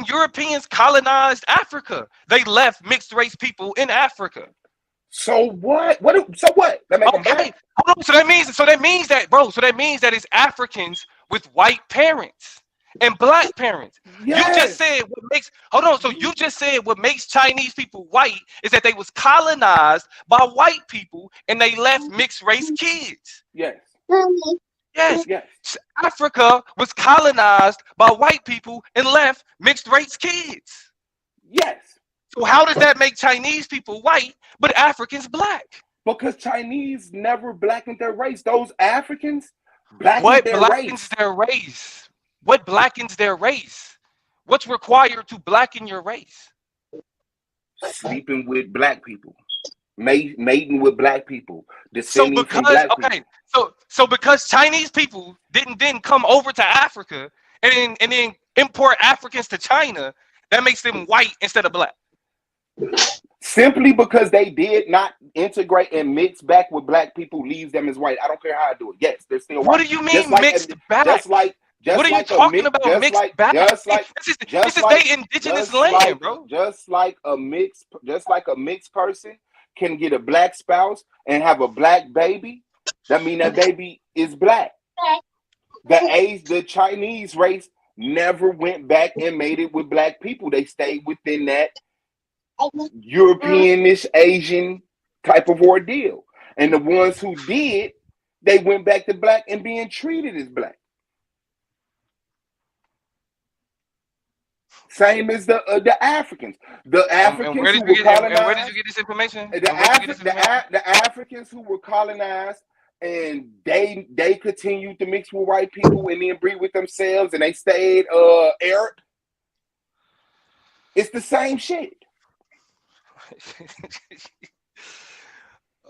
Europeans colonized Africa, they left mixed race people in Africa. So what? So what? That make them black? Hold on. So that means that it's Africans with white parents and black parents. Yes. You just said you just said what makes Chinese people white is that they was colonized by white people and they left mixed race kids. Yes. Yes. Africa was colonized by white people and left mixed race kids. Yes. So how does that make Chinese people white but Africans black? Because Chinese never blackened their race. Those Africans blackened their race. What blackens their race? What's required to blacken your race? Sleeping with black people, mating with black people, descending from black people. So because Chinese people didn't come over to Africa and then import Africans to China, that makes them white instead of black. Simply because they did not integrate and mix back with black people leaves them as white. I don't care how I do it. Yes, they're still white. What do you mean mixed back? What are you talking about mixed back? This is their indigenous land, bro. Just like a mixed person can get a black spouse and have a black baby, that means that baby is black. The Chinese race never went back and made it with black people. They stayed within that Europeanish Asian type of ordeal. And the ones who did, they went back to black and being treated as black. Same as the Africans. The Africans who were colonized. And where did you get this information? The Africans who were colonized and they continued to mix with white people and then breed with themselves and they stayed Arab. It's the same shit.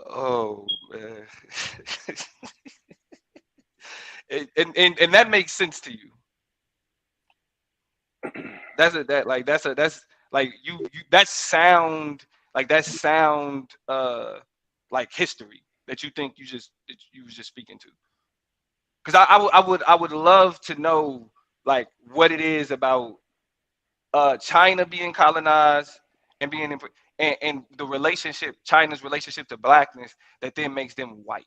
Oh man. and that makes sense to you. That's sound like history that you think you was just speaking to. Because I would love to know like what it is about China being colonized and being and the relationship, China's relationship to blackness that then makes them white.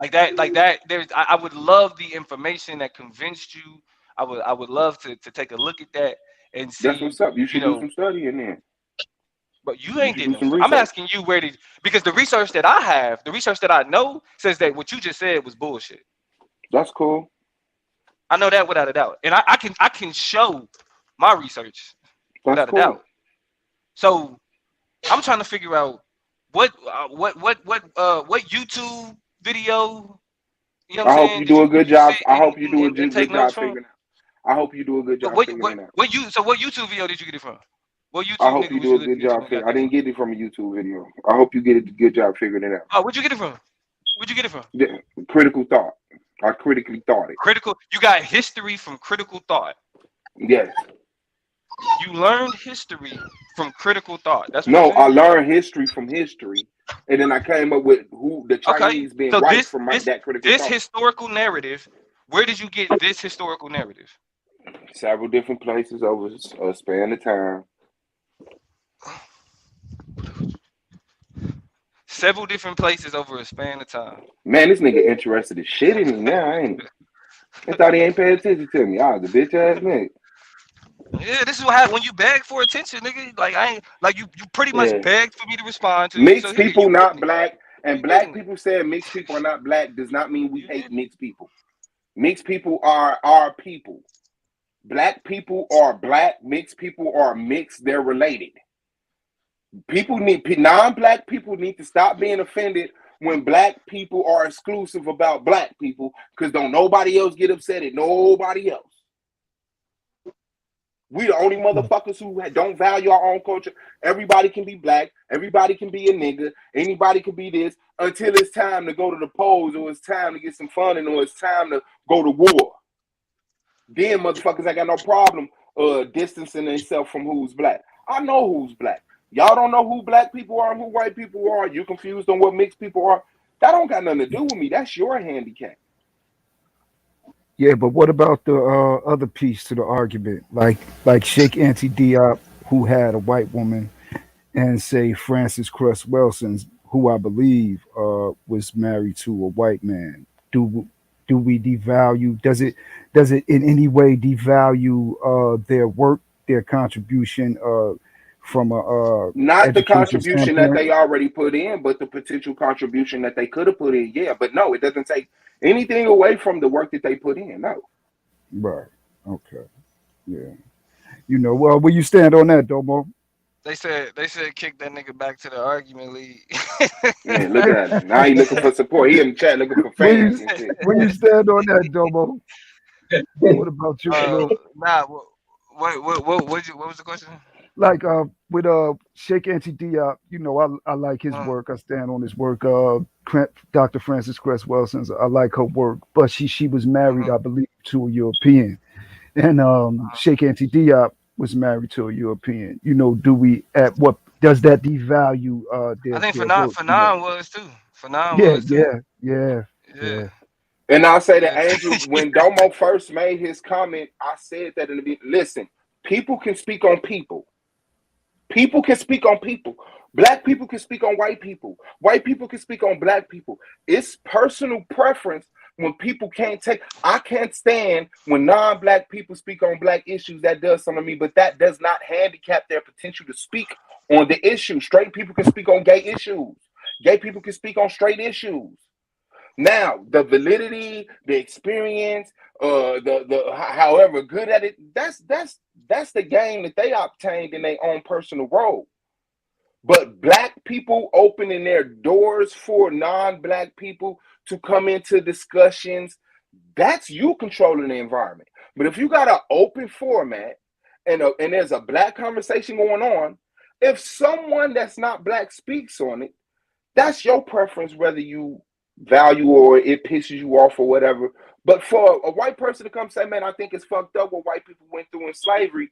Like that. I would love the information that convinced you. I would love to take a look at that and see. That's what's up. You should do some studying then. But you ain't did no. I'm asking you because the research that I have, the research that I know, says that what you just said was bullshit. That's cool. I know that without a doubt, and I can show my research without a doubt. So I'm trying to figure out what YouTube video. You know what I'm saying? I hope you do a good job. I hope you do a good job figuring out. I hope you do a good job figuring it out. What YouTube video did you get it from? What YouTube? I hope you do a good job. I didn't get it from a YouTube video. I hope you get a good job figuring it out. Oh, where'd you get it from? Where'd you get it from? Yeah, critical thought. I critically thought it. You got history from critical thought. Yes. You learned history from critical thought. That's what no. I learned history from history, and then I came up with who the Chinese being white from that critical thought. This historical narrative. Where did you get this historical narrative? Several different places over a span of time. Several different places over a span of time. Man, this nigga interested as shit in me now, ain't he? I thought he ain't paying attention to me. I was a bitch ass nigga. Yeah, this is what happens when you beg for attention, nigga. Like I ain't like you pretty much begged for me to respond to. Mixed people not black, and black people saying mixed people are not black does not mean we hate mixed people. Mixed people are our people. Black people are black, mixed people are mixed, they're related. Non-black people need to stop being offended when black people are exclusive about black people, because don't nobody else get upset at nobody else. We the only motherfuckers who don't value our own culture. Everybody can be black, everybody can be a nigga, anybody can be this, until it's time to go to the polls, or it's time to get some funding, or it's time to go to war. Then motherfuckers ain't got no problem distancing themselves from who's black. I know who's black. Y'all don't know who black people are and who white people are. You confused on what mixed people are. That don't got nothing to do with me. That's your handicap. Yeah, but what about the other piece to the argument? Like Sheikh Auntie Diop, who had a white woman, and say Frances Cress Welsing, who I believe was married to a white man. Do we devalue? Does it in any way devalue their work, their contribution from a not the contribution that they already put in, but the potential contribution that they could have put in? Yeah, but no, it doesn't take anything away from the work that they put in. No. Right. Okay. Yeah. Well, where you stand on that, Domo? They said kick that nigga back to the argument league. Yeah, look at him. Now he looking for support. He in the chat looking for fans. Where you stand on that, Domo? What about you? What was the question? Like with Sheikh Auntie Diop, I like his work. I stand on his work. Dr. Frances Cress Welsing, I like her work, but she was married, I believe, to a European, and Sheikh Auntie Diop was married to a European. Do we what does that devalue? I think Fanon was too. Fanon was too. Yeah. And I'll say that Angel, when Domo first made his comment, I said that in the beginning. Listen, people can speak on people. People can speak on people. Black people can speak on white people. White people can speak on black people. It's personal preference when people can't take. I can't stand when non-black people speak on black issues. That does something to me, but that does not handicap their potential to speak on the issue. Straight people can speak on gay issues. Gay people can speak on straight issues. Now, the validity, the experience, the however good at it, that's the game that they obtained in their own personal role. But black people opening their doors for non-black people to come into discussions, that's you controlling the environment. But if you got an open format and there's a black conversation going on, if someone that's not black speaks on it, that's your preference, whether you value or it pisses you off or whatever. But for a white person to come say, man, I think it's fucked up what white people went through in slavery,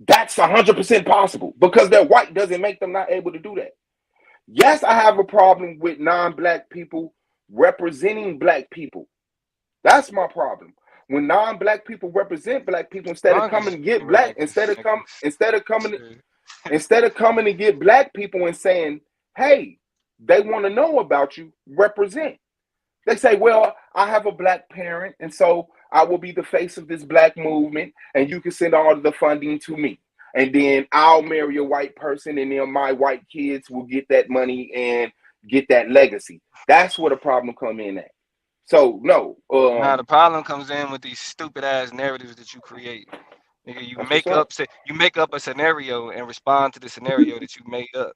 that's 100% possible, because they're white doesn't make them not able to do that. Yes, I have a problem with non-black people representing black people. That's my problem. When non-black people represent black people, instead of coming to get black, instead of coming to get black people and saying, hey, they want to know about you, represent. They say, well, I have a black parent, and so I will be the face of this black movement, and you can send all of the funding to me. and then I'll marry a white person, and then my white kids will get that money and get that legacy. That's where the problem come in at. So no. Now the problem comes in with these stupid ass narratives that you create. Nigga, you make up a scenario and respond to the scenario that you made up.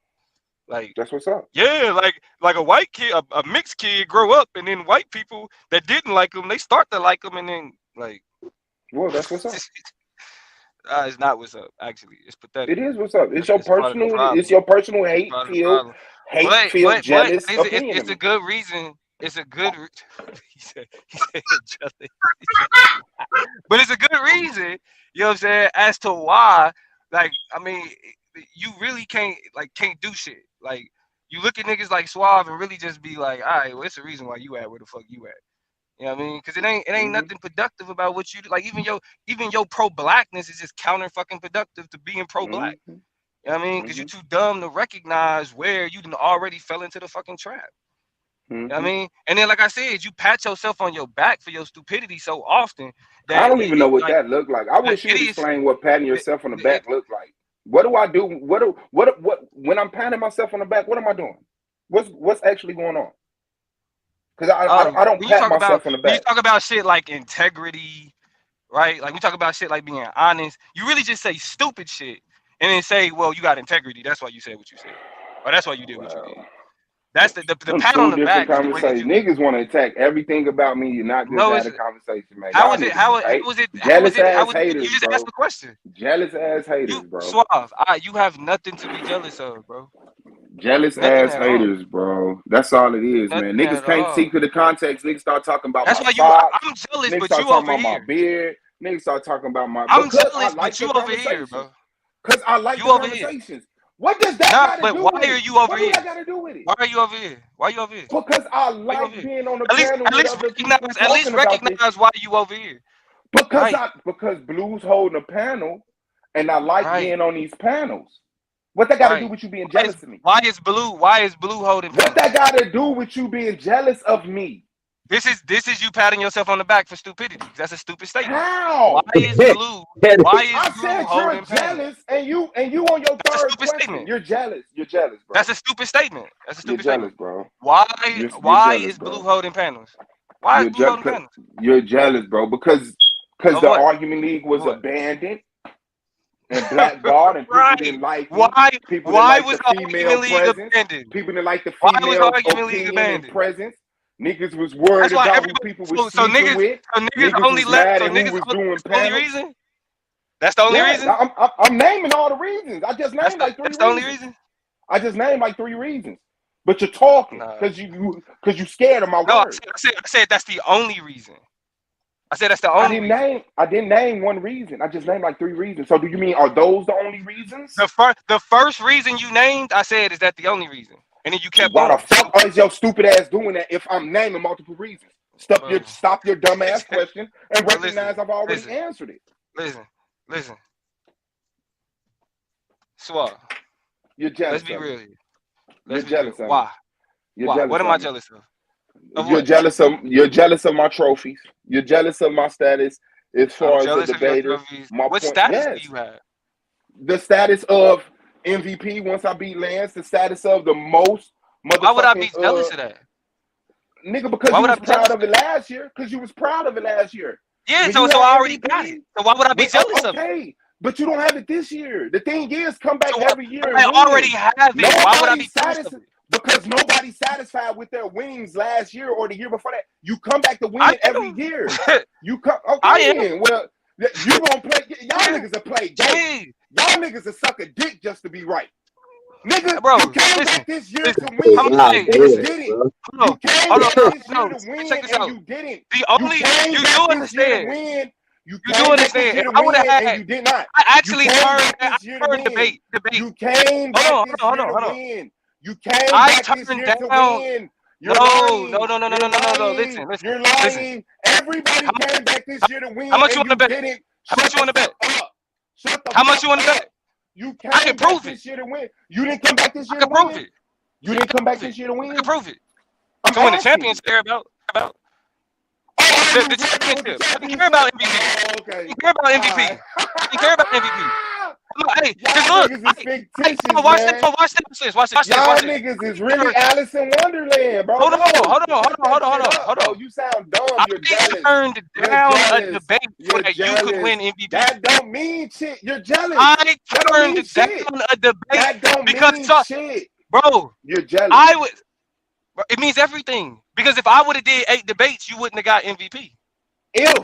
Like that's what's up. Yeah, like a white kid, a mixed kid grow up, and then white people that didn't like them, they start to like them, and then like. Well, that's what's up. It's not what's up. Actually, it's pathetic. It is what's up. It's your personal. It's your personal hate feel, jealous opinion. It's a good reason. It's a good. He said jealous. But it's a good reason. You know what I'm saying? As to why, like, I mean, you really can't do shit. Like, you look at niggas like Suave and really just be like, all right, well, it's a reason why you at where the fuck you at. You know what I mean? Because it ain't nothing productive about what you do. Like, even your pro-blackness is just counter fucking productive to being pro-black. You know what I mean? Because you're too dumb to recognize where you done already fell into the fucking trap. You know what I mean? And then, like I said, you pat yourself on your back for your stupidity so often that I don't even know what that looked like. I wish you would explain what patting yourself on the back looked like. What do I do? What when I'm patting myself on the back? What am I doing? What's actually going on? Because I don't pat myself on the back. When you talk about shit like integrity, right? Like we talk about shit like being honest. You really just say stupid shit and then say, "Well, you got integrity. That's why you said what you said, or that's why you did what you did." That's the pat on the back. Niggas want to attack everything about me. You're not good at a conversation, man. How was it? Jealous ass haters, you just bro. asked the question. Jealous ass haters, bro. Suave. You have nothing to be jealous of, bro. Jealous ass haters, bro. That's all it is, man. Niggas can't see to the context. Niggas start talking about that's my why I'm jealous, niggas but start you talking over about here. my beard. Niggas start talking about my. I'm jealous, but you over here, bro. Because I like the conversations. What does that got to do with it? Why are you over here? What do that got to do with it? Why are you over here? Why are you over here? Because I like being on the panel. At least recognize why you over here. Because Blue's holding a panel, and I like being on these panels. What that got to do with you being jealous of me? Why is Blue holding? What that got to do with you being jealous of me? This is you patting yourself on the back for stupidity. That's a stupid statement. How? Why is Blue? I said you're jealous, and you on your third question. Statement. You're jealous, bro. That's a stupid statement. You're jealous, bro. Why jealous, is bro. Blue holding panels? Why is Blue holding panels? You're jealous, bro, because the argument league was abandoned. And Black God and people didn't like it. Why was the argument league abandoned? People didn't like the female opinion and presence. Niggas was worried about who people was sleeping with. So niggas only left. So niggas was the only reason. That's the only reason. I'm naming all the reasons. I just named like 3 reasons. That's the only reason. I just named like 3 reasons. But you're talking because you scared of my words. I said that's the only reason. I said that's the only. I didn't name 1 reason. I just named like 3 reasons. So do you mean are those the only reasons? The first reason you named, I said, is that the only reason? And then you kept Why the fuck is your stupid ass doing that if I'm naming multiple reasons? Stop your dumb ass question and recognize I've already answered it. Listen. Suave. You're jealous. Let's be real here. You're jealous of me. Why? Jealous what am I jealous of? You're jealous of my trophies. You're jealous of my status as far as the debater. What status do you have? The status of MVP once I beat Lance, the status of the most motherfucking. Why would I be jealous of that? Nigga, because you was proud of it last year. Because you was proud of it last year. Yeah, so I already got it. So why would I be jealous of it? Okay, but you don't have it this year. The thing is, come back every year. I already have it. Why would I be jealous of it? Because nobody's satisfied with their wins last year or the year before that. You come back to win every year. You come. Okay, well, you gonna play. Y'all niggas are play games. Y'all niggas are suck a dick just to be right. Nigga, bro, you came back this year to win and you didn't. You came back this year to win and you didn't. The only you do understand. You do understand. I would have had. You did not. I actually heard debate. You came back this year to win. You came back this year to win. No. Listen. You're lying. Everybody came back this year to win. How much you want to bet? How much you want to bet? How much you want to bet? You came back this year to win. You didn't come back this year to win. I can prove it. You didn't come back this year to win. I can prove it. I'm going to championship about the championship. I don't care about MVP. I don't care about MVP. I don't care about MVP. Hey, Y'all look, niggas is fictitious, watch man. this. Watch this. Y'all niggas is really Alice in Wonderland, bro. Hold on. Bro, you sound dumb. I You're jealous. turned down a debate so that you could win MVP. That don't mean shit. You're jealous. I turned down a debate that don't because mean shit. Bro, you're jealous. It means everything. Because if I would have did 8 debates, you wouldn't have got MVP. I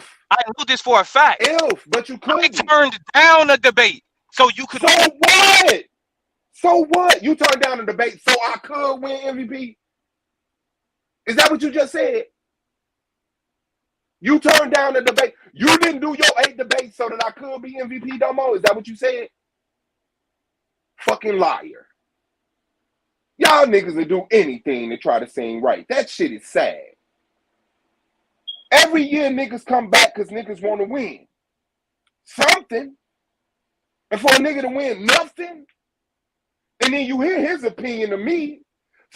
know this for a fact. But you couldn't. I turned down a debate so you could. So what? So what? You turned down a debate so I could win MVP? Is that what you just said? You turned down the debate. You didn't do your 8 debates so that I could be MVP, Domo? Is that what you said? Fucking liar. Y'all niggas will do anything to try to sing right. That shit is sad. Every year niggas come back because niggas want to win something. And for a nigga to win nothing, and then you hear his opinion of me.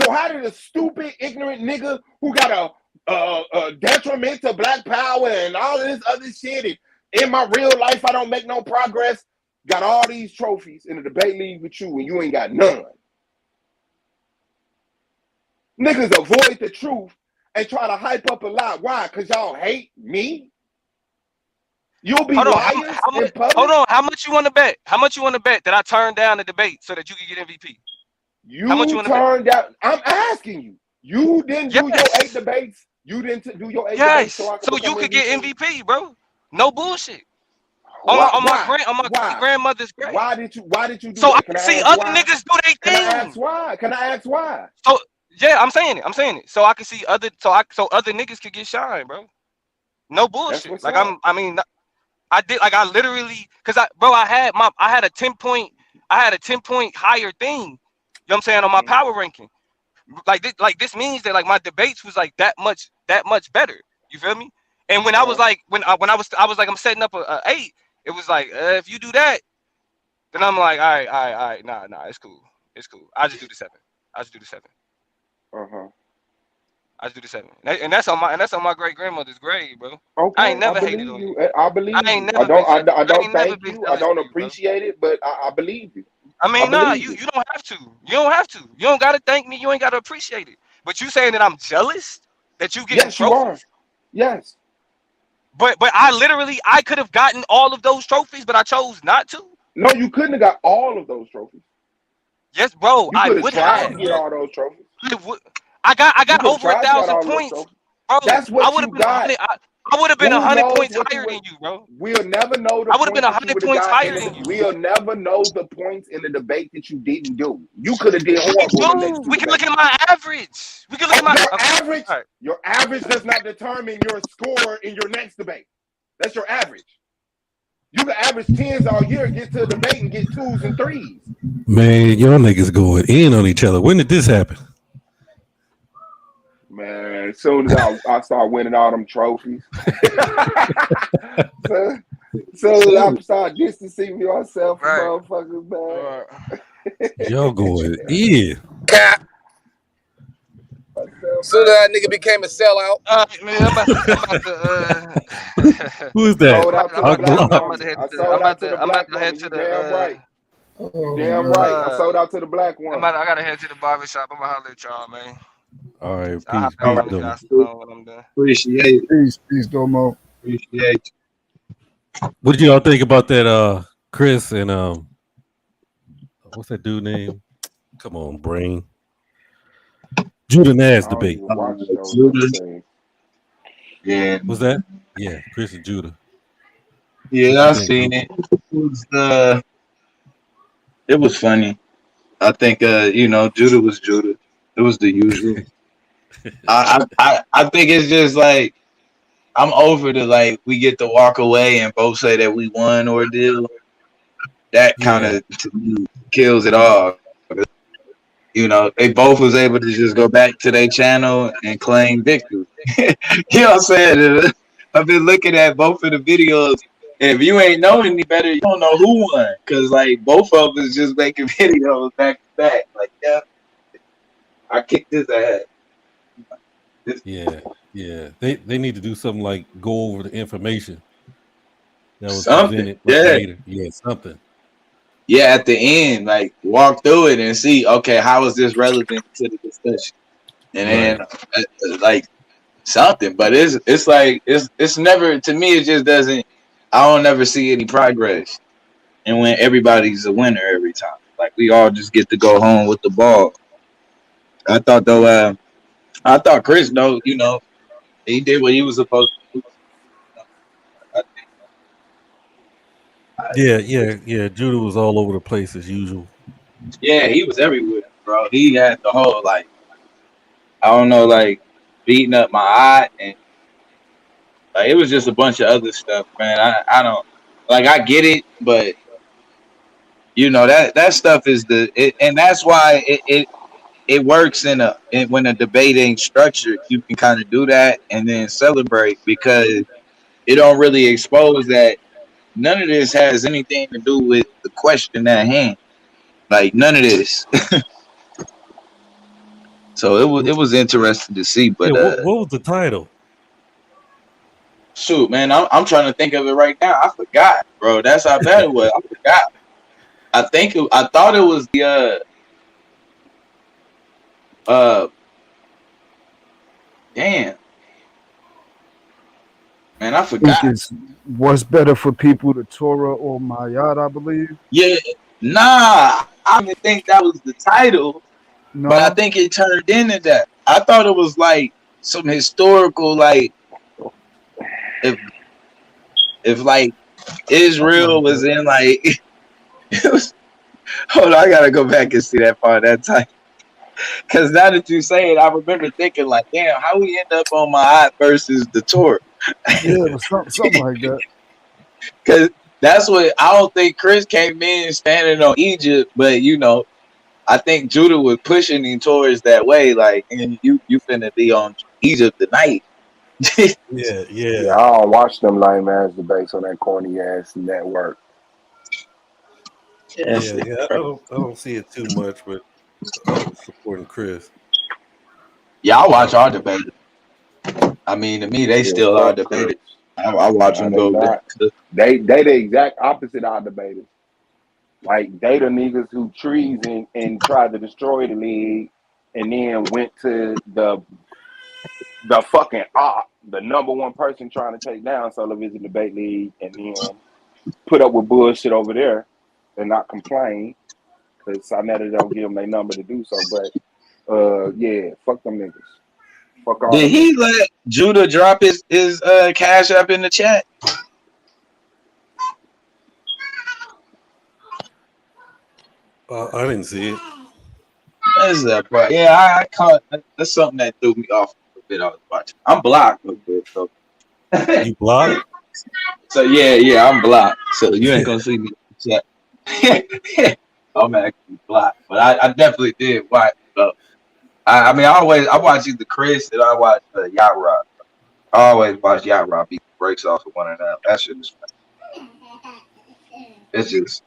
So how did a stupid, ignorant nigga who got a detriment to black power and all of this other shit, and in my real life I don't make no progress, got all these trophies in the debate league with you and you ain't got none? Niggas avoid the truth and try to hype up a lot. Why? Because y'all hate me? You'll be liars in public? Hold on. How much you want to bet? How much you want to bet that I turned down the debate so that you could get MVP? How much you turned down? I'm asking you. You didn't do your 8 debates. You didn't do your 8 debates so you could get MVP, bro. No bullshit. On my grandmother's grave. Why did you do so that? I can see other niggas do their thing. Can I ask why? So yeah, I'm saying it. So I can see other other niggas could get shine, bro. No bullshit. Like I literally, cause I had a 10-point higher thing. You know what I'm saying, on my power ranking. This means that like my debates was like that much better. You feel me? And when I was like when I was like I'm setting up a 8, it was like if you do that, then I'm like all right, nah, it's cool. I just do the 7. I just do the 7. I just do the 7, and that's on my great grandmother's grave, bro. Okay, I ain't never hated on you. I believe you. I don't thank you. I don't appreciate it, but I believe you. I mean, nah, you don't have to. You don't have to. You don't gotta thank me. You ain't gotta appreciate it. But you saying that I'm jealous that you get trophies? You are. Yes. But I could have gotten all of those trophies, but I chose not to. No, you couldn't have got all of those trophies. Yes, bro. I would have get all those trophies. I got over 1,000 points, bro. That's what you got. I would have been 100 points higher than you, bro. We'll never know the I would have been 100 points higher than you. We'll never know the points in the debate that you didn't do. You could have did horrible. We can look at my average. We can look at my average. Your average does not determine your score in your next debate. That's your average. You can average 10s all year, get to a debate and get 2s and 3s. Man, y'all niggas going in on each other. When did this happen? Man, as soon as I start winning all them trophies. so I start distancing myself from motherfuckers, man. Y'all going in. Cap. Soon as that nigga became a sellout. Man, I'm about to Who's that? I'm about to head to the Damn right. I sold out to the black one. I gotta head to the barbershop. I'm gonna holler at y'all, man. All right, peace. Appreciate it. Peace, Domo. Appreciate you. What did y'all think about that, Chris and what's that dude name? Come on, brain. Judah Nash debate. Judah. Yeah. Was that? Yeah, Chris and Judah. Yeah, I seen it. It was funny. I think Judah was Judah. It was the usual. I think it's just like I'm over the like we get to walk away and both say that we won ordeal. That kind of to me kills it all. You know, they both was able to just go back to their channel and claim victory. You know what I'm saying? I've been looking at both of the videos. And if you ain't know any better, you don't know who won. Because, like, both of us just making videos back to back. Like, yeah, I kicked his ass. Yeah. They need to do something like go over the information that was something. presented later. Yeah, something. at the end, like walk through it and see, okay, how is this relevant to the discussion? And then like something, but it's like it's never, to me, it just doesn't, I don't never see any progress. And when everybody's a winner every time, like we all just get to go home with the ball. I thought though, Chris though, you know, he did what he was supposed to do. Yeah. Judah was all over the place as usual. Yeah, he was everywhere, bro. He had the whole, like, I don't know, like beating up my eye, and like it was just a bunch of other stuff, man. I don't, like, I get it, but you know that stuff is and that's why it works when a debate ain't structured. You can kind of do that and then celebrate, because it don't really expose that none of this has anything to do with the question at hand. Like none of this. So it was interesting to see. But what was the title? Shoot, man, I'm trying to think of it right now. I forgot, bro. That's how bad it was. I forgot. I thought it was the damn. Man, I forgot. It's what's better for people, the Torah or Mayat, I believe. Yeah, nah, I didn't think that was the title, but I think it turned into that. I thought it was like some historical, like if like Israel was in like it was. Hold on, I gotta go back and see that part of that time. Because now that you say it, I remember thinking like, damn, how we end up on Ma'at versus the Torah? Yeah, something like that. Because that's what, I don't think Chris came in standing on Egypt, but you know, I think Judah was pushing him towards that way, like, and you finna be on Egypt tonight. Yeah. I don't watch them lame ass debates on that corny ass network. Yeah. I don't see it too much, but supporting Chris. Yeah, I watch our debaters. I mean, to me, they still are debaters. I watch them go. They the exact opposite of our debaters. Like, they the niggas who treason and tried to destroy the league, and then went to the fucking the number one person trying to take down Solo Vision Debate League, and then put up with bullshit over there and not complain, because I know they don't give them their number to do so. But yeah, fuck them niggas. Fuck all. Did he let Judah drop his cash up in the chat? I didn't see it. That's that part. Yeah, I caught. That's something that threw me off a bit. I was watching. I'm blocked a bit, so. You blocked? So yeah, I'm blocked. So you ain't gonna see me in the chat. I'm actually blocked, but I definitely did watch. I mean, I watch either Chris and I watch Yacht Rock. I always watch Yacht Rock beat breaks off of one another. That shit is funny. It's just,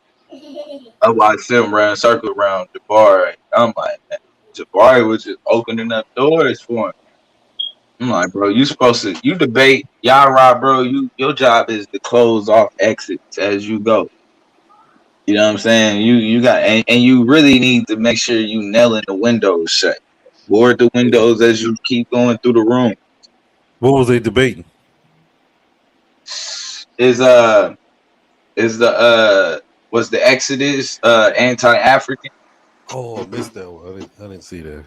I watched him circle around Jabari. I'm like, man, Jabari was just opening up doors for him. I'm like, bro, you debate Yacht Rock, bro. Your job is to close off exits as you go. You know what I'm saying? You got, and you really need to make sure you nailing the windows shut. Board the windows as you keep going through the room. What was they debating? Was the Exodus anti-African? Oh, I missed that one. I didn't see that.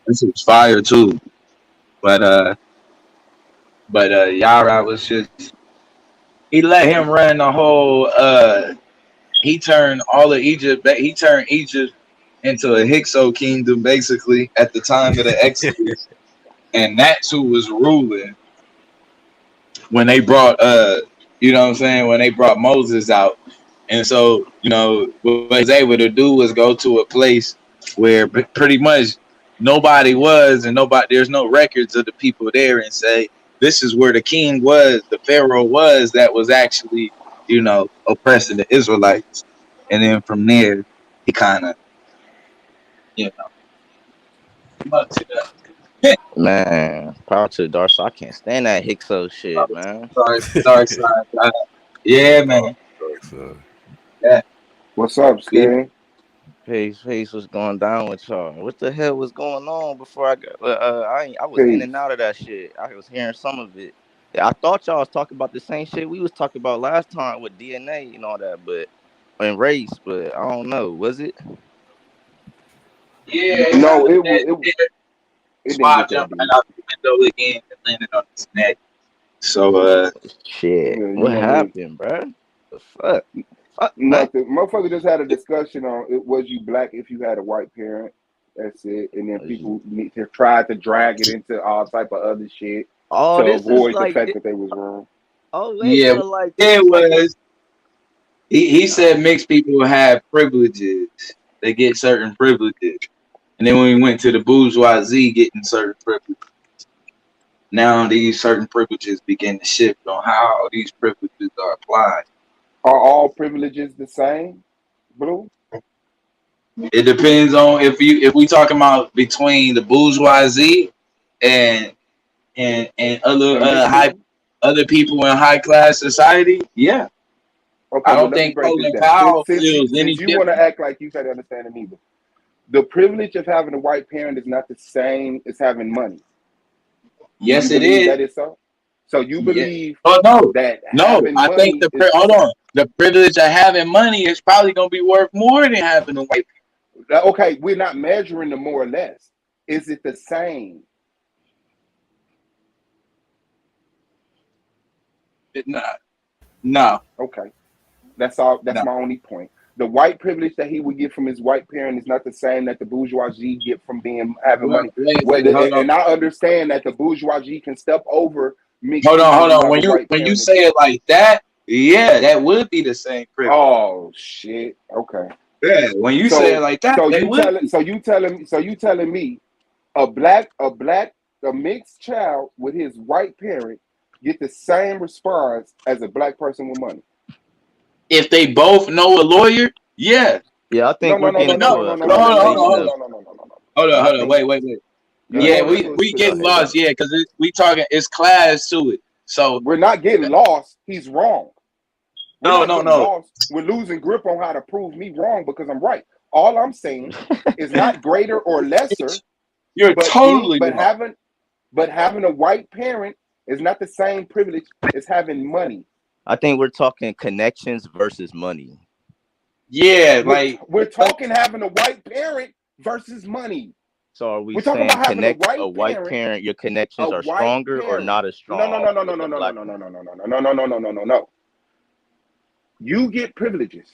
This was fire too. But Yara was just, he let him run the whole he turned all of Egypt into a Hykso kingdom basically at the time of the Exodus. And that's who was ruling when they brought you know what I'm saying, when they brought Moses out. And so, you know, what he was able to do was go to a place where pretty much nobody was, and there's no records of the people there, and say, this is where the king was, the Pharaoh was, that was actually, you know, oppressing the Israelites. And then from there, he kind of, you know. Man, power to the dark side. I can't stand that Hykso shit, man. Dark side. Yeah, man. Yeah. What's up, Stan? Peace, what's going down with y'all? What the hell was going on before I got? I was in Peace. and out of that shit. I was hearing some of it. Yeah, I thought y'all was talking about the same shit we was talking about last time with DNA and all that, but and race. But I don't know. Was it? Yeah, No, it that's didn't why I get that jumped right deep. out the window again and landed on his neck. So Shit. Yeah, you What know me. happened, bro? The fuck? Fuck, man. Nothing. Motherfucker just had a discussion on it. Was you black if you had a white parent? That's it. And then people tried to drag it into all type of other shit Oh, to this is avoid the like. fact that they was wrong. Oh wait, yeah, so like this it is like was. He said mixed people have privileges. They get certain privileges, and then when we went to the bourgeoisie getting certain privileges, now these certain privileges begin to shift on how these privileges are applied. Are all privileges the same, Blue? It depends on if we talking about between the bourgeoisie and other people in high class society. Yeah, Okay, I well, don't let me think break this Colin down. Powell feels any Since you want to different. act like you try to understand it either, the privilege of having a white parent is not the same as having money. Yes, You it believe is. that is so? So you Yeah. believe no. that having I think money is hold on. The privilege of having money is probably gonna be worth more than having a white parent. Okay, we're not measuring the more or less. Is it the same? It's not. No. Okay. That's all. That's my only point. The white privilege that he would get from his white parent is not the same that the bourgeoisie get from having money. And I understand that the bourgeoisie can step over mixed Hold people on. who have a white When you parent. say it like that, yeah, that would be the same privilege. Oh shit. Okay. Yeah, when you say it like that, so you telling me a mixed child with his white parent get the same response as a black person with money? If they both know a lawyer, yeah. Yeah, I think we're getting Hold on. Wait. Yeah, we getting lost. Yeah, because we talking. It's class to it. So we're not getting lost. He's wrong. No. Lost. We're losing grip on how to prove me wrong because I'm right. All I'm saying is not greater or lesser. You're totally wrong. But having a white parent is not the same privilege as having money. I think we're talking connections versus money. Yeah, we're talking having a white parent versus money. So are we saying connect a white parent, your connections are stronger or not as strong? No. You get privileges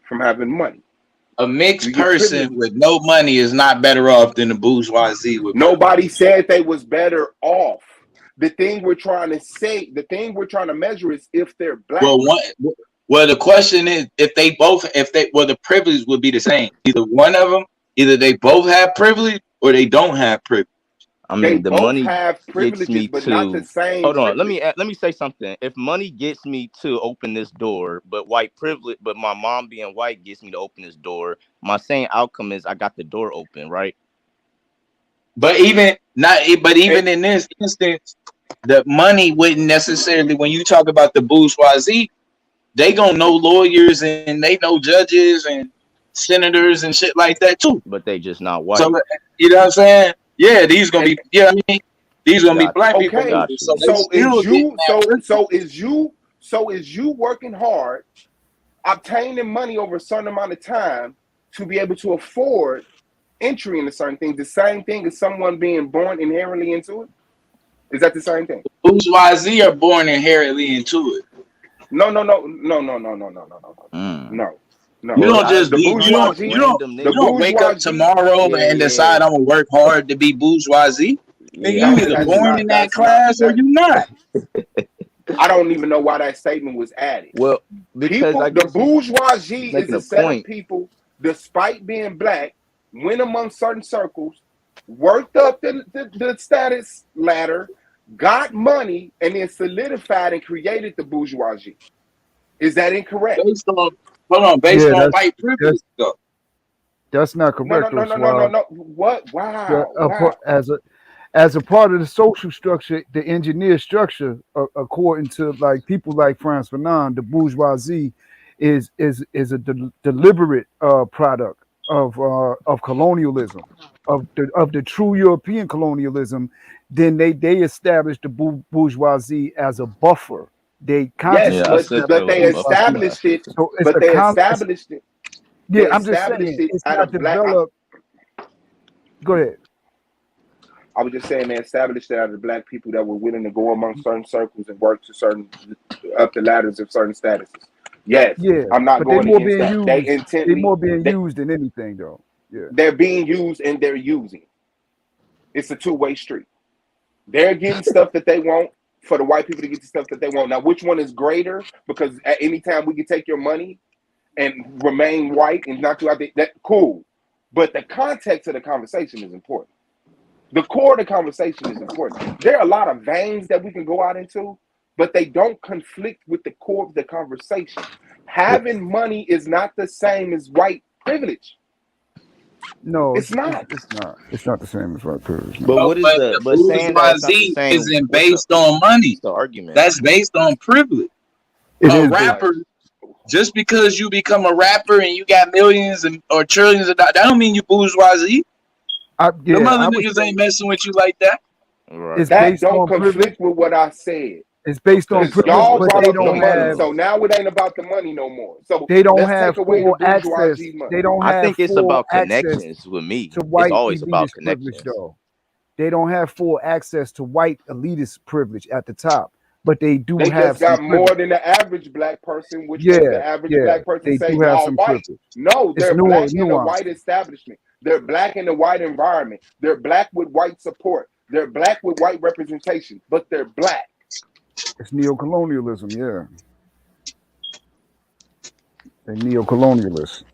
from having money. A mixed person with no money is not better off than the bourgeoisie with money. Nobody said they was better off. The thing we're trying to measure is if they're black. Well, the question is the privilege would be the same. Either one of them, either they both have privilege or they don't have privilege. I mean, the money have gets me but to. Not the same hold on, privilege. let me say something. If money gets me to open this door, but my mom being white gets me to open this door, my same outcome is I got the door open, right? But even in this instance, the money wouldn't necessarily. When you talk about the bourgeoisie, they gonna know lawyers and they know judges and senators and shit like that too. But they just not white. So you know what I'm saying? Yeah, these gonna be. Yeah, I mean, these gonna be black people. So is you working hard, obtaining money over a certain amount of time to be able to afford entry into certain things the same thing as someone being born inherently into it? Is that the same thing? Bourgeoisie are born inherently into it. No. No. You don't just you don't wake up tomorrow and decide I'm gonna work hard to be bourgeoisie. You either born in that class or you not. I don't even know why that statement was added. Well, because the bourgeoisie is a set of people, despite being black, went among certain circles, worked up the status ladder, got money, and then solidified and created the bourgeoisie. Is that incorrect? Based on white privilege. That's not correct. No. What? Wow. As a part of the social structure, the engineered structure, according to like people like Frantz Fanon, the bourgeoisie is a deliberate product of colonialism, of the true European colonialism. Then they established the bourgeoisie as a buffer. They Yes, consciously but established they bourgeoisie. established it. So it's But a they established it. yeah. They I'm just established saying it it's out not of black. developed. Go ahead. I was just saying they established it out of black people that were willing to go among certain circles and work to certain up the ladders of certain statuses. Yes, Yeah, I'm not but they going more against being that. They used. They intently more being used than anything, though. Yeah, they're being used and they're using. It's a two-way street. They're getting stuff that they want for the white people to get the stuff that they want. Now, which one is greater? Because at any time we can take your money and remain white and not you out there, that cool. But the context of the conversation is important. The core of the conversation is important. There are a lot of veins that we can go out into, but they don't conflict with the core of the conversation. Having money is not the same as white privilege. no, It's not. It's not. It's not the same as white privilege. No. But what is the but saying that it's not the bourgeoisie same? isn't based on money. What's the argument? That's based on privilege. It A is rapper, just because you become a rapper and you got millions or trillions of dollars, that don't mean you bourgeoisie. Them other niggas ain't messing with you like that. Right. It's That based don't on conflict privilege. with what I said. It's based on Because privilege, y'all but brought they up the don't money, have. so now it ain't about the money no more. So They don't let's have take away the full access. bourgeoisie money. They don't I have think it's full about access connections with me. to It's white always about elitist privilege, connections. though. They don't have full access to white elitist privilege at the top, but they do They have just some got more privilege. than the average black person, which Yeah, makes the average black person they say do have y'all some white. privilege. No, It's they're black in the nuanced. white establishment. They're black in the white environment. They're black with white support. They're black with white representation, but they're black. It's neocolonialism, yeah. They're neocolonialists.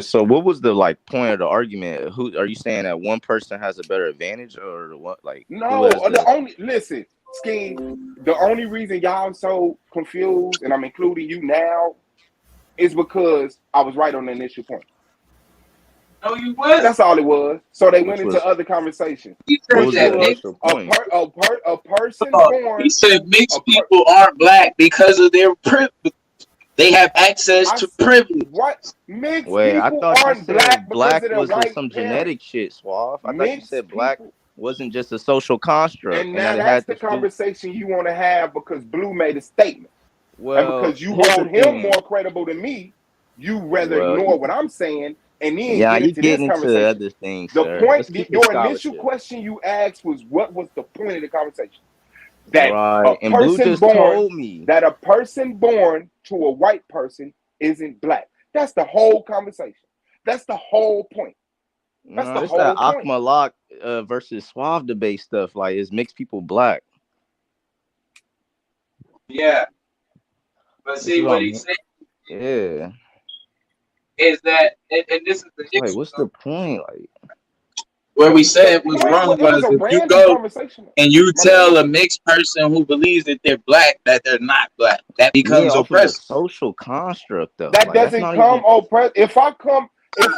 So what was the point of the argument? Who are you saying that one person has a better advantage or what? Like No, listen, Scheme. The only reason y'all so confused, and I'm including you now, is because I was right on the initial point. No, you wasn't. That's all it was. So they Which went into was- other conversations. What was the initial point? A person born. He said mixed people aren't black because of their privilege. They have access to privilege. What? Mixed Wait, I people thought you aren't said black because black of their was white some parents. genetic shit, Suave. I thought you Mixed said black wasn't just a social construct, And now that it that's had the to do. conversation you want to have because Blue made a statement. Well, and because you here's the hold him thing. more credible than me, you rather Well, ignore what I'm saying and then yeah, get you into getting this into conversation. other things, The sir. point, Let's keep your it initial scholarship. question you asked was, what was the point of the conversation? That Right, a and Blue person just born, told me that a person born to a white person isn't black. That's the whole conversation. That's the whole point. That's the it's whole that point. Akmalak versus Suave debate stuff. Like, is mixed people black? Yeah. But see what he said Yeah. is that, and this is the Like, issue. what's the point? Like, What we said was wrong It was was a if you random go conversation. and you tell a mixed person who believes that they're black that they're not black, that becomes off of the oppressive. social construct though. That Like, that's doesn't not come even... oppressive.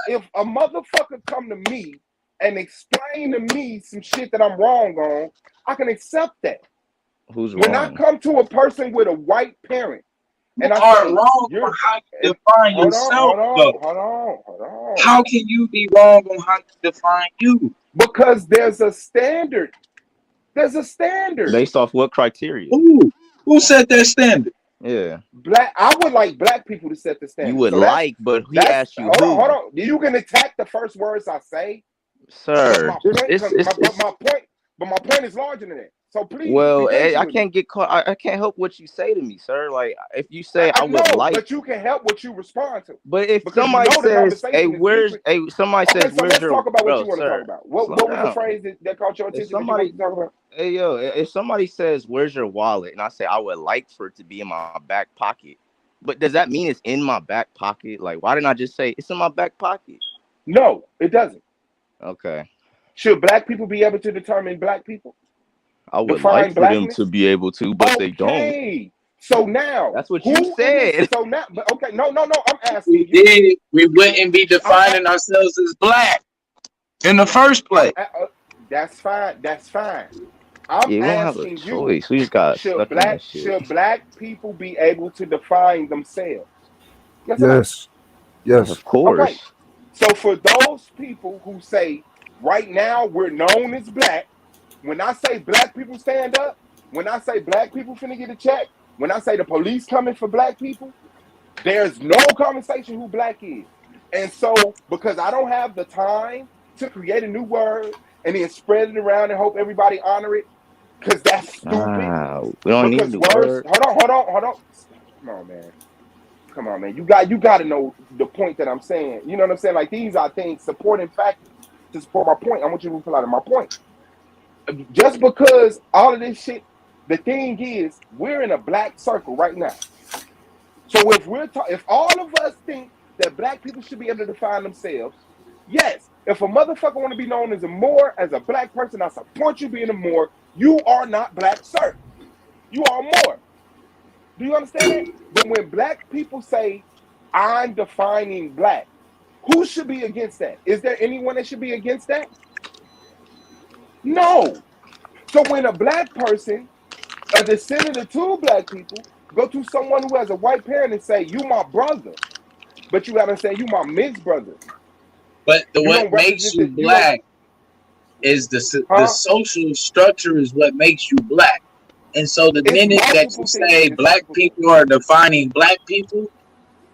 If a motherfucker come to me and explain to me some shit that I'm wrong on, I can accept that. Who's when wrong? I come to a person with a white parent and You I are say, wrong on how you define yourself, though. Hold on. How can you be wrong on how you define you? Because there's a standard. There's a standard. Based off what criteria? Who set that standard? Yeah. I would like black people to set the standard. You would like, but he asked you who. Hold on. You can attack the first words I say. Sir. But my point is larger than that. So please. Well, I can't get caught. I can't help what you say to me, sir. Like, if you say I would like, but you can help what you respond to. But if because somebody says, "Hey, where's somebody says, so "Where's let's talk about what you want to sir, talk about. What was the phrase that caught your attention? Somebody, that you want to talk about? Hey, yo, if somebody says, "Where's your wallet?" and I say, "I would like for it to be in my back pocket," but does that mean it's in my back pocket? Like, why didn't I just say it's in my back pocket? No, it doesn't. Okay. Should black people be able to determine black people? I would like for them to be able to, but they don't. So now that's what you said. So now, okay, no. I'm asking you. Did we wouldn't be defining ourselves as black in the first place? That's fine. I'm asking you. We just got should black people be able to define themselves? Yes or no? Yes. Of course. Okay. So for those people who say right now we're known as black, when I say black people stand up, when I say black people finna get a check, when I say the police coming for black people, there's no conversation who black is. And so, because I don't have the time to create a new word and then spread it around and hope everybody honor it, because that's stupid. We don't need Because the words, word. hold on. Come on, man. You got to know the point that I'm saying. You know what I'm saying? Like, these are things, supporting factors to support my point. I want you to pull out of my point. Just because all of this shit, the thing is, we're in a black circle right now. So if all of us think that black people should be able to define themselves, yes. If a motherfucker want to be known as a Moor, as a black person, I support you being a Moor. You are not black, sir. You are Moor. Do you understand that? But when black people say, I'm defining black, who should be against that? Is there anyone that should be against that? No. So when a black person, a descendant of two black people, go to someone who has a white parent and say, you my brother, but you gotta say, you my mixed brother. But what makes you black is the social structure is what makes you black. And so the minute that you say black people are defining black people,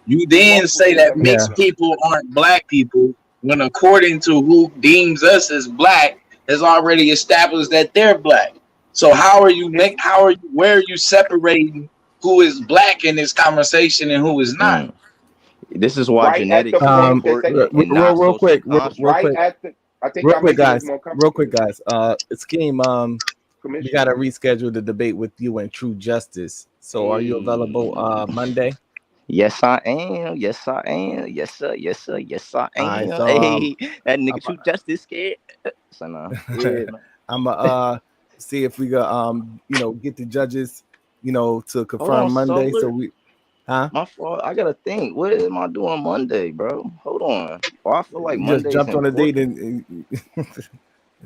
you then say that mixed people aren't black people, when according to who deems us as black has already established that they're black. So where are you separating who is black in this conversation and who is not? This is why genetics is important and not real quick, construct. Real quick, guys. Scheme, we gotta reschedule the debate with you and True Justice. So are you available Monday? Yes, I am. Yes, I am. Yes, sir. Yes, sir. Yes, I am. Right, so, hey, that nigga True Justice scared. So, no. Yeah, I'm see if we got get the judges, to confirm Monday. Solar. So we My fault. I gotta think. What am I doing Monday, bro? Hold on. Oh, I feel like Monday just jumped on a date and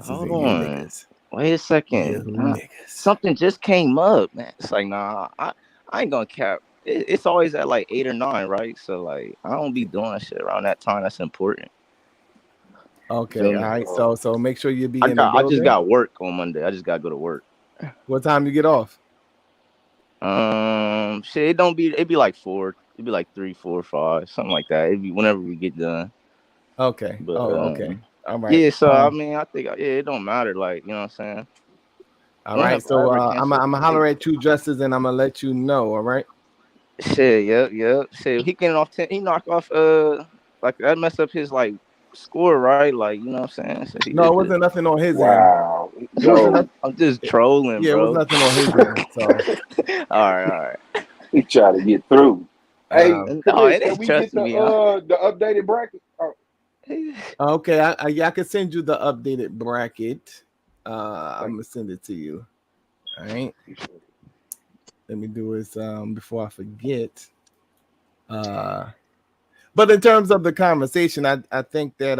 hold on. Wait a second. Something just came up, man. It's like, nah, I ain't gonna cap. It's always at like 8 or 9, right? So like, I don't be doing shit around that time. That's important. Okay, all right. So make sure you be in the building. I just got work on Monday. I just gotta go to work. What time you get off? Shit, it'd be like 4. It'd be like 3, 4, 5, something like that. It'd be whenever we get done. Okay. But, okay. All right. Yeah, so I mean, I think it don't matter. Like, you know what I'm saying? All right. So I'm gonna holler at True Justice and I'm gonna let you know. All right. Shit, yeah. Shit, he getting off 10. He knocked off like that messed up his like score, right? Like, you know what I'm saying? No, it wasn't nothing on his end. So I'm just trolling, yeah, bro. it was nothing on his end. So all right. He trying to get through. Hey, Chris, can we get the updated bracket? Okay, I can send you the updated bracket. I'm gonna send it to you. All right. Let me do this before I forget. But in terms of the conversation, I think that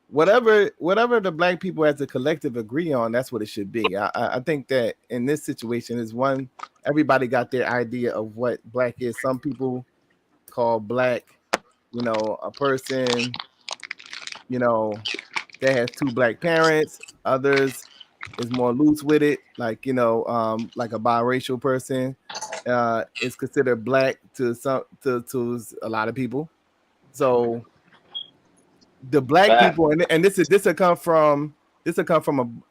whatever the black people as a collective agree on, that's what it should be. I think that in this situation is one, everybody got their idea of what black is. Some people call black, a person, that has two black parents. Others is more loose with it, like like a biracial person is considered black to a lot of people. So the black people, and this will come from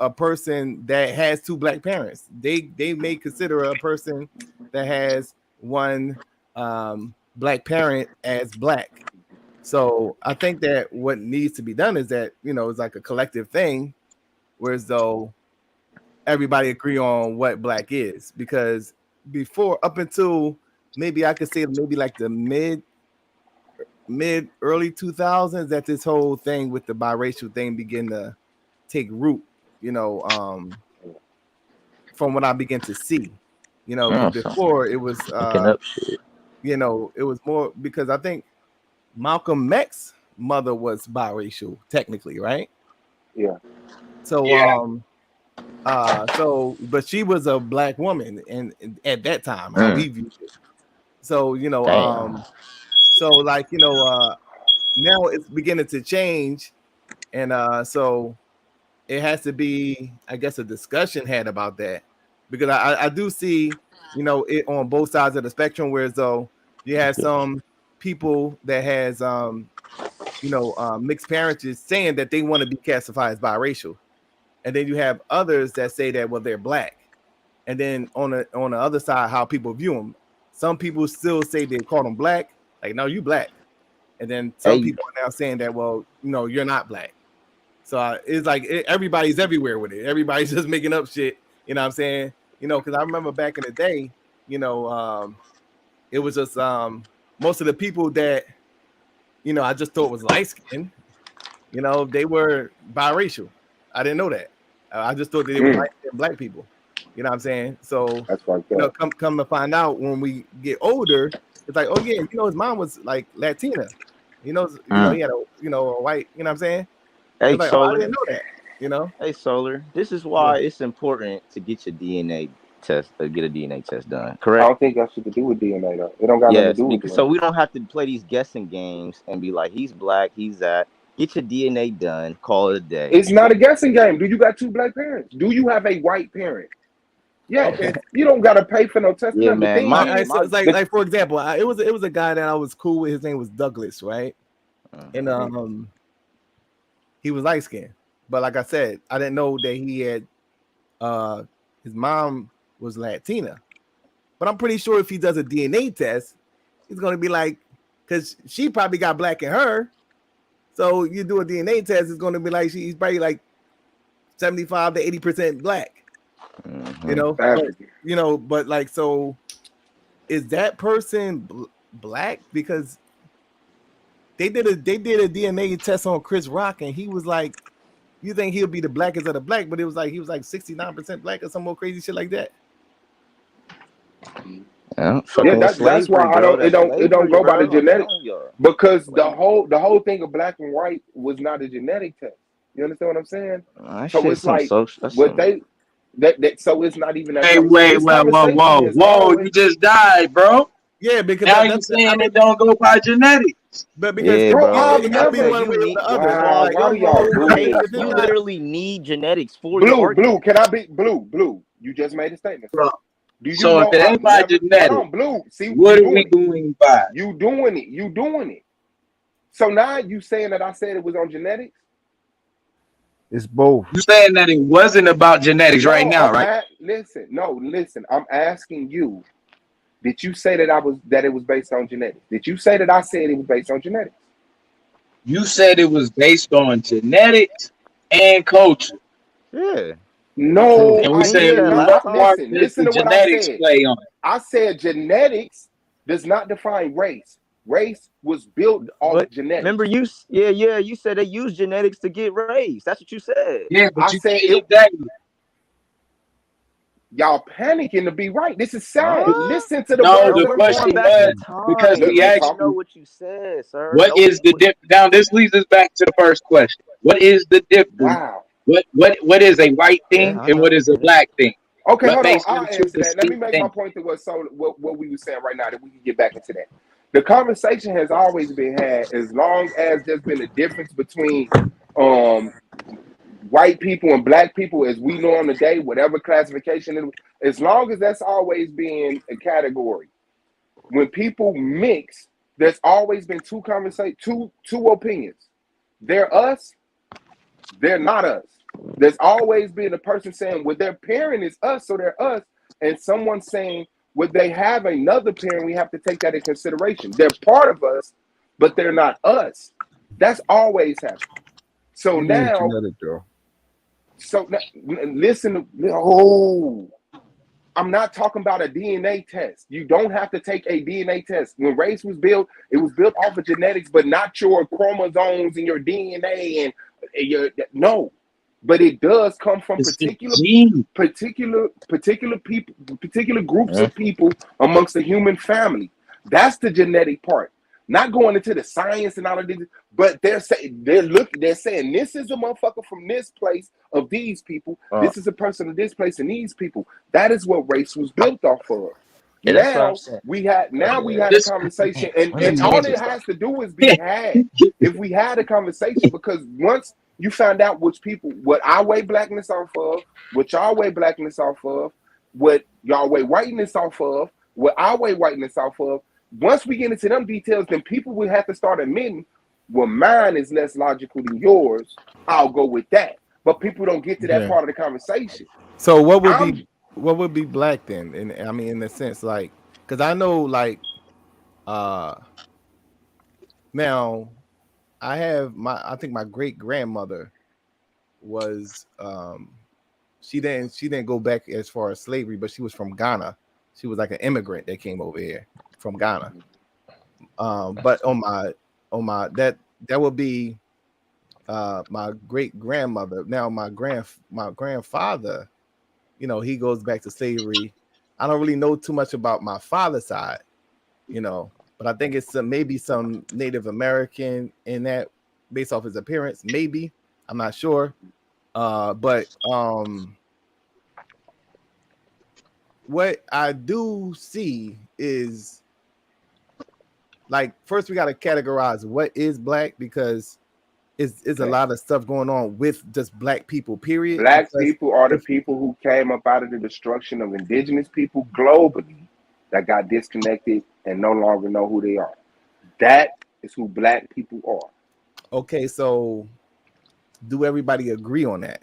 a person that has two black parents. They may consider a person that has one black parent as black. So I think that what needs to be done is that it's like a collective thing, whereas though everybody agree on what black is, because before, up until maybe I could say maybe like the mid early 2000s, that this whole thing with the biracial thing began to take root, from what I began to see, before it was it was more because I think Malcolm X's mother was biracial technically, right? Yeah. So but she was a black woman and at that time how we viewed it. So So like, you know, now it's beginning to change, and so it has to be, I guess, a discussion had about that, because I do see, you know, it on both sides of the spectrum, whereas though you have some people that has you know, mixed parentage saying that they want to be classified as biracial, and then you have others that say that, well, they're black. And then on the other side, how people view them, some people still say they call them black, like, no, you black. And then some people are now saying that, well, no, you're not black. So it's like everybody's everywhere with it. Everybody's just making up shit. You know what I'm saying? You know, because I remember back in the day, you know, it was just most of the people that, you know, I just thought was light skinned, you know, they were biracial. I didn't know that. I just thought that they were light skinned black people. You know what I'm saying? So that's right. You know, come to find out when we get older, it's like, oh yeah, you know, his mom was like Latina. You know, he had a white. You know what I'm saying? Hey, like, Solar. I didn't know that. You know? Hey, Solar. This is why it's important to get your DNA test, get a DNA test done. Correct? I don't think that should do with DNA though. It don't got nothing to do with it. So we don't have to play these guessing games and be like, he's black, he's that. Get your DNA done. Call it a day. It's not a guessing game. Do you got two black parents? Do you have a white parent? Yeah, okay. You don't gotta pay for no testing. Yeah, man. It's like for example, it was a guy that I was cool with. His name was Douglas, right? And he was light skinned, but like I said, I didn't know that he had his mom was Latina. But I'm pretty sure if he does a DNA test, he's gonna be like, because she probably got black in her. So you do a DNA test, it's gonna be like she's probably like 75 to 80% black. You know, but like, so is that person black? Because they did a DNA test on Chris Rock, and he was like, you think he'll be the blackest of the black, but it was like he was like 69% black or some more crazy shit like that. Yeah, that's why it don't go by the genetics, because the whole thing of black and white was not a genetic test. You understand what I'm saying? So it's like so it's not even that. Hey, whoa! You just died, bro. Yeah, because now you're saying it don't go by genetics. But because you literally need genetics for Blue. Can I be Blue? You just made a statement, bro. Do you so know if it ain't by genetics, Blue, see what are we doing by? You doing it. So now you saying that I said it was on genetics? It's both. You saying that it wasn't about genetics right now, right? Listen. I'm asking you. Did you say that it was based on genetics? Did you say that I said it was based on genetics? You said it was based on genetics and culture. Yeah. No, and we said listen to what I said. Play on it. I said genetics does not define race. Race was built on genetics. Remember, you said they use genetics to get race. That's what you said. Yeah, but I said it. Y'all panicking to be right. This is science. Listen to the the question was because we actually know what you said, sir. What is the difference? Now this leads us back to the first question. What is the difference? Wow. What is a white thing and what is a black thing? Okay, hold on. I'll answer that. Let me make my point to what we were saying right now, that we can get back into that. The conversation has always been had as long as there's been a difference between white people and black people as we know on the day, whatever classification, as long as that's always been a category. When people mix, there's always been two opinions. They're us, they're not us. There's always been a person saying, well, their parent is us, so they're us, and someone saying, would they have another parent? We have to take that in consideration. They're part of us, but they're not us. That's always happened. So now, listen. I'm not talking about a DNA test. You don't have to take a DNA test. When race was built, it was built off of genetics, but not your chromosomes and your DNA and your no. But it does come from particular people, particular groups of people amongst the human family. That's the genetic part. Not going into the science and all of this, but they're saying this is a motherfucker from this place of these people. This is a person of this place and these people. That is what race was built off of. Yeah, that's what I'm Now saying. we had a conversation, and Let me all change it this. has to do is be had. If we had a conversation, because once you found out which people, what I weigh blackness off of, what y'all weigh blackness off of, what y'all weigh whiteness off of, what I weigh whiteness off of, once we get into them details, then people will have to start admitting, well, mine is less logical than yours. I'll go with that. But people don't get to that part of the conversation. So what would be black then? And I mean, in the sense, like, because I know, like, now I think my great grandmother was she didn't go back as far as slavery, but she was from Ghana. She was like an immigrant that came over here from Ghana. But on my that would be my great grandmother. Now my grandfather, you know, he goes back to slavery. I don't really know too much about my father's side, you know, but I think it's maybe some Native American in that, based off his appearance. Maybe, I'm not sure. But what I do see is, like, first we got to categorize what is black, because it's a lot of stuff going on with just black people, period. Black people are the people who came up out of the destruction of indigenous people globally that got disconnected and no longer know who they are. That is who black people are. Okay, so do everybody agree on that?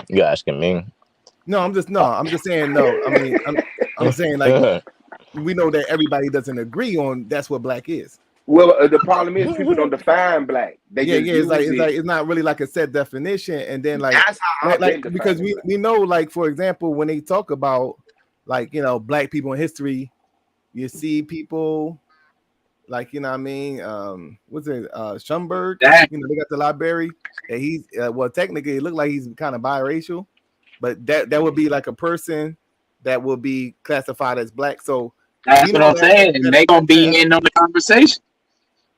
You asking me? No, I'm just saying no. I mean, I'm saying, like, we know that everybody doesn't agree on that's what black is. Well, the problem is people don't define black. They it's not really like a set definition. And then, like, that's how like because we know, like, for example, when they talk about, like, you know, black people in history, you see people like, you know what I mean, what's it, Schumberg, you know, they got the library, and he's well, technically it looked like he's kind of biracial, but that would be like a person that will be classified as black. So that's what I'm saying. They gonna be in on the conversation.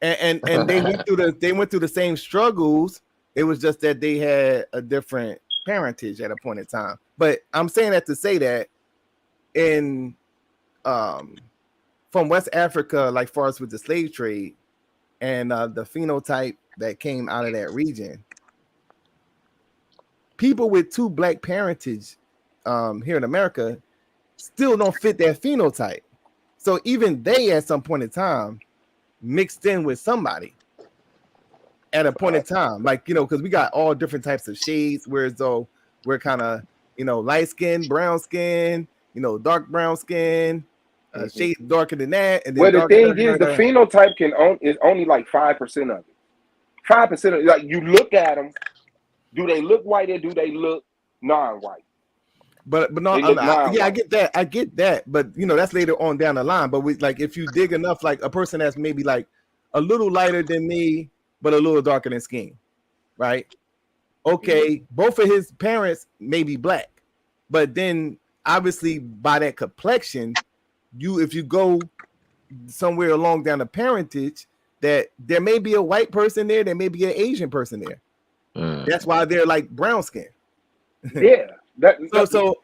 And they went through the same struggles. It was just that they had a different parentage at a point in time. But I'm saying that to say that in from West Africa, like far as with the slave trade and the phenotype that came out of that region, people with two black parentage here in America still don't fit that phenotype. So even they, at some point in time, mixed in with somebody at a point in time, like, you know, because we got all different types of shades, whereas though we're kind of, you know, light skin, brown skin, you know, dark brown skin, shades darker than that. And then, well, the thing is, the phenotype is only like 5% of it. 5% of, like, you look at them, do they look white or do they look non-white? But no, I get that. But, you know, that's later on down the line. But like, if you dig enough, like a person that's maybe like a little lighter than me, but a little darker than skin, right? Okay, both of his parents may be black, but then obviously by that complexion, if you go somewhere along down the parentage, that there may be a white person there may be an Asian person there. That's why they're like brown skin. Yeah. So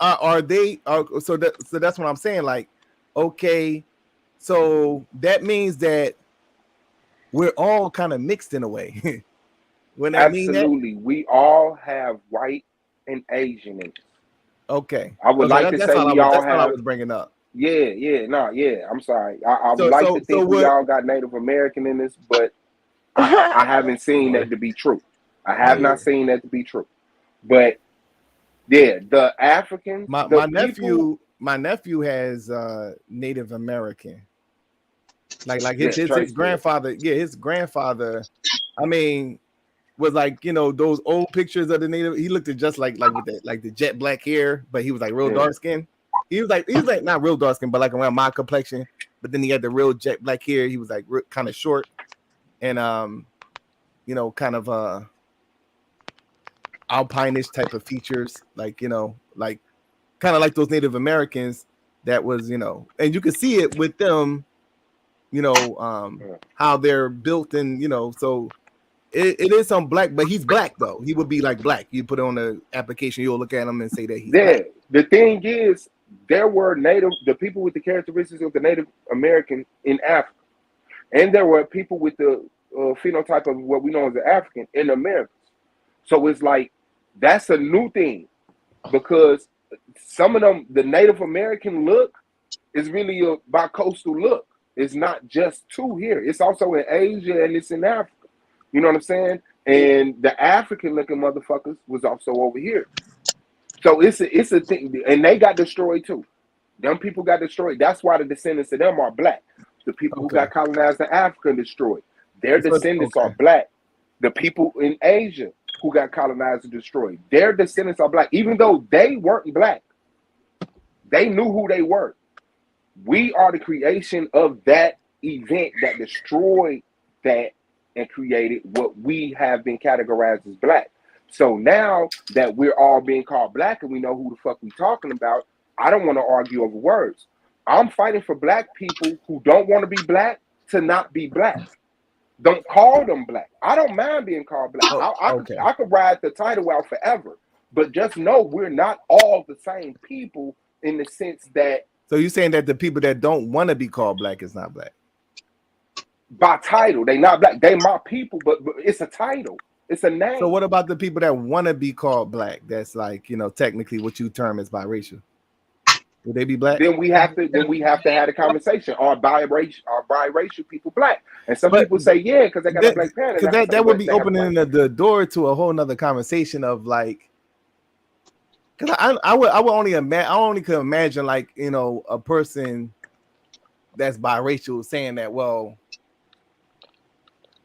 that's what I'm saying. Like, okay, so that means that we're all kind of mixed in a way. Absolutely, we all have white and Asian in it. Okay, I would like to say we all have. That's what I was bringing up. I'm sorry. I would like to think we all got Native American in this, but I haven't seen that to be true. I have not seen that to be true. But yeah, the Africans. My nephew has Native American. Like his grandfather. Yeah, his grandfather. I mean, was like, you know, those old pictures of the Native. He looked just like with that, like the jet black hair, but he was like real dark skin. He was like not real dark skin, but like around my complexion. But then he had the real jet black hair. He was like kind of short, and you know, kind of alpine-ish type of features, like, you know, like kind of like those Native Americans. That was, you know, and you can see it with them, you know, how they're built, and, you know, so it is some black, but he's black though. He would be like black. You put it on the application, you'll look at him and say that he's black. The thing is, there were the people with the characteristics of the Native American in Africa, and there were people with the phenotype of what we know as the African in America. So it's like that's a new thing, because some of them, the Native American look is really a bi-coastal look. It's not just two here. It's also in Asia and it's in Africa. You know what I'm saying? And the African looking motherfuckers was also over here. So it's a thing, and they got destroyed too. Them people got destroyed. That's why the descendants of them are black. The people who got colonized in Africa and destroyed, their descendants are black. The people in Asia who got colonized and destroyed, their descendants are black. Even though they weren't black, they knew who they were. We are the creation of that event that destroyed that and created what we have been categorized as black. So now that we're all being called black and we know who the fuck we talking about, I don't want to argue over words. I'm fighting for black people who don't want to be black to not be black. Don't call them black. I don't mind being called black. I could ride the title out forever, but just know we're not all the same people in the sense that. So you're saying that the people that don't want to be called black is not black? By title, they not black. They my people, but it's a title. It's a name. So what about the people that want to be called black? That's like, you know, technically what you term as biracial. Would they be black? Then we have to have a conversation. Are biracial people black? And some people say yeah, because they got a black parent. Because that would be opening the door to a whole nother conversation of like, because I would only could imagine like, you know, a person that's biracial saying that, well,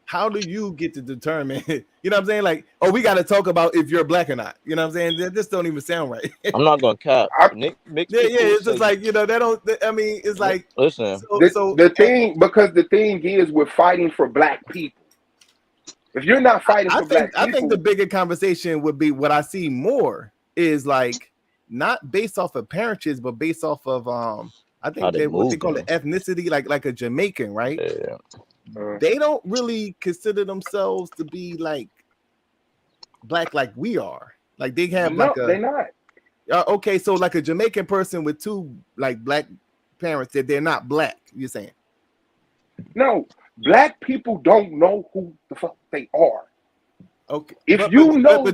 how do you get to determine, you know what I'm saying? Like, oh, we got to talk about if you're black or not. You know what I'm saying? That just don't even sound right. I'm not going to cap. It's just like, you know, it's like, listen. The thing is we're fighting for black people. If you're not fighting for black people. I think the bigger conversation would be what I see more is like, not based off of parentage, but based off of, I think what they call it ethnicity, like a Jamaican, right? Yeah. They don't really consider themselves to be like black like we are. Like they have they're not. Okay, so like a Jamaican person with two like black parents, that they're not black. You're saying? No, black people don't know who the fuck they are. Okay, remember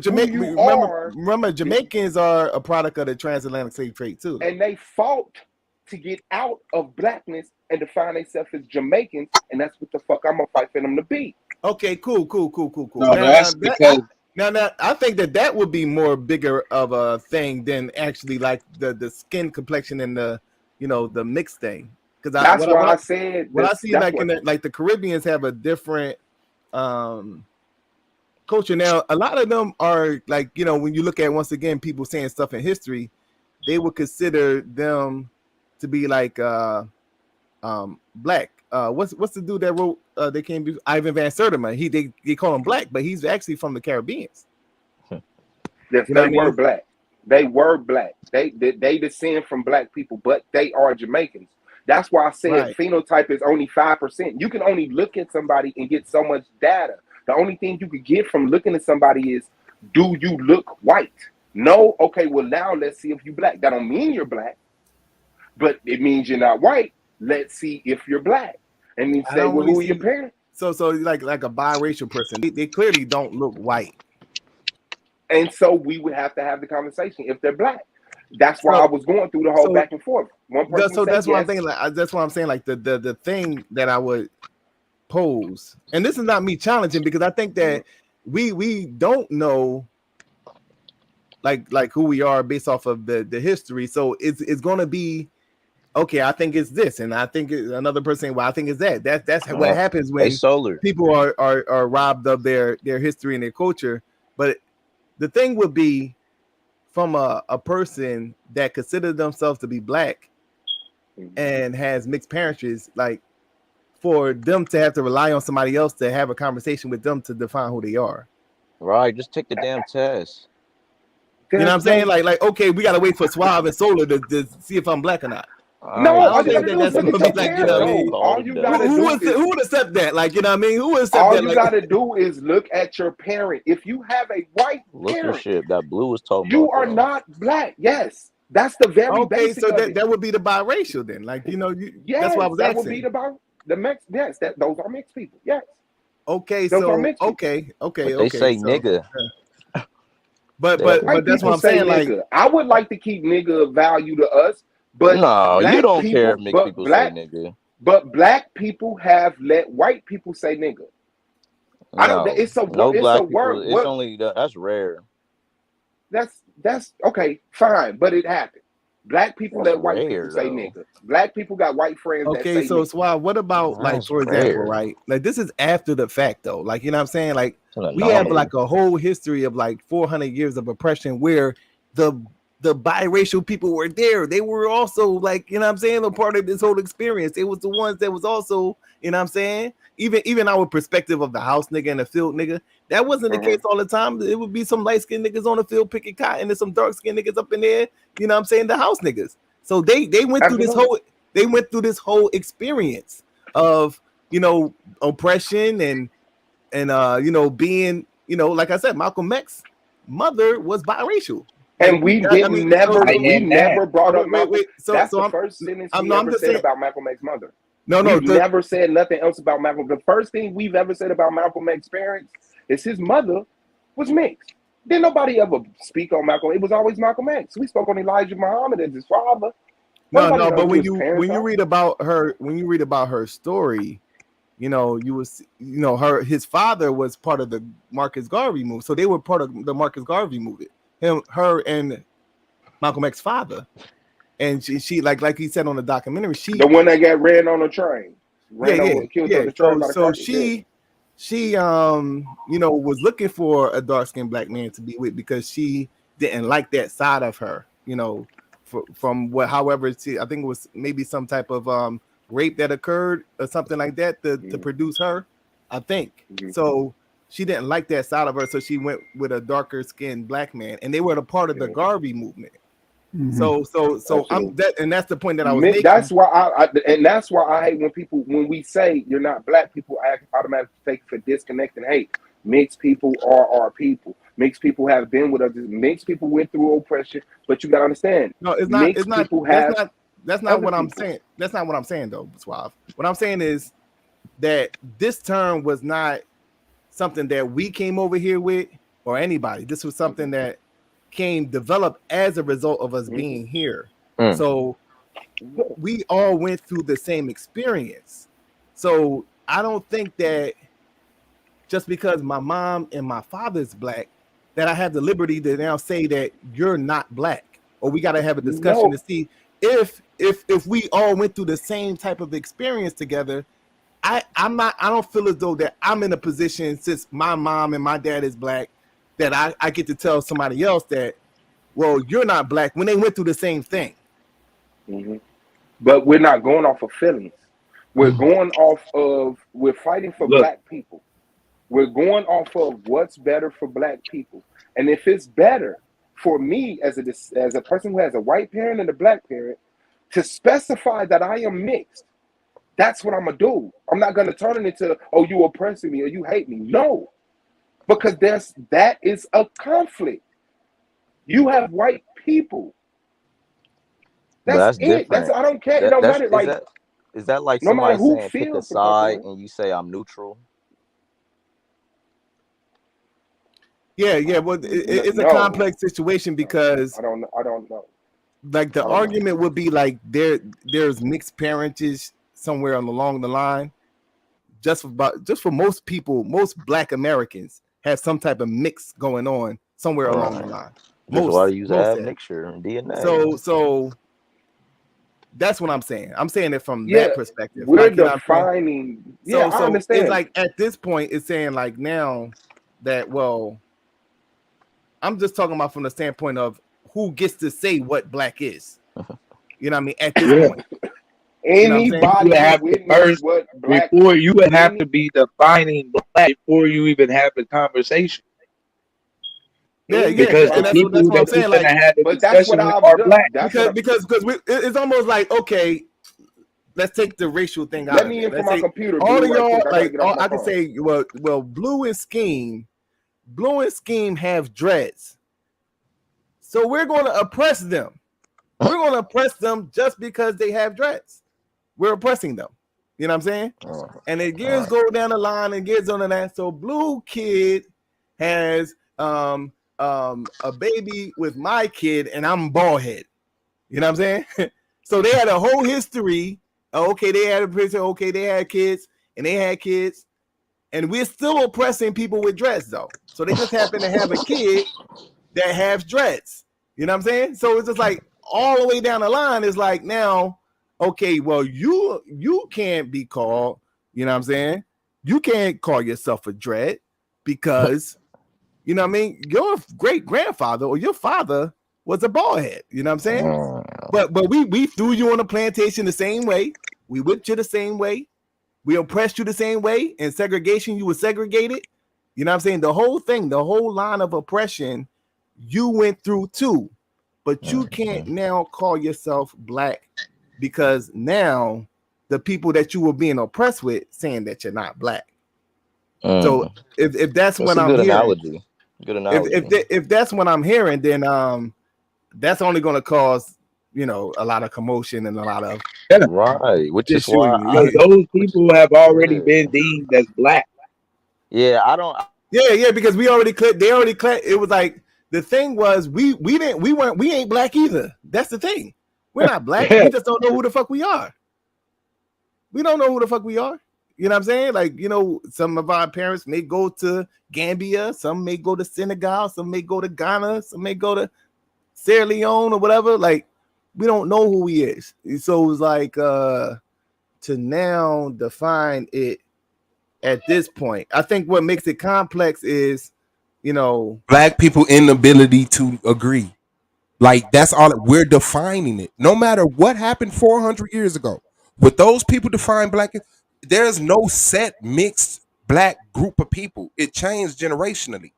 Jamaicans are a product of the transatlantic slave trade too, and they fought to get out of blackness and define themselves as Jamaicans, and that's what the fuck I'm gonna fight for them to be. Okay, cool. No, that's because now I think that would be more bigger of a thing than actually like the skin complexion and the, you know, the mixed thing. Because I see like in the Caribbeans have a different culture. Now a lot of them are like, you know, when you look at once again people saying stuff in history, they would consider them to be like black. What's the dude that wrote they came be Ivan Van Sertima? They call him black, but he's actually from the Caribbean. Yes, they were black. They were black. They descend from black people, but they are Jamaicans. That's why I said phenotype is only 5%. You can only look at somebody and get so much data. The only thing you could get from looking at somebody is, do you look white? No. Okay, well now let's see if you black. That don't mean you're black, but it means you're not white. Let's see if you're black. And then say, well, who are your parents? So like a biracial person, they clearly don't look white. And so we would have to have the conversation if they're black. That's why I was going through the whole back and forth. One person so that's yes. what I'm thinking. Like, that's what I'm saying. Like the thing that I would pose, and this is not me challenging, because I think that we don't know like who we are based off of the history. So it's going to be, okay, I think it's this, and I think another person saying, well, I think it's that. That's what happens when people are robbed of their history and their culture. But the thing would be, from a person that considers themselves to be black and has mixed parentage, like for them to have to rely on somebody else to have a conversation with them to define who they are. Right, just take the damn test. You know what I'm saying? Like okay, we gotta wait for Suave and Solar to see if I'm black or not. No, I all don't you think gotta that do is that's look gonna at be your like, you know what I parent. mean? No, all you gotta do is Who would accept that? Like, you know what I mean? Who would accept all that? you Like, gotta do is look at your parent. If you have a white parent, Lookership. That Blue was talking you about are though. not black. Yes, that's the very okay, basic so of it. that would be the biracial then. Like, you know, that's why I Yes, was that would be asking. the mix. Yes, those are mixed people. Yes. Okay, Those are so mixed people. okay. But they say So, nigga. but White that's what people I'm say saying. Like, nigga. I would like to keep nigga value to us, but No, you black don't care if people, mixed people say nigga. but black people have let white people say nigga. I don't. No, It's a no it's a black word. people. It's What? only that's rare. That's okay. Fine, but it happened. Black people That's let white people rare say though. nigga. Black people got white friends that okay, say so nigga. Swab, what about like, That's for example, rare. right? Like, this is after the fact though. Like, you know what I'm saying? Like, It's an we have anomaly. like a whole history of like 400 years of oppression where the biracial people were there. They were also like, you know what I'm saying, a part of this whole experience. It was the ones that was also, you know what I'm saying, even our perspective of the house nigga and the field nigga, that wasn't the case all the time. It would be some light-skinned niggas on the field picking cotton and some dark-skinned niggas up in there, you know what I'm saying, the house niggas. So they went through this whole experience of, you know, oppression and you know, being, you know, like I said, Malcolm X's mother was biracial. Like, And we never brought up Malcolm. Wait. That's the first sentence we ever said about Malcolm X's mother. We've never said nothing else about Malcolm. The first thing we've ever said about Malcolm X's parents is his mother was mixed. Didn't nobody ever speak on Malcolm. It was always Malcolm X. We spoke on Elijah Muhammad as his father. No, but when you read about her story, you know, his father was part of the Marcus Garvey movement. So they were part of the Marcus Garvey movement. Her and Malcolm X's father. And she like he said on the documentary, the one that got ran on a train. Killed on the train by the so carcass, she you know, was looking for a dark-skinned black man to be with because she didn't like that side of her, you know, from what, however, I think it was maybe some type of rape that occurred or something like that to produce her, I think. So she didn't like that side of her, so she went with a darker skinned black man, and they were a part of the Garvey movement. So I'm that, and that's the point that I was making. That's why I hate when we say you're not black, people automatically take for disconnecting. Hey, mixed people are our people. Mixed people have been with us. Mixed people went through oppression, but you gotta understand. No, it's not. It's not. That's not what I'm saying. That's not what I'm saying, though, Suave. What I'm saying is that this term was not something that we came over here with or anybody. This was something that developed as a result of us being here. So we all went through the same experience. So I don't think that just because my mom and my father's black, that I have the liberty to now say that you're not black, or we got to have a discussion to see if we all went through the same type of experience together. I don't feel as though that I'm in a position, since my mom and my dad is black, that I get to tell somebody else that, well, you're not black when they went through the same thing. But we're not going off of feelings. We're going off of, we're fighting for black people. We're going off of what's better for black people. And if it's better for me as a person who has a white parent and a black parent to specify that I am mixed, that's what I'm going to do. I'm not going to turn it into, oh, you oppressing me or you hate me. No, because that is a conflict. You have white people. That's it. Different. I don't care. It don't matter. Is that like no somebody matter who saying pick a feels side and you say I'm neutral? Yeah. Well, it's a complex situation because I don't know. Like the argument would be like there's mixed parentage somewhere along the line. Just for most people, most Black Americans have some type of mix going on somewhere along the line. That's why you use admixture and DNA. So that's what I'm saying. I'm saying it from that perspective. We're defining. I understand. It's like at this point, it's saying like now that, well, I'm just talking about from the standpoint of who gets to say what black is. You know what I mean? At this point. Anybody have to first, before you would have to be defining black before you even have the conversation. Yeah, because and the that's people what I'm that we saying. finna Like, have the but that's what discussion with I've are done. black. because it's almost like, okay, let's take the racial thing out Let of me it. in from Let's my say computer, all Blue, of right y'all, quick. I gotta like, get off my I can phone. say, well, Blue and Scheme have dreads, so we're going to oppress them. We're going to oppress them just because they have dreads. We're oppressing them. You know what I'm saying? And it gears go down the line and gears on that. So Blue kid has a baby with my kid, and I'm bald head. You know what I'm saying? So they had a whole history. Okay, they had a picture. Okay, they had kids, and they had kids, and we're still oppressing people with dreads, though. So they just happen to have a kid that has dreads. You know what I'm saying? So it's just like all the way down the line is like, now, okay, well, you can't be called, you know what I'm saying? You can't call yourself a dread because, you know what I mean? Your great grandfather or your father was a bald head. You know what I'm saying? But we threw you on a plantation the same way. We whipped you the same way. We oppressed you the same way. In segregation, you were segregated. You know what I'm saying? The whole thing, the whole line of oppression, you went through too. But you can't now call yourself black because now the people that you were being oppressed with saying that you're not black. So if that's what I'm hearing, analogy. Good analogy. if that's what I'm hearing, then that's only going to cause, you know, a lot of commotion and a lot of right, which is issue. why those people have already been deemed as black. I don't. Yeah, because we already clicked. They already clicked. It was like the thing was we ain't black either. That's the thing. We're not black. We just don't know who the fuck we are. We don't know who the fuck we are. You know what I'm saying? Like, you know, some of our parents may go to Gambia, some may go to Senegal, some may go to Ghana, some may go to Sierra Leone or whatever. Like, we don't know who he is. So it was like to now define it at this point. I think what makes it complex is, you know, black people inability to agree. Like, that's all we're defining it. No matter what happened 400 years ago, with those people define black, there's no set mixed black group of people. It changed generationally.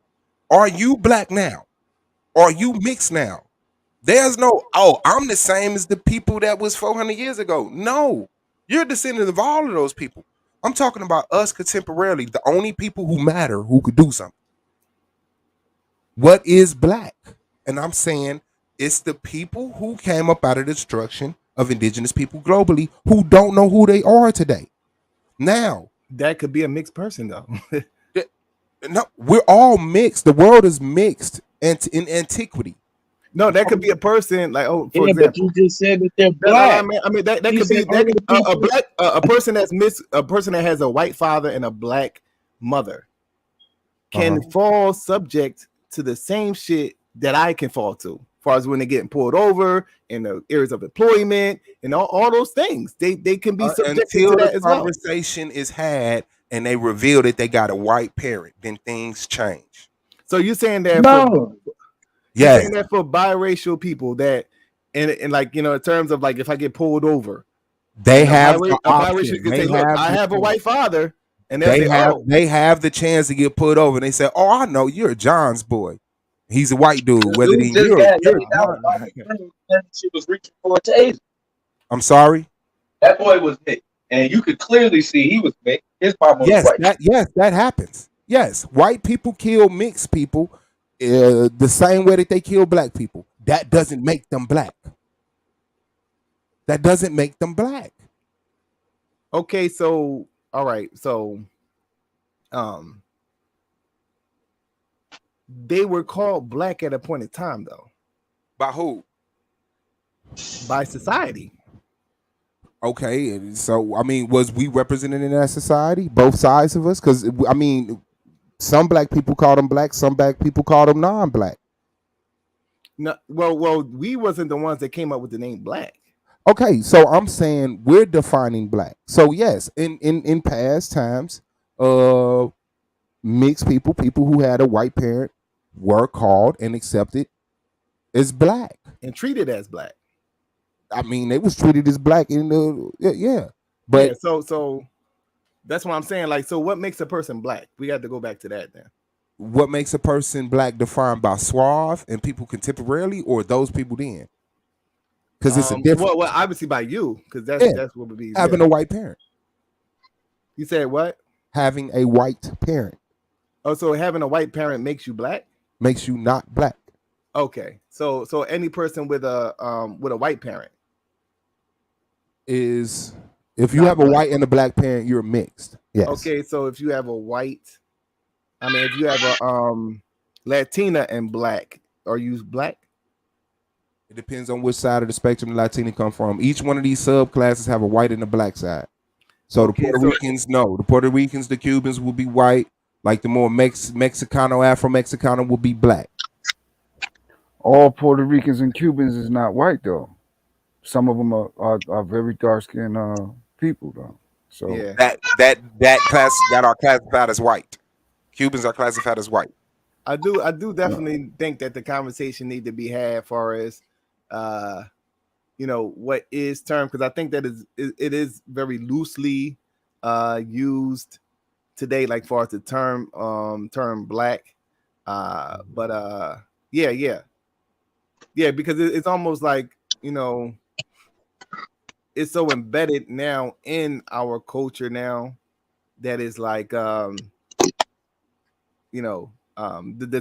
Are you black now? Are you mixed now? There's no, oh, I'm the same as the people that was 400 years ago. No, you're a descendant of all of those people. I'm talking about us contemporarily, the only people who matter who could do something. What is black? And I'm saying it's the people who came up out of the destruction of indigenous people globally who don't know who they are today. Now, that could be a mixed person, though. No, we're all mixed. The world is mixed in antiquity. No, that could be a person like, oh, for example, but you just said that they're black. I mean that could be a black a person that's a person that has a white father and a black mother can fall subject to the same shit that I can fall to, as far as when they're getting pulled over in the areas of employment and all those things. They can be subjected until to that the as well. Conversation is had and they reveal that they got a white parent, then things change. So you're saying that you're saying that for biracial people that and like, you know, in terms of like if I get pulled over, they have a the biracial option. can say, look, I have a white father, and they say, have the chance to get pulled over, and they say, oh, I know you're John's boy. He's a white dude. Whether Dude just got laid out by the criminal and she was reaching for a taser. I'm sorry. That boy was mixed, and you could clearly see he was mixed. His mama was white. That happens. Yes, white people kill mixed people the same way that they kill black people. That doesn't make them black. That doesn't make them black. Okay, so all right, so they were called black at a point in time, though. By who? By society. Okay, so I mean, was we represented in that society? Both sides of us? Because I mean, some black people call them black, some black people call them non-black. No, well, we wasn't the ones that came up with the name black. Okay, so I'm saying we're defining black. So yes, in past times, mixed people who had a white parent were called and accepted as black and treated as black. I mean, they was treated as black in the but so that's what I'm saying. Like, so what makes a person black? We got to go back to that then. what makes a person black defined by suave and people contemporarily, or those people then? Because it's a difference. Well, obviously by you, because that's what would be having a white parent. You said what? Having a white parent. Oh, so having a white parent makes you black? Makes you not black. Okay, so any person with a white parent is, if you have a white and a black parent, you're mixed. Yes. Okay, so if you have a white, if you have a Latina and black, are you black? It depends on which side of the spectrum the Latina come from. Each one of these subclasses have a white and a black side. So the Puerto Ricans, no. The Puerto Ricans, the Cubans will be white. Like the more Mexicano, Afro-Mexicano will be black. All Puerto Ricans and Cubans is not white though. Some of them are very dark-skinned people though. So that class that are classified as white. Cubans are classified as white. I do definitely think that the conversation need to be had as far as what is term, because I think that it is very loosely used today, like far as the term black. Because it's almost like, it's so embedded now in our culture now that is like the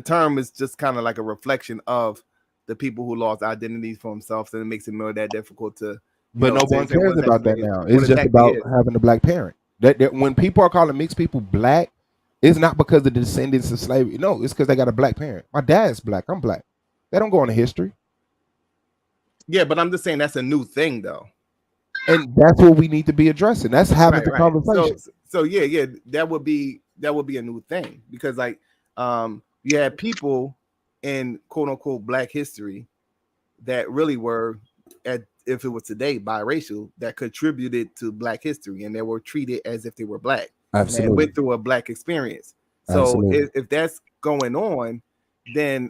term is just kind of like a reflection of the people who lost identities for themselves, and it makes it more that difficult to. But no one cares about that now. It's just about having a black parent. That when people are calling mixed people black, it's not because of the descendants of slavery. No, it's because they got a black parent. My dad's black. I'm black. They don't go into history. Yeah, but I'm just saying that's a new thing though. And that's what we need to be addressing. That's having the conversation. So that would be a new thing, because like you had people in quote unquote black history that really were, if it was today, biracial, that contributed to black history, and they were treated as if they were black. Absolutely. And went through a black experience. So if that's going on, then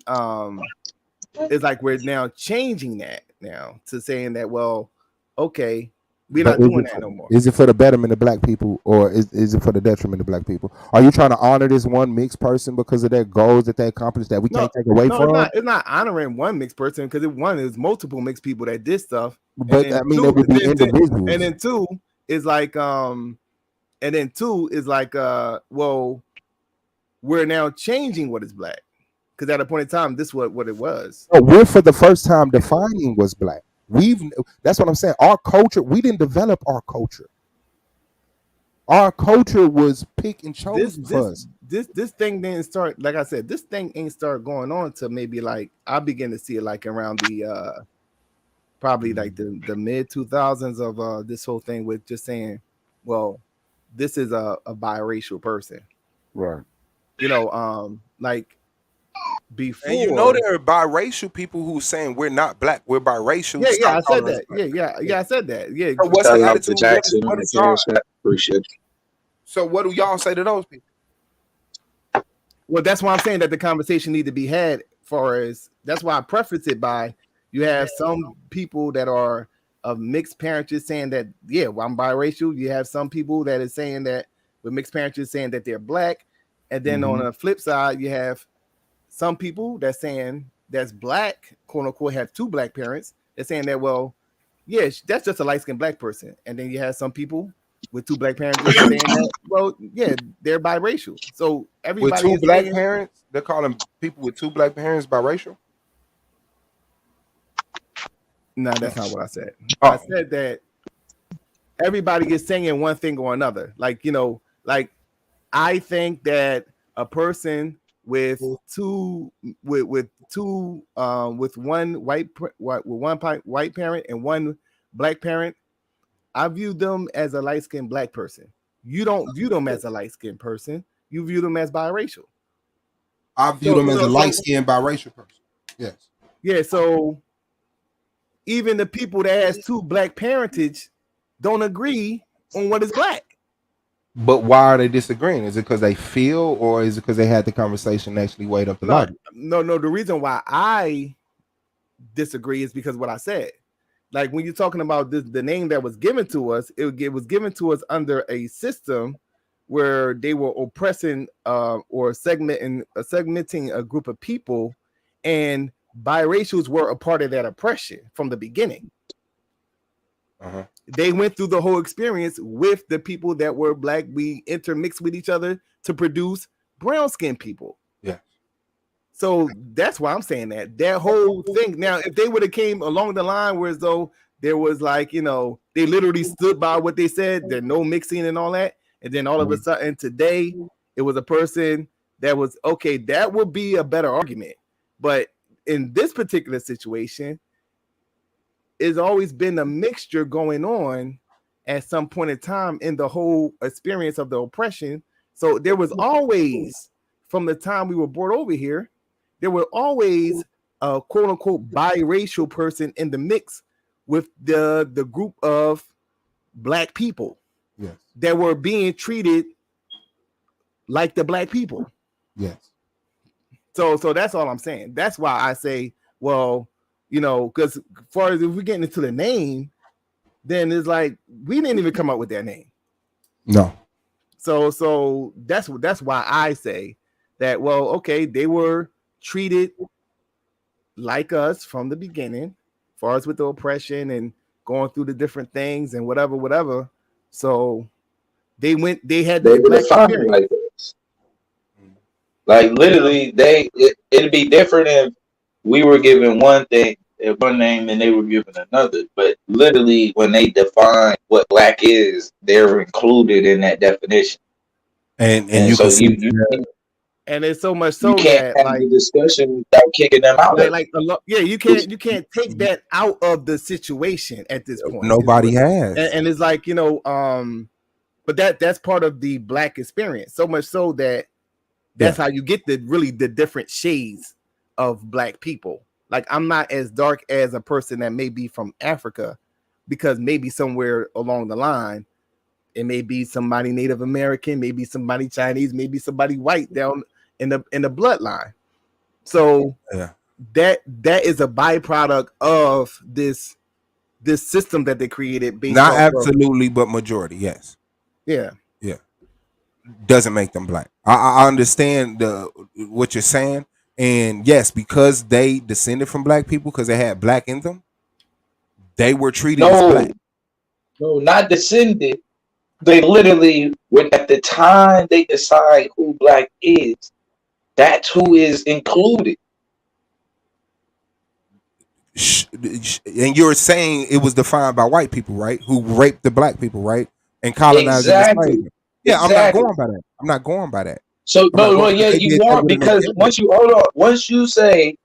it's like we're now changing that now to saying that, well, okay, we're not doing that no more. Is it for the betterment of black people, or is it for the detriment of black people? Are you trying to honor this one mixed person because of their goals that they accomplished that we can't take away from? It's not honoring one mixed person, because one is multiple mixed people that did stuff. But I mean, there would be individuals. And then two is like, well, we're now changing what is black, because at a point in time, this was what it was. No, we're for the first time defining what's black. That's what I'm saying. Our culture, we didn't develop our culture. Our culture was picked and chosen for us. This thing didn't start, like I said, this thing ain't start going on to maybe like I begin to see it like around the probably like the mid 2000s of this whole thing with just saying, well, this is a biracial person, right? Like before, and there are biracial people who saying we're not black, we're biracial. Yeah, I said that. I said that. Yeah. So what's the attitude? Jackson, appreciate it. So what do y'all say to those people? Well, that's why I'm saying that the conversation need to be had. That's why I preface it by, you have some people that are of mixed parentage saying that, I'm biracial. You have some people that is saying that with mixed parentage saying that they're black, and then on the flip side, you have some people that's saying that's black, quote unquote, have two black parents. They're saying that, well, that's just a light-skinned black person. And then you have some people with two black parents saying that, well, they're biracial. So everybody with two black parents, they're calling people with two black parents biracial? No, that's not what I said. I said that everybody is saying one thing or another. Like, like I think that a person with one white parent and one black parent, I view them as a light-skinned black person. You don't view them as a light-skinned person. You view them as biracial. I view them as a light-skinned biracial person. Yes. Yeah. So even the people that has two black parentage don't agree on what is black. But why are they disagreeing? Is it because they feel, or is it because they had the conversation and actually weighed up the logic? No. The reason why I disagree is because what I said. Like when you're talking about the name that was given to us, it was given to us under a system where they were oppressing or segmenting a group of people, and biracials were a part of that oppression from the beginning. They went through the whole experience with the people that were black. We intermixed with each other to produce brown skinned people. Yeah. So that's why I'm saying that whole thing. Now, if they would have came along the line where as though there was like, you know, they literally stood by what they said, there's no mixing and all that, and then all of a sudden today it was a person that was okay, that would be a better argument. But in this particular situation, it's always been a mixture going on at some point in time in the whole experience of the oppression. So there was always, from the time we were brought over here, there were always a quote unquote biracial person in the mix with the group of black people that were being treated like the black people. Yes. So that's all I'm saying. That's why I say, well, you know, because as far as if we're getting into the name, then it's like we didn't even come up with that name. No. So that's why I say that, well, okay, they were treated like us from the beginning, as far as with the oppression and going through the different things and whatever. So they had they black defined like this. Like literally, it'd be different if we were given one thing, one name, and they were given another. But literally, when they define what black is, they're included in that definition. And you so can see and it's so much so you can't that have the discussion without kicking them out. You can't take that out of the situation at this point. Nobody has. And it's like, you know, but that's part of the black experience. So much so that that's how you get the different shades of black people. Like, I'm not as dark as a person that may be from Africa, because maybe somewhere along the line it may be somebody Native American, maybe somebody Chinese, maybe somebody white down in the bloodline. So that is a byproduct of this system that they created based not off absolutely, but majority, yes. Yeah. Doesn't make them black. I understand what you're saying, and yes, because they descended from black people, because they had black in them, they were treated as black. No, not descended. They literally, when at the time they decide who black is, that's who is included. And you're saying it was defined by white people, right? Who raped the black people, right? And colonized them. Yeah, I'm not going by that. So, you are, because once you say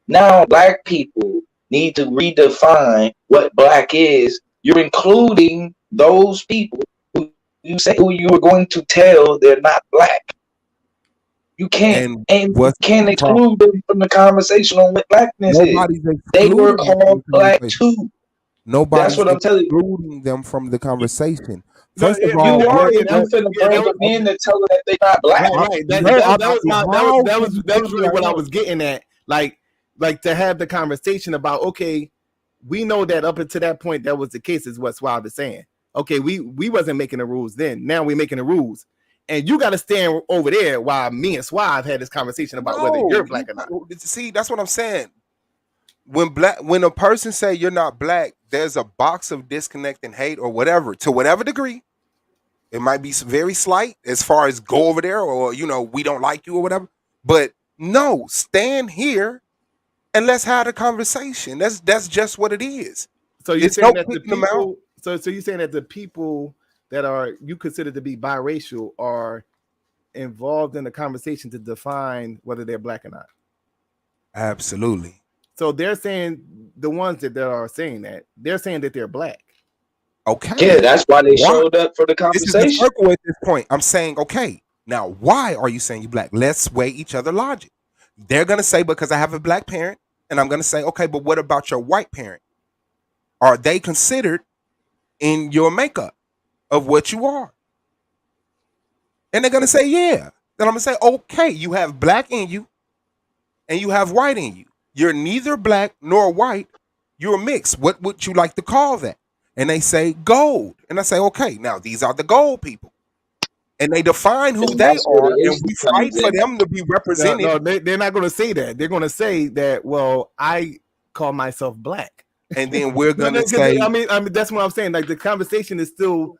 now black people need to redefine what black is, you're including those people who you are going to tell they're not black. You can't can't exclude them from the conversation on what blackness is. They were called black too. Nobody's That's what I'm telling you. Excluding them from the conversation. First of all, you are finna bring them in and tell them that they're not black. Right. That was really what I was getting at. Like to have the conversation about, okay, we know that up until that point that was the case, is what Suave is saying. Okay, we wasn't making the rules then. Now we're making the rules. And you got to stand over there while me and Suave had this conversation about whether you're black or not. See, that's what I'm saying. When a person say you're not black, there's a box of disconnect and hate or whatever, to whatever degree. It might be very slight as far as go over there or, you know, we don't like you or whatever. But no, stand here and let's have a conversation. That's just what it is. So you're saying that the people, so you're saying that the people that are you consider to be biracial are involved in the conversation to define whether they're black or not. Absolutely. So they're saying, the ones that are saying that, they're saying that they're black. Okay. Yeah, that's why they showed up for the conversation. This is the circle at this point. I'm saying, okay, now why are you saying you're black? Let's weigh each other logic. They're gonna say because I have a black parent, and I'm gonna say, okay, but what about your white parent? Are they considered in your makeup of what you are? And they're gonna say, yeah. Then I'm gonna say, okay, you have black in you, and you have white in you. You're neither black nor white. You're a mix. What would you like to call that? And they say gold. And I say, okay, now these are the gold people. and they define who And they that's what are, it and is we to some fight for extent. them to be represented. No, they're not going to say that. They're going to say that, well, I call myself black. And then we're No, gonna 'cause say, I mean, that's what I'm saying. Like the conversation is still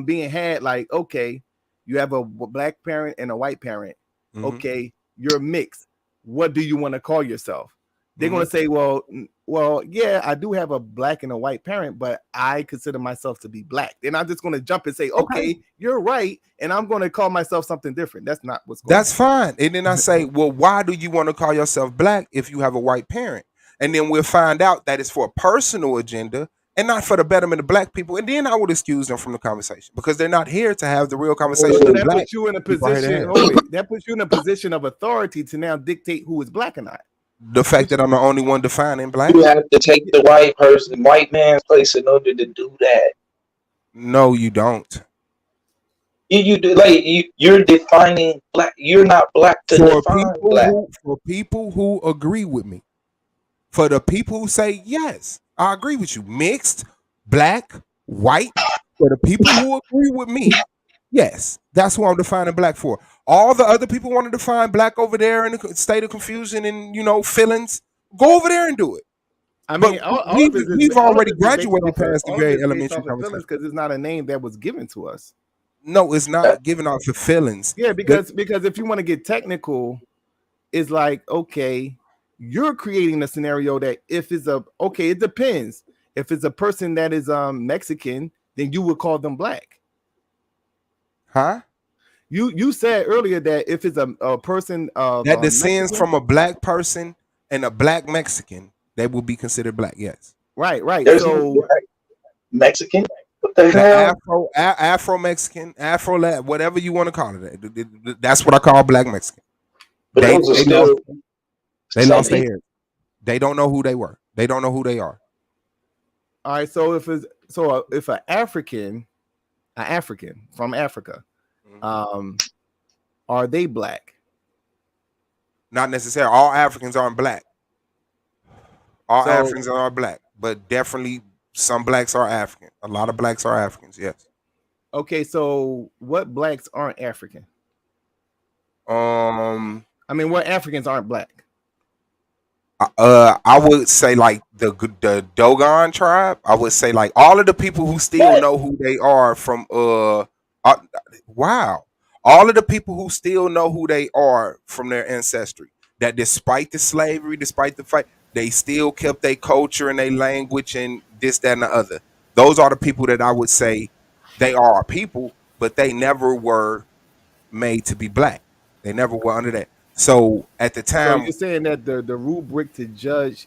being had. Like, okay, you have a black parent and a white parent. Okay, you're mixed. What do you want to call yourself? They're going to say, well, yeah, I do have a black and a white parent, but I consider myself to be black. Then I'm just going to jump and say, okay, you're right, and I'm going to call myself something different. That's not what's going on. that's fine. And then I say, well, why do you want to call yourself black if you have a white parent? And then we'll find out that it's for a personal agenda and not for the betterment of black people. And then I would excuse them from the conversation because they're not here to have the real conversation. So that that black puts you in a people are here to position. have. That puts you in a position of authority to now dictate who is black or not. The fact that I'm the only one defining black. You have to take the white man's place in order to do that. No, you don't. You do, like you're defining black. You're not black to define black. For people who agree with me, for the people who say yes, I agree with you. Mixed, black, white. For the people who agree with me, yes, that's who I'm defining black for. All the other people want to define black over there in the state of confusion and feelings. Go over there and do it. I mean, we've already graduated past the very elementary conversation because it's not a name that was given to us. No, it's not given off for feelings. Yeah, because if you want to get technical, it's like, okay, you're creating a scenario that if it's it depends. If it's a person that is Mexican, then you would call them black. Huh? You said earlier that if it's a person that descends Mexican, from a black person and a black Mexican, they will be considered black. Yes. Right. There's so Mexican. What the hell? Afro Mexican, Afro Latin, whatever you want to call it. That's what I call black Mexican. But They lost their hair. They don't know who they were. They don't know who they are. All right. So if an African from Africa, are they black? Not necessarily. All Africans aren't black. All Africans are black, but definitely some blacks are African. A lot of blacks are Africans. Yes. Okay. So what blacks aren't African? I mean, what Africans aren't black? I would say like the Dogon tribe. I would say like all of the people who still know who they are from wow. All of the people who still know who they are from their ancestry. That despite the slavery, despite the fight, they still kept their culture and their language and this, that, and the other. Those are the people that I would say they are our people, but they never were made to be black. They never were under that. So at the time, so you're saying that the rubric to judge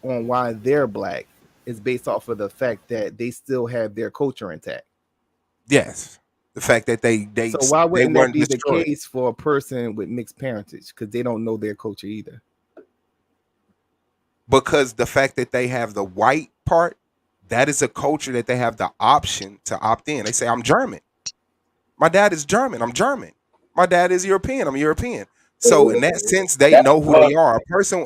on why they're black is based off of the fact that they still have their culture intact. Yes, the fact that they so why wouldn't that be destroyed. The case for a person with mixed parentage because they don't know their culture either? Because the fact that they have the white part, that is a culture that they have the option to opt in. They say, I'm German. My dad is German. I'm German. My dad is European. I'm European. So in that sense, they know who they are. A person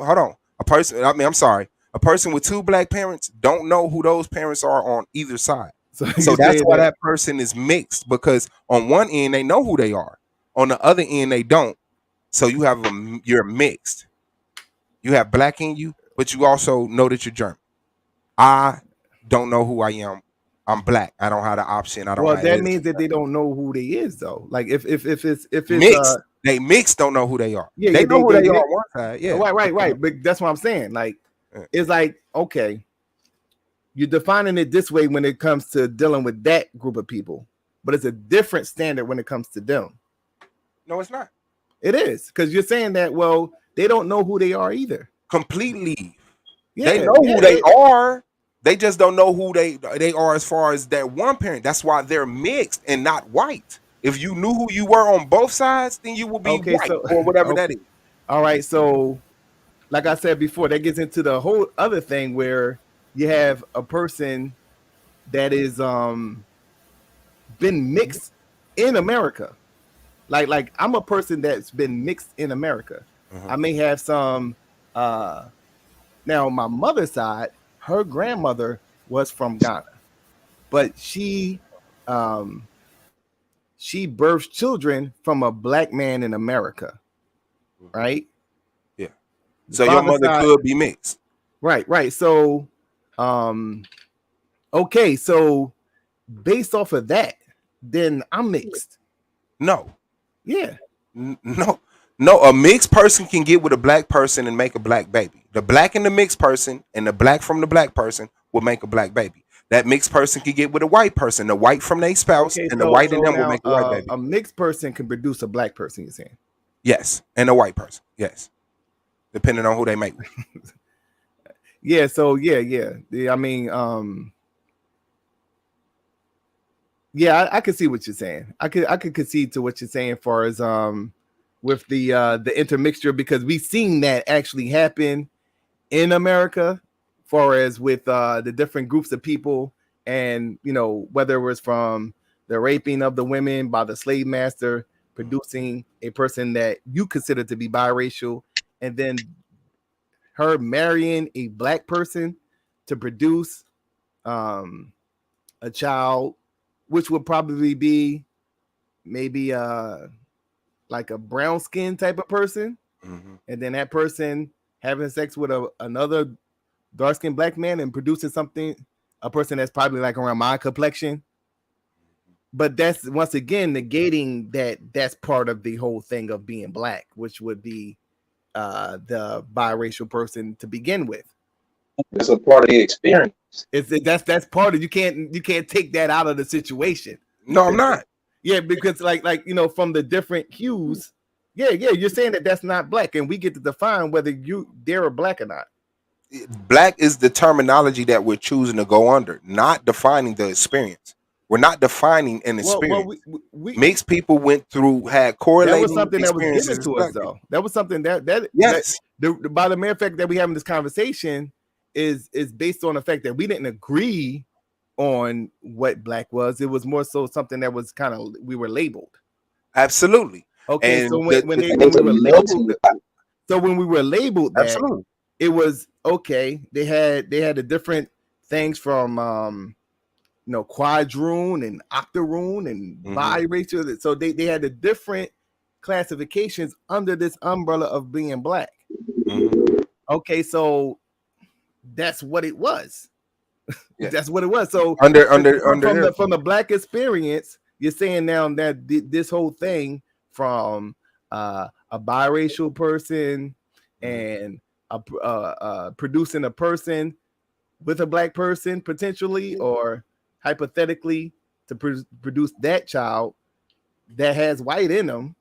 with two black parents don't know who those parents are on either side. So that's why that person is mixed, because on one end they know who they are. On the other end they don't. So you're mixed. You have black in you, but you also know that you're German. I don't know who I am. I'm black. I don't have the option. I don't. Well, that means that they don't know who they is though. Like if it's mixed, they mixed don't know who they are. Yeah, they know who they are on one side. Yeah, right. But that's what I'm saying. Like it's like, okay, you're defining it this way when it comes to dealing with that group of people, but it's a different standard when it comes to them. No, it's not. It is, because you're saying that, well, they don't know who they are either. Completely. Yeah, they know who they are. They just don't know who they are as far as that one parent. That's why they're mixed and not white. If you knew who you were on both sides, then you would be white or whatever that is. All right. So, like I said before, that gets into the whole other thing where you have a person that is been mixed in America. Like I'm a person that's been mixed in America. I may have some now my mother's side, her grandmother was from Ghana, but she she birthed children from a black man in America, right? Yeah. So your mother could be mixed. Right. So, okay. So based off of that, then I'm mixed. No. Yeah. No. A mixed person can get with a black person and make a black baby. The black and the mixed person and the black from the black person will make a black baby. That mixed person can get with a white person, the white from their spouse, and the white in them will make a white baby. A mixed person can produce a black person, you're saying? Yes, and a white person. Yes, depending on who they make. Yeah. So yeah. I mean, yeah, I can see what you're saying. I could concede to what you're saying as far as with the intermixture, because we've seen that actually happen in America, far as with the different groups of people, and whether it was from the raping of the women by the slave master, producing a person that you consider to be biracial, and then her marrying a black person to produce a child, which would probably be maybe like a brown skin type of person, and then that person having sex with another dark skinned black man and producing a person that's probably like around my complexion. But that's once again negating that's part of the whole thing of being black, which would be the biracial person to begin with. It's a part of the experience. That's part of, you can't take that out of the situation. No, I'm not. Yeah, because like from the different hues, yeah, you're saying that's not black, and we get to define whether they're black or not. Black is the terminology that we're choosing to go under, not defining the experience. We're not defining an experience. Mixed people had correlating. That was something that was given to us, though. That was something that yes. By the mere fact that we having this conversation is based on the fact that we didn't agree on what black was. It was more so something that was kind of, we were labeled. Absolutely. Okay, and so when we were labeled that, absolutely, it was okay. They had the different things from quadroon and octoroon and biracial. So they had the different classifications under this umbrella of being black. Okay, so that's what it was. Yeah. That's what it was. So from the black experience, you're saying now that this whole thing from a biracial person and producing a person with a black person potentially or hypothetically to produce that child that has white in them,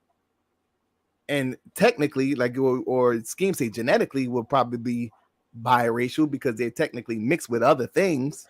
and technically, like, or schemes say genetically, will probably be biracial because they're technically mixed with other things.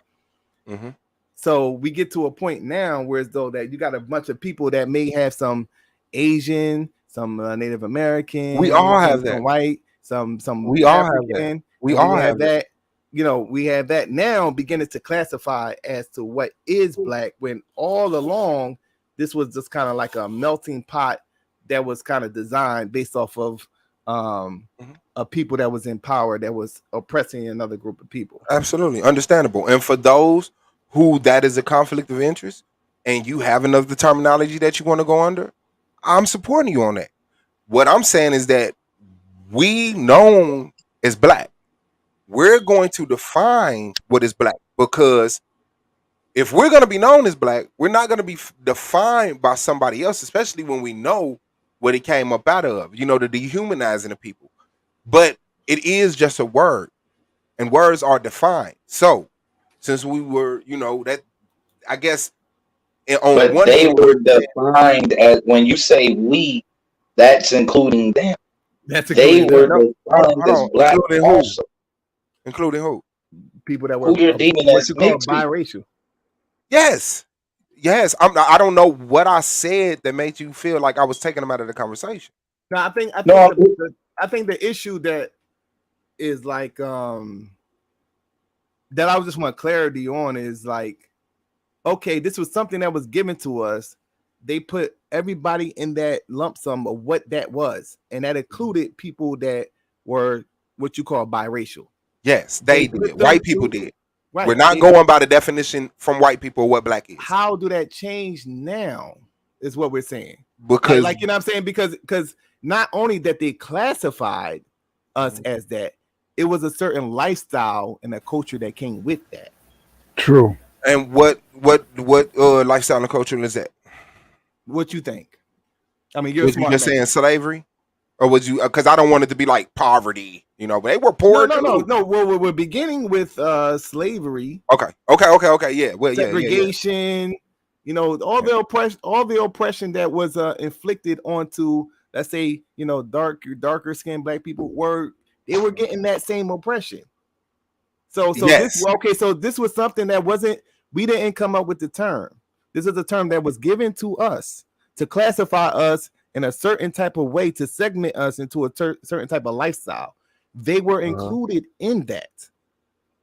So we get to a point now where as though that you got a bunch of people that may have some Asian, some Native American, we all have that, white, some we all have that. We all have that. We have that now beginning to classify as to what is black, when all along this was just kind of like a melting pot that was kind of designed based off of a people that was in power that was oppressing another group of people. Absolutely understandable. And for those who that is a conflict of interest and you have another terminology that you want to go under, I'm supporting you on that. What I'm saying is that we known as black, we're going to define what is black, because if we're going to be known as black, we're not going to be defined by somebody else, especially when we know what it came up out of, the dehumanizing of people. But it is just a word, and words are defined. So since we were, that, I guess, but they were defined as, when you say we, that's including them. They were defined as black also. Including who? People that were who you're deeming as biracial. Yes. I don't know what I said that made you feel like I was taking them out of the conversation. No, I think the issue that is like that I just want clarity on is like, okay, this was something that was given to us. They put everybody in that lump sum of what that was, and that included people that were what you call biracial. Yes, they did. White people did. Right. We're not going by the definition from white people of what black is. How do that change now? is what we're saying. Because like you know what I'm saying? Because not only that they classified us as that, it was a certain lifestyle and a culture that came with that. True. And what lifestyle and culture is that? What you think? I mean, you're was you just saying slavery, or was you? Because I don't want it to be like poverty. You know, but they were poor. No. Well, we're beginning with slavery. Okay. Yeah. Well, segregation. Yeah. You know, all the oppression that was inflicted onto, let's say, you know, darker skinned black people they were getting that same oppression. So yes. So this was something that we didn't come up with the term. This is a term that was given to us to classify us in a certain type of way, to segment us into a certain type of lifestyle. They were included in that.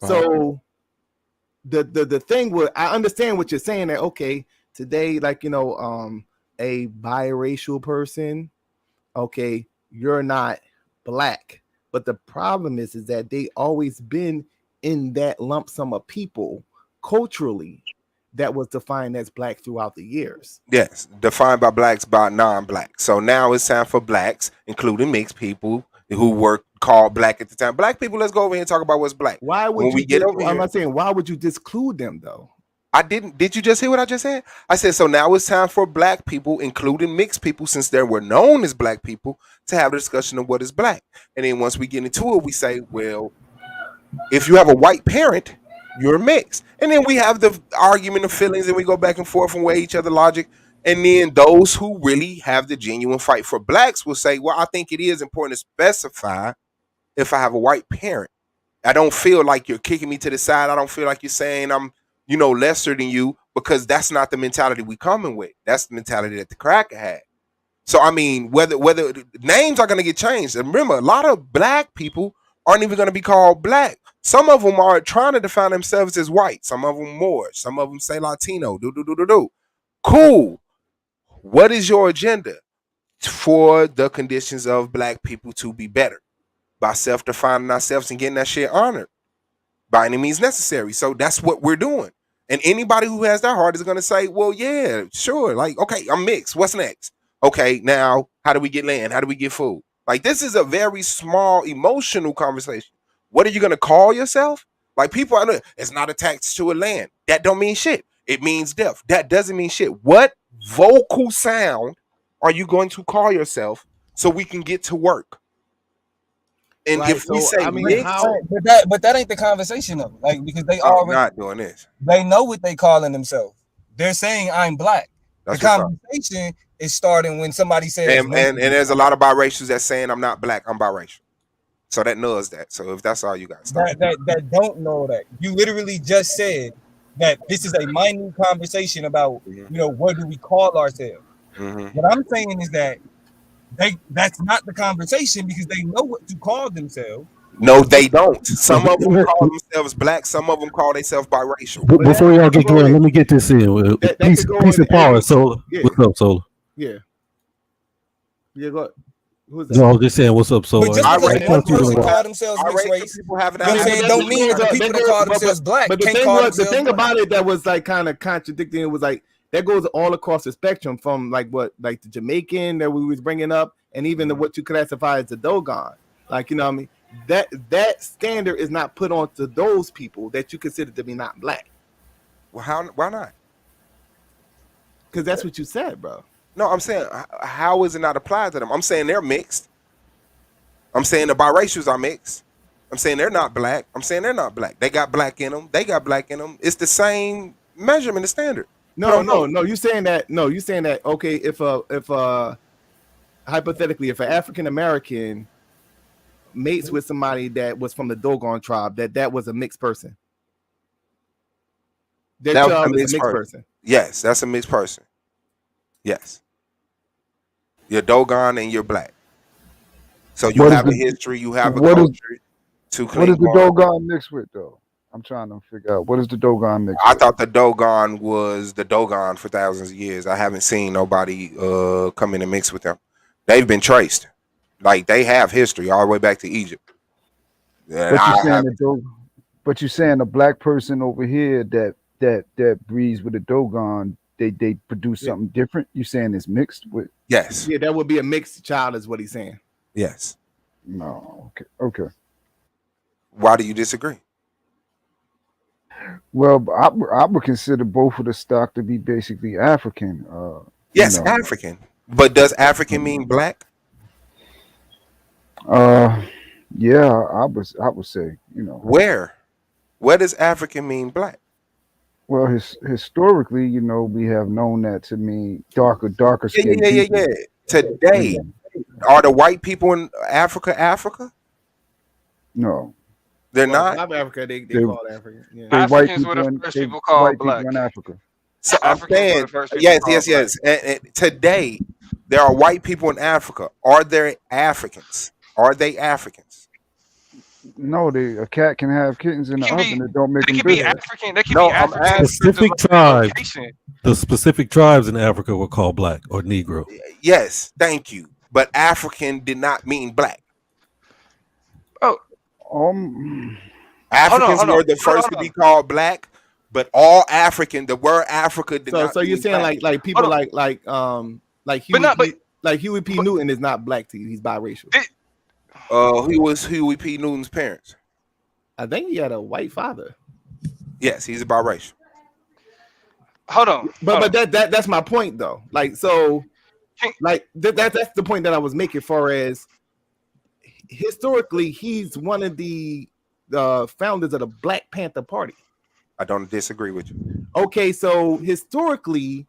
So the thing was, I understand what you're saying, that okay, today, like, you know, a biracial person, okay, you're not black. But the problem is that they always been in that lump sum of people culturally that was defined as black throughout the years. Yes, defined by blacks, by non-black. So now it's time for blacks, including mixed people who were called black at the time. Black people, let's go over here and talk about what's black. Why would I'm not saying why would you disclude them though? I didn't. Did you just hear what I just said? I said, so now it's time for black people, including mixed people, since they were known as black people, to have a discussion of what is black. And then once we get into it, we say, well, if you have a white parent, you're mixed. And then we have the argument of feelings, and we go back and forth and weigh each other logic. And then those who really have the genuine fight for blacks will say, well, I think it is important to specify if I have a white parent. I don't feel like you're kicking me to the side. I don't feel like you're saying I'm, you know, lesser than you, because that's not the mentality we coming with. That's the mentality that the cracker had. So, I mean, whether names are going to get changed. And remember, a lot of black people aren't even going to be called black. Some of them are trying to define themselves as white. Some of them more. Some of them say Latino. Cool. What is your agenda for the conditions of black people to be better? By self-defining ourselves and getting that shit honored by any means necessary. So that's what we're doing. And anybody who has that heart is going to say, well, yeah, sure. Like, okay, I'm mixed. What's next? Okay, now how do we get land? How do we get food? Like, this is a very small emotional conversation. What are you going to call yourself? Like, people, I know it's not attached to a land. That don't mean shit. It means death. That doesn't mean shit. What vocal sound are you going to call yourself so we can get to work? And right, if we say, I mean, but that ain't the conversation though. Like, because they already not doing this. They know what they calling themselves. They're saying I'm black. That's the conversation is starting when somebody says, and there's a lot of biracials that saying I'm not black, I'm biracial. So that knows that. So if that's all you got, that don't know that. You literally just said that this is a minute conversation about, you know, what do we call ourselves? What I'm saying is that that's not the conversation, because they know what to call themselves. No, they don't. Some of them call themselves black. Some of them call themselves biracial. Before y'all get going, let me get this in. Peace and power. So, what's up, Solar? Yeah. Go. Who's that? No, I was just saying, what's up, Solar? But just because one person call themselves mixed race, you know what I'm saying, don't mean that the people that call themselves black but can't call themselves the thing black. about it that was like kind of contradicting, it was like that goes all across the spectrum, from like the Jamaican that we was bringing up, and even what you classify as the Dogon. Like, you know what I mean? That standard is not put onto those people that you consider to be not black. Well, why not? Because that's what you said, bro. No, I'm saying, how is it not applied to them? I'm saying they're mixed. I'm saying the biracials are mixed. I'm saying they're not black. I'm saying they're not black. They got black in them. They got black in them. It's the same measurement, the standard. No. You're saying that. No, you're saying that. Okay, if hypothetically, if an African American mates with somebody that was from the Dogon tribe, that was a mixed person. That child is a mixed person. Yes, that's a mixed person. Yes. You're Dogon and you're black. So you have a history, you have a culture to claim. What is the Dogon mixed with, though? I'm trying to figure out, what is the Dogon mixed with? I thought the Dogon was the Dogon for thousands of years. I haven't seen nobody come in and mix with them. They've been traced. Like, they have history all the way back to Egypt. But you're saying a black person over here that breeds with a Dogon they produce something different. You saying it's mixed with? Yes. Yeah, that would be a mixed child, is what he's saying. Yes. No. Okay. Why do you disagree? Well, I would consider both of the stock to be basically African. Yes, African. But does African mean black? Yeah, I would say, Where does African mean black? Well, historically, we have known that to mean darker skinned people. Yeah. Today, are the white people in Africa? No, they're not. South Africa, they call African. Yeah. Africans were the first people called black. In Africa. So I'm saying, yes. And today, there are white people in Africa. Are there Africans? Are they Africans? No, a cat can have kittens in the oven. It don't make them be good. African. They can be African. Specific tribes. The specific tribes in Africa were called black or Negro. Yes, thank you. But African did not mean black. Africans were the first to be called black, but all African, the word Africa did not. So you're saying black. like people like Huey P. Newton is not black to you. He's biracial. Who was Huey P. Newton's parents? I think he had a white father. Yes, he's a biracial. Hold on. But that's my point though. That's the point that I was making. Far as historically, he's one of the founders of the Black Panther Party. I don't disagree with you. Okay, so historically,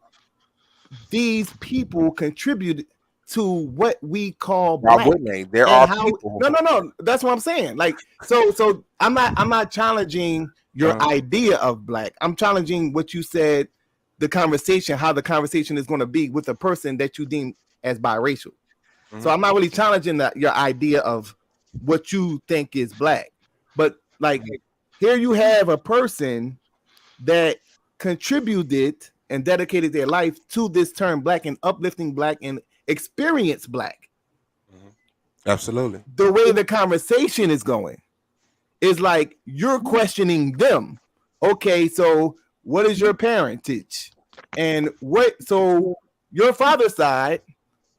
these people contributed to what we call black. There are people. No. That's what I'm saying. Like, so I'm not challenging your idea of black. I'm challenging what you said, the conversation, how the conversation is going to be with a person that you deem as biracial. So I'm not really challenging your idea of what you think is black. But like here you have a person that contributed and dedicated their life to this term black and uplifting black and experience black. Absolutely. The way the conversation is going is like you're questioning them. Okay, so what is your parentage? And so your father's side,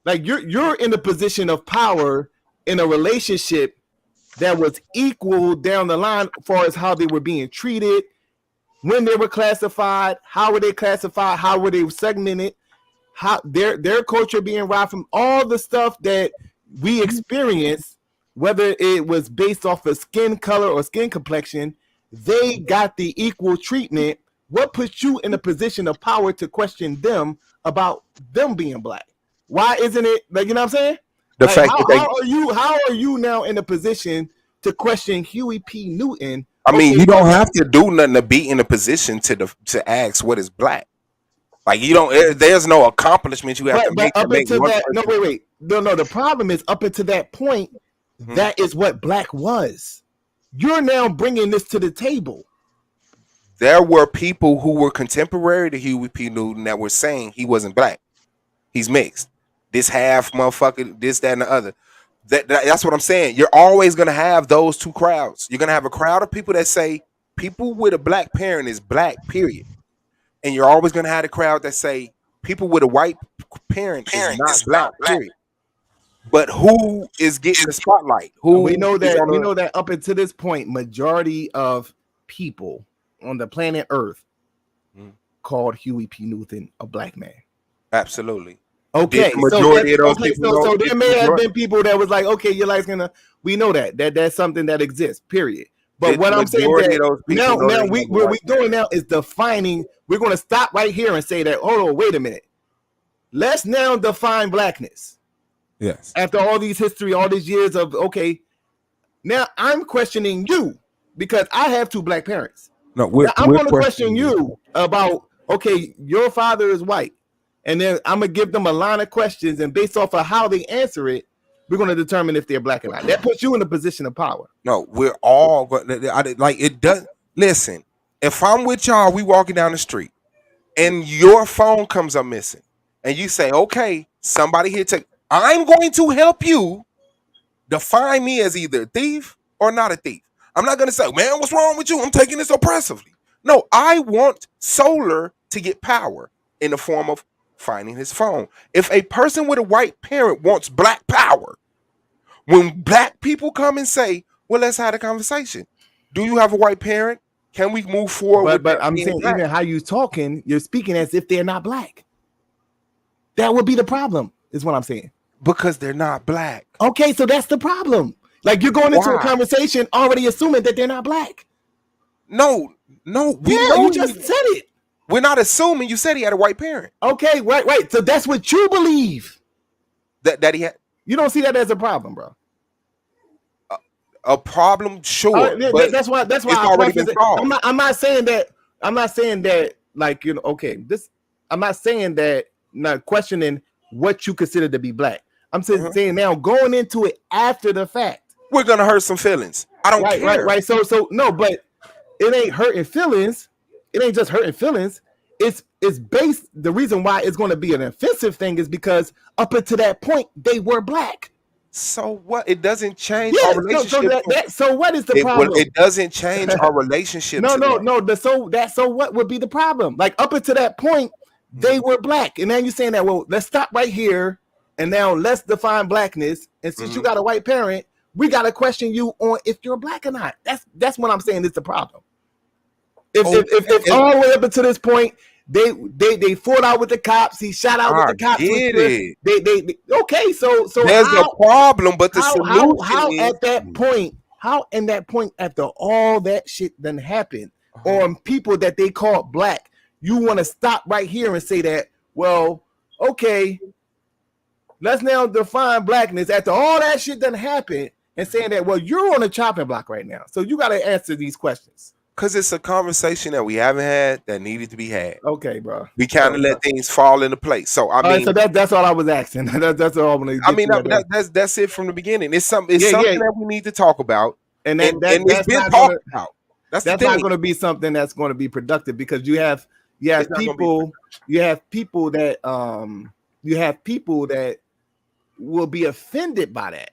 like you're in a position of power in a relationship that was equal down the line as far as how they were being treated, when they were classified, how were they classified, how were they segmented, how their culture being robbed from all the stuff that we experienced, whether it was based off of skin color or skin complexion, they got the equal treatment. What puts you in a position of power to question them about them being black? Why isn't it like, you know what I'm saying? The like, fact how are you now in a position to question Huey P. Newton? I mean, you don't have to do nothing to be in a position to ask what is black. Like you don't. There's no accomplishment you have to make. Up until that, no, wait. No. The problem is up until that point, that is what black was. You're now bringing this to the table. There were people who were contemporary to Huey P. Newton that were saying he wasn't black. He's mixed. This half motherfucker, this, that, and the other. That's what I'm saying. You're always going to have those two crowds. You're going to have a crowd of people that say people with a black parent is black, period. And you're always going to have a crowd that say people with a white parent is not black, period. But who is getting the spotlight? We know that up until this point, majority of people on the planet Earth called Huey P. Newton a black man. Absolutely. Okay, majority of those people. So there may have been people that was like, okay, your life's gonna. We know that's something that exists. Period. But what I'm saying that now what we're doing now is defining. We're going to stop right here and say that. Hold on, wait a minute. Let's now define blackness. Yes. After all these history, all these years of now I'm questioning you because I have two black parents. No, I'm going to question you about your father is white. And then I'm going to give them a line of questions, and based off of how they answer it, we're going to determine if they're black or not. That puts you in a position of power. No, we're all like it does. Listen, if I'm with y'all, we walking down the street, and your phone comes up missing, and you say, "Okay, somebody here I'm going to help you define me as either a thief or not a thief." I'm not going to say, "Man, what's wrong with you? I'm taking this oppressively." No, I want Solar to get power. in the form of finding his phone. If a person with a white parent wants black power, when black people come and say, well, let's have a conversation. Do you have a white parent? Can we move forward? But I'm saying, even how you talking, you're speaking as if they're not black. That would be the problem, is what I'm saying. Because they're not black. Okay, so that's the problem. Like, you're going into a conversation already assuming that they're not black. No, we know you just said it. We're not assuming. You said he had a white parent. Okay, right. So that's what you believe. That he had. You don't see that as a problem, bro. A problem, sure. But that's why it's already been solved. I'm not saying that. I'm not saying that. Like, you know, okay. I'm not saying that. Not questioning what you consider to be black. I'm saying now going into it after the fact. We're gonna hurt some feelings. I don't care. Right. So no, but it ain't hurting feelings. It ain't just hurting feelings. It's based. The reason why it's going to be an offensive thing is because up until that point they were black. So what? It doesn't change our relationship. So what is the problem? It doesn't change our relationship. No. So what would be the problem? Like up until that point, they were black, and now you're saying that. Well, let's stop right here, and now let's define blackness. And since you got a white parent, we got to question you on if you're black or not. That's what I'm saying is the problem. If all the way up until this point, they fought out with the cops. He shot out with the cops. Okay, so there's a problem, but the solution how at that point, how in that point after all that shit done happened on people that they called black, you want to stop right here and say that, well, okay, let's now define blackness after all that shit done happened, and saying that, well, you're on a chopping block right now, so you got to answer these questions. Because it's a conversation that we haven't had that needed to be had. Okay, bro. We kind of let things fall into place. So I mean, so that's all I was asking. That's all I'm gonna. That's it from the beginning. It's something that we need to talk about, and it's been talked about. That's not going to be something that's going to be productive because you have people that will be offended by that.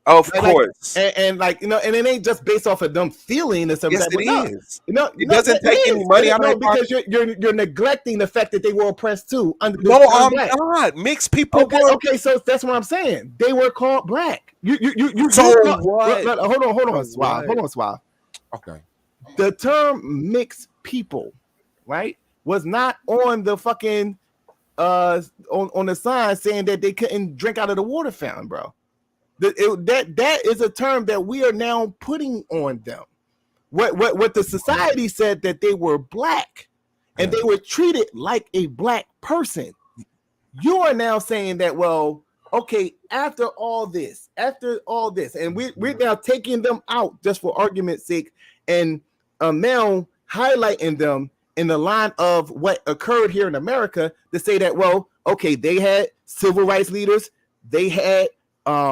Of course, and like, you know, and it ain't just based off of them feeling or something. Yes, it is. It doesn't take any money. Because you're neglecting the fact that they were oppressed too. No, I'm not. Mixed people. Okay, so that's what I'm saying. They were called black. What? Hold on, Suave. Okay. The term mixed people, right, was not on the fucking on the sign saying that they couldn't drink out of the water fountain, bro. That is a term that we are now putting on them. What the society said that they were black and they were treated like a black person. You are now saying that, well, okay, after all this, and we're now taking them out just for argument's sake, and now highlighting them in the line of what occurred here in America to say that, well, okay, they had civil rights leaders, they had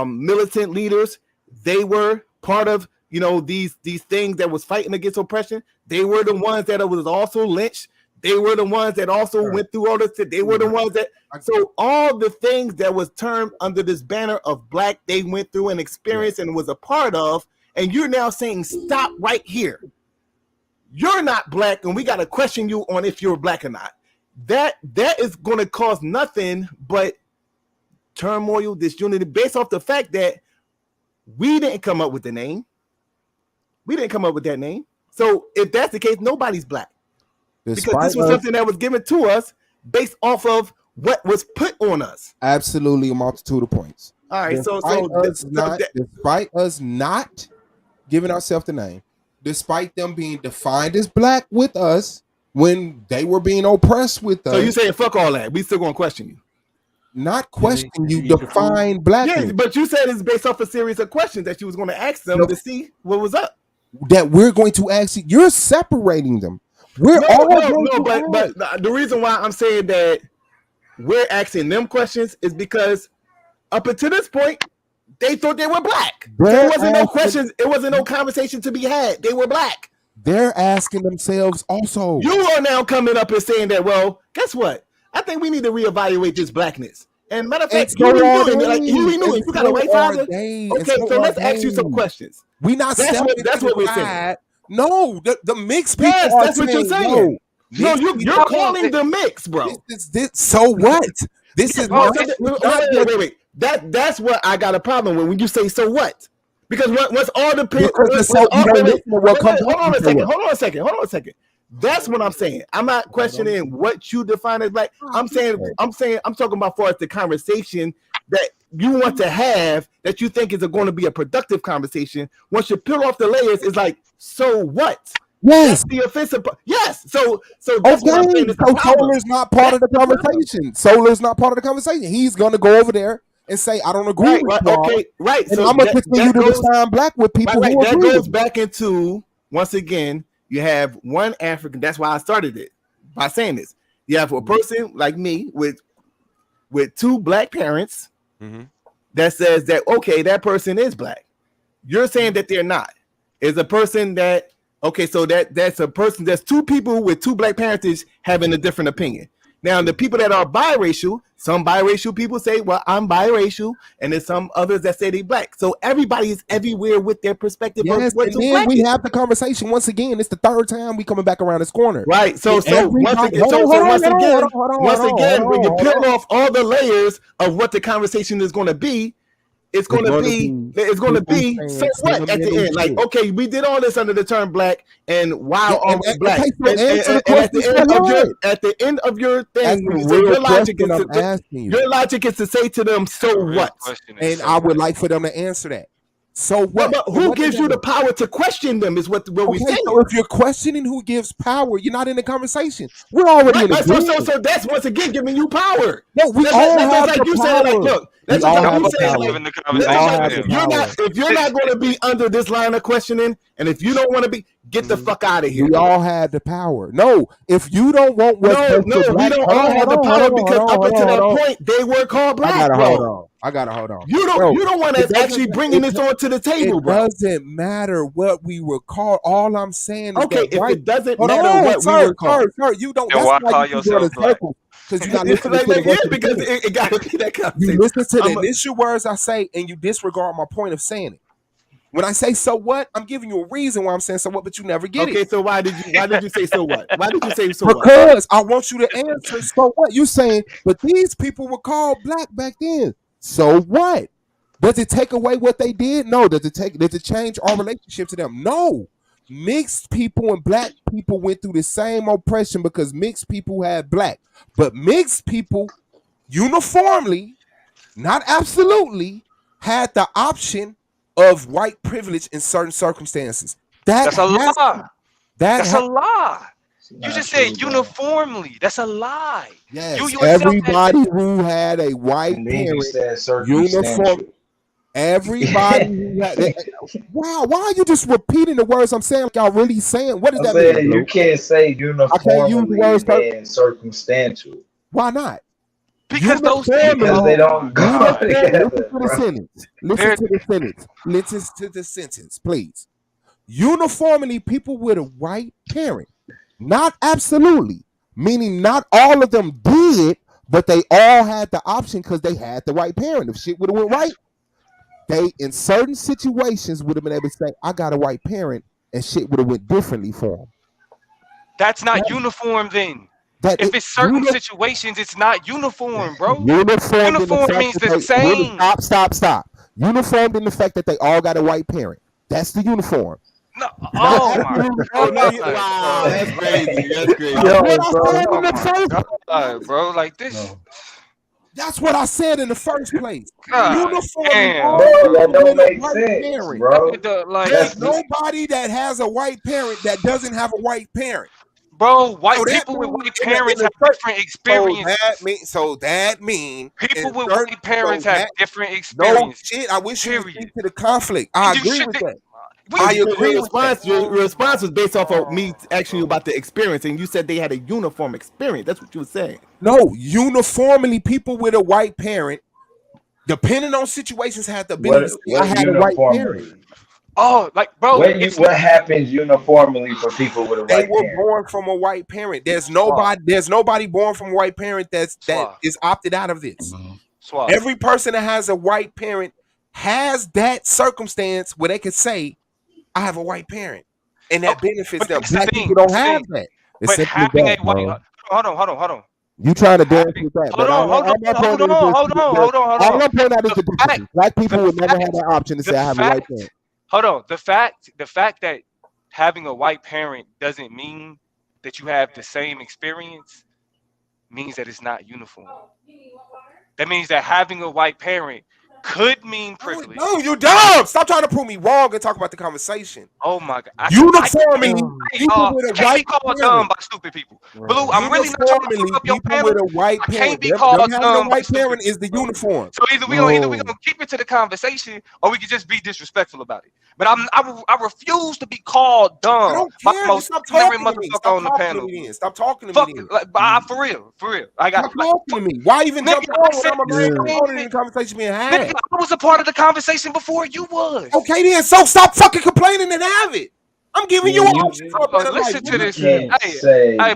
militant leaders, they were part of, you know, these things that was fighting against oppression. They were the ones that was also lynched. They were the ones that also went through all this. They were the ones that, so all the things that was termed under this banner of black, they went through and experienced and was a part of. And you're now saying, stop right here. You're not black, and we got to question you on if you're black or not. That is going to cause nothing but turmoil, disunity, based off the fact that we didn't come up with the name. We didn't come up with that name. So if that's the case, nobody's black. Because this was something that was given to us based off of what was put on us. Absolutely, a multitude of points. All right, despite us not giving ourselves the name, despite them being defined as black with us when they were being oppressed with us. So you saying fuck all that? We still gonna question you? Not question you. Define blackness. Yeah, but you said it's based off a series of questions that you was going to ask them to see what was up. That we're going to ask you. You're separating them. But the reason why I'm saying that we're asking them questions is because up until this point, they thought they were black. There wasn't no questions. It wasn't no conversation to be had. They were black. They're asking themselves also. You are now coming up and saying that, well, guess what? I think we need to reevaluate this blackness. And matter of fact, you got a white father. Okay, so let's ask you some questions. That's what we're saying. No, the mixed people. Yes, that's what you're saying. No, you're calling the mix, bro. So what? This is not. Wait. That's what I got a problem with when you say so what? Because what's all the hold on a second. That's what I'm saying. I'm not questioning what you define as black. I'm talking about for the conversation that you want to have that you think is going to be a productive conversation. Once you peel off the layers, it's like, so what? Yes, that's the offensive. Yes, so that's what I'm saying. So Solar's not part of the conversation. Solar's not part of the conversation. He's going to go over there and say, "I don't agree with you." Okay, right. And I'm going to continue to define black with people who agree. That goes back into, once again, you have one African. That's why I started it by saying this. You have a person like me with two black parents that says that, okay, that person is black. You're saying that they're not. Is a person that, okay, so that's a person, that's two people with two black parents having a different opinion. Now, the people that are biracial, some biracial people say, well, I'm biracial, and there's some others that say they black. So everybody is everywhere with their perspective. Yes, of what's and then we have the conversation once again. It's the third time we coming back around this corner. Right. So once again, when you peel off all the layers of what the conversation is going to be, it's going to be so what at the end? Like, okay, we did all this under the term black, and why are we black? And at the end of your thing, your logic is to say to them, so what? And I would like for them to answer that. So what? But who gives you the power to question them is what we say. So if you're questioning who gives power, you're not in the conversation. We're already in the so that's once again giving you power. No, we all have like the you power. Saying, like, look, that's what you saying. If you're not going to be under this line of questioning, and if you don't want to be, get the fuck out of here. We all have the power. No, if you don't want what's we don't all have the power because up until that point they were called black. I gotta hold on. You don't want to actually bringing this onto the table, bro. It doesn't matter what we were called. All I'm saying is if it doesn't matter what we were called. Sir, you don't. Then why call yourself black? Because you're not listening to the because it got to be that conversation. You listen to the initial words I say, and you disregard my point of saying it. When I say so what, I'm giving you a reason why I'm saying so what, but you never get it. Okay, so why did you say so what? Why did you say so what? Because I want you to answer so what. You're saying, but these people were called black back then. So what? Does it take away what they did? No. Does it change our relationship to them? No. Mixed people and black people went through the same oppression because mixed people had black. But mixed people uniformly, not absolutely, had the option of white privilege in certain circumstances. That's a lie. That's a lie. You just said uniformly. That's a lie. Yes, everybody who had a white parent, uniform. Everybody who had wow, why are you just repeating the words I'm saying like y'all really saying? What does that mean? You can't say uniformly and circumstantial. Why not? Because they don't go together. Listen to the sentence, please. Uniformly, people with a white parent. Not absolutely, meaning not all of them did, but they all had the option because they had the white parent. If shit would have went right, they in certain situations would have been able to say, "I got a white parent," and shit would have went differently for them. That's not uniform then. If it's certain situations, it's not uniform, bro. Uniform means the same. Stop. Uniformed in the fact that they all got a white parent. That's the uniform. No, oh my God. Wow, that's crazy. That's crazy. Bro, like this. No. That's what I said in the first place. Uniform. That don't make sense, bro. There's nobody that has a white parent that doesn't have a white parent. Bro, people with white parents have different experiences. So that means people with white parents have different experiences. No shit. I wish you would speak to the conflict. I agree with that. Your response was based off of me asking you about the experience, and you said they had a uniform experience. That's what you were saying. No, uniformly, people with a white parent, depending on situations, had the ability. I had a white parent. Oh, like bro, what happens uniformly for people with a white parent? They were born from a white parent. There's nobody born from a white parent that is opted out of this. Every person that has a white parent has that circumstance where they can say, I have a white parent, and that benefits them. Black people don't have that. But having a white, hold on. You trying to dance with that? Hold on. All I'm pointing out is the difference. Black people would never have that option to say I have a white parent. Hold on. The fact that having a white parent doesn't mean that you have the same experience means that it's not uniform. That means that having a white parent could mean privilege. No, you dumb. Stop trying to prove me wrong and talk about the conversation. Oh my God. Uniformly, people with a white parent. Dumb by stupid people. Right. Blue, I'm really not trying to fuck up your panel. With a white parent. Can't be called dumb. A white parent is the uniform. So either we gonna keep it to the conversation, or we can just be disrespectful about it. But I refuse to be called dumb. I don't by care. the most ignorant motherfucker on the panel. Stop talking to me. For real. I got. Stop talking to me. Why even jump on in the conversation being had? I was a part of the conversation before you was. Okay, then. So stop fucking complaining and have it. I'm giving you options. Listen to this. Hey,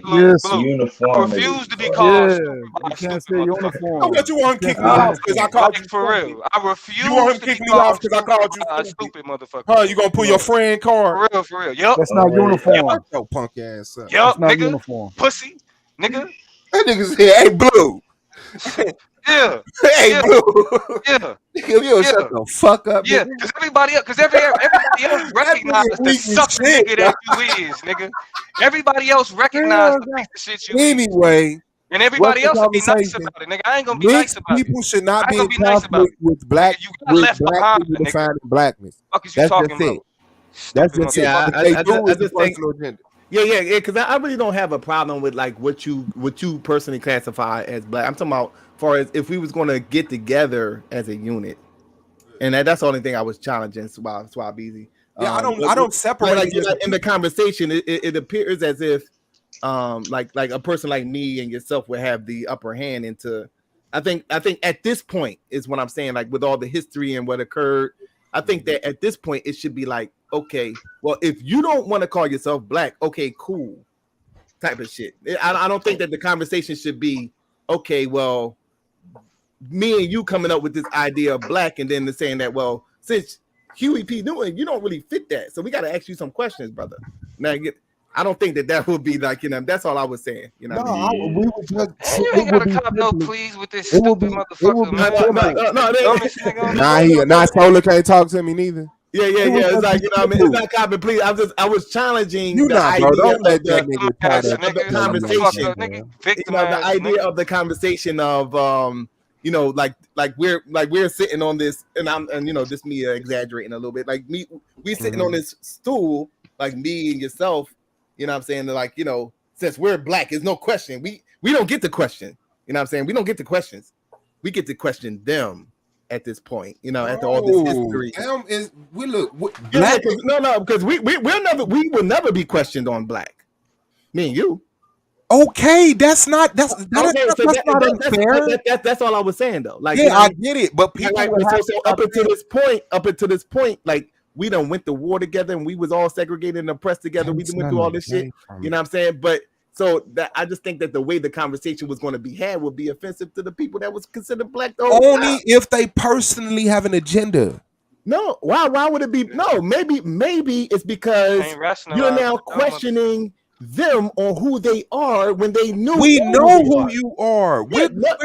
Blue. Uniform. I refuse to be called. You can't say uniform. I bet you want to kick me off because I called you. For real. I refuse. You want to kick me off because I called you stupid motherfucker. Huh? You gonna pull your friend card? For real. Yep. That's not uniform. Yo, punk ass up. Yep, not nigga. Uniform. Pussy, nigga. That nigga said, "Hey, Blue." Yeah. Hey, Blue. Yeah. You shut the fuck up. Yeah, because everybody else recognizes the suck nigga that you is, nigga. Everybody else recognizes the piece of shit you anyway. And everybody else will be nice about it, nigga. I ain't gonna be nice about it. People should not be in conflict with black people defining blackness. That's just it. That's just it. I just think. Yeah, because I really don't have a problem with like what you personally classify as black. I'm talking about far as if we was going to get together as a unit, and that's the only thing I was challenging Swab Easy. Yeah, I don't separate. Like in the conversation, it appears as if like a person like me and yourself would have the upper hand into. I think at this point is what I'm saying. Like with all the history and what occurred, I think that at this point it should be like, okay, well, if you don't want to call yourself black, okay, cool, type of shit. I don't think that the conversation should be, okay, well, me and you coming up with this idea of black, and then saying that, well, since Huey P. Newton, you don't really fit that, so we got to ask you some questions, brother. Now, I don't think that would be like, that's all I was saying. You know, we would just. You ain't got to cop no please with this stupid motherfucker. Nah, Solar can't talk to me neither. Yeah. It's like, I mean, it's not copy, please. I was challenging the idea of the conversation. The idea of the conversation of like we're sitting on this, and this me exaggerating a little bit. Like we sitting on this stool, like me and yourself. You know what I'm saying? Like, since we're black, there's no question. We don't get to question. You know what I'm saying? We don't get to questions. We get to question them. At this point, after all this history, because we will never be questioned on black. Me and you. Okay, that's not unfair. That's all I was saying though. Like, I get it, but people up until this point, like we done went to war together and we was all segregated and oppressed together. We went through all this shit. You know what I'm saying? But so that I just think that the way the conversation was going to be had would be offensive to the people that was considered black. Only if they personally have an agenda. No, why would it be? No, maybe it's because you're now questioning them on who they are when they knew. We know who you are. We know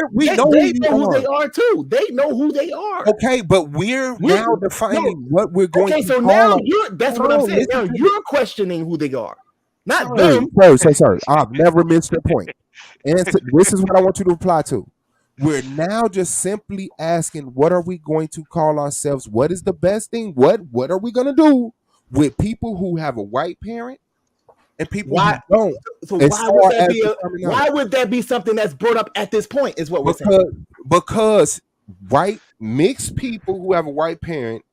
who they are too. They know who they are. Okay, but we're now defining what we're going to call. Now that's what I'm saying. Now you're questioning who they are. Not them. Sorry. I've never missed your point. And this is what I want you to reply to. We're now just simply asking, what are we going to call ourselves? What is the best thing? What are we going to do with people who have a white parent and people who don't? So why would that be something that's brought up at this point is what we're saying? Because white mixed people who have a white parent,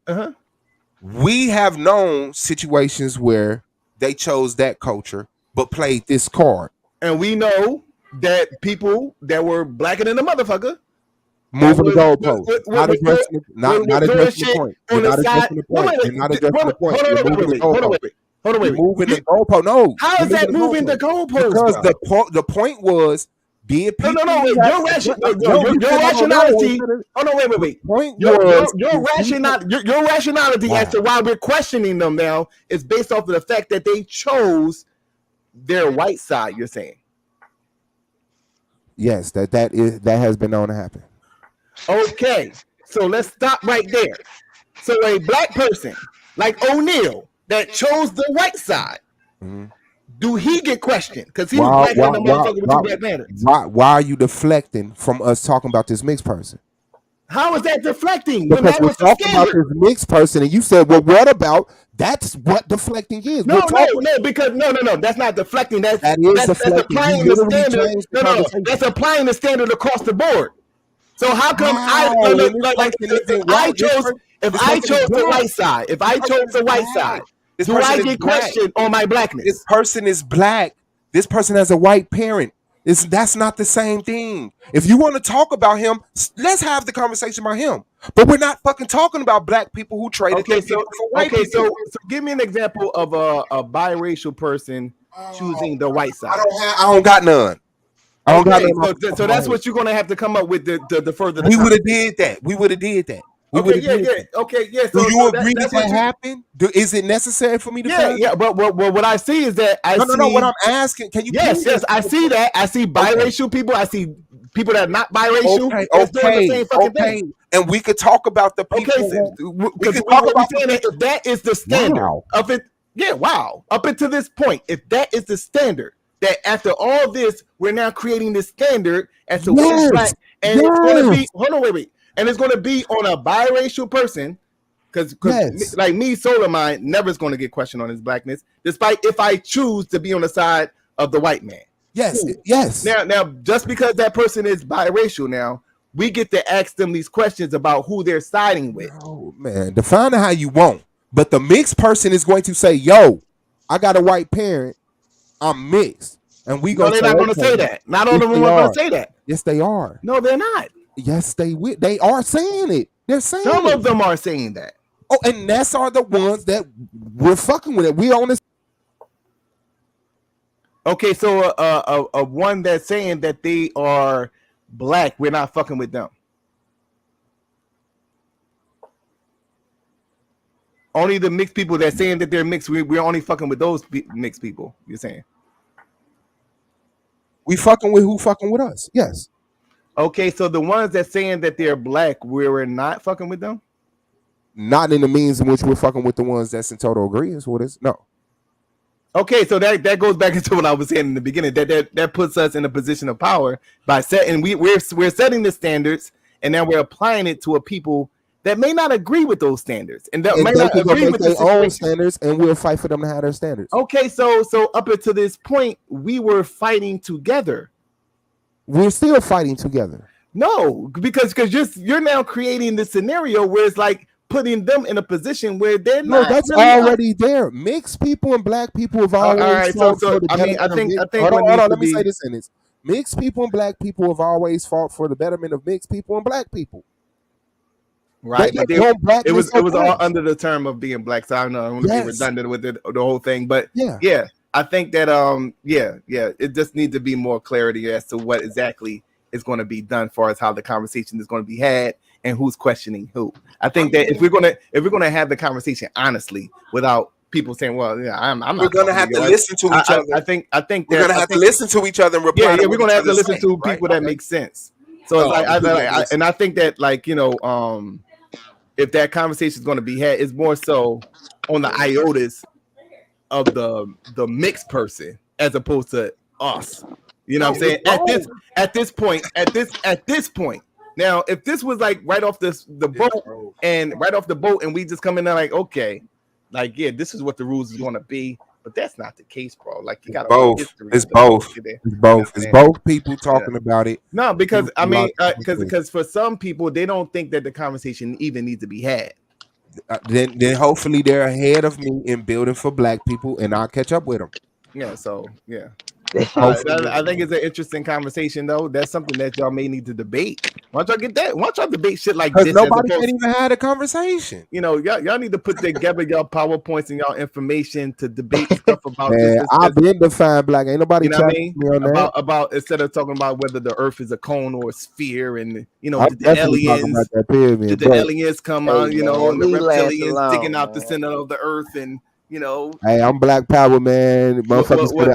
we have known situations where they chose that culture, but played this card. And we know that people that were blacker than the motherfucker moving the goalpost, not addressing the point. You're not addressing the point. Hold on, wait. Moving the goalpost. No. How is that moving the goalpost? Because the point was being people. No. Your rationality. Oh no, wait. Your rationality as to why we're questioning them now is based off of the fact that they chose their white side. You're saying? Yes, that has been known to happen. Okay, so let's stop right there. So a black person like O'Neal that chose the white side, do he get questioned? Because he was black than the motherfucker with two Black Panthers. Why are you deflecting from us talking about this mixed person? How is that deflecting? Because we're talking about this mixed person, and you said, "Well, what about?" That's what deflecting is. No, because that's not deflecting. That's deflecting. Applying the standard. No, that's applying the standard across the board. So how come if I chose the white side, do I get questioned on my blackness? This person is black. This person has a white parent. That's not the same thing. If you want to talk about him, let's have the conversation about him. But we're not fucking talking about black people who traded for white people. So give me an example of a biracial person choosing the white side. I don't got none. So that's what you're gonna have to come up with the further. We would have did that. Okay, yeah. So do you agree that happened? Is it necessary for me to? Yeah. But what I see is that No. What I'm asking, can you? Yes. I see that. I see biracial people. I see people that are not biracial. Okay. And we could talk about the people. Because if that is the standard of it. Yeah. Wow. Up until this point, if that is the standard, that after all this, we're now creating this standard as to what is black, and it's going to be. Hold on, wait. And it's going to be on a biracial person, because like me, soul of mine, never is going to get questioned on his blackness, despite if I choose to be on the side of the white man. Yes. Now, just because that person is biracial, now we get to ask them these questions about who they're siding with. Oh man, define it how you want, but the mixed person is going to say, "Yo, I got a white parent, I'm mixed," and we go. No, they're not going to say that. Not all of them are going to say that. Yes, they are. No, they're not. Yes, they are saying it. They're saying some of them are saying that. Oh, and that's are the ones that we're fucking with it. We on this. Okay, so a one that's saying that they are black, we're not fucking with them. Only the mixed people that's saying that they're mixed, we're only fucking with those mixed people. You're saying we fucking with who fucking with us? Yes. Okay, so the ones that saying that they're black, we're not fucking with them? Not in the means in which we're fucking with the ones that's in total agreement with us. No. Okay, so that goes back into what I was saying in the beginning. That puts us in a position of power by setting we're setting the standards, and now we're applying it to a people that may not agree with those standards, and that may not agree with their own standards, and we'll fight for them to have their standards. Okay, so up until this point, we were fighting together. We're still fighting together. No, because you're now creating this scenario where it's like putting them in a position where they're not. No, that's really already there. Mixed people and black people have always fought for the betterment. I think. Hold on. Let me say this sentence. Mixed people and black people have always fought for the betterment of mixed people and black people. Right, but it was all under the term of being black. So I don't know, I want to be redundant with the whole thing, but yeah. I think that it just needs to be more clarity as to what exactly is going to be done, as far as how the conversation is going to be had and who's questioning who. I think that if we're gonna have the conversation honestly, without people saying, "Well, yeah, I'm not," we're gonna have to listen to each other. I think we're gonna have to listen to each other and reply. Yeah, we're gonna have to listen to people that make sense. So I think that, like, you know, if that conversation is going to be had, it's more so on the iotas of the mixed person as opposed to us. You know what I'm saying? At this point. Now, if this was like right off the boat and we just come in there like, okay, like, yeah, this is what the rules is going to be, but that's not the case, bro. Like, you got both. It's both. It's both people talking about it. No, because I mean, because for some people, they don't think that the conversation even needs to be had. Then hopefully they're ahead of me in building for black people, and I'll catch up with them. Yeah. So yeah. I think it's an interesting conversation, though. That's something that y'all may need to debate. Why don't y'all get that? Why don't y'all debate shit like this? Nobody can even have a conversation. You know, y'all need to put together y'all PowerPoints and y'all information to debate stuff about this. I've been defined black. Ain't nobody challenging me on that. About instead of talking about whether the Earth is a cone or a sphere, and you know, did the aliens come out? You know, and the reptilians sticking out the center of the Earth, and you know. Hey, I'm Black Power, man. Motherfuckers could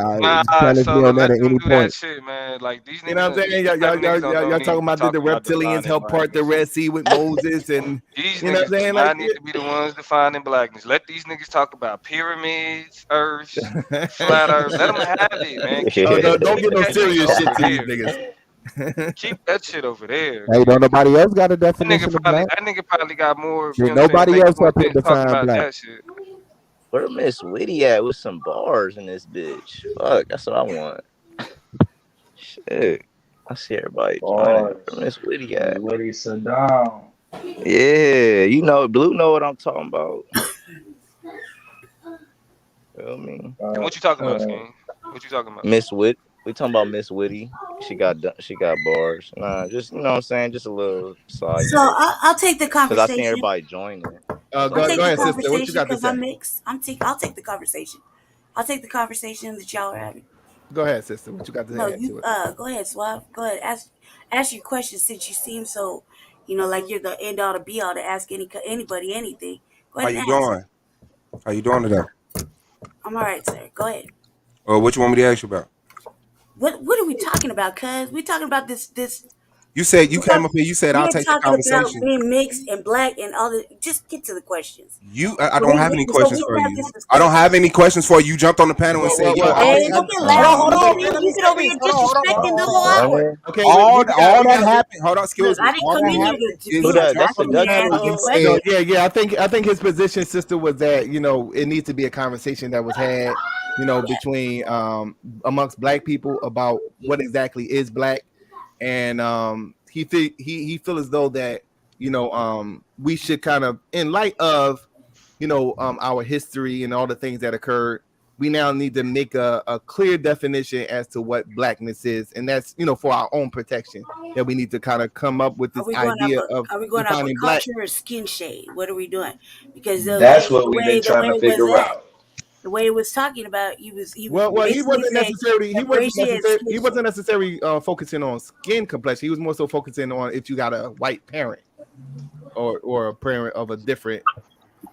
challenge me so on that let at them any do that point. shit, man. Like these You know what I'm niggas, saying? these type of niggas don't Y'all need to talking be about did the talking about reptilians defining help part the blackness. Red Sea with Moses and These you know what niggas I'm do saying? not Like need to be the ones defining blackness. Let these niggas talk about pyramids, Earths, flat Earth. Let them have it, man. Keep don't get no that shit serious shit over to these there. niggas. Keep that shit over there. Hey, don't nobody else got a That definition of black? nigga probably got more, you Did know what I'm saying, nobody make else more up here sense talking define about black? that shit. Where Miss Witty at with some bars in this bitch? Fuck, that's what I want. Shit. I see everybody joining. Where Miss Witty at? Witty Saddam. Yeah, you know, Blue know what I'm talking about. Feel me? And what you talking about, Skin? What you talking about? Miss Wit. We talking about Miss Witty. She got bars. Nah, just you know what I'm saying, just a little side So note. I'll take the Cause I seen conversation. everybody joining. I'll Go take ahead, the sister. What you conversation got to because say? I'm mixed. I'll take the conversation. I'll take the conversation that y'all are having. Go ahead, sister. What you got to No, add to you it? go ahead, Suave. Go ahead. Ask your question since you seem so, like you're the end all to be all to ask anybody anything. Go How ahead you and ask. doing? How you doing today? I'm all right, sir. Go ahead. What you want me to ask you about? What are we talking about, cuz? We talking about this You said you came up here. You said I'll we're take the talking about conversation. being mixed and black and all the just get to the questions. I don't have any So questions we for can have you. this I don't discussion. have any questions for you. You jumped on the panel and said, "Yo, I'll Hey, take." don't get Hold loud. on, hold on. You get over here disrespecting the whole hour. Okay, All that happened. Hold on, Look, excuse me. I didn't All come that in here happened to is be That's a talking and Dutch asking dude. questions. Yeah. I think his position, sister, was that it needs to be a conversation that was had, between amongst black people about what exactly is black, and he feel as though that we should kind of, in light of our history and all the things that occurred, we now need to make a clear definition as to what blackness is, and that's for our own protection, that we need to kind of come up with this idea of Are we going off a defining black. culture or skin shade? What are we doing? Because the That's way what we've been the trying way to it was figure at, out. the way it was talking about, he was Well, he basically wasn't saying necessarily skin he wasn't necessarily focusing on skin complexion. He was more so focusing on if you got a white parent or a parent of a different.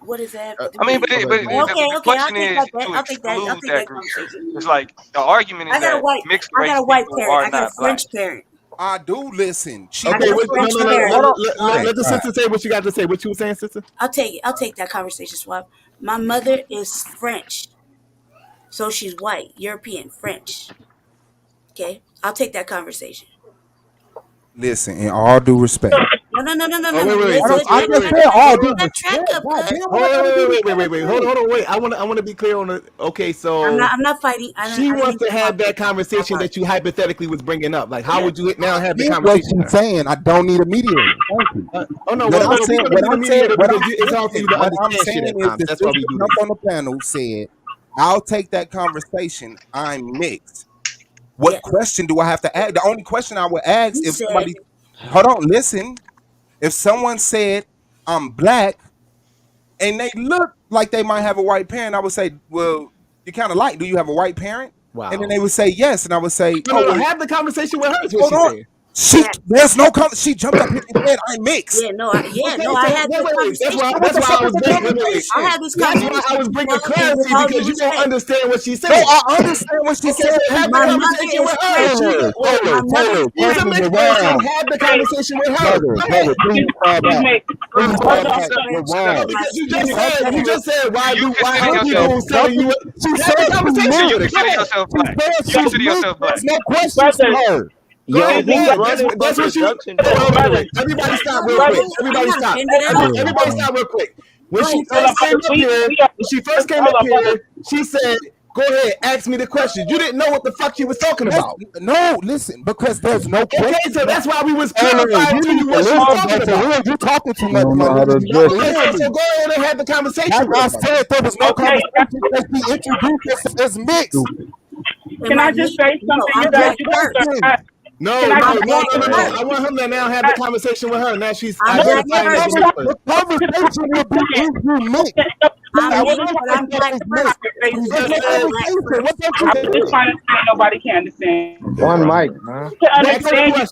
What is that? I mean, but the Okay. question is to I'll exclude take that that group. conversation. It's like the argument is I got that a mixed race white people parent. are I got a not black. French parent. I do listen. I got a French parent. Let the sister say what you got to say. What you were saying, sister? I'll take that conversation, Swap. My mother is French, so she's white, European, French. Okay, I'll take that conversation. Listen, in all due respect. No. Wait. I just said all due respect. Wait. Hold on. Wait. I want to be clear on it. Okay, so I'm not fighting. She wants to have that conversation that you hypothetically was bringing up. Like, how would you now have the conversation? What she's saying, I don't need a mediator. Oh no, What I'm saying, it's hard for you to what I'm understand saying shit at is times. the That's why we sister do jumped this. on the panel, said, "I'll take that conversation. I'm mixed." What question do I have to ask? The only question I would ask if somebody, hold on, listen. If someone said I'm black and they look like they might have a white parent, I would say, well, you kind of like, do you have a white parent? Wow. And then they would say yes, and I would say, No, have the conversation with her. Is what hold she's on. There's no she jumped up here and said I'm mixed. I had this conversation. That's why I was I had this conversation. That's why I was bringing clarity because you don't understand what she's saying. No, I understand what she said. Have the conversation with her. Taylor, She's a mixed person. Have the conversation with her. Brother, please fall back. Please fall back. You're wrong. Because you just said why consider people telling you she said conversation. You consider yourself black. You consider yourself black. There's no questions for her. Yo, that's what she. Everybody stop real quick. Everybody stop real quick. When she first came up here, she said, "Go ahead, ask me the question." You didn't know what the fuck she was talking about. No, listen, because there's no question. Okay, so that's why we was clarifying to you what she was talking about. You talking too much, So go ahead and have the conversation. Like I said, there was no conversation because she introduced us as mixed. Can I just say something? No. I want him to now have the conversation with her. Now she's identifying as a mixed person. The conversation will be if you mixed. I'm just trying to say nobody can understand. One mic, man. To understand,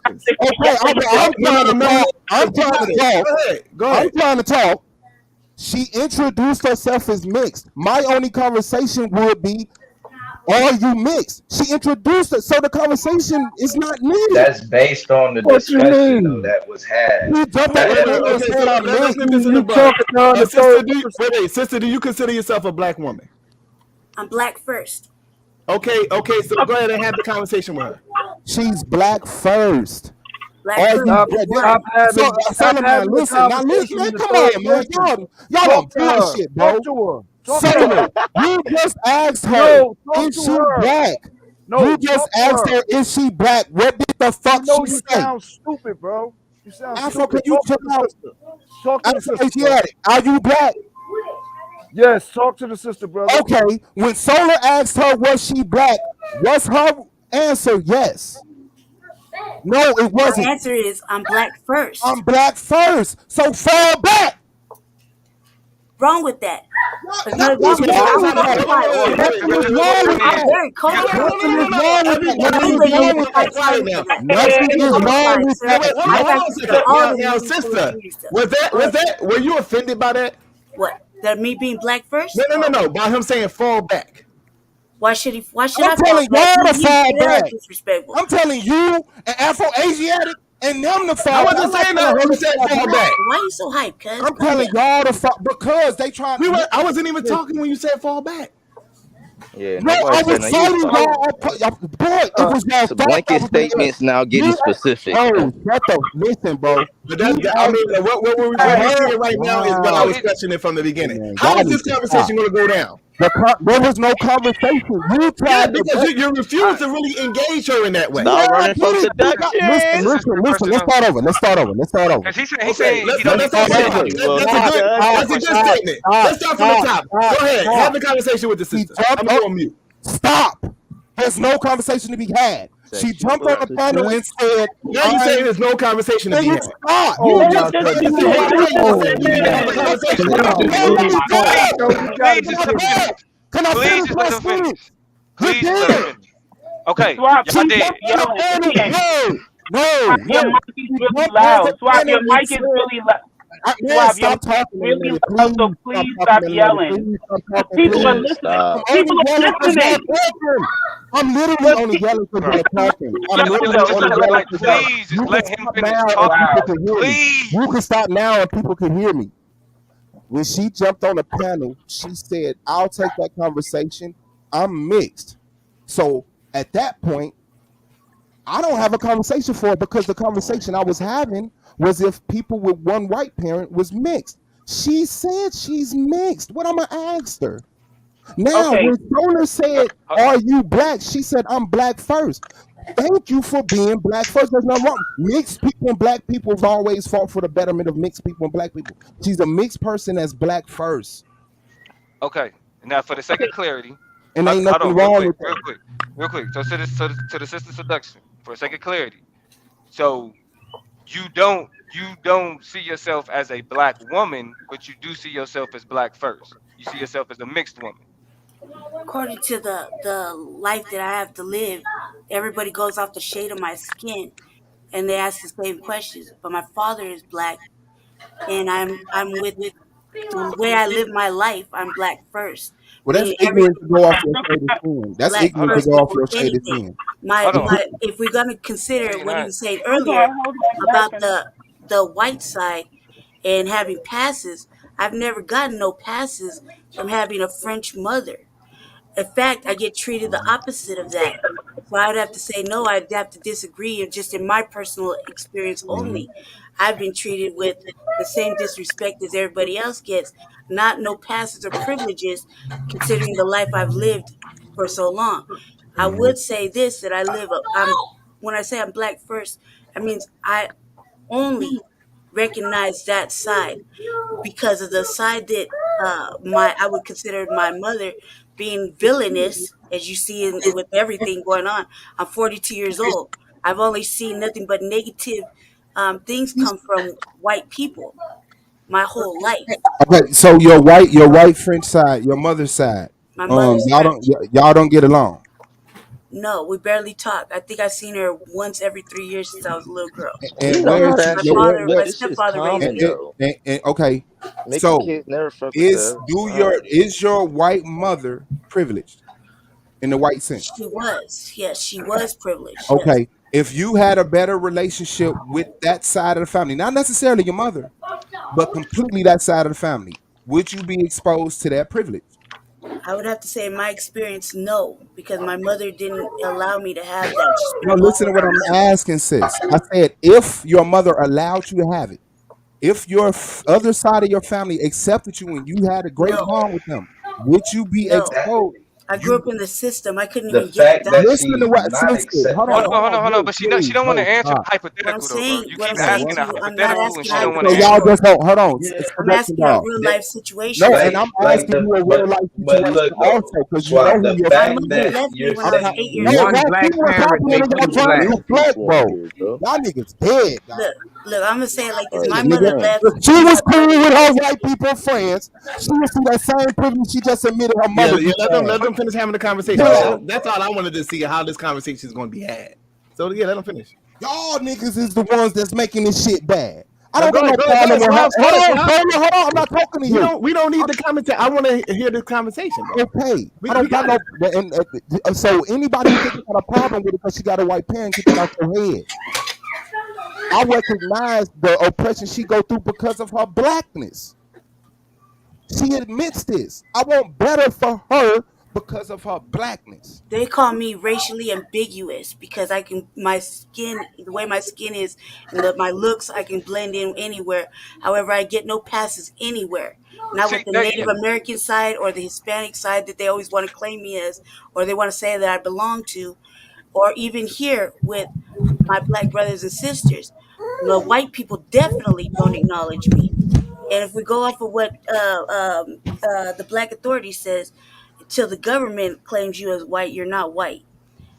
I'm trying to talk. She introduced herself as mixed. My only conversation would be, are you mixed? She introduced it, so the conversation is not needed. That's based on the What you discussion though mean? that was had. You jumped on That's the Wait, panel and okay, so said I'm let's mixed. nip this in the You bud. talking down the Sister, third. sister, do you consider yourself a black woman? I'm black first. Okay, so go ahead and have the conversation with her. She's black first. Black Are first. you Stop having man, the listen, man, conversation in the come third on, man. person. Y'all on Talk to her. bullshit, bro. Talk to her. Talk to Solar, her. you just asked her, No, talk is to she her. black? No, You just talk to asked her. her, is she black? What did the fuck You know she you say? sound stupid, bro. You sound Afro, stupid. can you Talk to chill the out? sister. Talk to the Afro sister, bro. Asiatic, are you black? Yes, talk to the sister, brother. Okay, when Solar asked her, was she black, was her answer yes? No, it My wasn't. answer is I'm black first. I'm black first, so fall back. Wrong with that? Nothing is wrong with that. Nothing is wrong with I'm that. very cultured. Nothing is wrong with that. My Nothing is English wrong is with quite that. fine for that. Nothing Very is wrong qualified, with sir. that. I Hold on got a to second. all the Now, meaningful sister, stuff. were you offended by that? What? That me being black first? No. By him saying fall back. Why should he? Why should I'm I fall telling back? y'all to fall They're back. disrespectful. I'm telling you and Afro Asiatic and them to fall I back. wasn't saying that when you said fall back. Why are you so hyped, cuz? I'm telling y'all to fall because they trying. I wasn't even talking when you said fall back. Yeah, No, nobody I said was no. telling You was y'all, boy, it was y'all so fault. blanket statements now getting specific. Listen, bro. But what we're saying right now is what I was questioning from the beginning. How is this conversation going to go down? There was no conversation. You tried because you refuse to really engage her in that way. Stop running from seduction. Listen. Let's start over. He's saying let's start over. That's a good statement. Let's start from the top. Go ahead. Have the conversation with the sister. I'm going on mute. Stop. There's no conversation to be had. She jumped on the panel and said, now you say there's no conversation to be had. Stop. You just Can I finish my speech? Please let him finish. Okay, y'all did. No. Your mic is really loud. Swap, your mic is really loud. Stop talking. Really loud, so please stop yelling. People are listening. People are listening. I'm literally only yelling because you're talking. Please just let him finish talking. Please. You can stop now and people can hear me. When she jumped on the panel, she said, I'll take that conversation. I'm mixed. So at that point, I don't have a conversation for it because the conversation I was having was if people with one white parent was mixed. She said she's mixed. What am I asked her? Now, when Solar said, are you black? She said, I'm black first. Thank you for being black first. There's nothing wrong. Mixed people and black people have always fought for the betterment of mixed people and black people. She's a mixed person that's black first. Okay. Now, for the sake of clarity, and ain't nothing wrong with that. Real quick. So to the sister seduction, for the sake of clarity. So you don't see yourself as a black woman, but you do see yourself as black first. You see yourself as a mixed woman. According to the life that I have to live, everybody goes off the shade of my skin, and they ask the same questions. But my father is black, and I'm with the way I live my life. I'm black first. Well, that's ignorant to go off your shaded skin. That's ignorant to go off your shaded skin. If we're gonna consider what he was saying earlier about the white side and having passes, I've never gotten no passes from having a French mother. In fact, I get treated the opposite of that. So I would have to say no. I'd have to disagree, and just in my personal experience only, I've been treated with the same disrespect as everybody else gets. Not no passes or privileges, considering the life I've lived for so long. I would say this, that when I say I'm black first, that means I only recognize that side because of the side that I would consider my mother being villainous, as you see with everything going on. I'm 42 years old. I've only seen nothing but negative things come from white people my whole life. Okay, so your white French side, your mother's side, My mother's y'all don't get along. No, we barely talk. I think I've seen her once every 3 years since I was a little girl. You And know where how is that she? shit Where, is. where, My This shit is stepfather raised common me. though. okay. Making So kids never fuck with the is your white mother privileged in the white sense? She was. Yes, she was privileged. Yes. Okay. If you had a better relationship with that side of the family, not necessarily your mother, but completely that side of the family, would you be exposed to that privilege? I would have to say, in my experience, no, because my mother didn't allow me to have that. She No, spent more listen to with what her I'm mother. asking, sis. I said if your mother allowed you to have it, if your other side of your family accepted you and you had a great No, bond with them, would you be no. exposed? I grew up in the system. I couldn't The even get fact that adopted. Listen to she's what not sister. Hold on, accepting. Hold on. bro, But she please, don't want bro, to answer the stop. hypothetical though, bro. You What I'm keep saying asking to a you, I'm not hypothetical and asking she don't want So to y'all answer hypothetical. just don't hold on. Yeah, It's I'm correction, asking a dog. real that, life No, situation. and I'm like asking the you a real life but situation look though, also, because you know Swab, who the your My fact family mother is. that left me you're when I was saying 8 years Hey, old. y'all One see black what's parent happening make in you y'all trying to black. deflect, bro. bro. Y'all niggas dead, dog. Look, I'm gonna say it like this. Like My Shit, mother nigga. man. left If she me and was my cool brother with her twice. white people friends, she would see that same privilege she just admitted her Yeah, mother yeah. used to Let have. them finish having the conversation. Yeah. That's all I wanted to see how this conversation is going to be had. So yeah, let them finish. Y'all niggas is the ones that's making this shit bad. I Now don't got no go problem ahead, with Swab. her. Hold Swab, on, Swab. hold on. I'm not talking to you. We don't need the commentary. I want to hear the conversation, bro. Okay, I We don't got got no. it. So anybody who thinks they got a problem with it because she got a white parent, get that out your head. I recognize the oppression she go through because of her blackness. She admits this. I want better for her because of her blackness. They call me racially ambiguous because I can my skin, the way my skin is, and my looks, I can blend in anywhere. However, I get no passes anywhere. Not with see the that Native American side or the Hispanic side that they always want to claim me as, or they want to say that I belong to, or even here with my black brothers and sisters. The white people definitely don't acknowledge me. And if we go off of what the black authority says, until the government claims you as white, you're not white.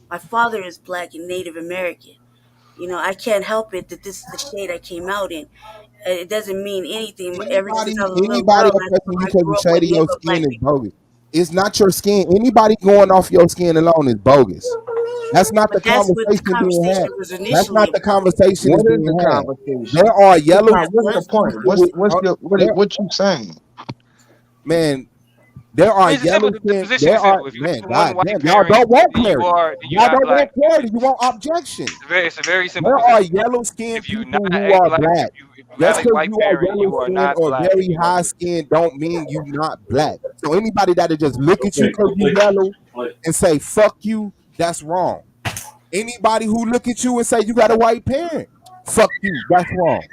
My father is black and Native American. You know, I can't help it that this is the shade I came out in. It doesn't mean anything. Ever since I was a little Anybody girl, oppressing you I because the grew up with shade of your nothing but skin black is people. bogus. It's not your skin. Anybody going off your skin alone is bogus. That's not But the that's what the conversation being had. conversation was That's initially not the about. conversation is What is being the had. conversation? There are What's yellow what's the skinned point? people with What you saying? man. There I are mean, it's a simple. yellow The skin. position There is are simple. If you man. have one God white damn, y'all parent, don't want then clarity. you're Y'all not don't want black. clarity. You want objection. It's a very simple There are position. yellow skinned If you're people not who a are black, black. if you have Just a because white you are parent, yellow you are skinned not or black. very You are high black. skinned don't mean you not black. So anybody that'll just look at you because you yellow and say fuck you, that's wrong. Anybody who look at you and say you got a white parent, fuck you, that's wrong.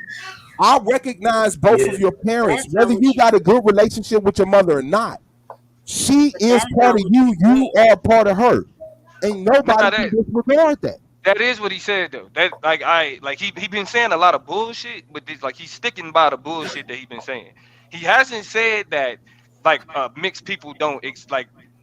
I recognize both yeah, of your parents, That's not whether what you you got a said. good relationship with your mother or not. She But is that's part not of what you. you You said. are part of her. Ain't nobody Nah, can disregard that. that is what he said though. That he been saying a lot of bullshit, but this, like he's sticking by the bullshit that he been saying. He hasn't said that mixed people don't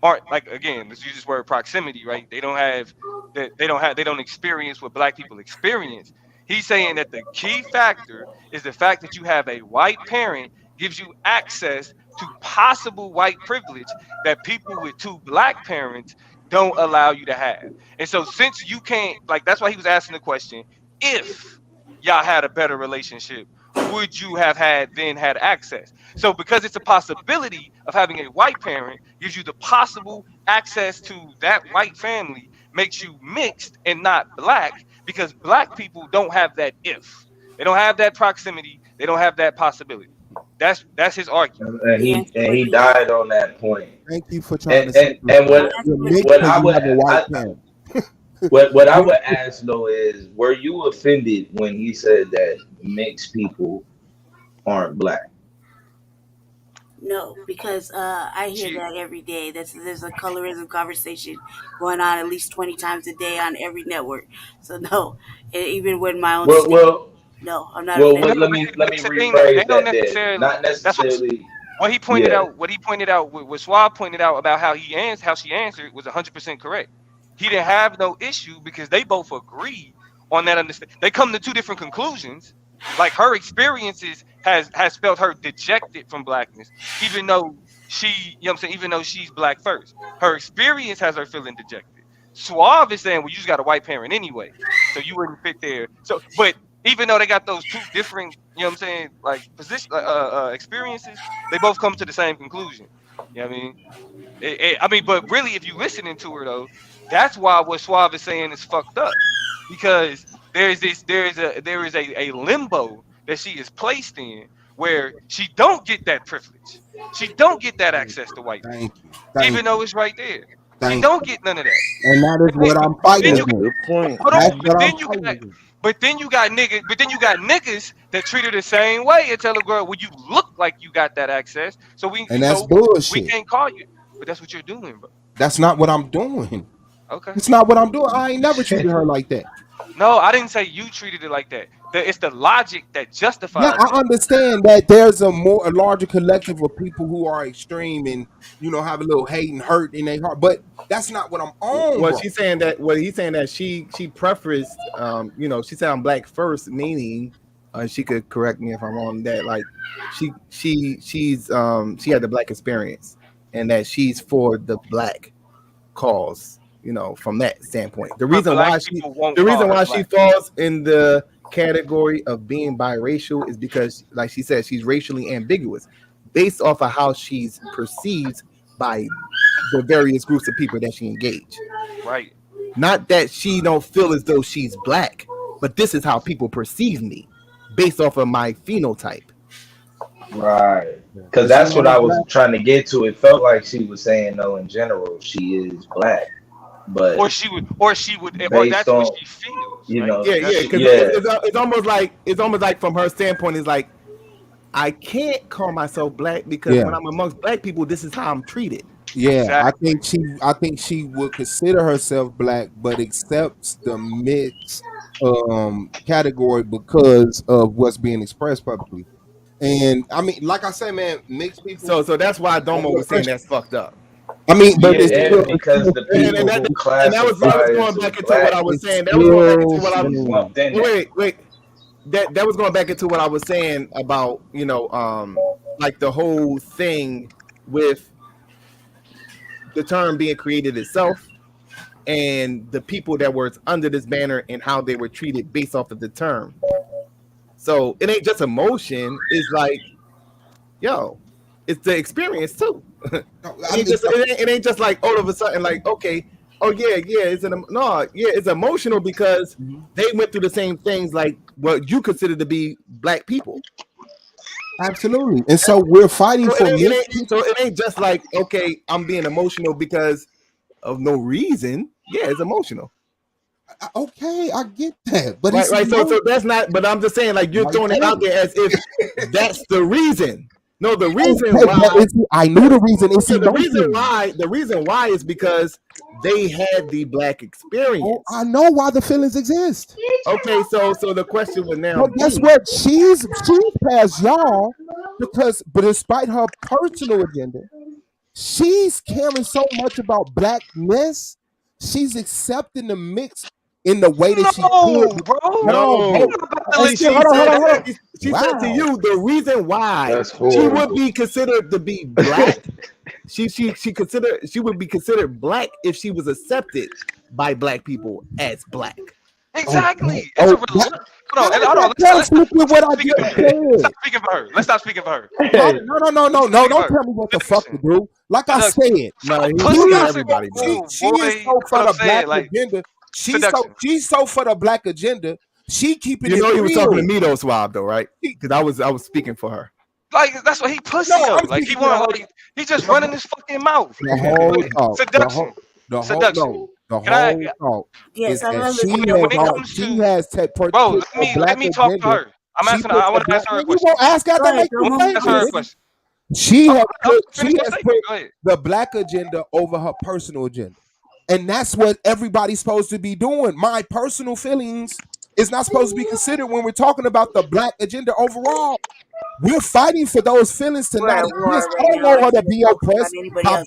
aren't like, again, let's use this word proximity, right? They don't experience what black people experience. He's saying that the key factor is the fact that you have a white parent gives you access to possible white privilege that people with two black parents don't allow you to have. And so since you can't, like, that's why he was asking the question, if y'all had a better relationship, would you have had access? So because it's a possibility of having a white parent gives you the possible access to that white family, makes you mixed and not black, because black people don't have that if. They don't have that proximity, they don't have that possibility. That's his argument. and he died on that point. Thank you for trying And to and and simplify. what You're mixed what because I you would have a white I parent. what I would ask though is, were you offended when he said that mixed people aren't black? No, because I hear She that every day. There's a colorism conversation going on at least 20 times a day on every network. So no, even with my own Well, state, well, no, I'm not well. offended. Let but me that's the thing though. They rephrase don't that. Then necessarily. not That's necessarily. what he pointed Yeah. out. What he pointed out, what Swab pointed out about how she answered was 100% correct. He didn't have no issue because they both agree on that. Understand? They come to two different conclusions. Like her experiences has felt her dejected from blackness, even though she, you know what I'm saying, even though she's black first. Her experience has her feeling dejected. Suave is saying, well, you just got a white parent anyway, so you wouldn't fit there. So, but even though they got those two different, you know what I'm saying, like position, experiences, they both come to the same conclusion. You know what I mean? I mean, but really, if you listening to her though, that's why what Suave is saying is fucked up, because there is a limbo that she is placed in where she don't get that privilege, she don't get that access to white people, even though it's right there. She don't get none of that. And that is what I'm Then fighting you, against. Good point. hold That's on, what I'm fighting against. but then you got niggas that treat her the same way and tell a girl, well, you look like you got that access, so we And that's bullshit. can't call you. But that's what you're doing, bro. That's not what I'm doing. Okay. It's not what I'm doing. I ain't never treated her like that. No, I didn't say you treated it like that. It's the logic that justifies. Yeah, I understand that there's a larger collective of people who are extreme and have a little hate and hurt in their heart, but that's not what I'm on. Well, bro. she's saying that. Well, he's saying that she prefaced. She said I'm black first, meaning she could correct me if I'm wrong. That like she had the black experience, and that she's for the black cause. From that standpoint, the reason why she falls in the category of being biracial is because, like she said, she's racially ambiguous based off of how she's perceived by the various groups of people that she engaged. Right. Not that she don't feel as though she's black, but this is how people perceive me based off of my phenotype. Right. Because that's what I was trying to get to. It felt like she was saying, no, in general, she is black. But or that's what she feels. Yeah. It's almost like from her standpoint, it's like I can't call myself black because when I'm amongst black people, this is how I'm treated. Yeah, Exactly. I think she would consider herself black, but accepts the mixed category because of what's being expressed publicly. And I mean, like I say, man, mixed people. So that's why Domo was saying that's fucked up. I mean, but because the people who classify that was going back into what I was saying. That was going back into what I was wait. That was going back into what I was saying about like the whole thing with the term being created itself and the people that were under this banner and how they were treated based off of the term. So it ain't just emotion. It's like, it's the experience too. It ain't just like all of a sudden like, okay, it's emotional because they went through the same things like what you consider to be black people. Absolutely. And so we're fighting for it ain't just like, okay, I'm being emotional because of no reason. Yeah, it's emotional. Okay, I get that, but right. So that's not. But I'm just saying, like you're throwing it out there as if that's the reason. No, the reason why I knew the reason. The reason why is because they had the black experience. Oh, I know why the feelings exist. Okay, so the question was now. But guess what? She's past y'all but despite her personal agenda, she's caring so much about blackness. She's accepting the mix in the way that she could. Bro. She said to you the reason why she would be considered to be black. she would be considered black if she was accepted by black people as black. Exactly. Hold on. Let's stop speaking for her. Let's stop speaking for her. No. Don't tell me what the fuck to do. Like I said, she is so for the black agenda. She's so for the black agenda. She keeping it real. He was talking to me though, Swab, though, right? Because I was speaking for her. Like that's what he pussy up. Like he just running his fucking mouth. The whole Seduction. The whole talk. Yes, I remember. She has bro, let me talk to her. I want to ask her a question. You won't ask her that question. She has put the black agenda over her personal agenda. And that's what everybody's supposed to be doing. My personal feelings is not supposed to be considered when we're talking about the black agenda overall. We're fighting for those feelings to not exist. I don't know how to be oppressed by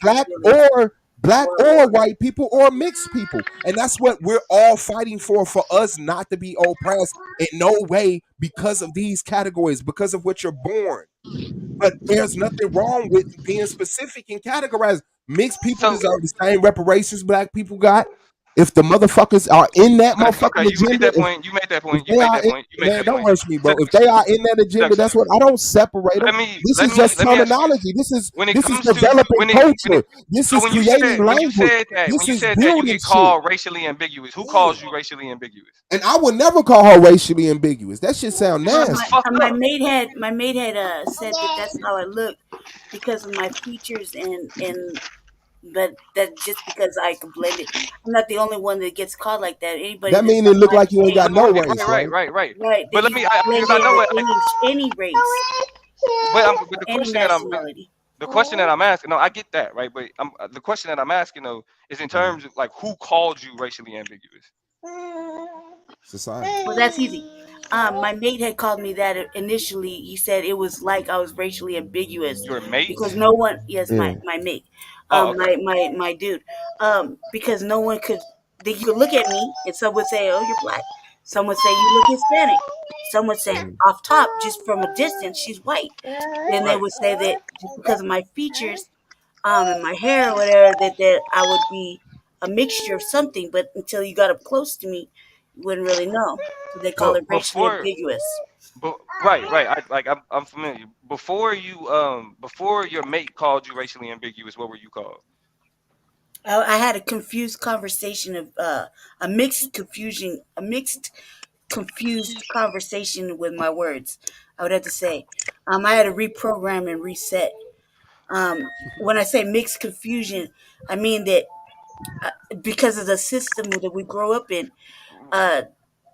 black or white people or mixed people. And that's what we're all fighting for us not to be oppressed in no way because of these categories, because of what you're born. But there's nothing wrong with being specific and categorized. Mixed people deserve the same reparations black people got. If the motherfuckers are in that motherfucking Okay, you made agenda, that point. You made that point. if You they made are that in, point. You made man, that don't point. rush me, bro. If they are in that agenda, that's what I don't separate them. This is just Let me ask you this. terminology. This is When it comes to developing culture. This so is creating when you language. said that This is you building get shit. called racially ambiguous, who calls you racially ambiguous? And I would never call her racially ambiguous. That shit sound Well, nasty. my maid had said that that's how I look because of my features and but that just because I can blend it. I'm not the only one that gets called like that. Anybody That that's mean not it look black like you ain't and got no race, Right. right, But that let you me, blend because I in know with it. any race, But any nationality. the question that I'm asking, no, I get that, right? But the question that I'm asking though is in terms of like who called you racially ambiguous? Society. Well, that's easy. My mate had called me that initially. He said it was like I was racially ambiguous Your mate? because no one, yes, Yeah. my mate, Oh, okay. my dude, because no one could. You could look at me and some would say, "Oh, you're black." Some would say you look Hispanic. Some would say off top, just from a distance, she's white. Then they Right. would say that just because of my features, and my hair or whatever, that I would be a mixture of something. But until you got up close to me, you wouldn't really know. So they call it But racially before, ambiguous. but right. I'm familiar. Before your mate called you racially ambiguous, what were you called? I had a confused conversation of a mixed confused conversation with my words. I would have to say, I had to reprogram and reset. When I say mixed confusion, I mean that because of the system that we grow up in, uh,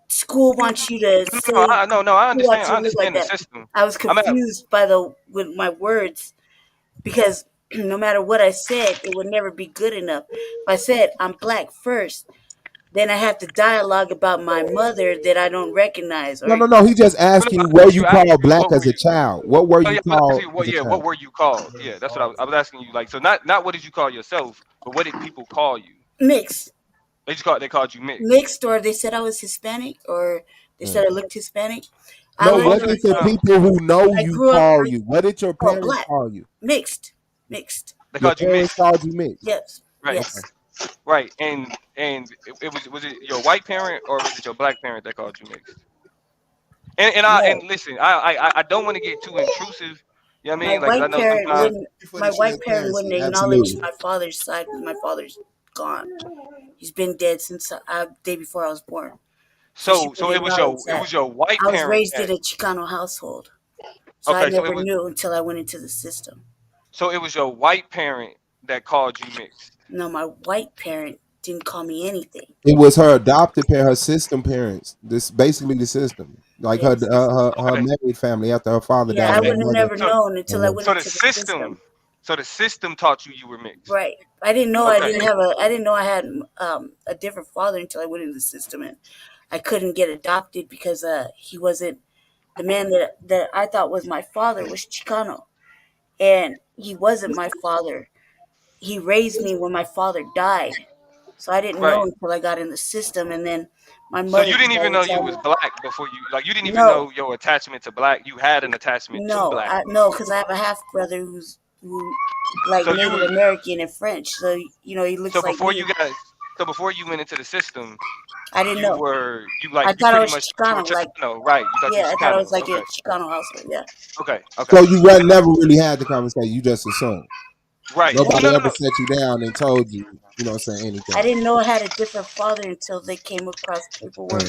school wants you to say No, I school wants understand. you I to look like understand the that. system. I was I'm at confused by the with my words because no matter what I said, it would never be good enough. If I said I'm black first, then I have to dialogue about my mother that I don't recognize. Or No. He just asking you, were you called black as a child? What were Oh you yeah, I'm called asking you, as a what child? were you called? Yeah, that's what I was asking you. Like, so not what did you call yourself, but what did people call you? mixed, They called you mixed. mixed, or they said I was Hispanic, or they said I looked Hispanic. I No, But learned what most of did the the myself. time, people who know I you grew up. call you? What did your Oh, parents black, call you? mixed. they Your called you parents mixed, called you mixed. Yes, right? Okay. yes. Right, and it was it your white parent or was it your black parent that called you mixed? And No, listen, I don't want to get too intrusive. You know what I my mean? Like, 'cause I white know parent sometimes. wouldn't. For My the white parent wouldn't transparency, acknowledge absolutely. my father's side because my father's gone. He's been dead since day before I was born. So she So wouldn't acknowledge it that. was your white I was parent raised that in a Chicano household, so I okay. never knew until I went into the system. So it was your white parent that called you mixed. No, my white parent didn't call me anything. It was her adopted parent, her system parents. This basically the system, like her Yes. her married family after her father Yeah, died. I And her would have mother. never known until I went So into the system. the system taught you were mixed. Right. I didn't know I Okay. didn't have a. I didn't know I had a different father until I went into the system, and I couldn't get adopted because he wasn't the man that I thought was my father was Chicano, and he wasn't my father. He raised me when my father died, so I didn't know Right. until I got in the system, and then my So mother you didn't even decided know to you tell me was black before you didn't even no. know your attachment to black. You had an attachment to blackness. No, because I have a half brother who like So Native you American and French. So he so looks like before me. you got so before you went into the system, I didn't know. I you thought I pretty was much thought you were Chicano. Like Chicano, right? You thought you yeah, were I thought I was Chicano. like a Okay. Chicano household. Yeah. Okay. So you never really had the conversation. You just assumed. Right. Yeah. Nobody ever No. sat you down and told you, you know, what I'm saying I anything. didn't know I had a different father until they came across paperwork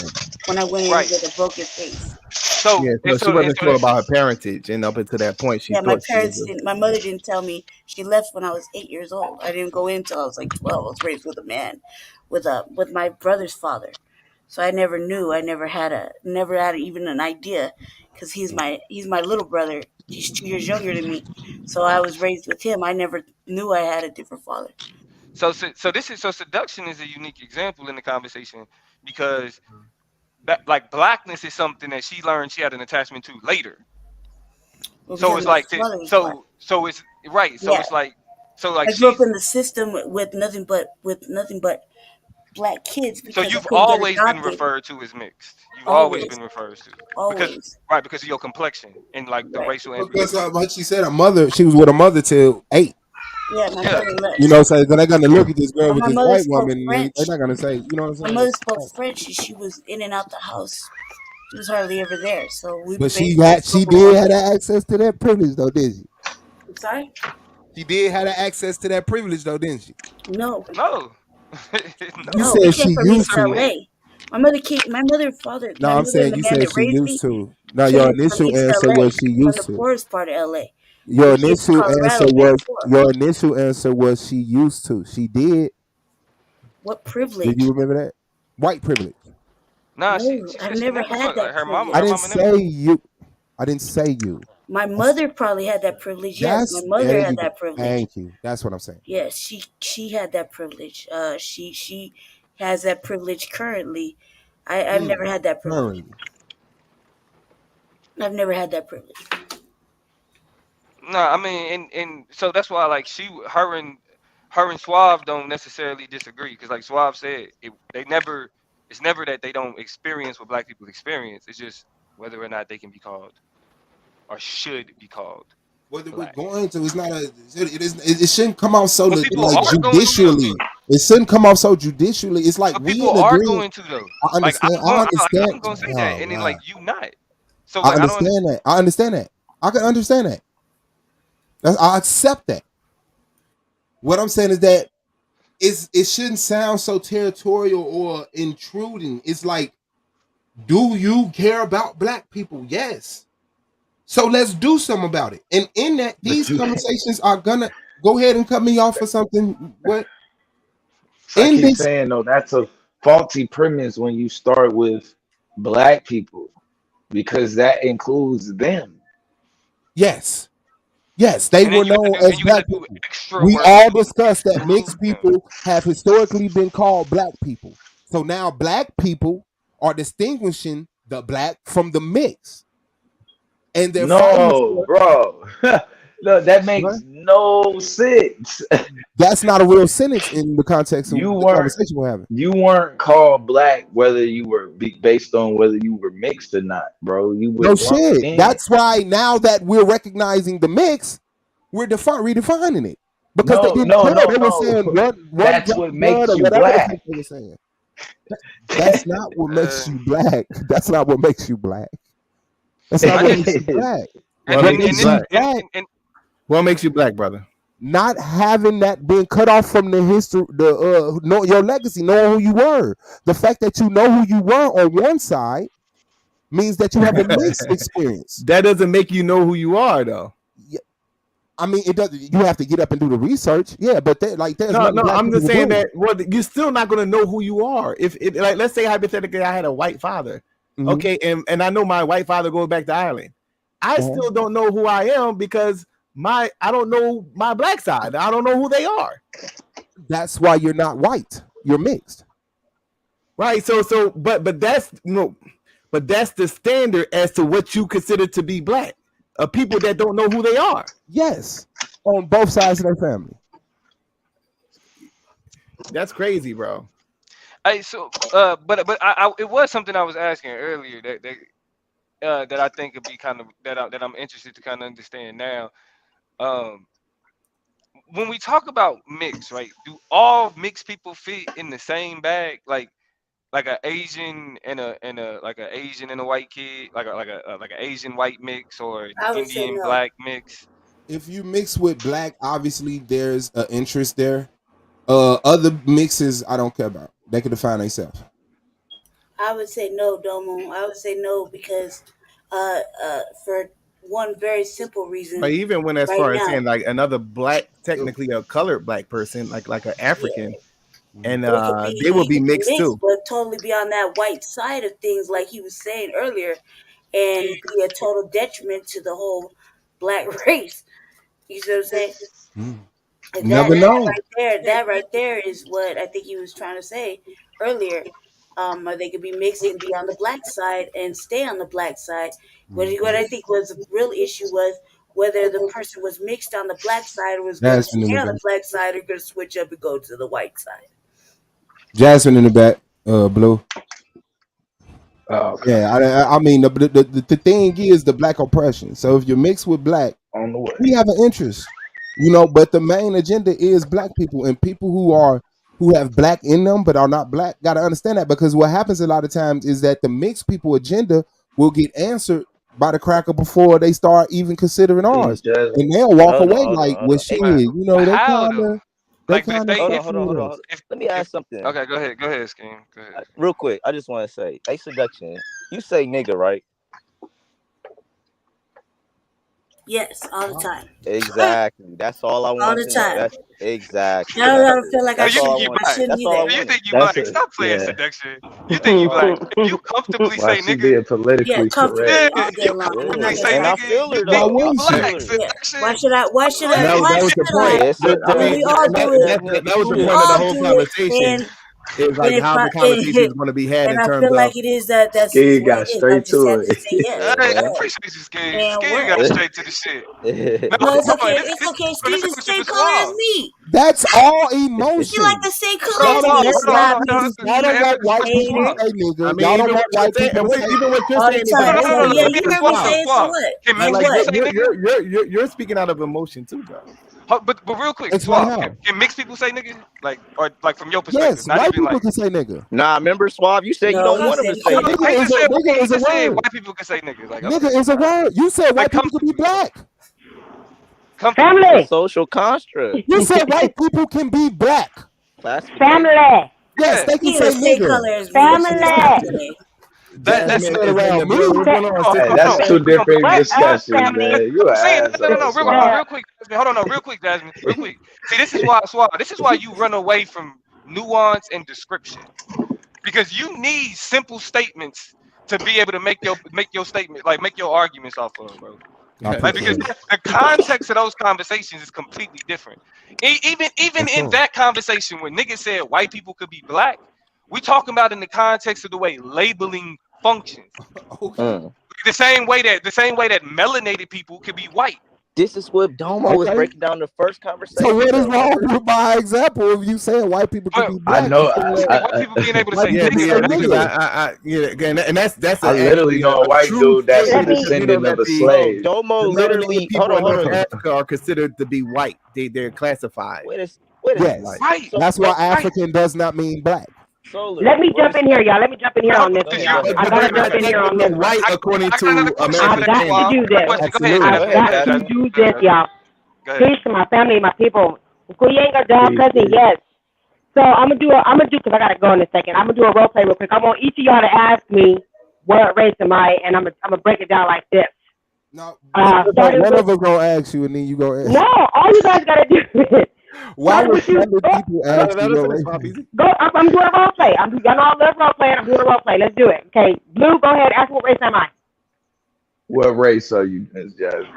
when I went in Right. with a broken face. So Yeah, and so she so and wasn't so sure about her parentage, and up until that point, she Yeah, my thought she was parents didn't. My mother didn't tell me. She left when I was 8 years old. I didn't go in until I was like 12. I was raised with a man, with my brother's father. So I never knew. I never had even an idea, because he's my little brother. He's 2 years younger than me. So I was raised with him. I never knew I had a different father. so seduction is a unique example in the conversation because that like blackness is something that she learned she had an attachment to later. Well, So because it's my like father was black. so it's right. So Yeah, it's like I grew up she's in the system with nothing but black kids so because I you've couldn't get always been adopted. referred to as mixed. You've always Always, been referred to because always. right because of your complexion and like the Right. racial Because ambiguity. like she said, she was with her mother till 8. Yeah, my mother left. You know, so they're gonna look at this girl But with my this mother white spoke woman, and they're French. not gonna say, you know what I'm My saying? mother spoke French, and she was in and out the house. She was hardly ever there, so we But she basically spoke with did one have ear. that access to that privilege though, did she? I'm sorry? She did have that access to that privilege though, didn't she? No. No. You No, we said came she from used East to. LA. My mother No, I'm and saying the you man said that she raised used me to. No, your came from initial East answer LA, was she from used the to. poorest part of LA. Your We came to initial answer Colorado was '94. she used to. She did. What Did you privilege? remember that? White privilege. Nah, she No, I've said she never never had fucked like that her mama. I Her privilege. didn't mama never. say you. I didn't say you. My mother probably had that privilege. Yes, my mother There had you go. that privilege. Thank you. That's what I'm saying. Yes, she had that privilege. She has that privilege currently. I've never had that privilege. Currently. I've never had that privilege. No, I mean, and so that's why like her and Suave don't necessarily disagree because like Suave said, it's never that they don't experience what black people experience. It's just whether or not they can be called or should be called Whether we're black. going to, it's not a. It shouldn't come off so But people like are going to though. judicially. It shouldn't come off so judicially. It's like But we people in are agreement. going to though. I Like understand. I understand. I'm gonna say that, Oh and then wow. like you not. So I like I don't understand. understand that. I understand that. I can understand that. I accept that. What I'm saying is that it shouldn't sound so territorial or intruding. It's like, do you care about black people? Yes. So let's do something about it. And in that, these conversations are gonna go ahead and cut me off for something. What I in keep this? saying though, that's a faulty premise when you start with black people because that includes them. Yes. Yes, they And then were known and as you gotta black do people. extra We work all to discussed that exclude mixed them. people have historically been called black people. So now black people are distinguishing the black from the mix. And they're fighting No, for bro. Look, that what? makes no sense. That's not a real sentence in the context of You the weren't conversation we're having. you weren't called black whether you were based on whether you were mixed or not, bro. You were No lumped shit. in. That's why now that we're recognizing the mix, we're redefining it. Because they No, didn't no, care. no, They were no. saying one That's drop what of blood makes or you whatever the black. fuck they were saying. That's not what makes you black. That's not what makes you black. That's not I what just makes you black. What What makes you makes you black? black? What makes you black, brother? Not having that being cut off from the history, know your legacy, knowing who you were. The fact that you know who you were on one side means that you have a mixed experience. That doesn't make you know who you are, though. Yeah, I mean, it doesn't. You have to get up and do the research. Yeah, but there's No, nothing no, black I'm people just can saying do. that. Well, you're still not going to know who you are. If it, like, let's say hypothetically, I had a white father, okay, and I know my white father goes back to Ireland. I still don't know who I am because I don't know my black side. I don't know who they are. That's why you're not white. You're mixed. Right. So, but that's but that's the standard as to what you consider to be black. People that don't know who they are. Yes, on both sides of their family. That's crazy, bro. Hey, so but I it was something I was asking earlier that I think could be kind of that I'm interested to kind of understand now. Um, when we talk about mix, right? Do all mixed people fit in the same bag? Like an Asian and a like an Asian and a white kid, like an Asian white mix or an I would say Indian no. black mix. If you mix with black, obviously there's an interest there. Other mixes I don't care about. They can define themselves. I would say no, Domo. I would say no because for one very simple reason. But even when as Right far as now, saying like another black, technically a colored black person, like an African, and they will be he could mixed mix, too. but totally be on that white side of things, like he was saying earlier, and be a total detriment to the whole black race. You see what I'm saying? And Never know. that right there is what I think he was trying to say earlier. Or they could be mixed and be on the black side and stay on the black side. What I think was the real issue was whether the person was mixed on the black side or was going to Jasmine in stay the on the back. black side or going to switch up and go to the white side. Jasmine in the back. Blue. Oh, okay. Yeah, I mean the thing is the black oppression. So if you're mixed with black, On the way. we have an interest. You know, but the main agenda is black people, and people who have black in them but are not black got to understand that, because what happens a lot of times is that the mixed people agenda will get answered by the cracker before they start even considering ours, and they'll walk away like, well, shit, you know, they kind of hold on. Let me ask something. Okay, go ahead, Scheme. Go ahead. Real quick, I just want to say, hey, Seduction, you say nigga, right? Yes, all the time. Exactly. That's all I want. All the time. That's exactly. I don't feel like I That's all should. I want. I shouldn't That's be all I there. want. You think you black? Stop playing Seduction. You think you black? If you comfortably say nigga, being politically Yeah, comfortable correct. all day long. I'm not say And I nigga, feel her you though. think I you feel black? her. Seduction. Why should I? Why should I? That Why was the should point. I? Yes, it I mean, When we all do it. that was the We point of the all whole do conversation. it, Is like and how the conversation is going to be had in I terms feel of. like it is that's Skid what got it is. I straight just to have to it. say yes. Hey, I What? appreciate you, Skid. And Skid what? got straight to the shit. No, it's Hold on, okay. this It's okay. bro, Steve this is the question same for color as Suave. me. That's all You emotion. like the same color Y'all as don't, me. Stop it. y'all don't want white people to Hater. say nigga. I mean, Y'all don't even want white what people to say even what you're All the saying is time. emotion. So yeah, Let me you ask heard me Suave. say it. So what? Can And mixed Like people what? say nigga? you're speaking out of emotion too, though. But real quick, Explain Suave. how. Can mixed people say nigga? Like, or like from your perspective, Yes, not white even people like. can say nigga. Nah, remember Suave? You said you No, don't he want them said to he say can't. He just said Nigga is a said word. white people can say nigga. Like, Nigga okay, is a word. You said white like people can be black. It's a Family. social construct. You said white people can be black. Classification. Family. Yes, they can He say the same nigga. color as me. Family. Stop today. that's Jasmine Jasmine said is in around the me. building. What's going on, Hey, sister? that's two different What up, discussions, family? man. You an I'm saying asshole, no, Swab. real quick, Jasmine. Hold on, no, real quick, Jasmine, real quick. See, this is why this is why you run away from nuance and description, because you need simple statements to be able to make your statement, like make your arguments off of, bro. I Like, because appreciate it. the context of those conversations is completely different. Even For in sure. that conversation when niggas said white people could be black, we talking about in the context of the way labeling functions. Okay. The same way that melanated people could be white. This is what Domo was Okay. breaking down the first conversation. So what is though, wrong remember? with my example of you saying white people can be I black? know. White people being able to White say Yeah, people nigga. say because nigga. and that's I literally actually know a white true dude that's a thing, because you know descendant that of a the slave. Domo literally. people Hold in North on. Africa are considered to be white. They're classified. Wait a Yes. second. Right. So, That's why African does not mean black. Solar. Let me jump in here, y'all. Let me jump in here on this Go one, ahead, y'all. go I gotta jump in here on this They're one. white according I got another to question I've for American that. got to Suave. do this. Question. Go ahead, Absolutely. Jasmine. I've got to Jasmine. do this, y'all. Go ahead. Peace to my family, my people. Kuyenga dog Peace, cousin, peace. yes. So I'm gonna do because I gotta go in a second. I'm gonna do a role play real quick. I want each of y'all to ask me what race am I, and I'm gonna break it down like this. No, Starting one with of us gonna ask you, and then you gonna ask. no, all you guys gotta do is Why start would with you. people ask you what race? Go. I'm doing a role play. Y'all know I love role play. I'm doing a role play. Let's do it. Okay, Blue, go ahead. Ask what race am I? What race are you, Miss Jasmine?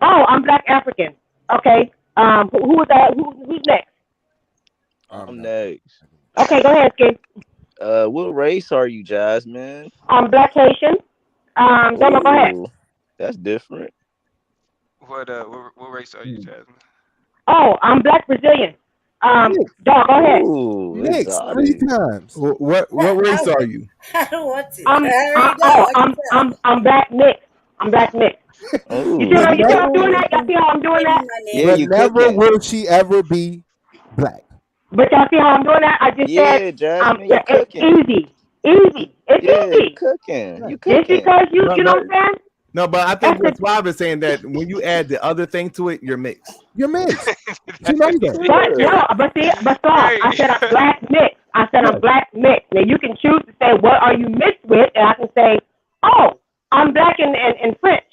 Oh, I'm Black African. Okay. Who is that? Who's next? I'm next. Okay, go ahead, Skid. What race are you, Jasmine? I'm Black Haitian. Domo, go ahead. Ooh, that's different. What race are you, Jasmine? Oh, I'm Black Brazilian. Dog, go ahead. Ooh, Next, 3 exotic. times. What race are you? I don't want to. I already know. I'm Black mix. I'm Black mix. Ooh. You see how I'm doing that? Y'all see how I'm doing that? Yeah, But you never cooking. will she ever be black. But y'all see how I'm doing that? I just Yeah, said Jasmine, you it's cooking. easy. Easy. It's Yeah, you easy. cooking. You Just cooking. because you know what I'm saying? No, but I think what Suave is saying that when you add the other thing to it, you're mixed. You're mixed. You know that. But no, but stop. I said I'm Black mix. I said I'm Black mix. Now you can choose to say what are you mixed with, and I can say, oh, I'm Black and French.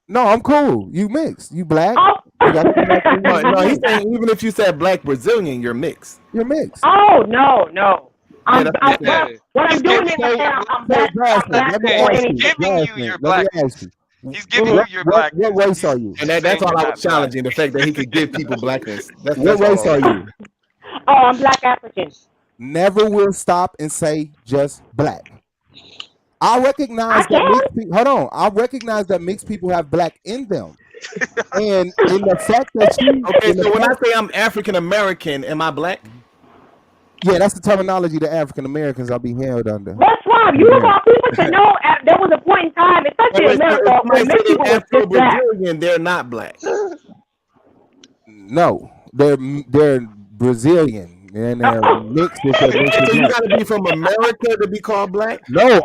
No, I'm cool. You mixed. You black. Oh. You got some black in you. No, he's saying even if you said Black Brazilian, you're mixed. You're mixed. Oh no. Yeah, What I'm doing is I'm Black. Let me ask you. He's giving you your black. What race are you? And that's all I was challenging, the fact that he could give people blackness. What race are you? Oh, I'm Black African. Never will stop and say just black. I recognize that mixed people. Hold on. I recognize that mixed people have black in them. And in the fact that you okay, so when I say I'm African American, am I black? Yeah, that's the terminology that African Americans are being held under. That's why you want people to know there was a point in time, especially in America, when mixed people was just black. They're not black. No, they're Brazilian and they're mixed with So you gotta be from America to be called black? No,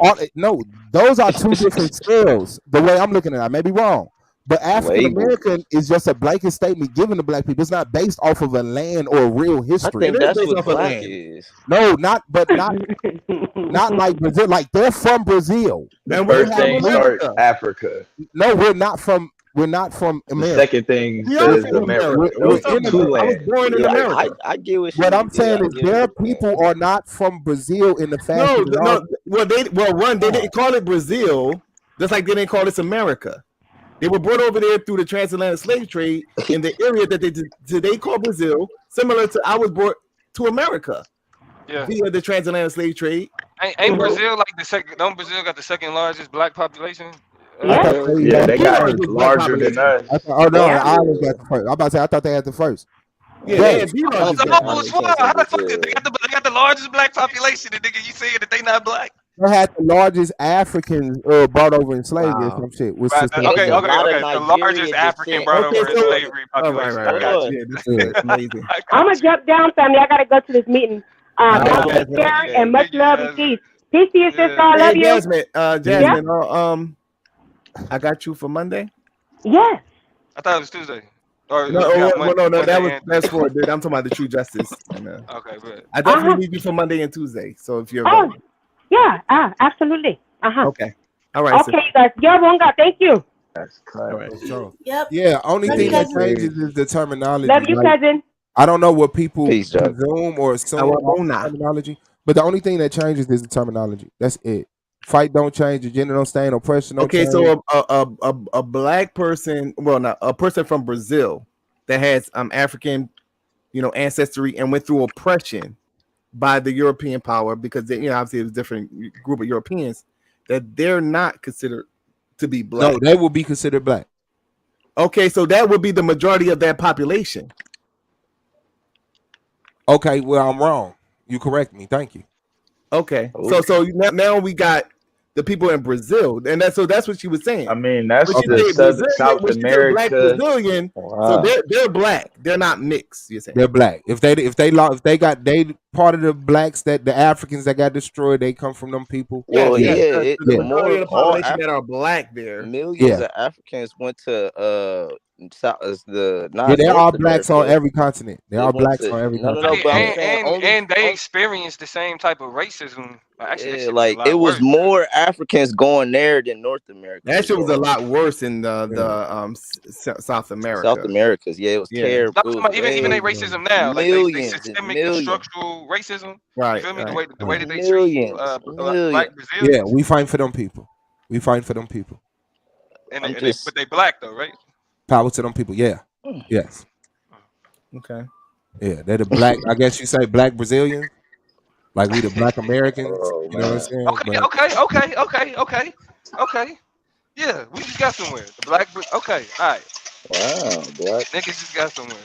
those are two different scales. The way I'm looking at it, I may be wrong. But African American is just a blanket statement given to black people. It's not based off of a land or real history. I think that's what black is. No, not like Brazil. Like they're from Brazil. The first thing starts Africa. No, we're not from America. The second thing says America. Those are two lands. I was born in America. I get what I'm saying is their people are not from Brazil in the fashion. No. Well, they didn't call it Brazil, just like they didn't call this America. They were brought over there through the transatlantic slave trade in the area that they call Brazil, similar to I was brought to America via the transatlantic slave trade. Ain't Brazil like the second? Don't Brazil got the second largest black population? Yeah, they got larger than us. Oh no, I was got the first. I'm about to say I thought they had the first. Yeah, they had the largest. They got the largest black population. And nigga, you saying that they not black? They had the largest Africans brought over in slavery or some shit. Okay. The largest African brought over in slavery population. Right. Amazing. I'm gonna jump down, family. I gotta go to this meeting. Take care and much love and peace. Peace to you, sister. I love you. Jasmine, I got you for Monday. Yes. I thought it was Tuesday. Or no, that's for it. I'm talking about the True Justice. Okay, good. I definitely need you for Monday and Tuesday. So if you're yeah, absolutely. Okay. All right. Okay, guys. Thank you. That's clever. Yep. Yeah, only thing that changes is the terminology. Love you, cousin. I don't know what people presume or assume terminology, but the only thing that changes is the terminology. That's it. Fight don't change, the gender don't stand, oppression don't change. So a black person, well, not a person from Brazil that has African, ancestry and went through oppression by the European power because they, obviously it was a different group of Europeans, that they're not considered to be black. No, they will be considered black. Okay, so that would be the majority of that population. Okay, well, I'm wrong. You correct me. Thank you. Okay, so now we got the people in Brazil, and that's what she was saying. I mean, that's the South America. Black Brazilian, so they're black. They're not mixed. You're saying they're black. If they part of the blacks that the Africans that got destroyed, they come from them people. More the population that are black there. Millions of Africans went to there are blacks on every continent. There are blacks on every continent. And they experienced the same type of racism. Actually, it was more Africans going there than North America. That shit was a lot worse in the South America. South Americans, it was terrible. Even their racism now, millions, like systemic structural racism. Right. You feel me? The way that they treat black Brazilians. Yeah, we fight for them people. But they black though, right? Power to them people. Yeah. Yes. Okay. Yeah, they're the black. I guess you say black Brazilians. Like we the black Americans. You know what I'm saying? Okay. Yeah, we just got somewhere. The black. Okay. All right. Wow, black niggas just got somewhere.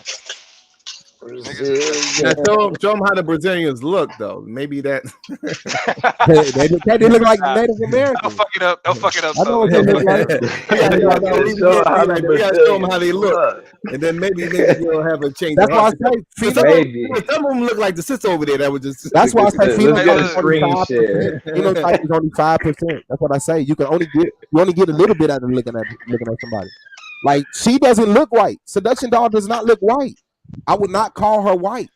Now show them how the Brazilians look, though. Maybe that they look like Native Americans. Don't fuck it up. I know what they look like. We gotta show them how they look, and then maybe you'll have a change. That's why I say some of them look like the sister over there. That was just. That's why I say phenotype is only 5%. That's what I say. You only get a little bit out of looking at somebody. Like she doesn't look white. Seduction Doll does not look white. I would not call her white.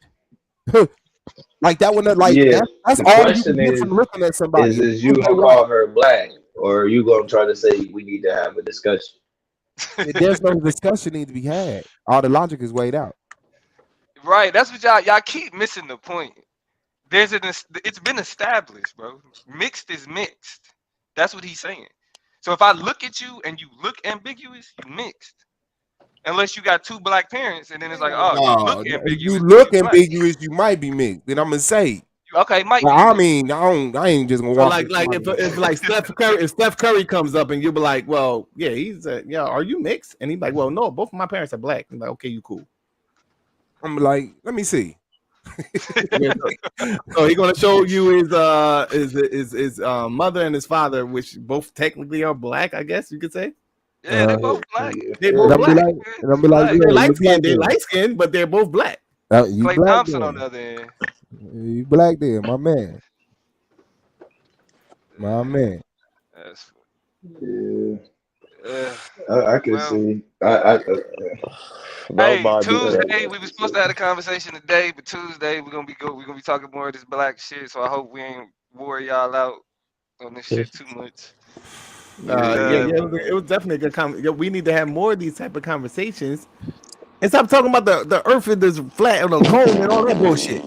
Like that would not that's all you can get from looking at somebody. Is you gonna call her black, or are you gonna try to say we need to have a discussion? There's no discussion need to be had. All the logic is weighed out. Right. That's what y'all keep missing the point. It's been established, bro. Mixed is mixed. That's what he's saying. So if I look at you and you look ambiguous, you mixed. Unless you got two black parents, and then it's like, you look ambiguous, you might be mixed. Then I'm gonna say, okay, Mike. Well, I mean, I ain't just gonna walk. If Steph Curry comes up and you'll be like, well, yeah, he's are you mixed? And he's like, well, no, both of my parents are black. I'm like, okay, you cool. I'm like, let me see. So he's gonna show you his mother and his father, which both technically are black, I guess you could say. Yeah, they both black. They both And I'm be black. like, and I'm be like, Black. yeah, They're light you black skinned. They're then. light skinned, but they're both black. You Clay black Thompson on then. the other end. You black then, my man. My man. That's, Yeah, uh, I can well, see. hey, Nobody Tuesday we were supposed to have a conversation today, but Tuesday we're gonna be talking more of this black shit. So I hope we ain't wore y'all out on this shit too much. It was definitely a good conversation. We need to have more of these type of conversations and stop talking about the earth is flat on a cone and all that bullshit.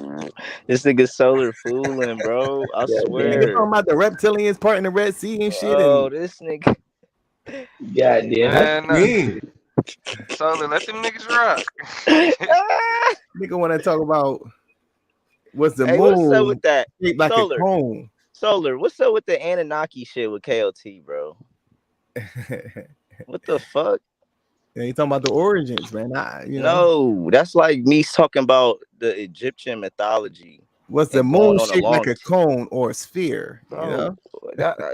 This nigga solar fooling, bro. I Nigga swear. talking about the reptilians part in the Red Sea and shit. Oh, And this nigga. Goddamn. Man, Solar, let them niggas rock. nigga want to talk about what's the Hey, moon what's up with that? shaped like Solar. a cone. Solar, what's up with the Anunnaki shit with KOT, bro? What the fuck? Yeah, you talking about the origins, man. No, that's like me talking about the Egyptian mythology. What's the moon shaped like a cone or a sphere? Bro, you know?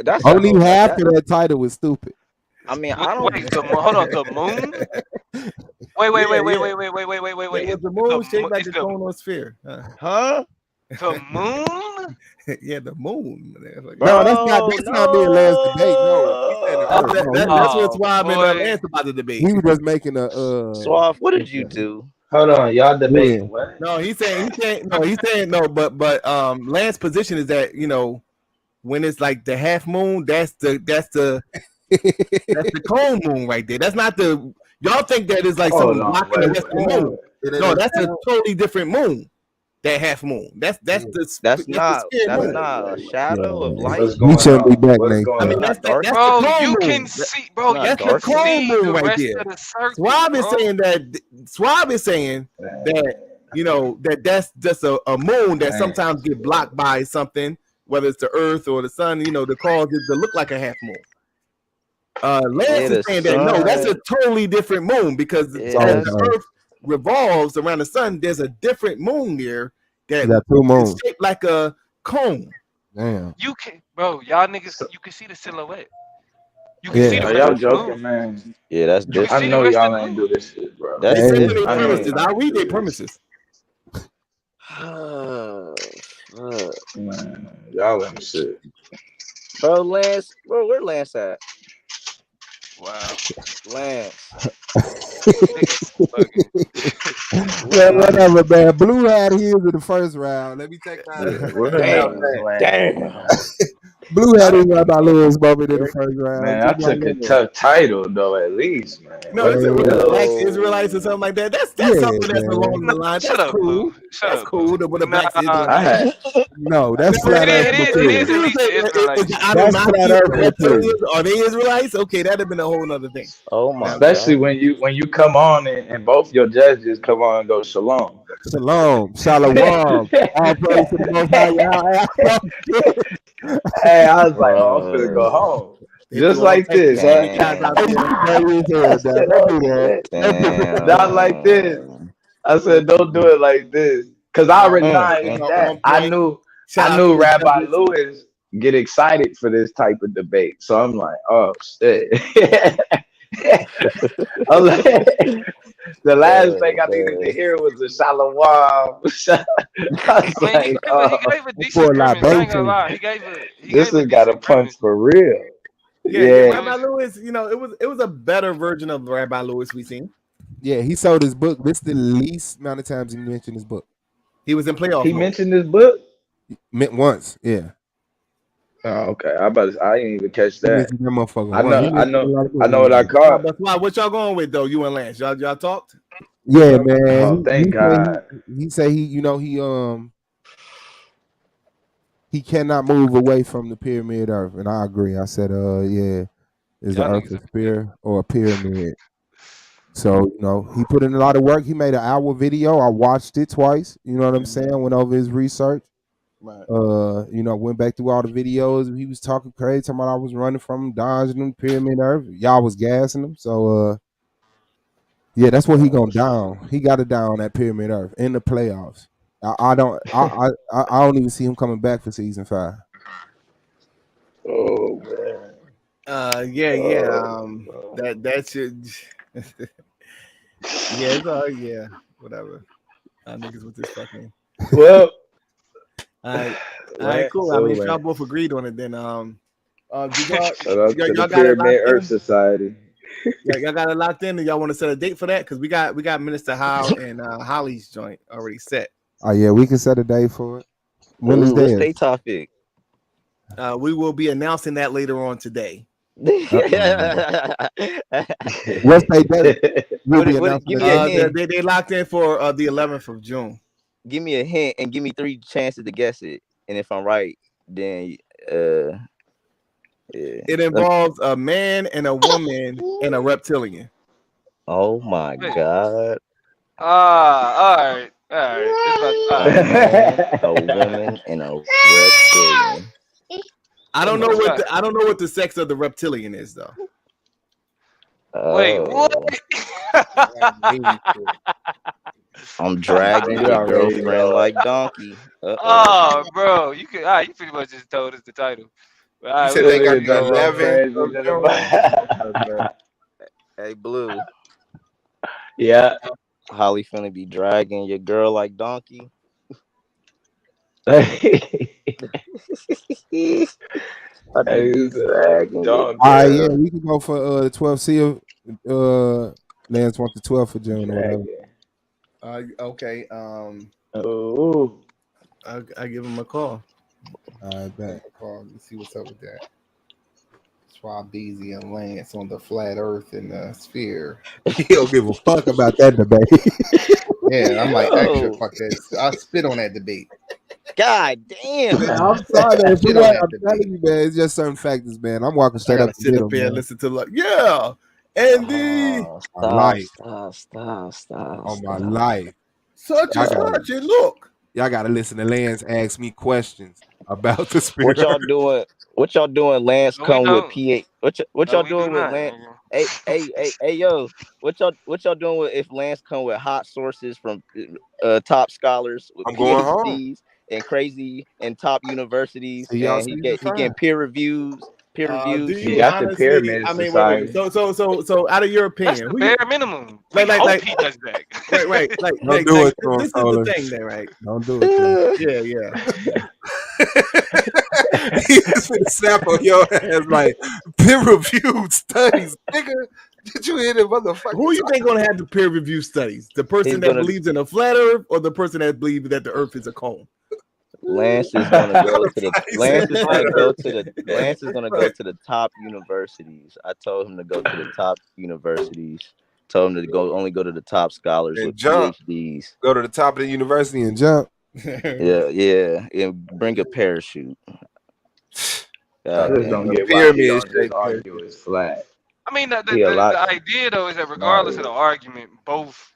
That's only half of that title was stupid. I mean, I don't. Wait, hold on, the moon? Wait. Was the moon shaped like a cone or a sphere? Huh? The moon? Yeah, the moon. No, that's not me and Lance debate. No, that's what Suave and Lance about the debate. he was just making a Suave, what did you do? Hold on, y'all debating what? No, he's saying no, but Lance's position is that, you know, when it's like the half moon, that's the cone moon right there. That's not the y'all think that is like something blocking the rest of the moon. No, that's a totally different moon. That half moon. That's not a shadow of light. You shouldn't be back, Nate. I mean, that's bro, the you moon. can see, bro. That's You can the cone see moon the right rest there. of the circle, Suave is bro. saying that you know that's just a moon that sometimes get blocked by something, whether it's the Earth or the sun. You know, the cause it to look like a half moon. Lance is saying that no, that's a totally different moon because as the Earth revolves around the sun, there's a different moon there that is shaped like a cone. Damn. You can, bro. Y'all niggas, you can see the silhouette. You can see the Are rest y'all of the joking, moon. man? Yeah, that's different. I know y'all ain't do this shit, bro. That's different. I'll read their premises. Man, y'all ain't shit. Bro, Lance, where Lance at? Wow, Lance. Well, whatever, man. Blue had his in the first round. Let me take that. Damn. Blue had his Rabbi Lewis moment in the first round. Man, I took a tough title though, at least, man. No, it's Black Israelites or something like that. That's something that's along the line. Shut up, Blue. That's cool. With the Black Israelites. No, that's flat earth it is at least Israelites. Are they Israelites? Okay, that'd have been a whole other thing. Oh my Especially God. when you come on and both your judges come on and go shalom. Shalom. Shalom. All praise to the Most High. Hey, I was like, oh, I'm finna go home. Just like this, huh? Not like this. I said, don't do it like this. Cause I already that. I knew Rabbi Lewis get excited for this type of debate. So I'm like, oh shit. The last thing I needed to hear was the shalom. He gave a decent premise. I ain't gonna lie. He gave this has got a punch for real. Yeah, Rabbi Lewis, you know, it was a better version of Rabbi Lewis we seen. Yeah, he sold his book. This is the least amount of times he mentioned his book. He was in playoff. He mentioned his book? Meant once, yeah. Oh, okay. I didn't even catch that. I know what I caught. But what y'all going with though? You and Lance, y'all talked? Yeah, man. Oh, thank God. He said he cannot move away from the pyramid Earth, and I agree. I said, yeah, is the Earth a sphere or a pyramid? So, you know, he put in a lot of work. He made an hour video. I watched it twice. You know what I'm saying? Went over his research. Right. You know, went back through all the videos. He was talking crazy, talking about I was running from him, dodging him, pyramid Earth. Y'all was gassing him. So, yeah, that's what he gonna down. He got it down at pyramid Earth in the playoffs. I don't even see him coming back for season 5. Oh man. That should. Yeah. Whatever. Niggas with this fucking. Well. All right, cool. So I mean, if y'all both agreed on it, then did y'all to the got it Pyramid locked Earth in? Society. Y'all got it locked in, and y'all want to set a date for that? Because we got Minister Howe and Holly's joint already set. Oh yeah, we can set a date for it. When is What's that? their topic? We will be announcing that later on today. What's they date? We'll be announcing give me a hint. They locked in for the 11th of June. Give me a hint and give me 3 chances to guess it. And if I'm right, then It involves a man and a woman and a reptilian. Oh my God. All right. A woman and a reptilian. I don't know what the sex of the reptilian is though. Wait, what? I'm dragging your girlfriend like donkey. Oh, bro, you pretty much just told us the title. You said they got the 11. Hey, Blue. Yeah. Holly finna be dragging your girl like donkey. Yeah, we can go for the 12C. Lance wants the 12th of June or whatever. Okay. Oh. I give him a call. I bet. Let's see what's up with that. Swabeezy and Lance on the flat Earth and the sphere. He don't give a fuck about that debate. Yeah, I'm like, actually, fuck that. I'll spit on that debate. God damn. Man, I'm sorry, man. I'm telling you, man. It's just certain factors, man. I'm walking straight up to sit up here and listen to Andy. Stop. On my life. Such and such, and look. Y'all gotta listen to Lance ask me questions about the spirit. What y'all doing? What y'all doing? Lance come with PA. What y'all doing with Lance? Hey, yo. What y'all doing with if Lance come with hot sources from top scholars with I'm going home. PhDs and crazy and top universities, So y'all and he getting peer reviews. Do you got the Pyramid Society. Wait. So out of your opinion, that's the bare minimum. Like, he does that. Right. Don't do it, this is the thing, there, right? Don't do it. Yeah. He's gonna snap on your ass like peer-reviewed studies, nigga. Did you hear the motherfucker? Who you think gonna have the peer-reviewed studies? The person that believes in a flat Earth, or the person that believes that the Earth is a cone? Lance is gonna go to the Lance is gonna go to the top universities. I told him to go to the top universities. Told him to only go to the top scholars and with jump. PhDs. Go to the top of the university and jump. Yeah, and bring a parachute. I just don't get why you don't just argue it's flat. I mean, the idea though is that regardless of the argument, both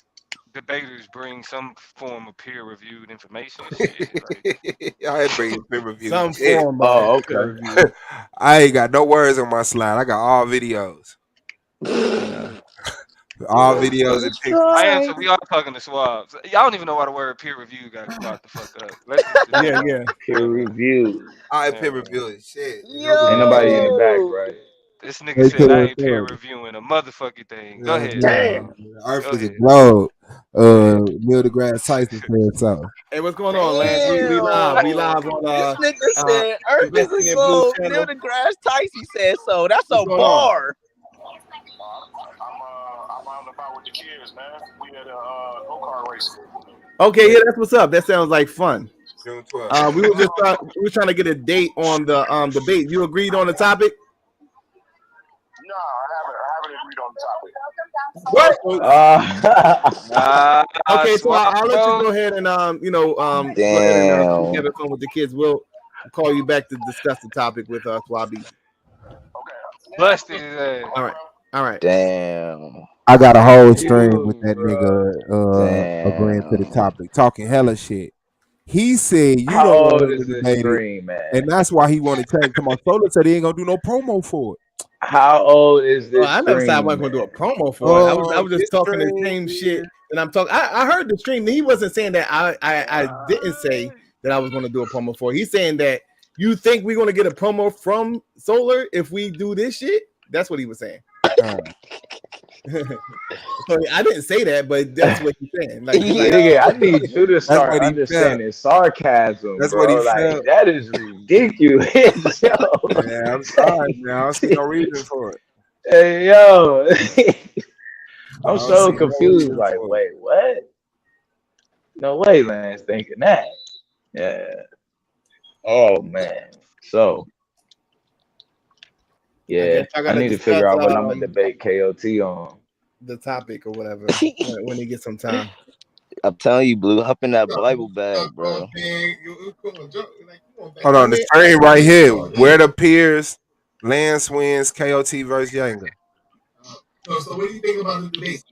debaters bring some form of peer-reviewed information. I ain't bringing peer-reviewed. Some form. Oh, okay. I ain't got no words on my slide. I got all videos. All videos and pictures. I answer. We are talking to swabs. Y'all don't even know why the word peer-review got caught the fuck up. Yeah. Peer-reviewed. I ain't peer-reviewing shit. Ain't nobody in the back, right? This nigga said I ain't peer-reviewing a motherfucking thing. Go ahead. Damn. Earth is a globe. Neil deGrasse Tyson said so. Hey, what's going on, Lance? We live on this nigga said Earth is a globe. Neil deGrasse Tyson said so. That's a bar. I'm out about with the kids, man. We had a go-kart race. Okay, yeah, that's what's up. That sounds like fun. June 12th. We were trying to get a date on the debate. You agreed on the topic? No, I haven't agreed on the topic. What? Okay, so I'll let you go ahead and go ahead and get on with the kids. We'll call you back to discuss the topic with Swabi. Busted. All right. Damn. I got a whole stream with that nigga agreeing to the topic, talking hella shit. He said you How don't old want is to this debate stream, man? and that's why he wanted to come on. Solar said he ain't gonna do no promo for it. How old is this? I never said I wasn't gonna do a promo for it. I was just talking the same shit that I'm talking. I heard the stream. He wasn't saying that I didn't say that I was gonna do a promo for it. He's saying that You think we're gonna get a promo from Solar if we do this shit? That's what he was saying. So I didn't say that, but that's what he's saying. Like, nigga, I need you to start understanding sarcasm, That's bro. what he Like felt. that is ridiculous. Yo. Yeah, I'm sorry, man. I don't see no reason for it. Hey, yo. I'm so confused. Like, wait, what? No way, Lance thinking that. Yeah. Oh man. So yeah, I need to figure out what I'm gonna debate KOT on. The topic or whatever when he gets some time. I'm telling you, Blue, hop in that Bible bag, bro. Hold on, the screen right here. Where the peers, Lance wins, KOT versus Younger. So what do you think about the debate?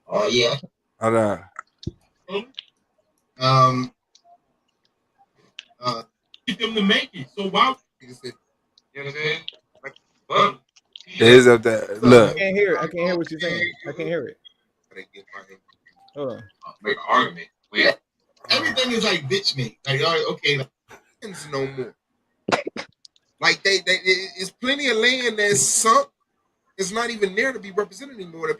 Oh yeah. Hold on. Get them to make it. So why? You know what I'm saying? Like, it is up there. Look. I can't hear it. I can't hear what you're saying. I can't hear it. Hold on. Make an argument. Yeah. Everything is like bitch me. Like, all right, okay, like, no more. Like it's plenty of land that's sunk. It's not even there to be represented anymore.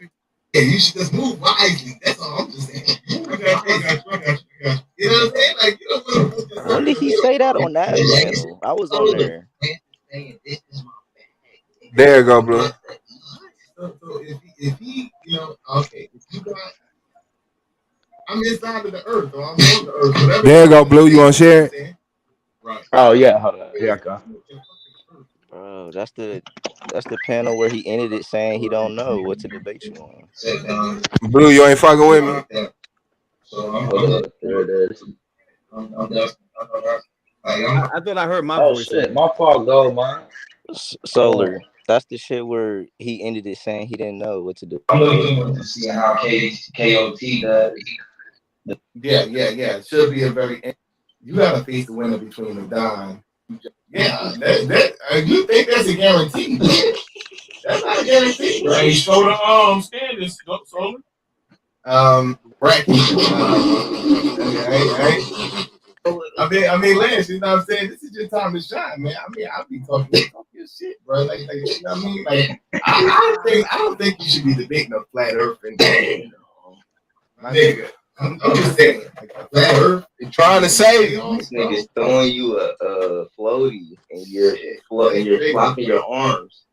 Yeah, you should just move wisely. That's all I'm just saying. Okay. You know what I'm saying? Like, when did he say that on that panel? I was on there. There you go, bro. So if he, you know, okay, if you got, I'm inside of the earth, or I'm on the earth, whatever. There you go, Blue. You want to share it? Right. Oh yeah, hold on. Here I come. Bro, that's the panel where he ended it saying he don't know what to debate you on. Blue, you ain't fucking with me. So I'm there it is. I thought I heard my voice. Shit, my fault, go, man. Solar. That's the shit where he ended it saying he didn't know what to do. I'm looking to see how KOT does. Yeah. It should be a very. You gotta face the winner between the Don. Yeah, you think that's a guarantee? That's not a guarantee, right? He showed the standards, Solar. Bracket. I mean, Lance, you know what I'm saying? This is your time to shine, man. I mean, I'll be talking your shit, bro. Like, you know what I mean? Like, I don't think you should be debating a flat earth and my nigga. I'm just saying, like, a flat earth. You're trying to say, this nigga's throwing you a floaty and you're flopping your arms.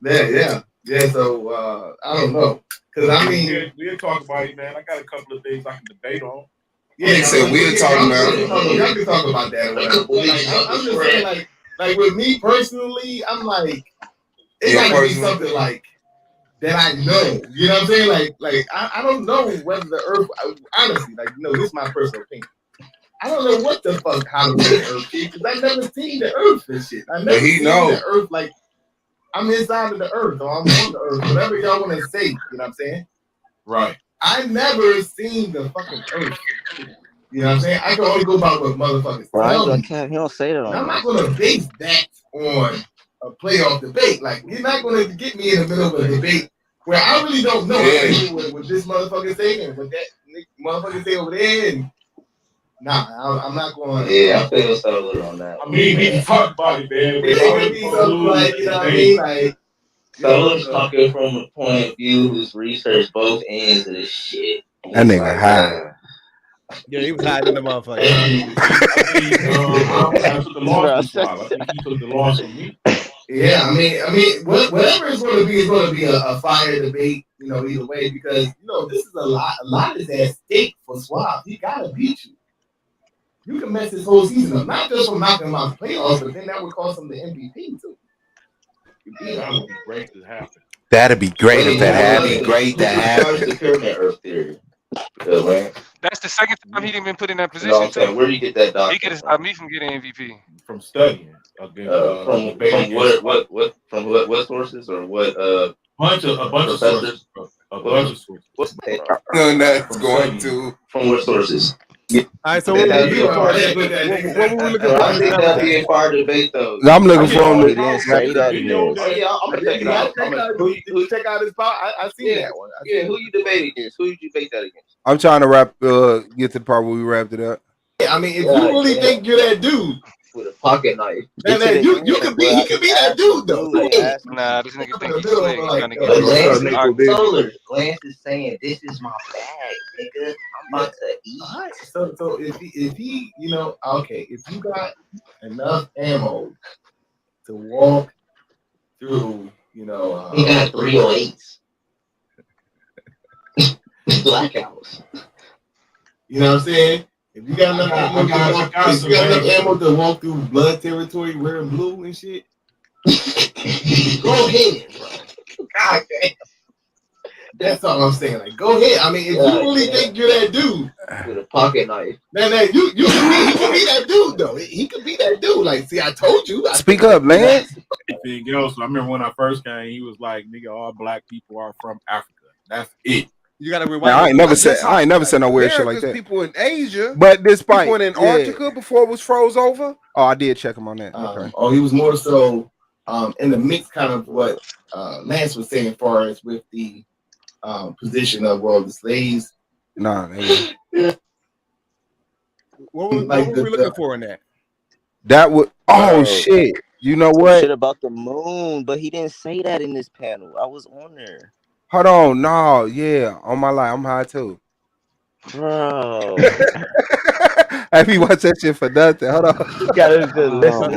Yeah. So I don't know, cause I mean, we'll talk about it, man. I got a couple of things I can debate on. Yeah, he said we'll talk about it. Y'all can talk about that. I'm just saying, like with me personally, I'm like, it gotta be something like that I know. You know what I'm saying? Like I don't know whether the earth. Honestly, like, you know, this is my personal opinion. I don't know what the fuck how the earth is, because I never seen the earth and shit. I never seen the earth like. I'm inside of the earth, or I'm on the earth, whatever y'all want to say. You know what I'm saying? Right. I never seen the fucking earth. You know what I'm saying? I can only go by what motherfuckers tell me. He don't say that on. I'm not gonna base that on a playoff debate. Like, you're not gonna get me in the middle of a debate where I really don't know what this motherfucker say and what that motherfucker say over there. And nah, I'm not going. Yeah, I feel so on that. I mean, he talk about it, man. It's gonna be something like, you know what I mean? Like, Solar's talking from a point of view who's researched both ends of this shit. That nigga high. Yeah, he was hiding the motherfucker. Yeah, I mean, whatever it's going to be a fire debate, you know, either way, because, you know, this is a lot is at stake for Swab. He got to beat you. You can mess this whole season up, not just from knocking him out the playoffs, but then that would cost him the MVP too. That would be great to happen. That'd be great if that happened. That'd be great to happen. The pyramid Earth theory. That's the second time he didn't been put in that position. No, where do you get that doctrine? He could have stopped me from getting MVP. From studying. From what sources or what? A bunch of sources. No, that's going to. From what sources? All right, so what we looking for? I think that'd be a fire debate, though. I'm looking for him. He didn't say that. I'm gonna check it out. Who check out his power? I seen that one. Yeah, who you debate against? Who did you debate that against? I'm trying to get to the part where we wrapped it up. Yeah, I mean, if you really think you're that dude, with a pocket knife. Man, you could be. He could be that dude though. Nah, this nigga think he's slick. He's trying to get Lance is saying, "This is my bag, nigga. I'm about to eat." All right. So if he, okay, if you got enough ammo to walk through, he got 308s. Blackouts. You know what I'm saying? If you got enough ammo to walk through blood territory wearing blue and shit, go ahead, bro. God damn. That's all I'm saying. Like, go ahead. I mean, if you really think you're that dude with a pocket knife, man, he could be that dude though. He could be that dude. Like, see, I told you. Speak up, man. Anything else? I remember when I first came, he was like, "Nigga, all black people are from Africa. That's it." You gotta rewind. Now, I ain't never said no weird shit like that. People in Asia, but despite people in Antarctica before it was froze over. Oh, I did check him on that. Okay. He was more so in the mix, kind of what Lance was saying, as far as with the position of the slaves. Nah, what were we looking for in that? That would. Oh shit! You know what? Shit about the moon, but he didn't say that in this panel. I was on there. Hold on, no, yeah, on my life, I'm high too, bro. I be watch that shit for nothing. Hold on, you gotta just listen.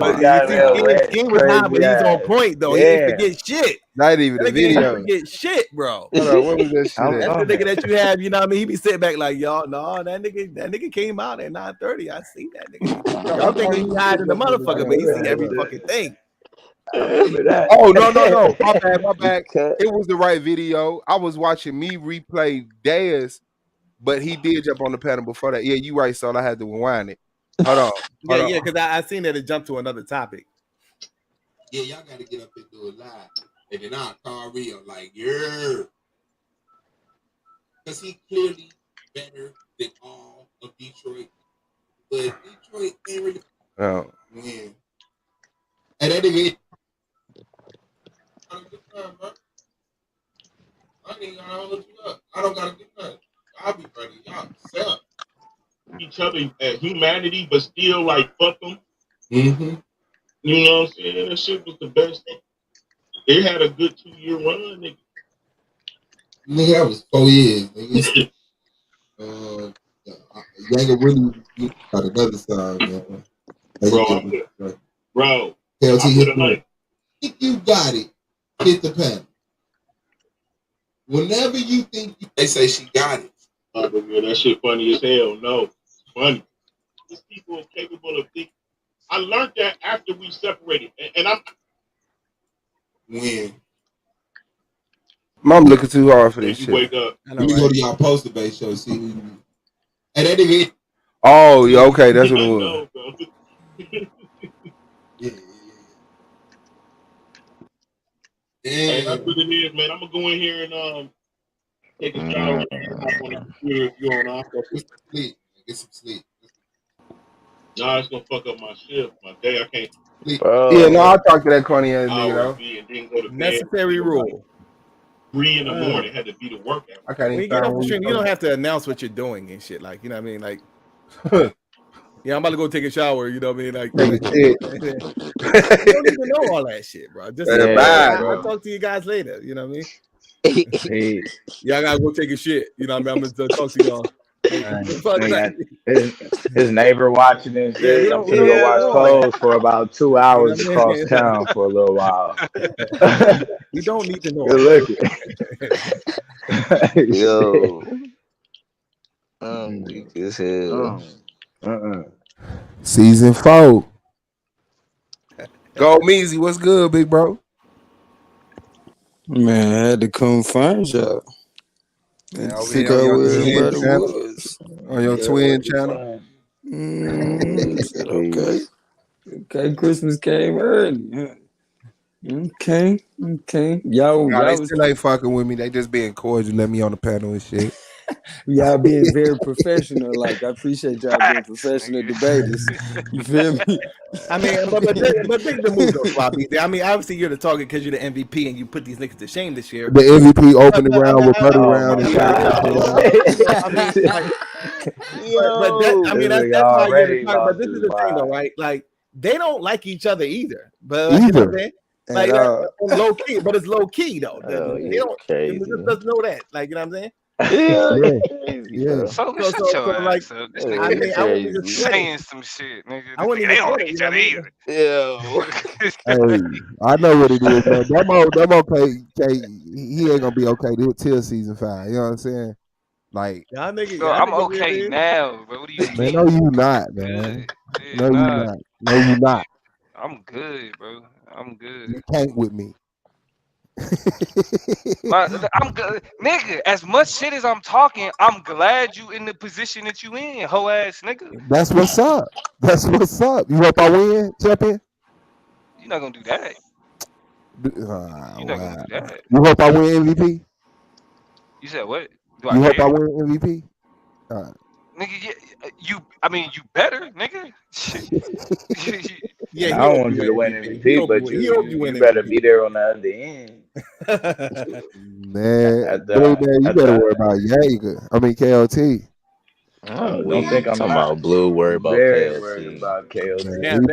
He was high, but he's on point though. He didn't forget shit. Not even the video. Forget shit, bro. Hold on, what was that shit? That's the nigga that you have. You know what I mean? He be sitting back like, y'all, no, that nigga came out at 9:30. I see that nigga. Y'all thinking he high in the motherfucker, but he see every fucking thing. Oh no, my bad. It was the right video. I was watching me replay Deus, but he did jump on the panel before that. Yeah, you right, so I had to rewind it. Hold on. Yeah, because I seen that it jumped to another topic. Yeah, y'all got to get up and do it live, and then I'll call Rio like, yeah, because he clearly better than all of Detroit, but Detroit ain't really win. And that nigga. I ain't gonna hold you up. I don't gotta do nothing. I'll be ready. Y'all sell each other at humanity, but still like fuck them. Mm-hmm. You know what I'm saying? That shit was the best. They had a good 2-year run, nigga. Nigga, that was 4 years. Nigga. Younger really got another side, man. Bro. If you got it, hit the pen. Whenever you think they say she got it. Oh, but man, that shit funny as hell. No, funny. These people are capable of thinking. I learned that after we separated, and I'm when. Mom looking too hard for this you shit. Wake up. Let me go to y'all poster base show. See who. And that nigga. Oh, yeah, okay, that's what it was. Hey, that's what it is, man. I'm gonna go in here and take a shower. If you're on off, get some sleep. Nah, it's gonna fuck up my shift, my day. I can't sleep. Yeah, no, I'll talk to that corny ass nigga though. Necessary rule. 3 in the morning had to be to work. I can't when you get off the stream, you don't have to announce what you're doing and shit. Like, you know what I mean? Like, yeah, I'm about to go take a shower. You know what I mean? Like, you don't even know all that shit, bro. Just I'll talk to you guys later. You know what I mean? Y'all gotta go take a shit. You know what I mean? I'm gonna talk to y'all. His neighbor watching this shit. I'm gonna go watch clothes for about 2 hours across town for a little while. You don't need to know. Good looking. Yo. Weak as hell. Season 4. Go Meezy, what's good, big bro? Man, I had to come find y'all. And figure out where everybody was. On your twin channel. Okay, Christmas came early. Okay. Y'all still ain't fucking with me. They just being cordial, let me on the panel and shit. Y'all being very professional. Like, I appreciate y'all being professional debaters. You feel me? I mean, but take the move though, Floppy. I mean, obviously you're the target because you're the MVP and you put these niggas to shame this year. The MVP opening round, rebuttal round, and that's why you're the target. But this is the thing though, right? Like, they don't like each other either. But you know what I'm saying? Like low key, but it's low key though. They don't. Just know that. Like you know what I'm saying? Yeah. So shut your ass up. This nigga, I mean, I wouldn't even saying some shit, nigga. I wouldn't They even don't like each other either. Hey, I know what it is, man. Them okay. He ain't gonna be okay till season 5. You know what I'm saying? Like, y'all niggas, no, I'm okay now, but what do you man, mean? no, you not, man. No, you not. No, you not. I'm good, bro. I'm good. You can't with me. I'm good, nigga. As much shit as I'm talking, I'm glad you in the position that you in, hoe ass nigga. That's what's up. That's what's up. You hope I win, champion? You're not gonna do that. You're not gonna do that. You hope I win MVP? You said what? Do You hope care? I win MVP? Nigga, I mean, you better, nigga. Yeah, I don't want you to win MVP, but you better be there on the other end. Man, you better worry about Jaeger. I mean, KOT. Don't think I'm talking about Blue. Worry about very worried about KOT. Damn,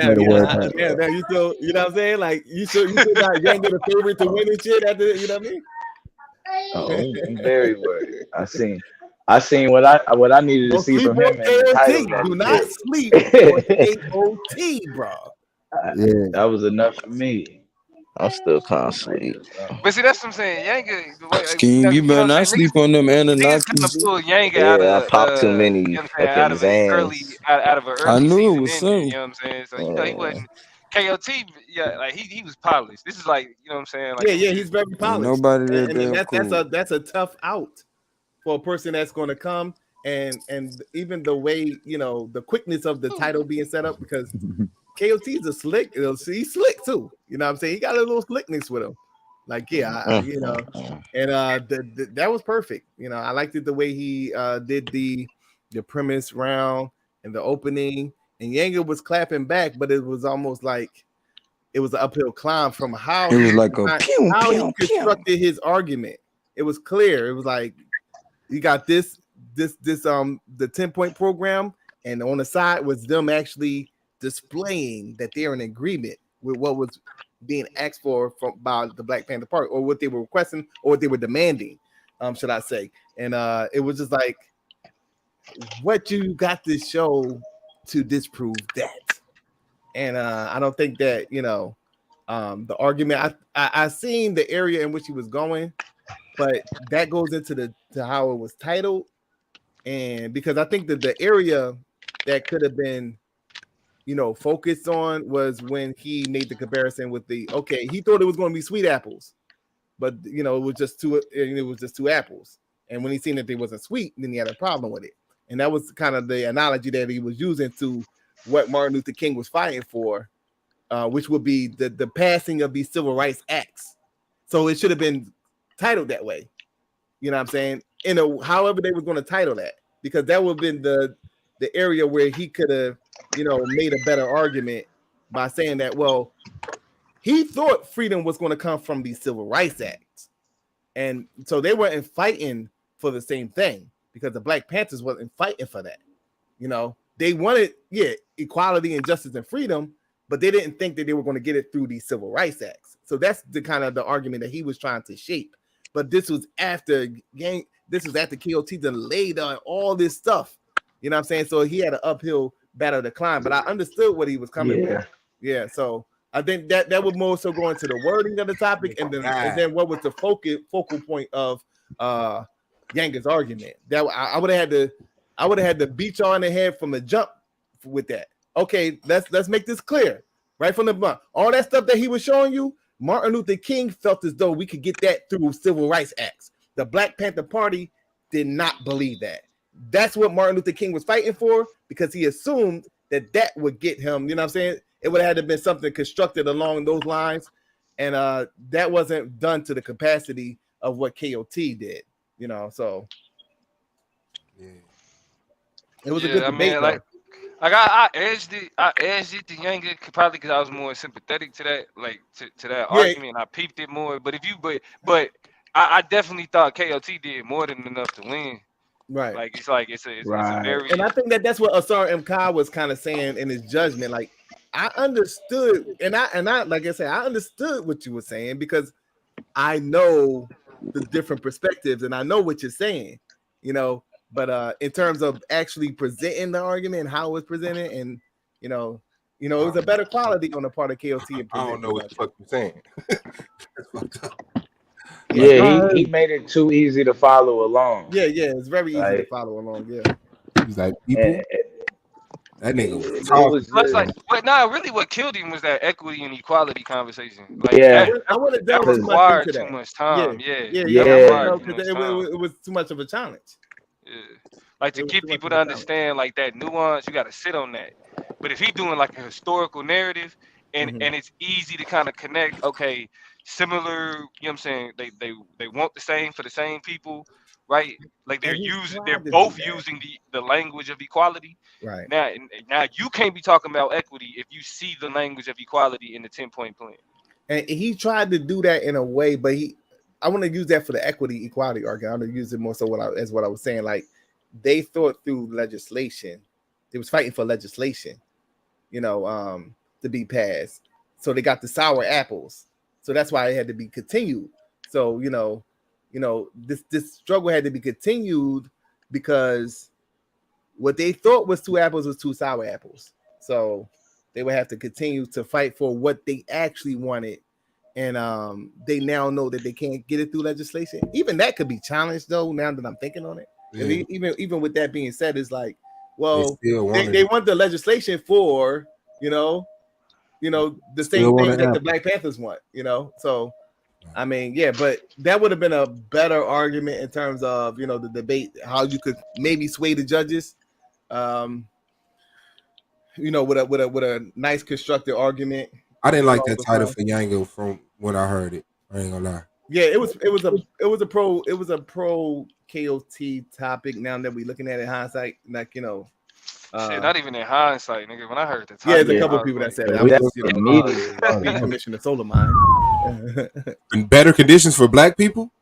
you still, you know what I'm saying? Like you still not Yang get a favorite to win and shit after, you know what I mean? Oh, I'm very worried. I seen what I needed to see from him in the title. Do not sleep on KOT, bro. That was enough for me. I'm still constantly. But see, that's what I'm saying. Yanga, Scheme, you better not sleep on them Niggas gonna pull Yanga out of I popped too many you know what I'm saying, out of an early knew it was season ending, something. you know what I'm saying? So you know he wasn't KOT, like he was polished. This is like, you know what I'm saying? Like he's very polished. Nobody that's a tough out for a person that's gonna come and even the way, you know, the quickness of the title being set up, because KOT is a slick, he's slick too. You know what I'm saying? He got a little slickness with him. Like, you know, and that was perfect. You know, I liked it the way he did the premise round and the opening, and Yanga was clapping back, but it was almost like it was an uphill climb from how it was like he constructed his argument. It was clear. It was like you got the 10-point program, and on the side was them actually displaying that they're in agreement with what was being asked for by the Black Panther Party, or what they were requesting, or what they were demanding, should I say. And it was just like, what you got to show to disprove that? And I don't think that, you know, the argument, I seen the area in which he was going, but that goes into to how it was titled. And because I think that the area that could have been, you know, focused on was when he made the comparison with he thought it was going to be sweet apples, but you know, it was just two apples. And when he seen that they wasn't sweet, then he had a problem with it. And that was kind of the analogy that he was using to what Martin Luther King was fighting for, which would be the passing of these civil rights acts. So it should have been titled that way. You know what I'm saying? However they was going to title that, because that would have been the area where he could have, you know, made a better argument by saying that, well, he thought freedom was going to come from these civil rights acts. And so they weren't fighting for the same thing, because the Black Panthers wasn't fighting for that. You know, they wanted, equality and justice and freedom, but they didn't think that they were going to get it through these civil rights acts. So that's the kind of the argument that he was trying to shape. But this was after KOT done laid on all this stuff. You know what I'm saying? So he had an uphill battle to climb, but I understood what he was coming with. Yeah, so I think that would more so go into the wording of the topic, and then what was the focal point of Yanga's argument. That I would have had to beat y'all in the head from the jump with that. Okay, let's make this clear right from the front. All that stuff that he was showing you, Martin Luther King felt as though we could get that through civil rights acts. The Black Panther Party did not believe that. That's what Martin Luther King was fighting for, because he assumed that would get him. You know what I'm saying? It would have had to been something constructed along those lines, and that wasn't done to the capacity of what KOT did. You know, so it was a good debate. I edged it to Yanga probably because I was more sympathetic to that, like to that argument. I peeped it more. But I definitely thought KOT did more than enough to win. Right. Like it's a very, and I think that's what Asar M. Khan was kind of saying in his judgment. Like, I understood, and I like I said, I understood what you were saying because I know the different perspectives and I know what you're saying, you know. But in terms of actually presenting the argument and how it was presented, and you know, it was a better quality on the part of KOT. I don't know what the fuck you're saying. That's fucked up. Yeah, he made it too easy to follow along. Yeah, it's very easy to follow along. Yeah, he's like people. That nigga was Plus, like, but really, what killed him was that equity and equality conversation. Like, I want to delve that too required much into too that. much time. Yeah, because it was too much of a challenge. Yeah, like to get people to understand like that nuance, you got to sit on that. But if he doing like a historical narrative, and it's easy to kind of connect, okay, similar, you know what I'm saying? They want the same for the same people, right? Like they're both using the language of equality. Right. Now you can't be talking about equity if you see the language of equality in the 10-point plan. And he tried to do that in a way, but I want to use that for the equity equality argument. I'm going to use it more so as what I was saying. Like they thought through legislation. They was fighting for legislation, to be passed. So they got the sour apples. So that's why it had to be continued. So, this struggle had to be continued because what they thought was two apples was two sour apples. So they would have to continue to fight for what they actually wanted. And they now know that they can't get it through legislation. Even that could be challenged, though, now that I'm thinking on it. Yeah. Even with that being said, it's like, well, they want the legislation for, the same thing that the Black Panthers want, So, I mean, yeah, but that would have been a better argument in terms of, the debate, how you could maybe sway the judges. With a nice constructed argument. I didn't like that title for Yango from when I heard it. I ain't gonna lie. Yeah, it was a pro KOT topic. Now that we're looking at it in hindsight, like shit, not even in hindsight, nigga. When I heard the title, there's a couple people that said it. I was Commissioner Solar Mine. In better conditions for Black people?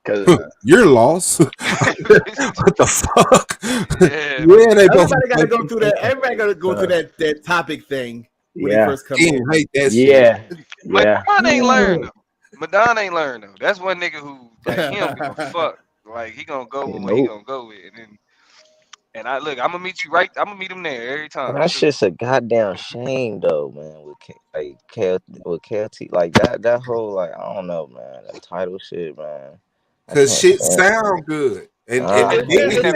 You're lost. What the fuck? Everybody gotta go through that. Everybody gotta go through that topic thing when they first come in. Madonna ain't learned though. Madonna ain't learned though. That's one nigga who he don't give a fuck. Like he gonna go with what he gonna go with, and I'm gonna meet you right. I'm gonna meet him there every time. That shit's a goddamn shame though, man. With KLT, like that whole like I don't know, man. That title shit, man. Cause shit sound good. And especially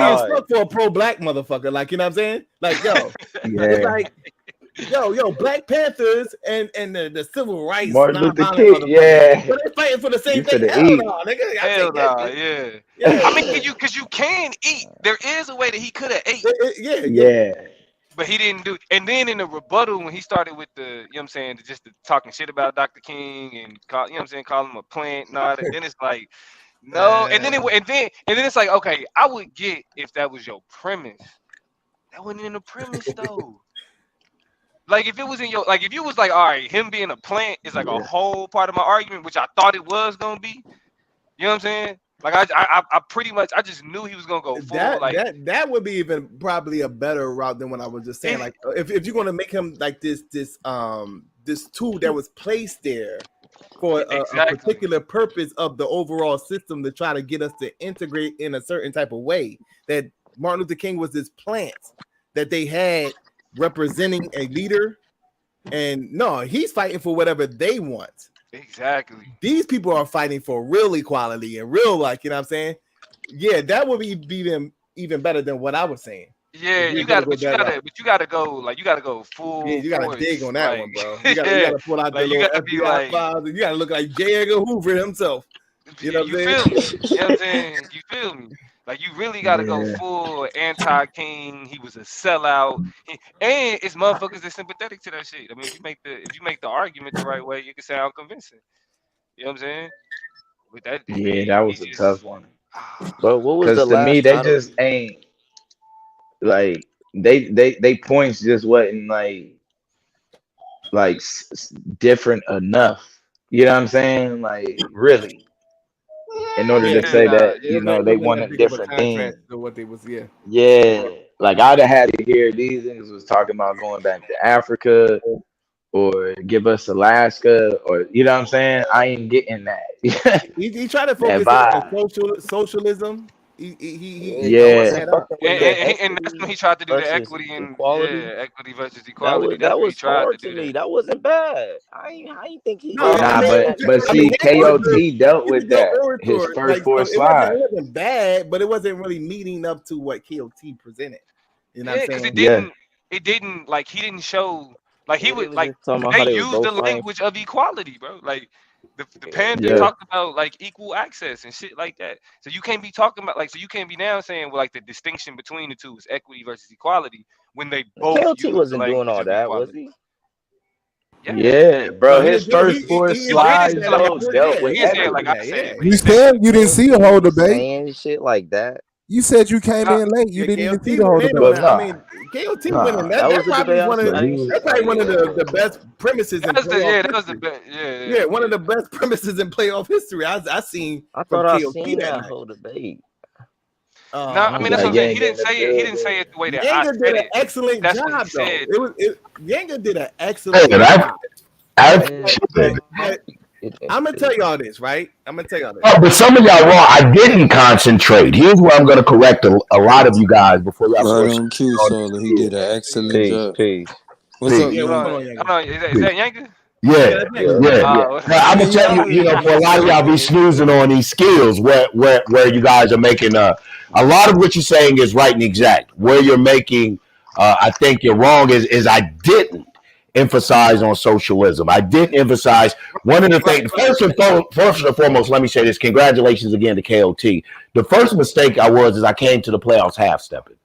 as fuck for a pro-Black motherfucker, like you know what I'm saying? Like it's like Black Panthers and the civil rights, Martin Luther King, but they're fighting for the same thing. Hell no, nigga. Hell no, I mean, because you can eat. There is a way that he could have ate. But he didn't do. And then in the rebuttal, when he started with the, just the talking shit about Dr. King and call him a plant and all that, then it's like, no. And then it's like, okay, I would get if that was your premise. That wasn't in the premise though. Like if it was in your, like if you was like, all right, him being a plant is like a whole part of my argument, which I thought it was gonna be. You know what I'm saying? Like I pretty much I just knew he was gonna go full. That would be even probably a better route than what I was just saying. Like if you're gonna make him like this tool that was placed there for a particular purpose of the overall system to try to get us to integrate in a certain type of way. That Martin Luther King was this plant that they had representing a leader, and no, he's fighting for whatever they want. Exactly. These people are fighting for real equality and real, like, you know what I'm saying? Yeah, that would be even better than what I was saying. Yeah, you gotta go full. Yeah, you gotta dig on that one, bro. You gotta pull out the little FBI files, and you gotta look like J. Edgar Hoover himself. You know what I'm saying? You know what I'm saying? You feel me? Like you really gotta go full anti-King. He was a sellout, and it's motherfuckers that's sympathetic to that shit. I mean, if you make the argument the right way, you can sound convincing. You know what I'm saying? With that, that was a tough one. But what was the last? To me, they just ain't like they points just wasn't like different enough. You know what I'm saying? Like really. In order to say that, they wanted different things. What they was, Like I'd have had to hear these niggas was talking about going back to Africa or give us Alaska or you know what I'm saying? I ain't getting that. he tried to focus on socialism. Yeah. And that's when he tried to do the equity and equity versus equality. That's what he tried to do. That wasn't bad. I think he. But see, KOT dealt with that. His first four slides. It wasn't bad, but it wasn't really meeting up to what KOT presented. You know what I'm saying? Because it didn't like he didn't show like he would like they used the language of equality, bro. Like the Panther talked about like equal access and shit like that. So you can't be talking about you can't be now saying well like the distinction between the two is equity versus equality when they both KOT wasn't doing all that, was he? Yeah, bro. His first four slides though dealt with everything. You said you didn't see the whole debate. Saying shit like that. You said you came in late. You didn't even see the whole debate. I mean, KOT winning. That's probably one of the best premises in playoff. That was the best. Yeah, one of the best premises in playoff history. I thought I seen that whole debate. No, I mean that's what I'm saying. He didn't say it. He didn't say it the way that I said did an it. excellent That's job, what he said. though. Yenga did an excellent job. I'm gonna tell y'all this, right? Oh, but some of y'all wrong. I didn't concentrate. Here's where I'm going to correct a lot of you guys before y'all. Right on cue, Solar. He did an excellent job. What's up? Is that Yenga? Yeah. I'm gonna tell you, for a lot of y'all be snoozing on these skills where you guys are making a lot of what you're saying is right and exact. Where you're making, I think you're wrong is I didn't emphasize on socialism. I didn't emphasize one of the things. First and foremost, let me say this. Congratulations again to KOT. The first mistake is I came to the playoffs half stepping.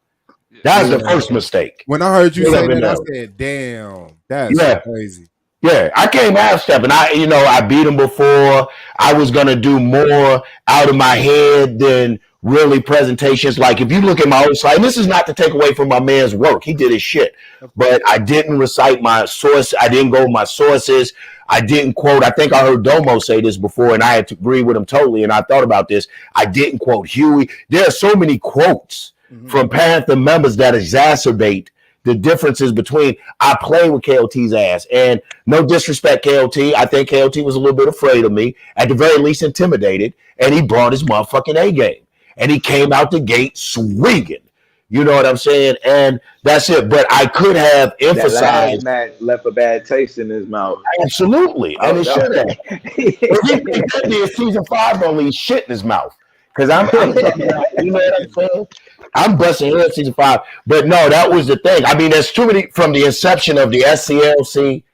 That's the first mistake. When I heard you say that, I said, "Damn, that's crazy." Yeah, I came half stepping. I beat him before. I was gonna do more out of my head than really presentations. Like if you look at my own slide, and this is not to take away from my man's work. He did his shit. But I didn't recite my source. I didn't go with my sources. I didn't quote. I think I heard Domo say this before, and I had to agree with him totally. And I thought about this. I didn't quote Huey. There are so many quotes from Panther members that exacerbate the differences between. I play with KOT's ass, and no disrespect, KOT. I think KOT was a little bit afraid of me, at the very least intimidated, and he brought his motherfucking A game, and he came out the gate swinging. You know what I'm saying? And that's it. But I could have emphasized. That left a bad taste in his mouth. Absolutely. And it should have. If he did season 5, don't leave shit in his mouth. Because I'm you know what I'm saying? I'm busting head season 5. But no, that was the thing. I mean, there's too many from the inception of the SCLC.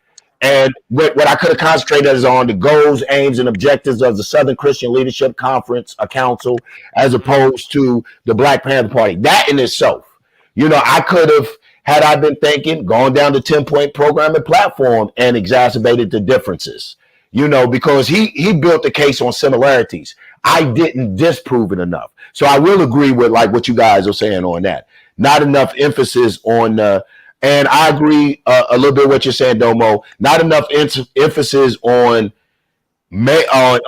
And what I could have concentrated is on the goals, aims, and objectives of the Southern Christian Leadership Conference, a council, as opposed to the Black Panther Party. That in itself, I could have, had I been thinking, gone down the 10-point program and platform and exacerbated the differences, because he built the case on similarities. I didn't disprove it enough. So I will agree with what you guys are saying on that. Not enough emphasis on and I agree a little bit what you're saying, Domo. Not enough emphasis on major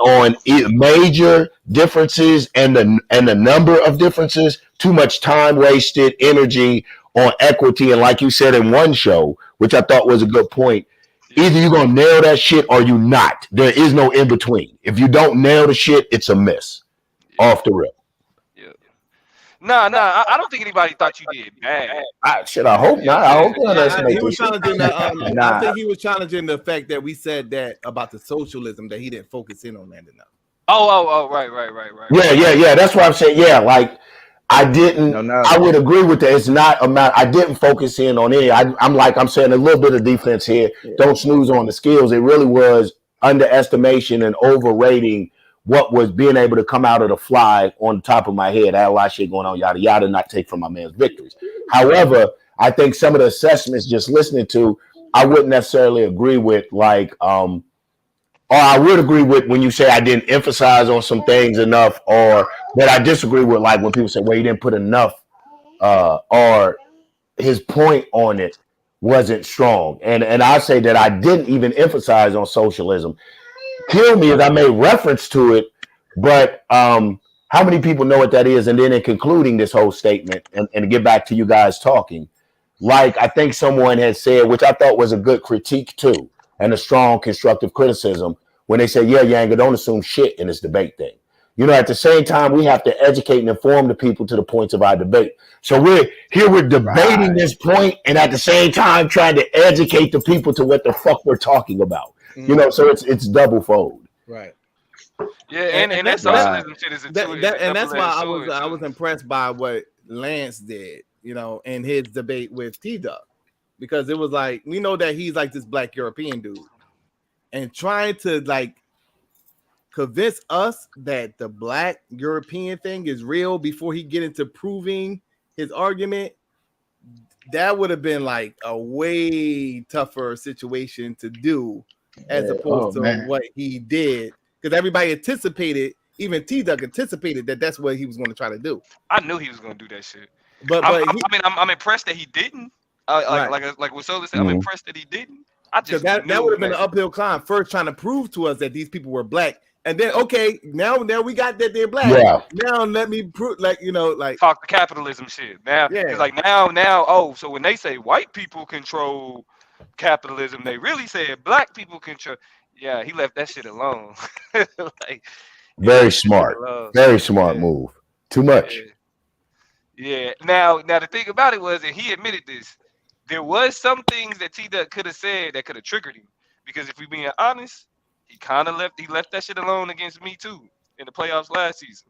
differences and the number of differences. Too much time wasted, energy on equity, and like you said in one show, which I thought was a good point. Either you're gonna nail that shit or you not. There is no in between. If you don't nail the shit, it's a miss. Off the rip. Nah, I don't think anybody thought you did bad. I hope not. I hope he was challenging I think he was challenging the fact that we said that about the socialism, that he didn't focus in on that enough. Oh, right. Yeah. That's what I'm saying. Yeah, I didn't. I would agree with that. It's not I didn't focus in on any. I'm saying a little bit of defense here. Yeah. Don't snooze on the skills. It really was underestimation and overrating what was being able to come out of the fly on the top of my head. I had a lot of shit going on, yada, yada, not take from my man's victories. However, I think some of the assessments just listening to, I wouldn't necessarily agree with, or I would agree with when you say I didn't emphasize on some things enough, or that I disagree with, when people say, well, you didn't put enough, or his point on it wasn't strong. And I say that I didn't even emphasize on socialism. Kill me as I made reference to it, but How many people know what that is? And then in concluding this whole statement, and to get back to you guys talking, like I think someone had said, which I thought was a good critique too, and a strong constructive criticism, when they say, yeah, Yanga, don't assume shit in this debate thing. You know, at the same time, we have to educate and inform the people to the points of our debate. So we're debating this point, and at the same time trying to educate the people to what the fuck we're talking about. You know, so it's double fold. Right. Yeah, and that socialism shit is and that's why I was impressed by what Lance did, you know, in his debate with T-Duck, because it was like, we know that he's like this black European dude, and trying to like convince us that the black European thing is real before he get into proving his argument, that would have been like a way tougher situation to do as opposed to what he did, because everybody anticipated, even T-Duck anticipated that that's what he was going to try to do. I knew he was going to do that shit. But I'm impressed that he didn't. Like what Sola said, I'm impressed that he didn't. I just that would have been an uphill climb, first trying to prove to us that these people were black, and then okay, now we got that they're black. Yeah. Now let me prove, like, you know, like talk the capitalism shit. Now, it's like now, oh, so when they say white people control capitalism, they really said black people control. Yeah, he left that shit alone. Like, very smart move. Too much. Yeah. Now the thing about it was, and he admitted this, there was some things that T-Duck could have said that could have triggered him. Because if we being honest, he kind of left that shit alone against me too in the playoffs last season.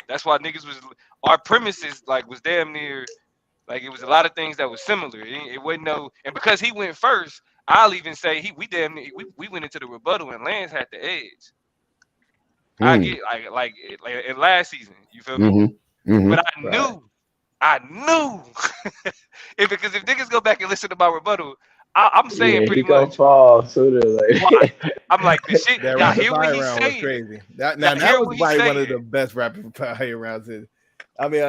That's why niggas our premises like was damn near, like it was a lot of things that was similar. It wasn't and because he went first, I'll even say we went into the rebuttal and Lance had the edge. I get like in last season, you feel me? But I knew because if niggas go back and listen to my rebuttal, I'm saying pretty much fall sooner or later. I'm like, this shit. That Y'all rapid hear what fire he's round saying? was crazy. That was probably one of the best rapid fire rounds. I mean,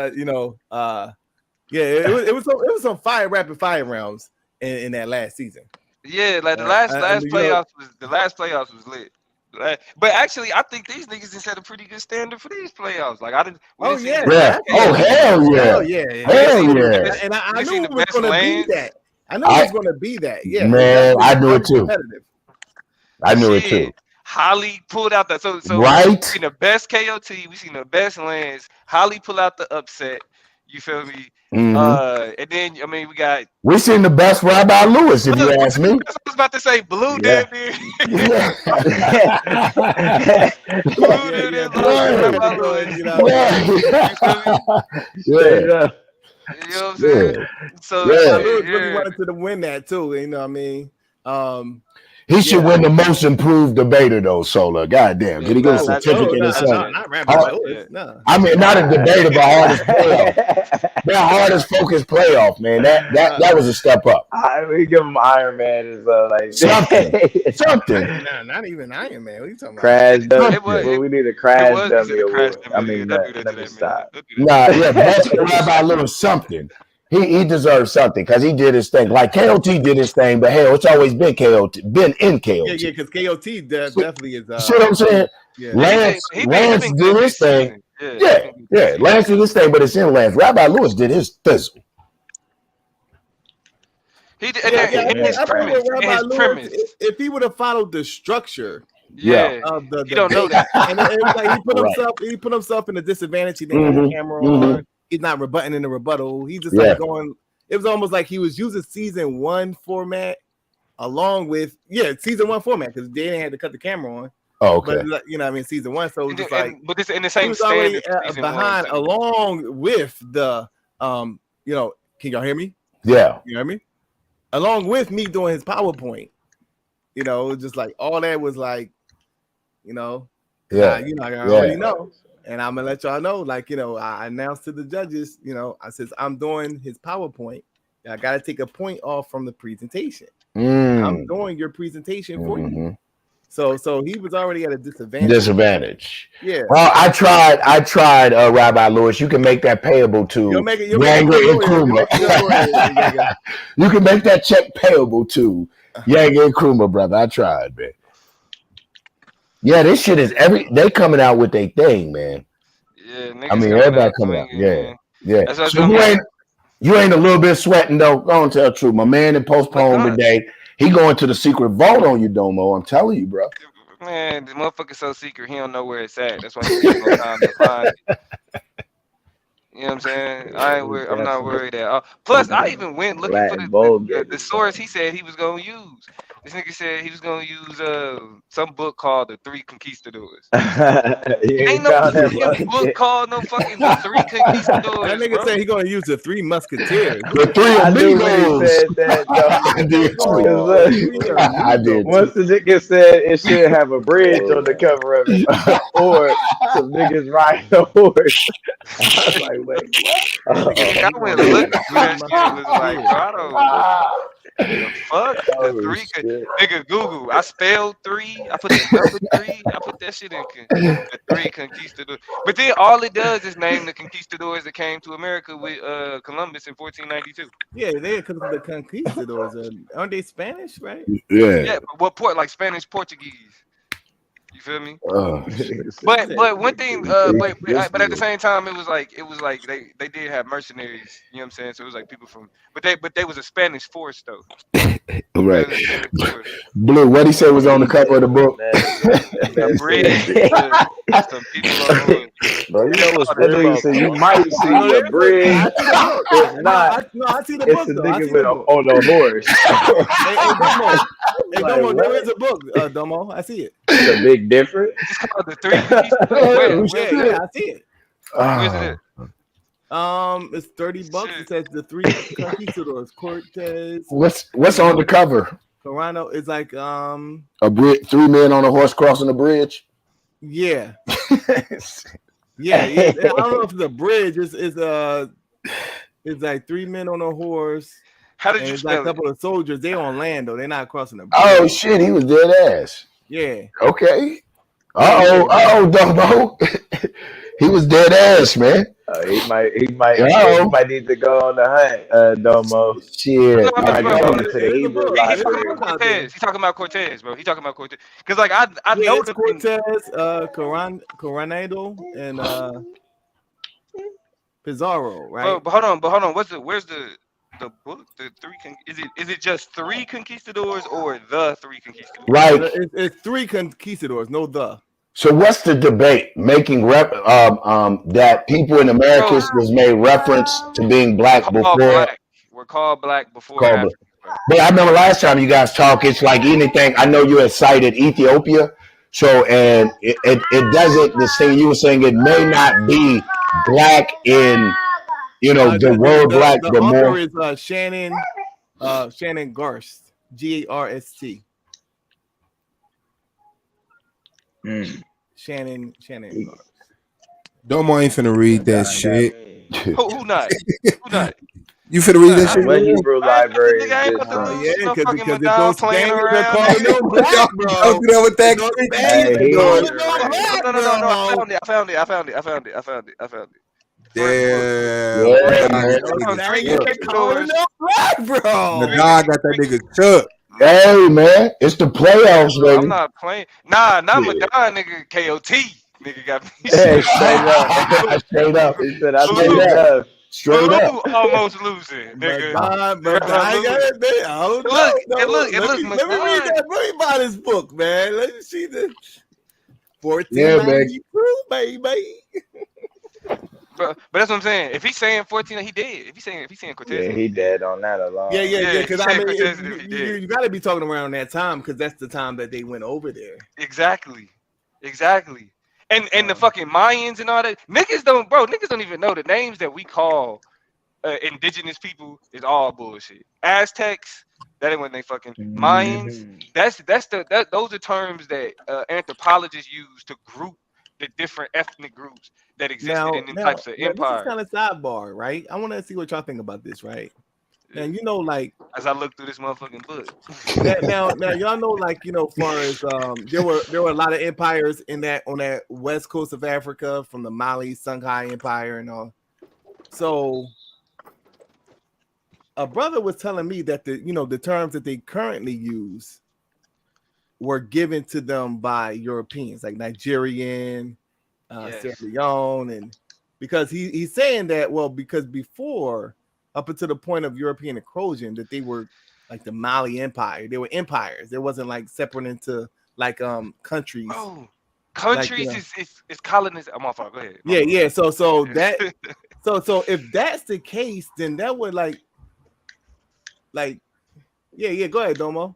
it was some rapid fire rounds in that last season. Yeah, like the last playoffs was lit. But actually, I think these niggas just set a pretty good standard for these playoffs. Like I didn't. Oh hell yeah! Hell yeah! And I knew it was going to be that. I knew it was going to be that. Yeah, man, I knew it too. I knew it too. Holly pulled out that. So right. We seen the best KOT. We seen the best Lance. Holly pull out the upset. You feel me? And then we seen the best Rabbi Lewis, if you ask me. I was about to say Blue damn near. Blue damn near Rabbi Lewis. You know what I'm saying? So Lewis really wanted to win that too. You know what I mean? He should win the most improved debater, though, Sola. Goddamn. Did he get a certificate or something? No. I mean, not a debater, but hardest playoff. That hardest focused playoff, man. That was a step up. We give him Iron Man as well. Like something. Not even Iron Man. What are you talking about? Crash dummy. We need a crash dummy award. I mean, let me stop. Best Rabbi Lewis, something. He deserves something because he did his thing. Like KOT did his thing, but hell, it's always been in KOT. Yeah, because KOT definitely is. See what I'm saying? Yeah. Lance did his thing. Yeah. Lance did his thing, but it's in Lance. Rabbi Lewis did his thizzle. He did. His premise. If he would have followed the structure. Of the you don't know that. And it was like he put himself in a disadvantage. He didn't have the camera on. He's not rebutting in the rebuttal. He's just like going. It was almost like he was using season 1 format along with season 1 format because they didn't have to cut the camera on. Oh, okay. But you know what I mean, season 1. So just but this in the same he was already one, behind along with the can y'all hear me? Yeah. You hear me? Along with me doing his PowerPoint. Just like all that was like, I already know. And I'm gonna let y'all know, I announced to the judges, I says I'm doing his PowerPoint. I gotta take a point off from the presentation. I'm doing your presentation for you. So he was already at a disadvantage. Yeah. Well, I tried, Rabbi Lewis. You can make that payable to Yanga and Kruma. You can make that check payable to Yanga and Kruma, brother. I tried, man. Yeah, this shit is they coming out with their thing, man. Yeah, niggas I mean, coming everybody out coming out. swinging, Yeah, man. yeah. That's what's So gonna you ain't a little bit sweating though. Go on, tell the truth. My man that postponed today. He going to the secret vote on you, Domo. I'm telling you, bro. Man, the motherfucker's so secret, he don't know where it's at. That's why he never gonna time to find it. You know what I'm saying? I'm not worried at all. Plus, I even went looking for the source he said he was gonna use. This nigga said he was gonna use some book called The Three Conquistadors. Ain't no fucking book called no fucking The Three Conquistadors. That nigga bro. said he gonna use the Three Musketeers. The Three I knew when he Amigos. said that though. I did too. I did Once the nigga said it should have a bridge on the cover of it, or some niggas riding a horse. I was like, wait, what? Nigga, I went looking for that shit and was like, bro, I don't. The fuck? The three, nigga, Google. I spelled three. I put the number three. I put that shit in the three conquistadors. But then all it does is name the conquistadors that came to America with Columbus in 1492. Yeah, they because the conquistadors aren't they Spanish, right? Yeah. Yeah, but what port? Like Spanish, Portuguese. You feel me? But one thing, but at the same time, it was like they did have mercenaries. You know what I'm saying? So it was like people from, but they was a Spanish force though. Right. Blue, what he said was on the cover of the book. The bridge. Some people on the hood. Bro, you know what's crazy? So you might see a bridge. If not, I see the it's book a though. nigga on a horse. Hey, Domo, there is a book, Domo. I see it. It's a big difference. It's called The Three Conquistadors. Yeah, I see it. Where's it? It's $30. It says The Three Conquistadors. Cortez. What's on the cover? Corano is like a bridge, 3 men on a horse crossing the bridge. Yeah. Yeah. I don't know if it's a bridge. It's like 3 men on a horse. How did you it's spell like a couple of soldiers. They're on land though. They're not crossing the bridge. Oh shit, he was dead ass. Yeah. Okay. Dumbo. He was dead ass, man. He might need to go on the hunt, Domo. Shit. He might go to the Hebrew library. He's talking about Cortez, bro. He's talking about Cortez. Because like I know the Cortez, Coronado, and Pizarro, right? But hold on. Where's the book? The three is it just 3 conquistadors or the 3 conquistadors? Right. It's 3 conquistadors, no the. So what's the debate? Making that people in Americas was made reference to being black before. We're called black before. But I remember last time you guys talked, it's like anything. I know you had cited Ethiopia. So and it doesn't. The thing you were saying, it may not be black in the word black, the but more. Is Shannon Garst, Garst. Shannon. Domo ain't finna read that shit. Who not? You finna read that shit? What Hebrew library is I ain't this about to one? lose no fucking Madonna playing around. Don't do that with that. No, I found it. Damn. Bro. The dog got that nigga shook. Hey man, it's the playoffs, baby. I'm not playing. Nah, not Madonna, nigga. KOT, nigga got me. Hey, straight up. He said, I think straight up. Almost losing, nigga. But I got it, man. I don't know. Let me read that. Let me buy this book, man. Let me see the 1492, baby. But that's what I'm saying. If he's saying 14, he dead. If he's saying Cortez, yeah, he dead on that alone. Yeah. Because I mean, you got to be talking around that time because that's the time that they went over there. Exactly. And the fucking Mayans and all that. Niggas don't even know the names that we call indigenous people is all bullshit. Aztecs, that ain't when they fucking Mayans. Those are terms that anthropologists use to group the different ethnic groups that existed in types of empire. This is kind of sidebar, right? I want to see what y'all think about this, right? And like as I look through this motherfucking book. now y'all know, far as there were a lot of empires on that west coast of Africa, from the Mali Songhai Empire and all. So a brother was telling me that the terms that they currently use were given to them by Europeans, like Nigerian, Sierra Leone, and because he's saying that, well, because before, up until the point of European inclusion, that they were like the Mali Empire. They were empires. There wasn't like separate into like countries. Oh, countries like, is colonization. I'm off. Go ahead. Yeah. So that so if that's the case, then that would like yeah. Go ahead, Domo.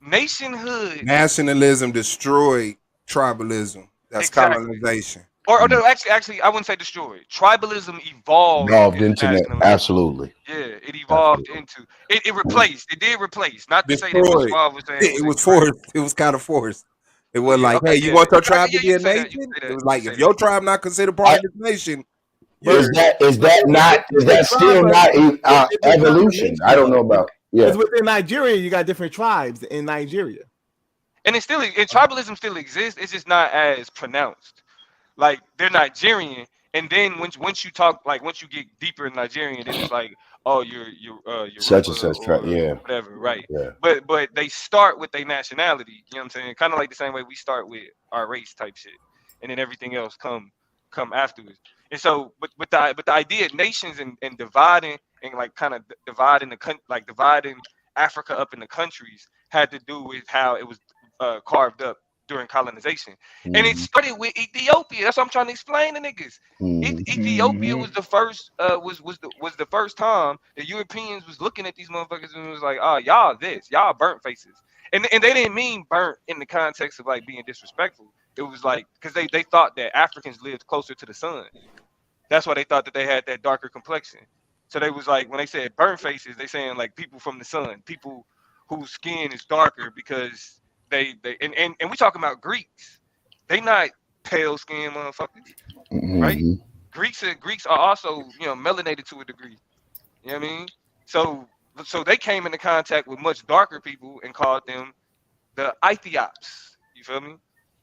Nationalism destroyed tribalism. That's colonization. Or no, actually, I wouldn't say destroyed. Tribalism evolved into nationalism. Absolutely. Yeah, it evolved into it replaced. It did replace. Not to say that Destroyed. what Suave was saying. It was forced. It was kind of forced. It was like, hey, you want your tribe to be a nation? It was like, if your tribe not considered part of this nation, is that still not evolution? I don't know about. Yeah, because within Nigeria, you got different tribes in Nigeria, and tribalism still exists. It's just not as pronounced. Like they're Nigerian, and then once you talk, like once you get deeper in Nigerian, then it's like, oh, you're such and such tribe, yeah, whatever, right? Yeah. But they start with their nationality. You know what I'm saying? Kind of like the same way we start with our race type shit, and then everything else come afterwards. And so, but the idea of nations and dividing and like kind of dividing dividing Africa up into countries had to do with how it was carved up during colonization. And it started with Ethiopia. That's what I'm trying to explain to niggas. Ethiopia was the first was the first time the Europeans was looking at these motherfuckers and was like, oh, y'all burnt faces. And they didn't mean burnt in the context of like being disrespectful. It was like because they thought that Africans lived closer to the sun. That's why they thought that they had that darker complexion. So they was like, when they said burnt faces, they saying like people from the sun, people whose skin is darker because and we talking about Greeks. They not pale skinned motherfuckers, right? Greeks are also, you know, melanated to a degree. You know what I mean? So they came into contact with much darker people and called them the Ethiops. You feel me?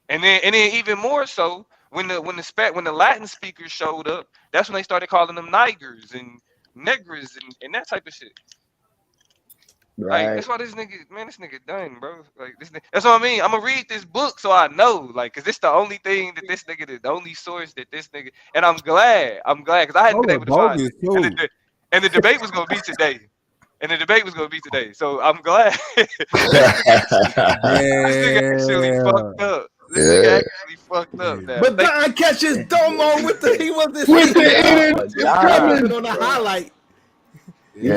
And then even more so when the Latin speakers showed up, that's when they started calling them Nigers and Negras and that type of shit. Right. Like that's why this nigga done, bro. Like that's what I mean. I'm gonna read this book so I know, like, cause it's the only thing that this nigga, the only source that this nigga, and I'm glad, cause I hadn't been able to find it. And the debate was gonna be today. So I'm glad. This nigga actually fucked up. This nigga actually fucked up. Now. But Don catches Domo with the on the highlight. Yeah,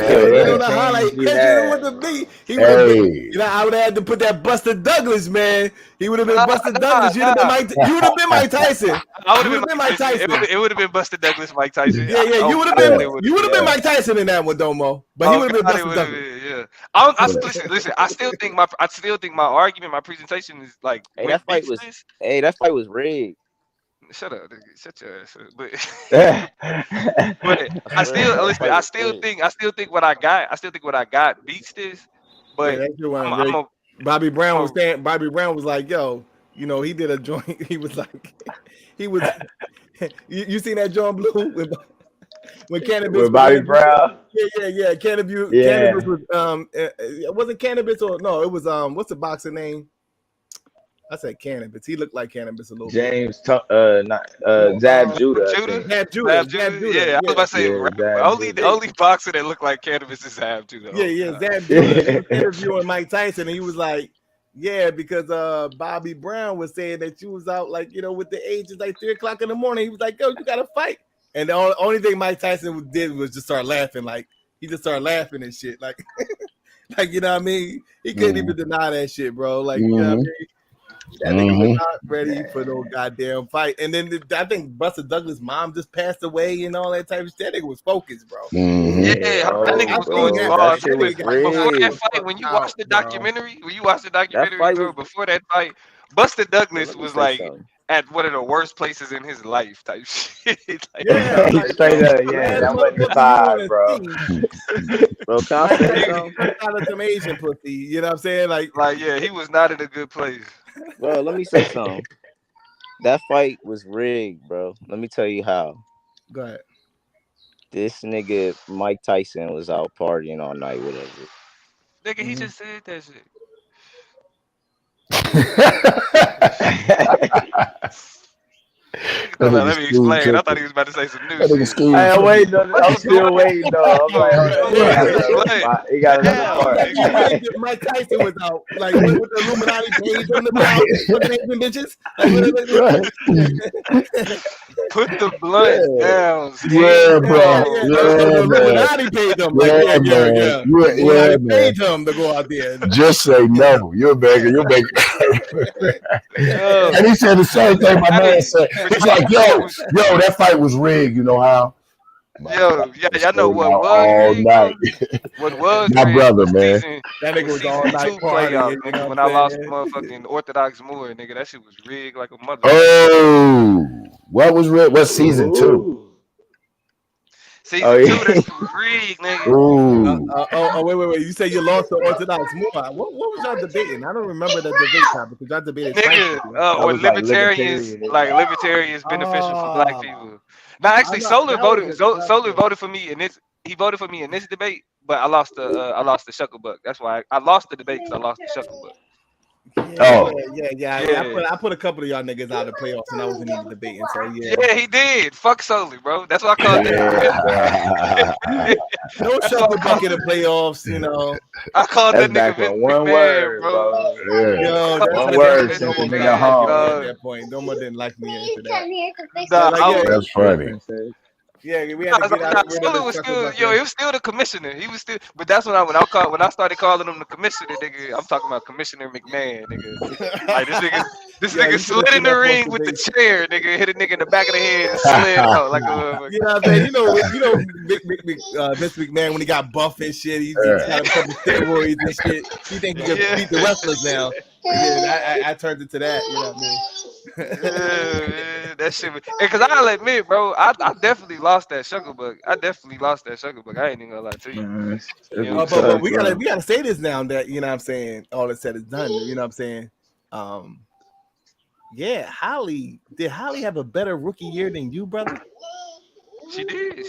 on the highlight. He would have been, you know, I would have had to put that Buster Douglas, man. He would have been Buster Douglas. You would have been Mike Tyson. I would have been Mike Tyson. It would have been Buster Douglas, Mike Tyson. Yeah. You would have been Mike Tyson in that one, Domo. But he would have been Buster Douglas. Yeah. Listen. I still think my argument, my presentation is like. Hey, that fight was rigged. Shut up, nigga. Shut your ass up. But I still think what I got beats this. But Bobby Brown was saying. Bobby Brown was like, "Yo, you know, he did a joint. He was like, you seen that John Blue with cannabis? With Bobby Brown? Yeah. Cannabis. Cannabis was was it cannabis or no? It was what's the boxer name? I said cannabis. He looked like cannabis a little bit. Zab Judah. Zab Judah. Yeah, I was about to say the only boxer that looked like cannabis is Zab Judah. Yeah. Zab Judah. He was interviewing Mike Tyson, and he was like, "Yeah, because Bobby Brown was saying that you was out like, you know, with the age is like 3 o'clock in the morning. He was like, yo, you gotta fight." And the only thing Mike Tyson did was just start laughing. Like he just started laughing and shit. Like, like you know what I mean? He couldn't even deny that shit, bro. Like you know what I mean? That nigga was not ready for no goddamn fight. And then I think Buster Douglas' mom just passed away and all that type of shit. That nigga was focused, bro. Yeah, that nigga was going hard. Before that fight, when you watch the documentary, before that fight, Buster Douglas was like at one of the worst places in his life type shit. Like, that wasn't the vibe, bro. Bro, out of some Asian pussy, you know what I'm saying? Like yeah, he was not in a good place. Bro, let me say something. That fight was rigged, bro. Let me tell you how. Go ahead. This nigga Mike Tyson was out partying all night, whatever. Nigga, he just said that shit. Let me explain. I thought he was about to say some new shit. I'm waiting. I'm still waiting though. I'm like, he got another part. Mike Tyson was out, like with the Illuminati paid them to be out fucking Asian bitches. Put the blunt down. Yeah, bro. The Illuminati paid them. Like, yeah. Paid them to go out there. Just say no. You're begging. You're begging. And he said the same thing my man said. He's like, yo, that fight was rigged. You know how? Yo, y'all know what was all night. What was my brother, man. That nigga was all night playoff, nigga. When I lost motherfucking Orthodox Moore, nigga, that shit was rigged like a mother. Oh, what was rigged? What's season 2? Season 2, that shit was rigged, nigga. Wait. You say you lost to Orthodox Moore. What was y'all debating? I don't remember the debate time because y'all debated. Nigga, or libertarians, libertarians beneficial for black people. Now, actually, Solar voted for me in this. He voted for me in this debate, but I lost the Shucklebuck. That's why I lost the debate because I lost the Shucklebuck. Yeah. I put a couple of y'all niggas out of the playoffs, and I was in the debating. So yeah, he did. Fuck Solar, bro. That's what I called it. No Shucklebuck in the playoffs, you know. I called that nigga Vince one word, bro. Yo, one word. At that point, Domo didn't like me after that. That's funny. Yeah, we had to get out. It was still the commissioner. He was still, but that's when I started calling him the commissioner, nigga. I'm talking about Commissioner McMahon, nigga. Like this nigga slid in the ring with the chair, nigga. Hit a nigga in the back of the head and slid out like a. You know what I'm saying? You know, Vince McMahon when he got buff and shit, he's got a couple steroids and shit. He think he can beat the wrestlers now. I turned into that. You know what I mean? That shit, because I'll admit, bro, I definitely lost that Shucklebuck. I ain't even gonna lie to you. But we gotta say this now that you know what I'm saying. All that's said is done. You know what I'm saying. Did Holly have a better rookie year than you, brother? She did.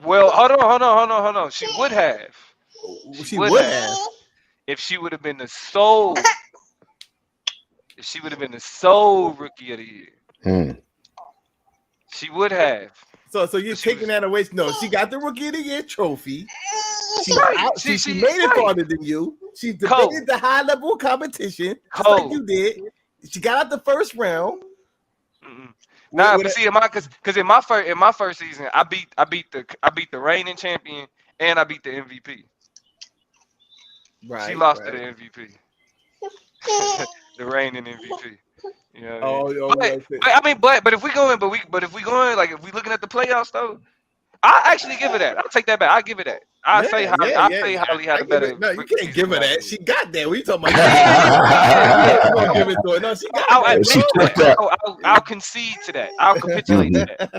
Well, hold on. She would have. She would have if she would have been the sole. If she would have been the sole rookie of the year, she would have. So you're taking that away? No, she got the rookie of the year trophy. She made it farther than you. She debated the high level competition, just like you did. She got out the first round. Nah, but see, because in my first season, I beat the reigning champion and I beat the MVP. Right. She lost to the MVP. The reigning MVP. You know what I mean? But if we going, like if we looking at the playoffs though, I actually give her that. I'll take that back. I give her that. I say Holly had a better. No, you can't give her that. She got that. What you talking about? Give it to her. No, she got that. I'll concede to that. I'll capitulate to that.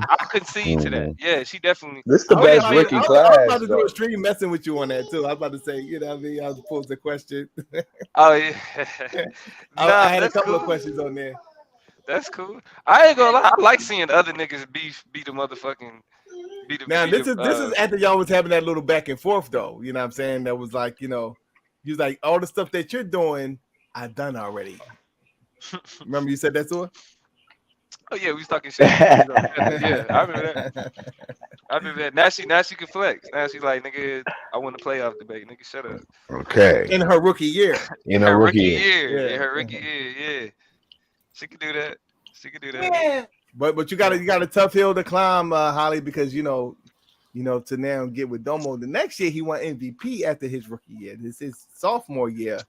I'll concede to that. Yeah, she definitely. This the best rookie class. I was about to do a stream messing with you on that too. I was about to say, you know what I mean? I was posing a question. Oh yeah. I had a couple of questions on there. That's cool. I ain't gonna lie. I like seeing other niggas beat the motherfucking. This is after y'all was having that little back and forth though. You know what I'm saying? That was like, you know, you was like, all the stuff that you're doing, I've done already. Remember you said that to her? Oh yeah, we was talking shit. Yeah, I remember that. Now she can flex. Now she's like, nigga, I want to playoff debate. Nigga, shut up. Okay. In her rookie year. In her rookie year. In her rookie year, yeah. She could do that. Yeah. But you got a tough hill to climb, Holly, because you know, to now get with Domo. The next year he won MVP after his rookie year. This is sophomore year.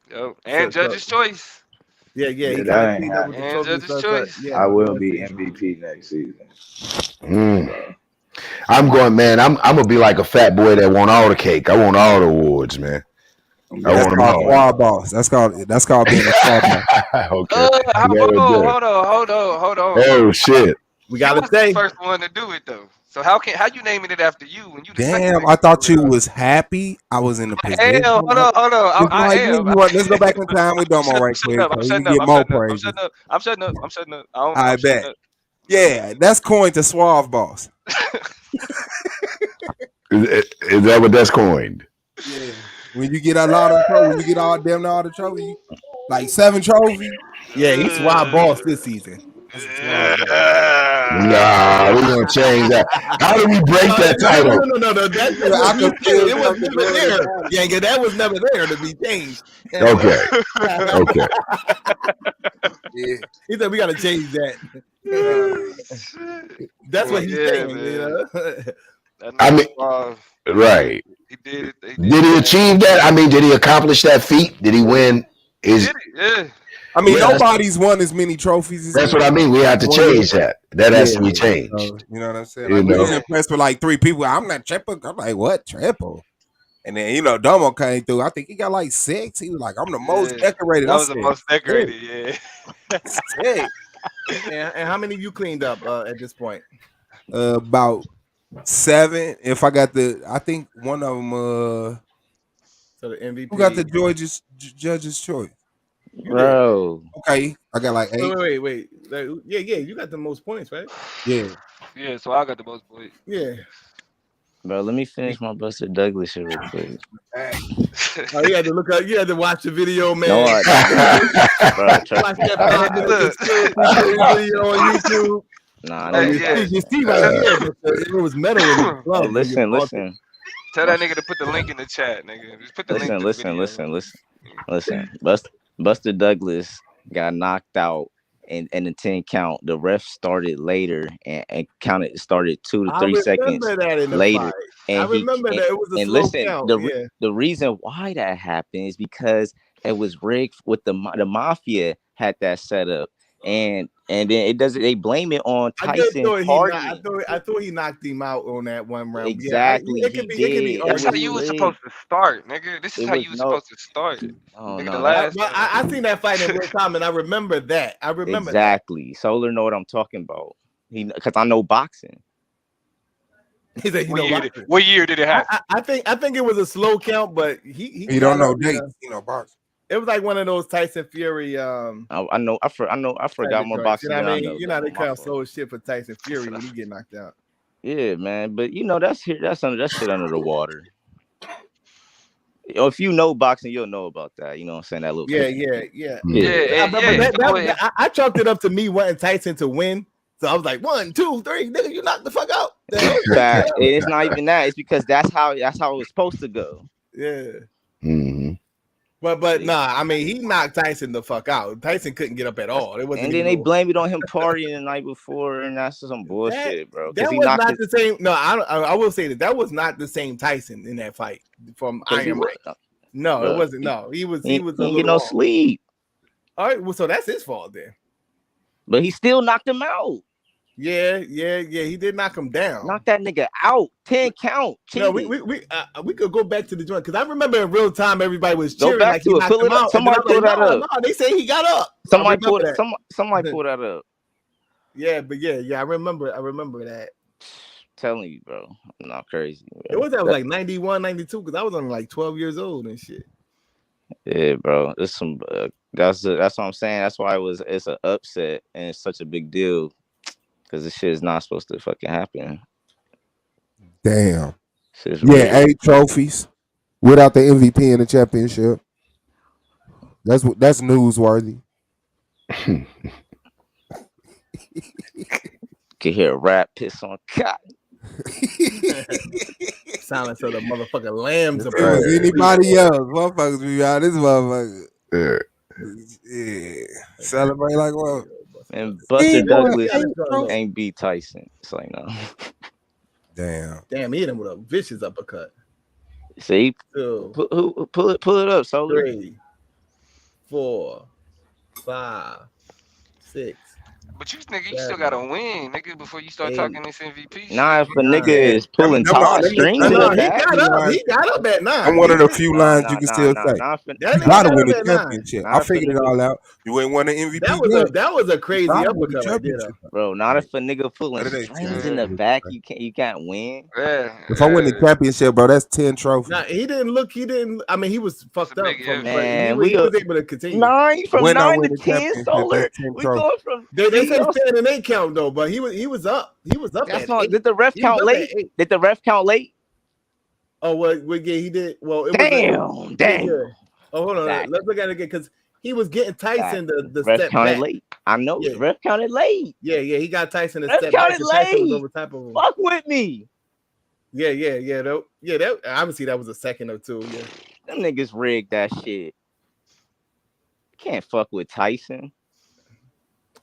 Yo, and Judge's Choice. Yeah. Judge's Choice. I will be MVP next season. I'm going, man. I'm gonna be like a fat boy that want all the cake. I want all the awards, man. That's called squad boss. That's called being a squad boss. Okay. Hold on. Oh shit. We gotta say the first one to do it though. So how you naming it after you when you? Damn, I thought you was happy. I was in the position. Hold on. I am. Let's go back in time with Domo right quick. I'm shutting up. I'm shutting up. I bet. Yeah, that's coined to Suave Boss. Is that what that's coined? Yeah. When you get a lot of trophies, all the trophies, like 7 trophies. Yeah, he's Suave Boss this season. Nah, we're gonna change that. How do we break that title? No. That's what he said. It was never there. Yeah, that was never there to be changed. Okay. Yeah. He said we got to change that. That's what he's saying. Man. You know? I mean, right. He did it. Did he achieve that? I mean, did he accomplish that feat? Did he win? Yeah. I mean, nobody's won as many trophies as that's what I mean. We have to change that. That has to be changed. You know what I'm saying? Like, we was impressed with like 3 people. I'm not triple. I'm like, what triple? And then Domo came through. I think he got like 6. He was like, I'm the most decorated. That was the most decorated. Yeah. Hey. And how many you cleaned up at this point? About 7. If I got I think one of them. So the MVP. Who got the judge's choice? Bro. Okay, I got like 8. Wait. Yeah, you got the most points, right? Yeah. Yeah, so I got the most points. Yeah. Bro, let me finish my Buster Douglas shit real quick. Oh, you had to look up. You had to watch the video, man. No, I bro, watch that video on YouTube. Nah, you see right here, it was metal in the glove. Hey, listen. Tell that nigga to put the link in the chat, nigga. Just put the link. Listen. Buster Douglas got knocked out in the 10 count. The ref started later and started 2 to 3 seconds later. And I remember that it was a slow count. The reason why that happened is because it was rigged with the mafia had that set up. And then they blame it on Tyson. I thought he knocked him out on that one round. Exactly. Yeah, it could be That's how you was supposed to start, nigga. This is how you was supposed to start. Oh, nigga, no. the last I seen that fight in real time, and I remember that. Exactly. Solar know what I'm talking about. Because I know boxing. He said, what year did it happen? I think it was a slow count, but he don't know dates. Boxing. It was like one of those Tyson Fury. I know. I forgot more boxing. You know what I mean? They count slow as shit for Tyson Fury when he get knocked out. Yeah, man. But that's shit under the water. If you know boxing, you'll know about that. You know what I'm saying? That little. Yeah. I chalked it up to me wanting Tyson to win. So I was like, 1, 2, 3, nigga, you knocked the fuck out. It's not even that. It's because that's how it was supposed to go. Yeah. Mm-hmm. But nah, I mean, he knocked Tyson the fuck out. Tyson couldn't get up at all. And then they blame it on him partying the night before, and that's some bullshit, bro. That was not the same. No, I will say that was not the same Tyson in that fight from Iron Mike. No, it wasn't. No, he was. He didn't get no sleep. All right, well, so that's his fault then. But he still knocked him out. Yeah. He did knock him down. Knock that nigga out. 10 count. No, we could go back to the joint because I remember in real time everybody was cheering like he knocked him out. Somebody pull that up. No, they say he got up. Somebody pull that. Somebody pull that up. Yeah, but yeah, I remember that. Telling you, bro, I'm not crazy. Bro. It was like 91, 92 because I was only like 12 years old and shit. Yeah, bro. It's some. That's what I'm saying. That's why it's an upset and it's such a big deal. Because this shit is not supposed to fucking happen. Damn. 8 trophies without the MVP in the championship. That's newsworthy. Can hear a rat piss on cotton. Silence of the motherfucking lambs. If it was anybody else, motherfuckers be out this motherfucker. Yeah. Celebrate like what? And Buster Douglas ain't beat Tyson. It's like no. Damn, he hit him with a vicious uppercut. See, pull it up. So 3, 4, 5, 6. But you still gotta win, nigga, before you start talking this MVP. Nah, if a nigga is pulling top strings, he got up at 9. I'm one of the few lines you can still say. You gotta win the championship. I figured it all out. You ain't won an MVP. That was a crazy uppercut, bro. Not if a nigga pulling strings in the back, you can't win. If I win the championship, bro, that's 10 trophies. Nah, he didn't. I mean, he was fucked up. Man, he was able to continue. 9 from 9 to 10, Solar. We going from. They said 10 and 8 count though, but he was up. He was up. Did the ref count late? Did the ref count late? Oh well, yeah, he did. Well, it damn. Yeah. Oh, hold on. Let's look at it again because He was getting Tyson the ref step counted back. late. I know. Yeah. Ref counted late. Yeah, he got Tyson to Ref step back. counted And Tyson was late. over top of him. Fuck with me. Yeah. That obviously that was a second or two. Yeah. Them niggas rigged that shit. Can't fuck with Tyson.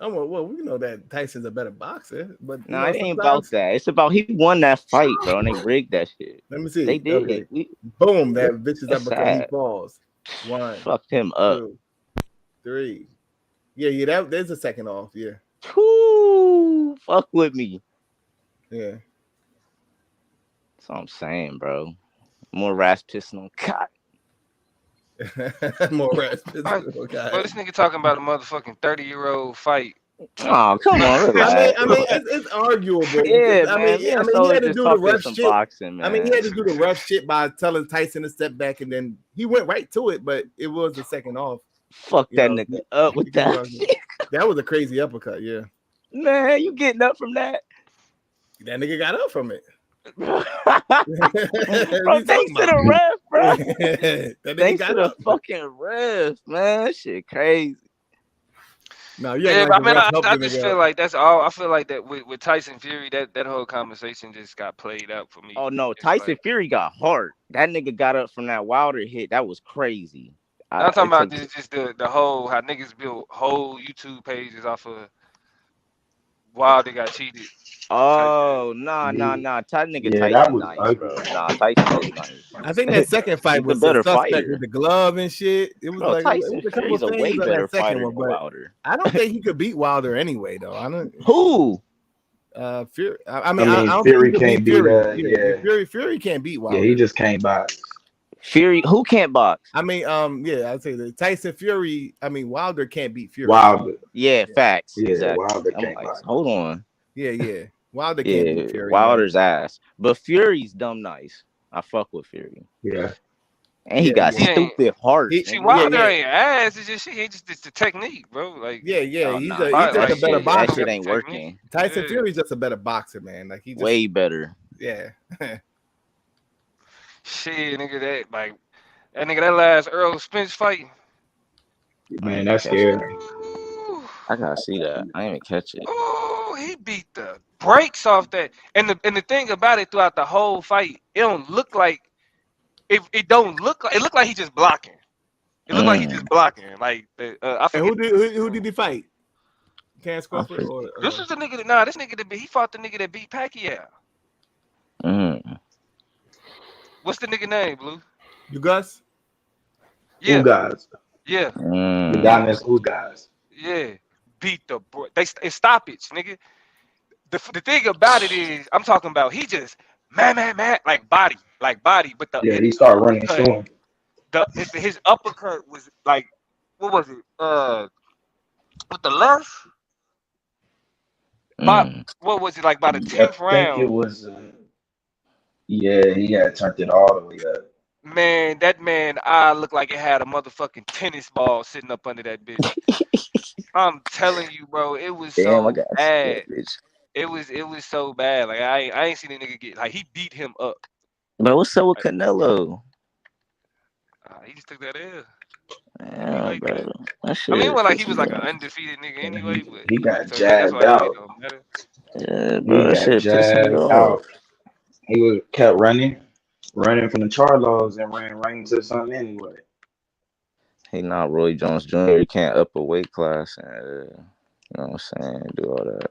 Oh well, we know that Tyson's a better boxer, but it ain't about that. It's about he won that fight, bro, and they rigged that shit. Let me see. They did. Okay. Boom! That bitch's uppercut. He falls. 1. Fucked him up. 2, 3. Yeah. There's a second off. Yeah. Woo! Fuck with me. Yeah. That's what I'm saying, bro. More rash pissing on cock. More rash pissing on cock. Bro, this nigga talking about a motherfucking 30-year-old fight. Oh, come on, relax. I mean, it's arguable. Yeah, I mean, he had to do the rough shit. Boxing, man. I mean, he had to do the rough shit by telling Tyson to step back, and then he went right to it, but it was the second off. Fuck that nigga up with that. That was a crazy uppercut, yeah. Man, you getting up from that? That nigga got up from it. Bro, thanks to the ref, bro. Thanks to the fucking ref, man. That shit crazy. No, yeah, but I just feel like that's all. I feel like that with Tyson Fury, that whole conversation just got played out for me. Oh no, Tyson Fury got hard. That nigga got up from that Wilder hit. That was crazy. I'm talking about just the whole how niggas built whole YouTube pages off of Wilder got cheated. Oh nah. Tyson that was nice, ugly. bro. Nah, Tyson is nice. I think that second fight was a better suspect fighter with the glove and shit. It was Bro, like Tyson it was a couple Fury's a things way on better that second fighter one, than but Wilder. I don't think he could beat Wilder anyway, though. I don't. Who? Fury. I don't Fury think he can't could beat beat Fury. Fury can't beat Wilder. Yeah, he just can't box. Fury, who can't box? I mean, I'd say that Tyson Fury. I mean, Wilder can't beat Fury. Wilder. Yeah, facts. Yeah, exactly. Wilder I'm can't like, box. hold on. Yeah. Wilder can't beat Fury. Wilder's ass, but Fury's dumb nice. I fuck with Fury. Yeah. And he got stupid heart. See, Wilder ain't ass. It's just it's the technique, bro. Like he's just a better boxer. That shit ain't working. Tyson Fury's just a better boxer, man. Like he just, way better. Yeah. Shit, nigga, that last Earl Spence fight. Man, that's scary. I gotta see that. I didn't even catch it. Oh, he beat the brakes off that. And the thing about it throughout the whole fight, it don't look like it looked like he just blocking. It looked like he just blocking. Like I forget. Who did he fight? Terrence Crawford or this is the nigga that this nigga he fought the nigga that beat Pacquiao. What's the nigga name, Blue? You Gus? Yeah. Ugas. Yeah. The guy named Ugas. Yeah. Beat the boy. It's stoppage, nigga. The thing about it is, I'm talking about he just man, like body, but he started running soon. His uppercut was like, what was it? With the left. What was it like by the 10th round? I think it was. He had turned it all the way up. Man, that man, I looked like it had a motherfucking tennis ball sitting up under that bitch. I'm telling you, bro, it was so bad. It was so bad. Like I ain't seen a nigga get like he beat him up. But what's up with Canelo? He just took that L. Yeah, bro. That shit. I mean, well, like he was like an undefeated nigga anyway. But he got jabbed out. Yeah, bro. That shit pissed me off. He kept running from the Charlos and ran right into something anyway. He not Roy Jones Jr. He can't up a weight class and you know what I'm saying, do all that.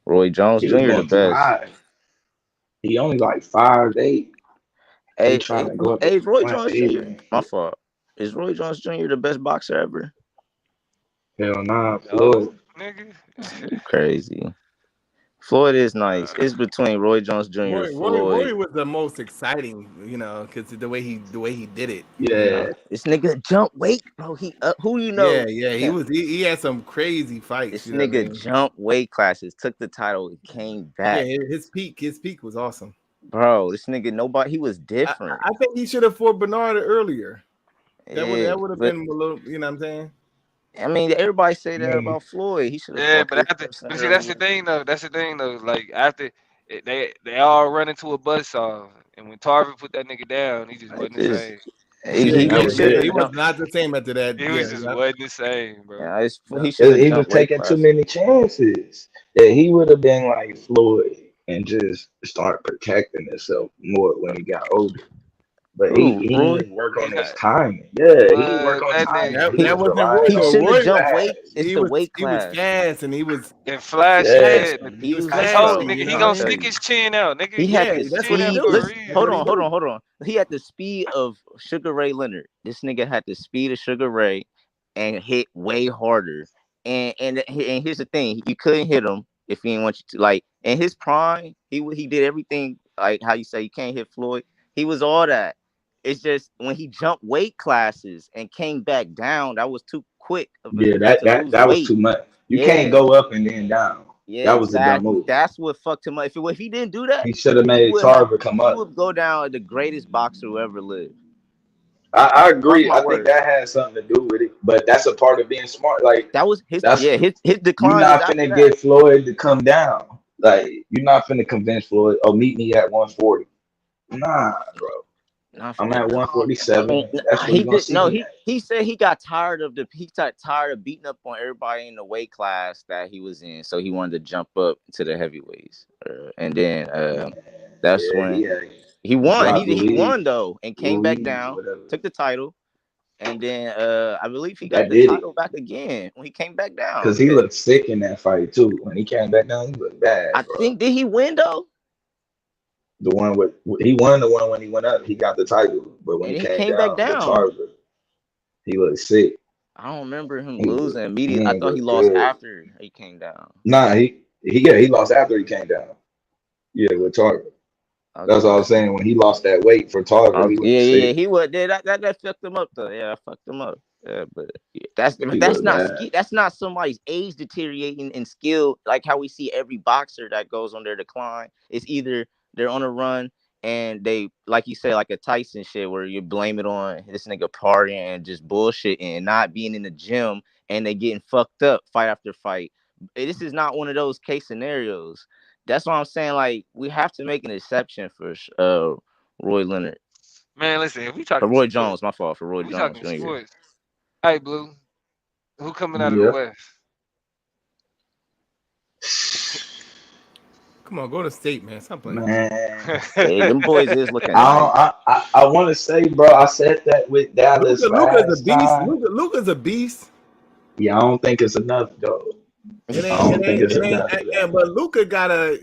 Roy Jones Jr. the best. He only like 5'8". Hey, Roy Jones Jr. My fault. Is Roy Jones Jr. the best boxer ever? Hell nah, Floyd. Nigga. Crazy. Floyd is nice. It's between Roy Jones Jr. and Floyd. Roy was the most exciting, because the way he did it. Yeah, this nigga jump weight, bro. Who you know? Yeah. He had some crazy fights. This nigga jump weight classes, took the title, and came back. Yeah, his peak was awesome, bro. This nigga, he was different. I think he should have fought Bernard earlier. That would have been a little, you know what I'm saying? I mean, everybody say that about Floyd. He should have. Yeah, but see, that's the thing though. Like after they all run into a buzzsaw, and when Tarver put that nigga down, he just wasn't the same. He should was not the same after that. He was just wasn't the same, bro. Yeah, he should He was taking too many chances. Yeah, he would have been like Floyd and just start protecting himself more when he got older. But he didn't work on his timing. Yeah, he didn't work on timing. That wasn't Roy. He shouldn't have jumped fast. weight. It's the weight He was class. fast and he was flashy. Yeah. He was I told nigga he gonna stick his chin out, nigga. He had the that's what he speed. do. Listen, That's hold what he on, hold on. He had the speed of Sugar Ray Leonard. This nigga had the speed of Sugar Ray and hit way harder. And here's the thing: you couldn't hit him if he didn't want you to. Like in his prime, he did everything like how you say you can't hit Floyd. He was all that. It's just when he jumped weight classes and came back down, that was too quick. Yeah, that was too much. You can't go up and then down. Yeah, that was a dumb move. That's what fucked him up. If he didn't do that, He should have made Tarver come up. He would go down as the greatest boxer who ever lived. I agree. I think that has something to do with it, but that's a part of being smart. Like that was his decline. You're not finna get Floyd to come down. Like you're not finna convince Floyd. Oh, meet me at 140. Nah, bro. I'm at 147. He said he got tired of beating up on everybody in the weight class that he was in, so he wanted to jump up to the heavyweights. And then that's when he won. He won though, and came back down, took the title, and then I believe he got the title back again when he came back down. Because he looked sick in that fight too. When he came back down, he looked bad. I think did he win though? The one he won the one when he went up, he got the title. But when he came back down, Tarver, he looked sick. I don't remember him losing immediately. I thought he lost after he came down. Nah, he lost after he came down. Yeah, with Tarver. Okay. That's what I was saying. When he lost that weight for Tarver, he was that fucked him up though. Yeah, I fucked him up. Yeah, but that's not somebody's age deteriorating in skill like how we see every boxer that goes on their decline. It's either they're on a run and they, like you say, like a Tyson shit where you blame it on this nigga partying and just bullshitting and not being in the gym and they getting fucked up fight after fight. This is not one of those case scenarios. That's why I'm saying, like, we have to make an exception for Roy Leonard. Man, listen, if we talking Roy Jones, my fault for Roy Jones. Talking sports. Hey, Blue, who coming out of the West? Come on, go to state, man. Stop playing. Hey, them boys is looking. I want to say, bro. I said that with Dallas. Luka's a beast. Luka's a beast. Yeah, I don't think it's enough though. But Luka gotta.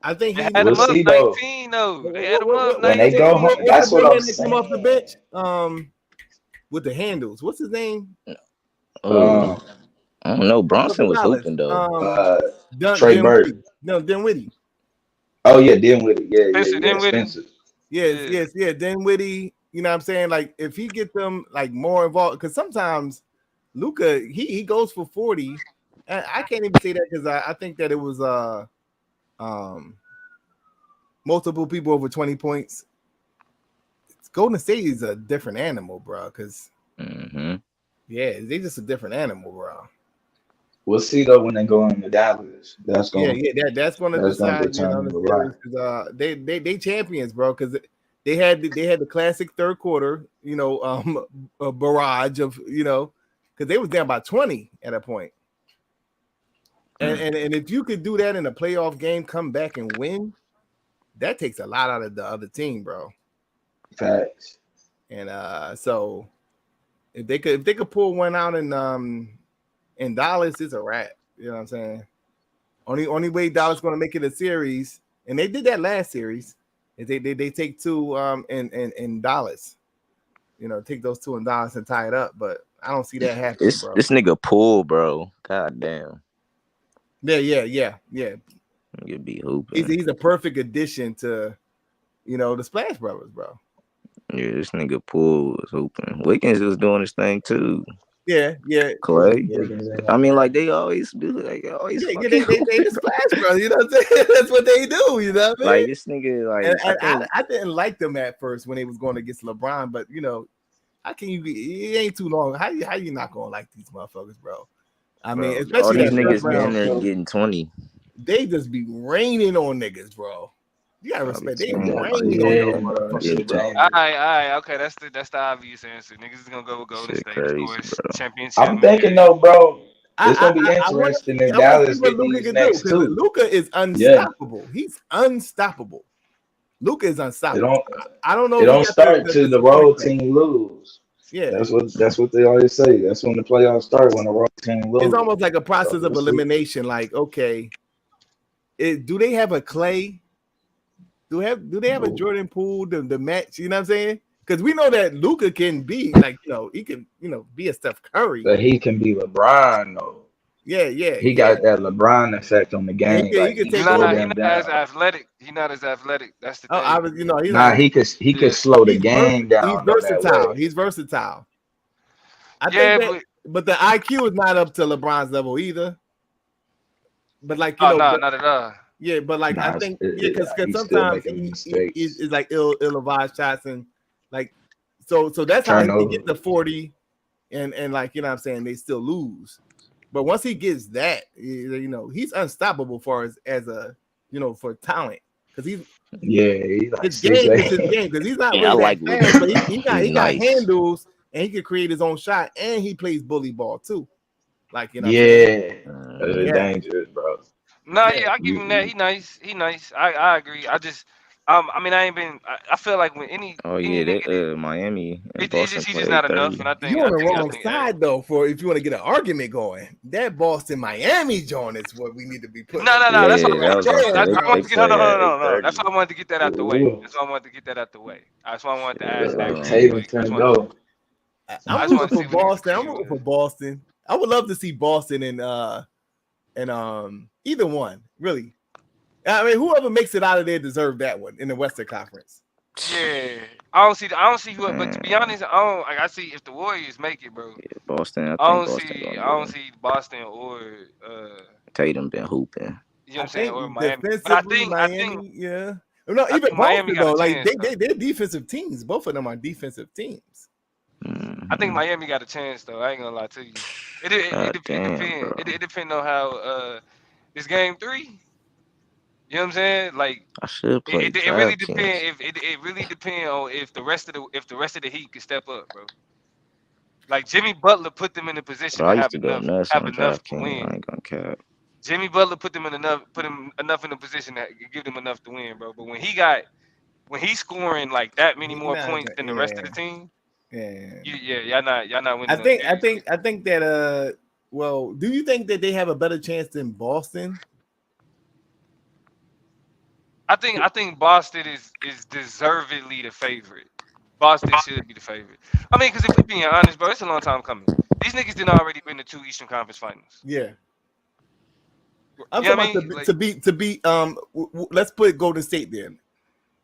I think he had him up 19 though. They had him up 19. When they go home, that's what I'm saying. Come off the bench, with the handles. What's his name? I don't know. Bronson was hooping though. Trey Bird. No, Dinwiddie. Oh yeah, Dinwiddie. Yeah, Yes. Dinwiddie. You know what I'm saying? Like if he get them like more involved, because sometimes Luka he goes for 40. And I can't even say that because I think that it was multiple people over 20 points. Golden State is a different animal, bro. Because they just a different animal, bro. We'll see though when they go into Dallas. That's going that's going to decide. They champions, bro, because they had the classic third quarter, a barrage of because they was down by 20 at a point. And if you could do that in a playoff game, come back and win, that takes a lot out of the other team, bro. Facts. And so if they could pull one out in Dallas, it's a wrap. You know what I'm saying? Only way Dallas going to make it a series, and they did that last series, is they take two in Dallas. Take those two in Dallas and tie it up. But I don't see that happening, bro. This nigga pull, bro. God damn. Yeah. You'd be hooping. He's a perfect addition to, the Splash Brothers, bro. Yeah, this nigga Poole was hooping. Wiggins was doing his thing too. Yeah. Clay. I mean, like they always do. Like always. They the Splash Brothers. You know what I'm saying? That's what they do. You know what I mean? Like this nigga. Like I didn't like them at first when they was going against LeBron, but how can you be? It ain't too long. How you not gonna like these motherfuckers, bro? I mean, especially all these niggas down there getting 20. They just be raining on niggas, bro. You gotta respect. They Yeah, rain on them. All right, okay. That's the obvious answer. Niggas is gonna go with Golden shit State, crazy, of course. bro. Championship. I'm thinking though, bro, it's gonna be I want interesting if to Dallas see what get Luka these can do next because two. Luka is unstoppable. He's unstoppable. Luka is It unstoppable. I don't know it if he don't got start till the supporting road play. team lose. Yeah, That's what they always say. That's when the playoffs start, when the road team lose. it's almost like a process So of we'll see. elimination. Like, okay, do they have a Clay? Do they have a Jordan Poole the match? You know what I'm saying? Because we know that Luka can be like, he can, be a Steph Curry. But he can be LeBron though. Yeah. He got that LeBron effect on the game. He Like can he take slow over. He's them not down. as athletic. He's not as athletic. That's the thing. I was, he's Nah, like, he could slow the game down. He's though, that versatile. way. He's versatile. I Yeah, think that, but the IQ is not up to LeBron's level either. But like not at all. Yeah, but like I think because he's still sometimes making he mistakes. is like ill-advised shots and like so that's how they get the 40 and like you know what I'm saying they still lose. But once he gets that, he's unstoppable for as a for talent because he's like his game is his game because he's not really that fast, but he got handles and he can create his own shot and he plays bully ball too. Like That's dangerous, bro. No, I give him that. He nice. I agree. I just I mean I ain't been I feel like when any Miami and it's Boston just he's just not enough. And I think you're on the wrong side though for if you want to get an argument going. That Boston Miami joint is what we need to be putting. No. That's what I wanted to get. No. That's why I wanted to get that out the way. That's why I wanted to get that out the way. That's why I wanted to ask that. I'm rooting for Boston. I'm rooting for Boston. I would love to see Boston and either one, really. I mean, whoever makes it out of there deserve that one in the Western Conference. Yeah, I don't see who, but to be honest, I see if the Warriors make it, bro. Yeah, Boston. I don't see Boston or Tatum been hooping. You know what I'm saying? Or Miami. But I think Miami, yeah. No, even Boston though, like they're defensive teams. Both of them are defensive teams. I think Miami got a chance though. I ain't gonna lie to you. It depends on how this game 3. You know what I'm saying? Like I should play. It really depends. It really depends on if the rest of the Heat can step up, bro. Like Jimmy Butler put them in a position to have enough to win. I ain't gonna cap. Jimmy Butler put him enough in a position that could give them enough to win, bro. But when he's scoring like that many more points than the rest of the team, y'all not winning. I think that well, do you think that they have a better chance than Boston? I think Boston is deservedly the favorite. Boston should be the favorite. I mean, because if we're being honest, bro, it's a long time coming. These niggas didn't already been to 2 Eastern Conference Finals. Yeah. I'm talking about to beat let's put Golden State then.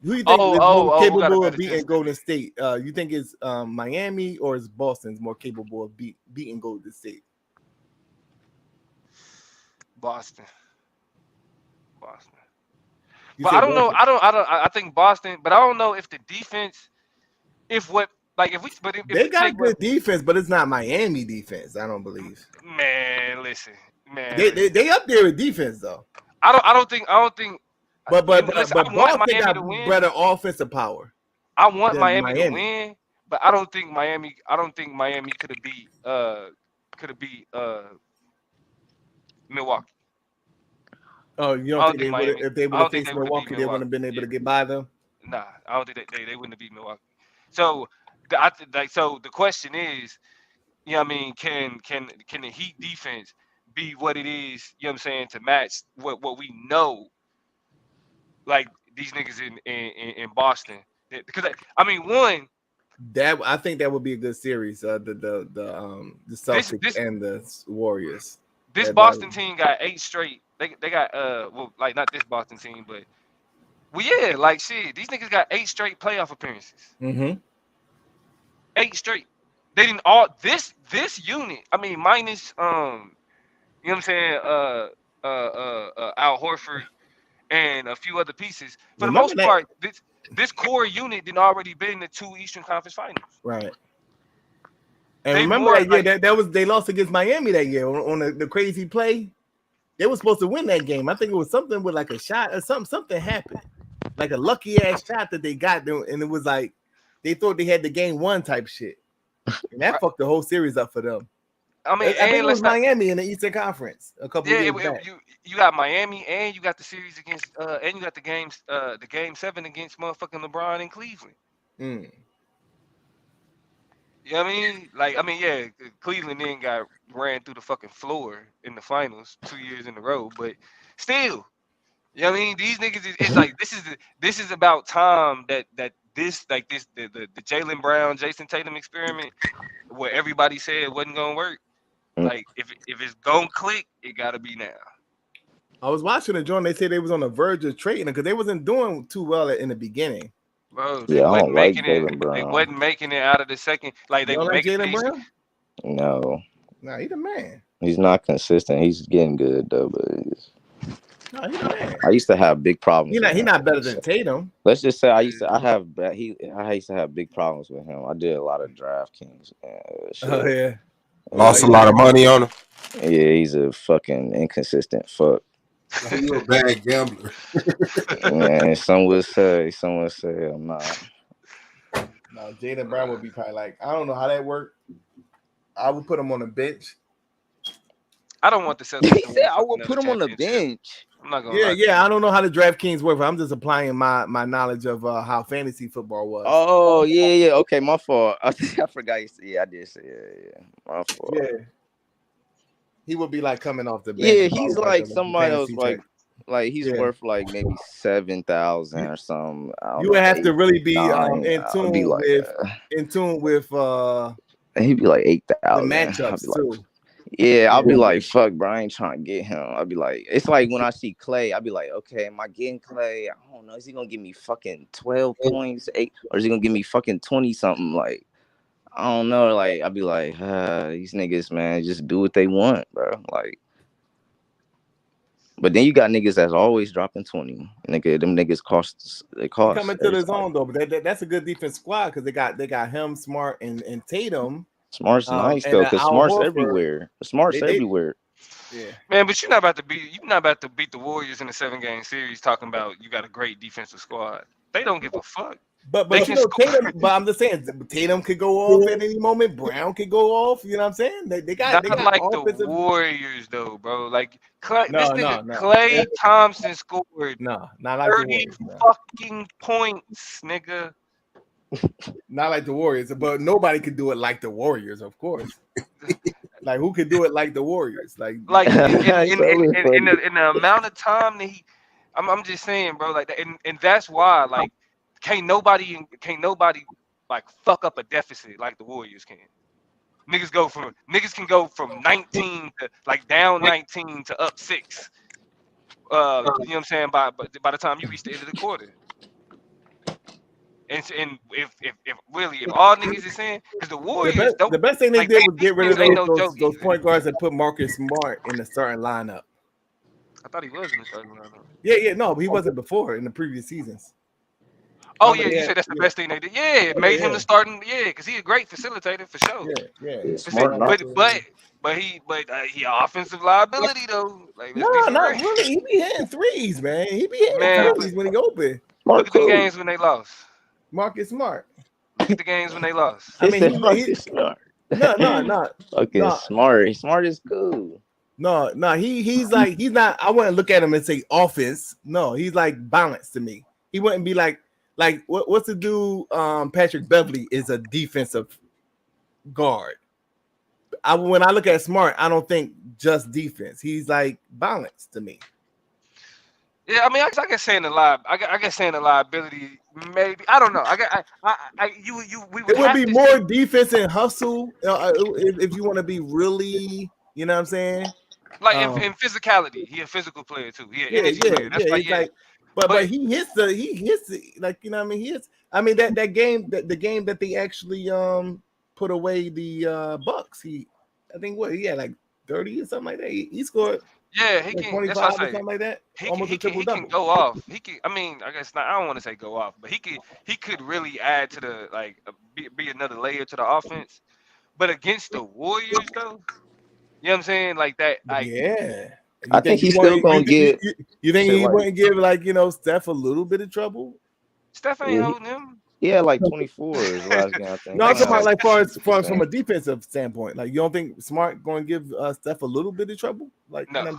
Who you think is more capable of beating Golden State? You think it's Miami or is Boston's more capable of beating Golden State? Boston. But I don't know. I think Boston, but I don't know if the defense, they got good defense, but it's not Miami defense. I don't believe. Man, listen, man. They up there with defense though. I don't think. But listen, I want Boston Miami got to win. better offensive power. I want Miami to win, but I don't think Miami could have beat Milwaukee. Oh, you don't think if they would have faced Milwaukee, they wouldn't have been able to get by them? Nah, I don't think they wouldn't have beat Milwaukee. So the question is, you know what I mean, can the Heat defense be what it is, you know what I'm saying, to match what we know, like these niggas in Boston? Because I mean, I think that would be a good series. The Celtics and the Warriors. This Boston team got 8 straight. They got well, like not this Boston team, but like shit. These niggas got 8 straight playoff appearances. 8 straight. They didn't all this unit. I mean, minus you know what I'm saying, Al Horford and a few other pieces. For the most part, this core unit didn't already been in the 2 Eastern Conference Finals. Right. And remember that year that was they lost against Miami that year on the crazy play. They were supposed to win that game. I think it was something with like a shot or something. Something happened. like a lucky ass shot that they got them, and it was like they thought they had the game won type shit, and that fucked the whole series up for them. I mean, I think it was Miami in the Eastern Conference a couple years back. You got Miami, and you got the series against, and you got the game 7 against motherfucking LeBron in Cleveland. Mm. You know what I mean? Like, I mean, yeah, Cleveland then got ran through the fucking floor in the finals 2 years in a row, but still, you know what I mean? These niggas it's like this is about time that the Jaylen Brown, Jason Tatum experiment, where everybody said it wasn't gonna work. Like, if it's gonna click, it gotta be now. I was watching the joint. They said they was on the verge of trading because they wasn't doing too well in the beginning. Bro, they wasn't making it. They wasn't making it out of the second. Like, they don't like Jaylen Brown? No. Nah, he's the man. He's not consistent. He's getting good though, but he's the man. I used to have big problems. He's not better than Tatum. Let's just say I used to have big problems with him. I did a lot of DraftKings. Oh yeah. Lost a lot of money on him. Yeah, he's a fucking inconsistent fuck. You a bad gambler. Man, some would say I'm not. No, Jaylen Brown would be probably like, I don't know how that worked. I would put him on the bench. I don't want the Celtics. He said I would put him on the bench. I'm not gonna. Yeah. I don't know how the DraftKings work. But I'm just applying my knowledge of how fantasy football was. Oh yeah. Okay, my fault. I forgot. Yeah, I did say yeah. My fault. Yeah. He would be like coming off the bench. Yeah, he's like somebody else. Like he's worth like maybe 7,000 or something. You would have to really be in tune with. And he'd be like 8,000. The matchups too. Yeah, I'll be like, fuck, bro, I ain't trying to get him. I'll be like, it's like when I see Clay, I'll be like, okay, am I getting Clay? I don't know. Is he gonna give me fucking 12 points, 8, or is he gonna give me fucking 20 something? Like, I don't know. Like, I'll be like, these niggas, man, just do what they want, bro. Like, but then you got niggas that's always dropping 20. Nigga, them niggas cost. Coming to the zone though, but that's a good defense squad because they got him, Smart, and Tatum. Smart's nice though, because Smart's everywhere. Smart's everywhere. Yeah, man, but you're not about to beat the Warriors in a 7-game series talking about you got a great defensive squad. They don't give a fuck. But you know, Tatum. But I'm just saying, Tatum could go off at any moment. Brown could go off. You know what I'm saying? They got like offensive... the Warriors though, bro. Like Klay Thompson scored not like 30 fucking points, nigga. Not like the Warriors, but nobody could do it like the Warriors, of course. Like who could do it like the Warriors? Like in the amount of time that I'm just saying, bro. Like, and that's why, like, can't nobody like fuck up a deficit like the Warriors can. Niggas can go from 19 to like down 19 to up 6. You know what I'm saying? By the time you reach the end of the quarter. And if all niggas is saying, because the Warriors the best thing they did was get rid of those point guards that put Marcus Smart in the starting lineup. I thought he was in the starting lineup. Yeah, no, he wasn't before in the previous seasons. Oh yeah, you said that's the best thing they did. Yeah, it made him the starting. Yeah, because he's a great facilitator for sure. Yeah. Smart, but he offensive liability though. Like, no, not really. He be hitting threes, man. He be hitting threes when he open. Look at the games when they lost. Marcus Smart. Look at the games when they lost. I mean, Marcus Smart. No. Okay, Smart. Smart is cool. No. He's like, he's not. I wouldn't look at him and say offense. No, he's like balanced to me. He wouldn't be like what's the dude? Patrick Beverly is a defensive guard. When I look at Smart, I don't think just defense. He's like balanced to me. Yeah, I mean, I guess saying the liability, maybe. I don't know. It would be more defense and hustle if you want to be really, you know what I'm saying? Like in physicality, he a physical player too. But he hits the like, you know what I mean? He hits. I mean that game the game that they actually put away the Bucks. I think he had like 30 or something like that. He scored. Yeah, he can. 25 that's or something like that. He can go off. He can. I mean, I guess not. I don't want to say go off, but he could really add to the be another layer to the offense. But against the Warriors, though, you know what I'm saying? Like that. Like, yeah. I think he's still gonna get. You think he wouldn't give Steph a little bit of trouble? Steph ain't holding him. Yeah, like 24 is the last game I think. No, I'm talking about like far as from a defensive standpoint. Like you don't think Smart going to give Steph a little bit of trouble? Like no.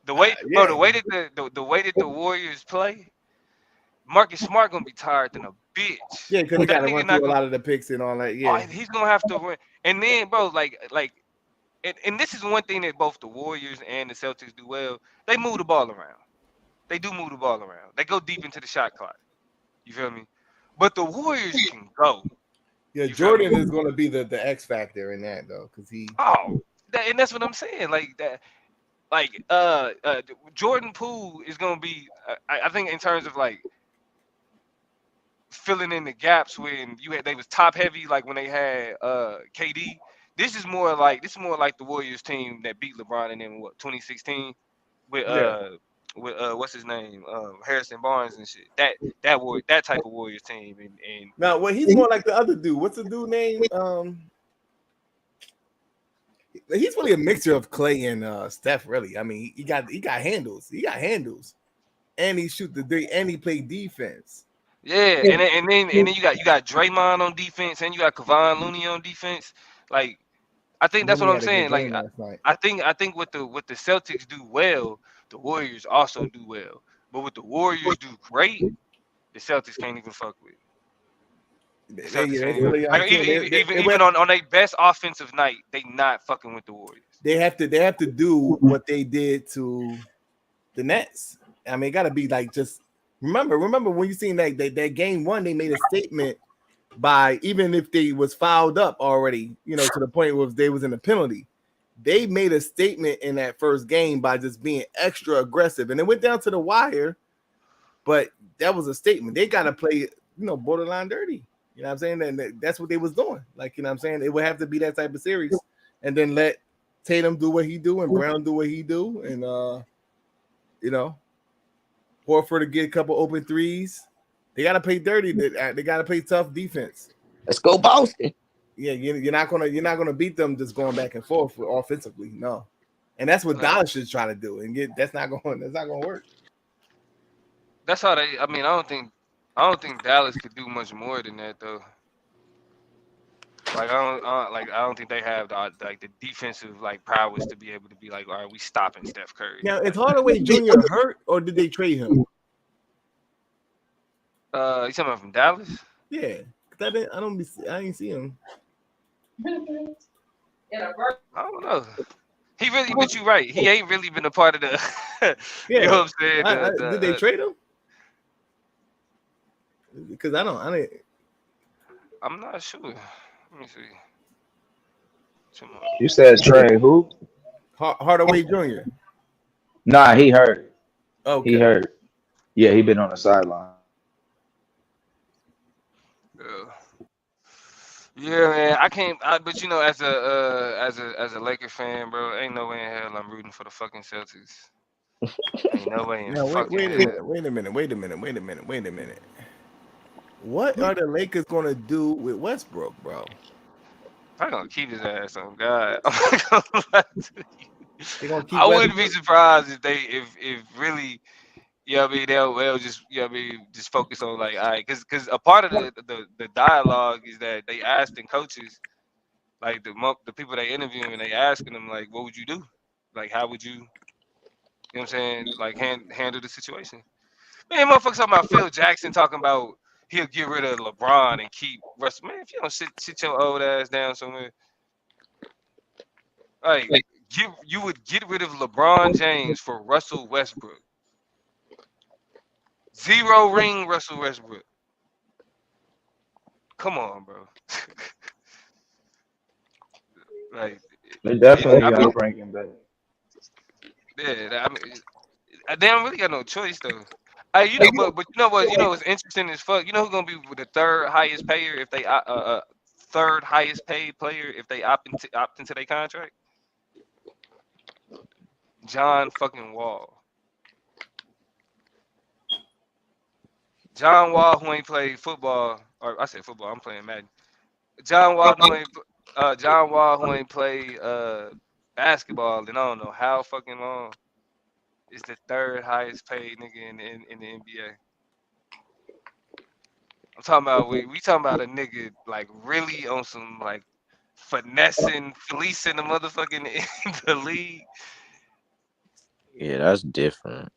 The way, bro, the way that the Warriors play, Marcus Smart gonna be tired than a bitch. Yeah, because he got to run through a lot of the picks and all that. Yeah, he's gonna have to run. And then, bro, and this is one thing that both the Warriors and the Celtics do well. They move the ball around. They do move the ball around. They go deep into the shot clock. You feel me? But the Warriors can go. Yeah, Jordan is going to be the X factor in that though, because he. And that's what I'm saying. Like that. Like Jordan Poole is gonna be. I think in terms of like filling in the gaps when they was top heavy, like when they had KD. This is more like the Warriors team that beat LeBron in 2016 with what's his name, Harrison Barnes and shit. That type of Warriors team. And now, well, he's more like the other dude. What's the dude name? He's really a mixture of Clay and Steph. Really, I mean, he got handles. He got handles, and he shoot the three, and he play defense. Yeah, and then you got Draymond on defense, and you got Kevon Looney on defense. Like, I think that's what I'm saying. Like, I think what the Celtics do well, the Warriors also do well. But what the Warriors do great, the Celtics can't even fuck with. Even on their best offensive night, they not fucking with the Warriors. They have to do what they did to the Nets. I mean, it got to be like just remember when you seen that game one, they made a statement by even if they was fouled up already, to the point where they was in a penalty. They made a statement in that first game by just being extra aggressive, and it went down to the wire. But that was a statement. They got to play, borderline dirty. You know what I'm saying? And that's what they was doing. Like, you know what I'm saying? It would have to be that type of series. And then let Tatum do what he do and Brown do what he do. And, Horford to get a couple open threes. They got to play dirty. They got to play tough defense. Let's go Boston. Yeah, you're not gonna beat them just going back and forth offensively. No. And that's what Dallas is trying to do. And that's not gonna work. That's how they. I mean, I don't think Dallas could do much more than that though. Like I don't think they have the defensive prowess to be able to be like, all right, we stopping Steph Curry. Now, is Hardaway Jr. hurt or did they trade him? You talking about from Dallas? Yeah, I didn't see him. I don't know. But you're right. He ain't really been a part of the. You know what I'm saying? Did they trade him? Because I didn't. I'm not sure. Let me see. You said trade who? Hardaway Jr. Nah, he hurt. Okay. He hurt. Yeah, he been on the sideline. Yeah, man. I can't. But as a Laker fan, bro, ain't no way in hell I'm rooting for the fucking Celtics. Ain't no way in fucking hell. Wait a minute. What are the Lakers gonna do with Westbrook, bro? I'm gonna keep his ass on God. I wouldn't be surprised if really, they'll just just focus on like, all right, because a part of the dialogue is that they asking coaches, like the people they interviewing, and they asking them like, what would you do? Like, how would you know what I'm saying? Like handle the situation. Man, motherfuckers talking about Phil Jackson talking about he'll get rid of LeBron and keep Russell. Man, if you don't sit your old ass down somewhere, like you would get rid of LeBron James for Russell Westbrook. 0 ring Russell Westbrook. Come on, bro. Like they definitely gotta bring him back. Yeah, I mean, they don't really got no choice though. But you know what? You know what's interesting as fuck. You know who's gonna be the third highest payer if they third highest paid player if they opt into their contract? John fucking Wall. John Wall, who ain't played football, or I said football. I'm playing Madden. John Wall, who ain't played basketball, and I don't know how fucking long, is the third highest paid nigga in the NBA. I'm talking about we talking about a nigga like really on some like finessing, fleecing the motherfucking in the league. Yeah, that's different.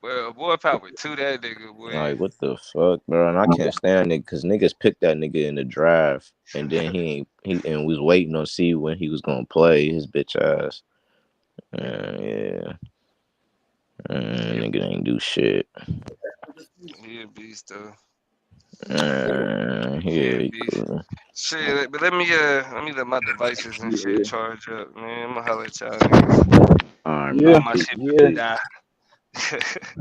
Well, boy, power to that nigga, boy. Like, what the fuck, bro? And I can't stand it because niggas picked that nigga in the draft, and then he was waiting to see when he was gonna play his bitch ass. Yeah, nigga ain't do shit. He a beast though. Yeah, cool. Shit, but let me let my devices and shit charge up, man. I'm gonna holler at y'all niggas. Yeah, My shit yeah. die.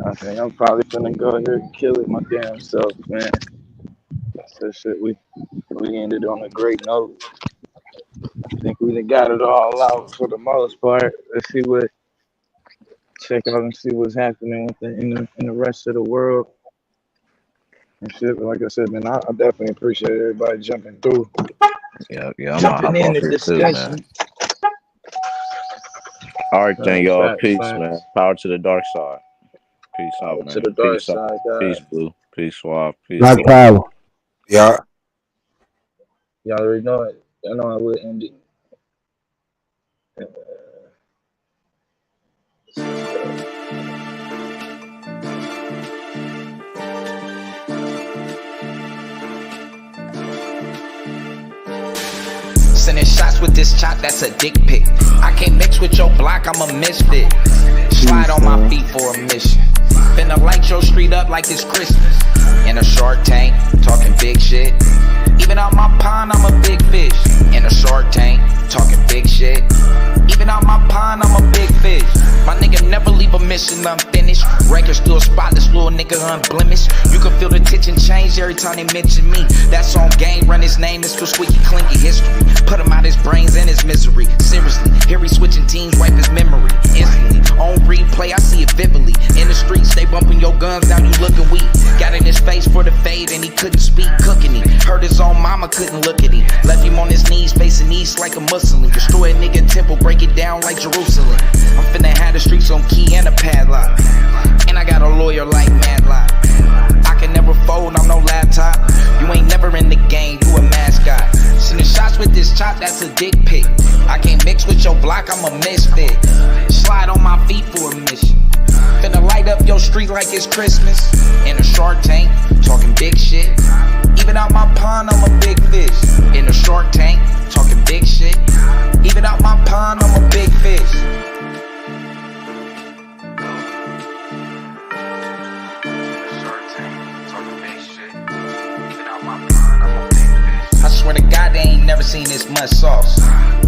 I think I'm probably gonna go ahead and kill it my damn self, man. So shit, we ended on a great note. I think we done got it all out for the most part. Let's see check out and see what's happening in the rest of the world and shit. But like I said, man, I definitely appreciate everybody jumping through. Yeah, I'm jumping in the here discussion. Too, all right, then, y'all. Peace, facts. Man. Power to the dark side. Peace out, man. To the dark Peace side, guys. Peace, Blue. Peace, Suave. Peace. Black power. Yeah. Y'all already know it. I know I will end it. Sending shots with this chop, that's a dick pic. I can't mix with your block, I'm a misfit. Slide on my feet for a mission. Finna light your street up like it's Christmas. In a Shark Tank, talking big shit. Even out my pond, I'm a big fish. In a Shark Tank, talking big shit. Even out my pond, I'm a big fish. My nigga never leave a mission unfinished. Record still spotless, little nigga unblemished. You can feel the tension change every time they mention me. That's on game, run his name, it's for squeaky clinky history. Put him out his brains and his misery. Seriously, here he switching teams, wipe his memory. Instantly, on replay, I see it vividly. In the streets, they bumping your guns, now you looking weak. Got in his face for the fade and he couldn't speak, cooking him. Heard his own mama couldn't look at him. Left him on his knees, facing east like a Muslim. Destroy a nigga temple, break it down like Jerusalem. I'm finna have the streets on key and a padlock. And I got a lawyer like Madlock. I can never fold, I'm no laptop. You ain't never in the game, you a mascot. Sending shots with this chop, that's a dick pic. I can't mix with your block, I'm a misfit. Slide on my feet for a mission. Finna light up your street like it's Christmas. In a Shark Tank, talking big shit. Even out my pond, I'm a big fish. In a Shark Tank, talking big shit. Even out my pond, I'm a big fish. I swear to God, they ain't never seen this much sauce.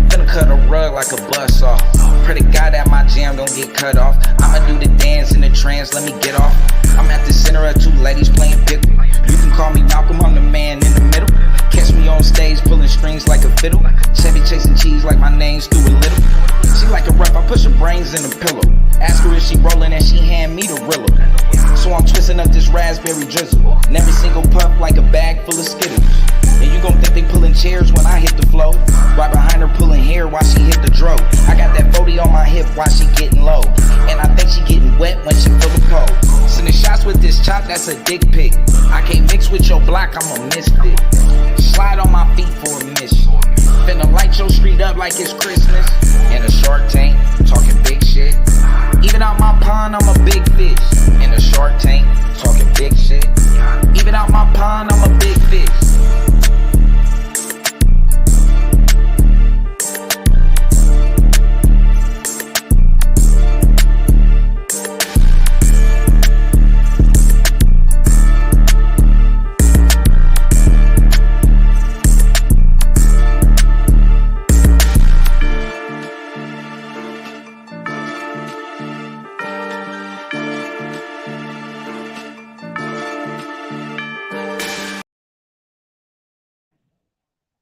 Finna cut a rug like a bus off. Pray to God that my jam don't get cut off. I'ma do the dance in the trance, let me get off. I'm at the center of two ladies playing pickle. You can call me Malcolm, I'm the man in the middle. Catch me on stage pulling strings like a fiddle. Chevy chasing cheese like my name's Stuart Little. She like a rough, I push her brains in a pillow. Ask her if she rolling and she hand me the Rilla. So I'm twisting up this raspberry drizzle. And every single puff like a bag full of Skittles. And you gon' think they pulling chairs when I hit the flow. Right behind her pulling hair while she hit the dro. I got that 40 on my hip while she getting low. And I think she getting wet when she feel the cold. Sending shots with this chop, that's a dick pic. I can't mix with your block, I'm a misfit. Slide on my feet for a mission. Finna light your street up like it's Christmas. In a Shark Tank, talking big shit. Even out my pond, I'm a big fish. In a Shark Tank,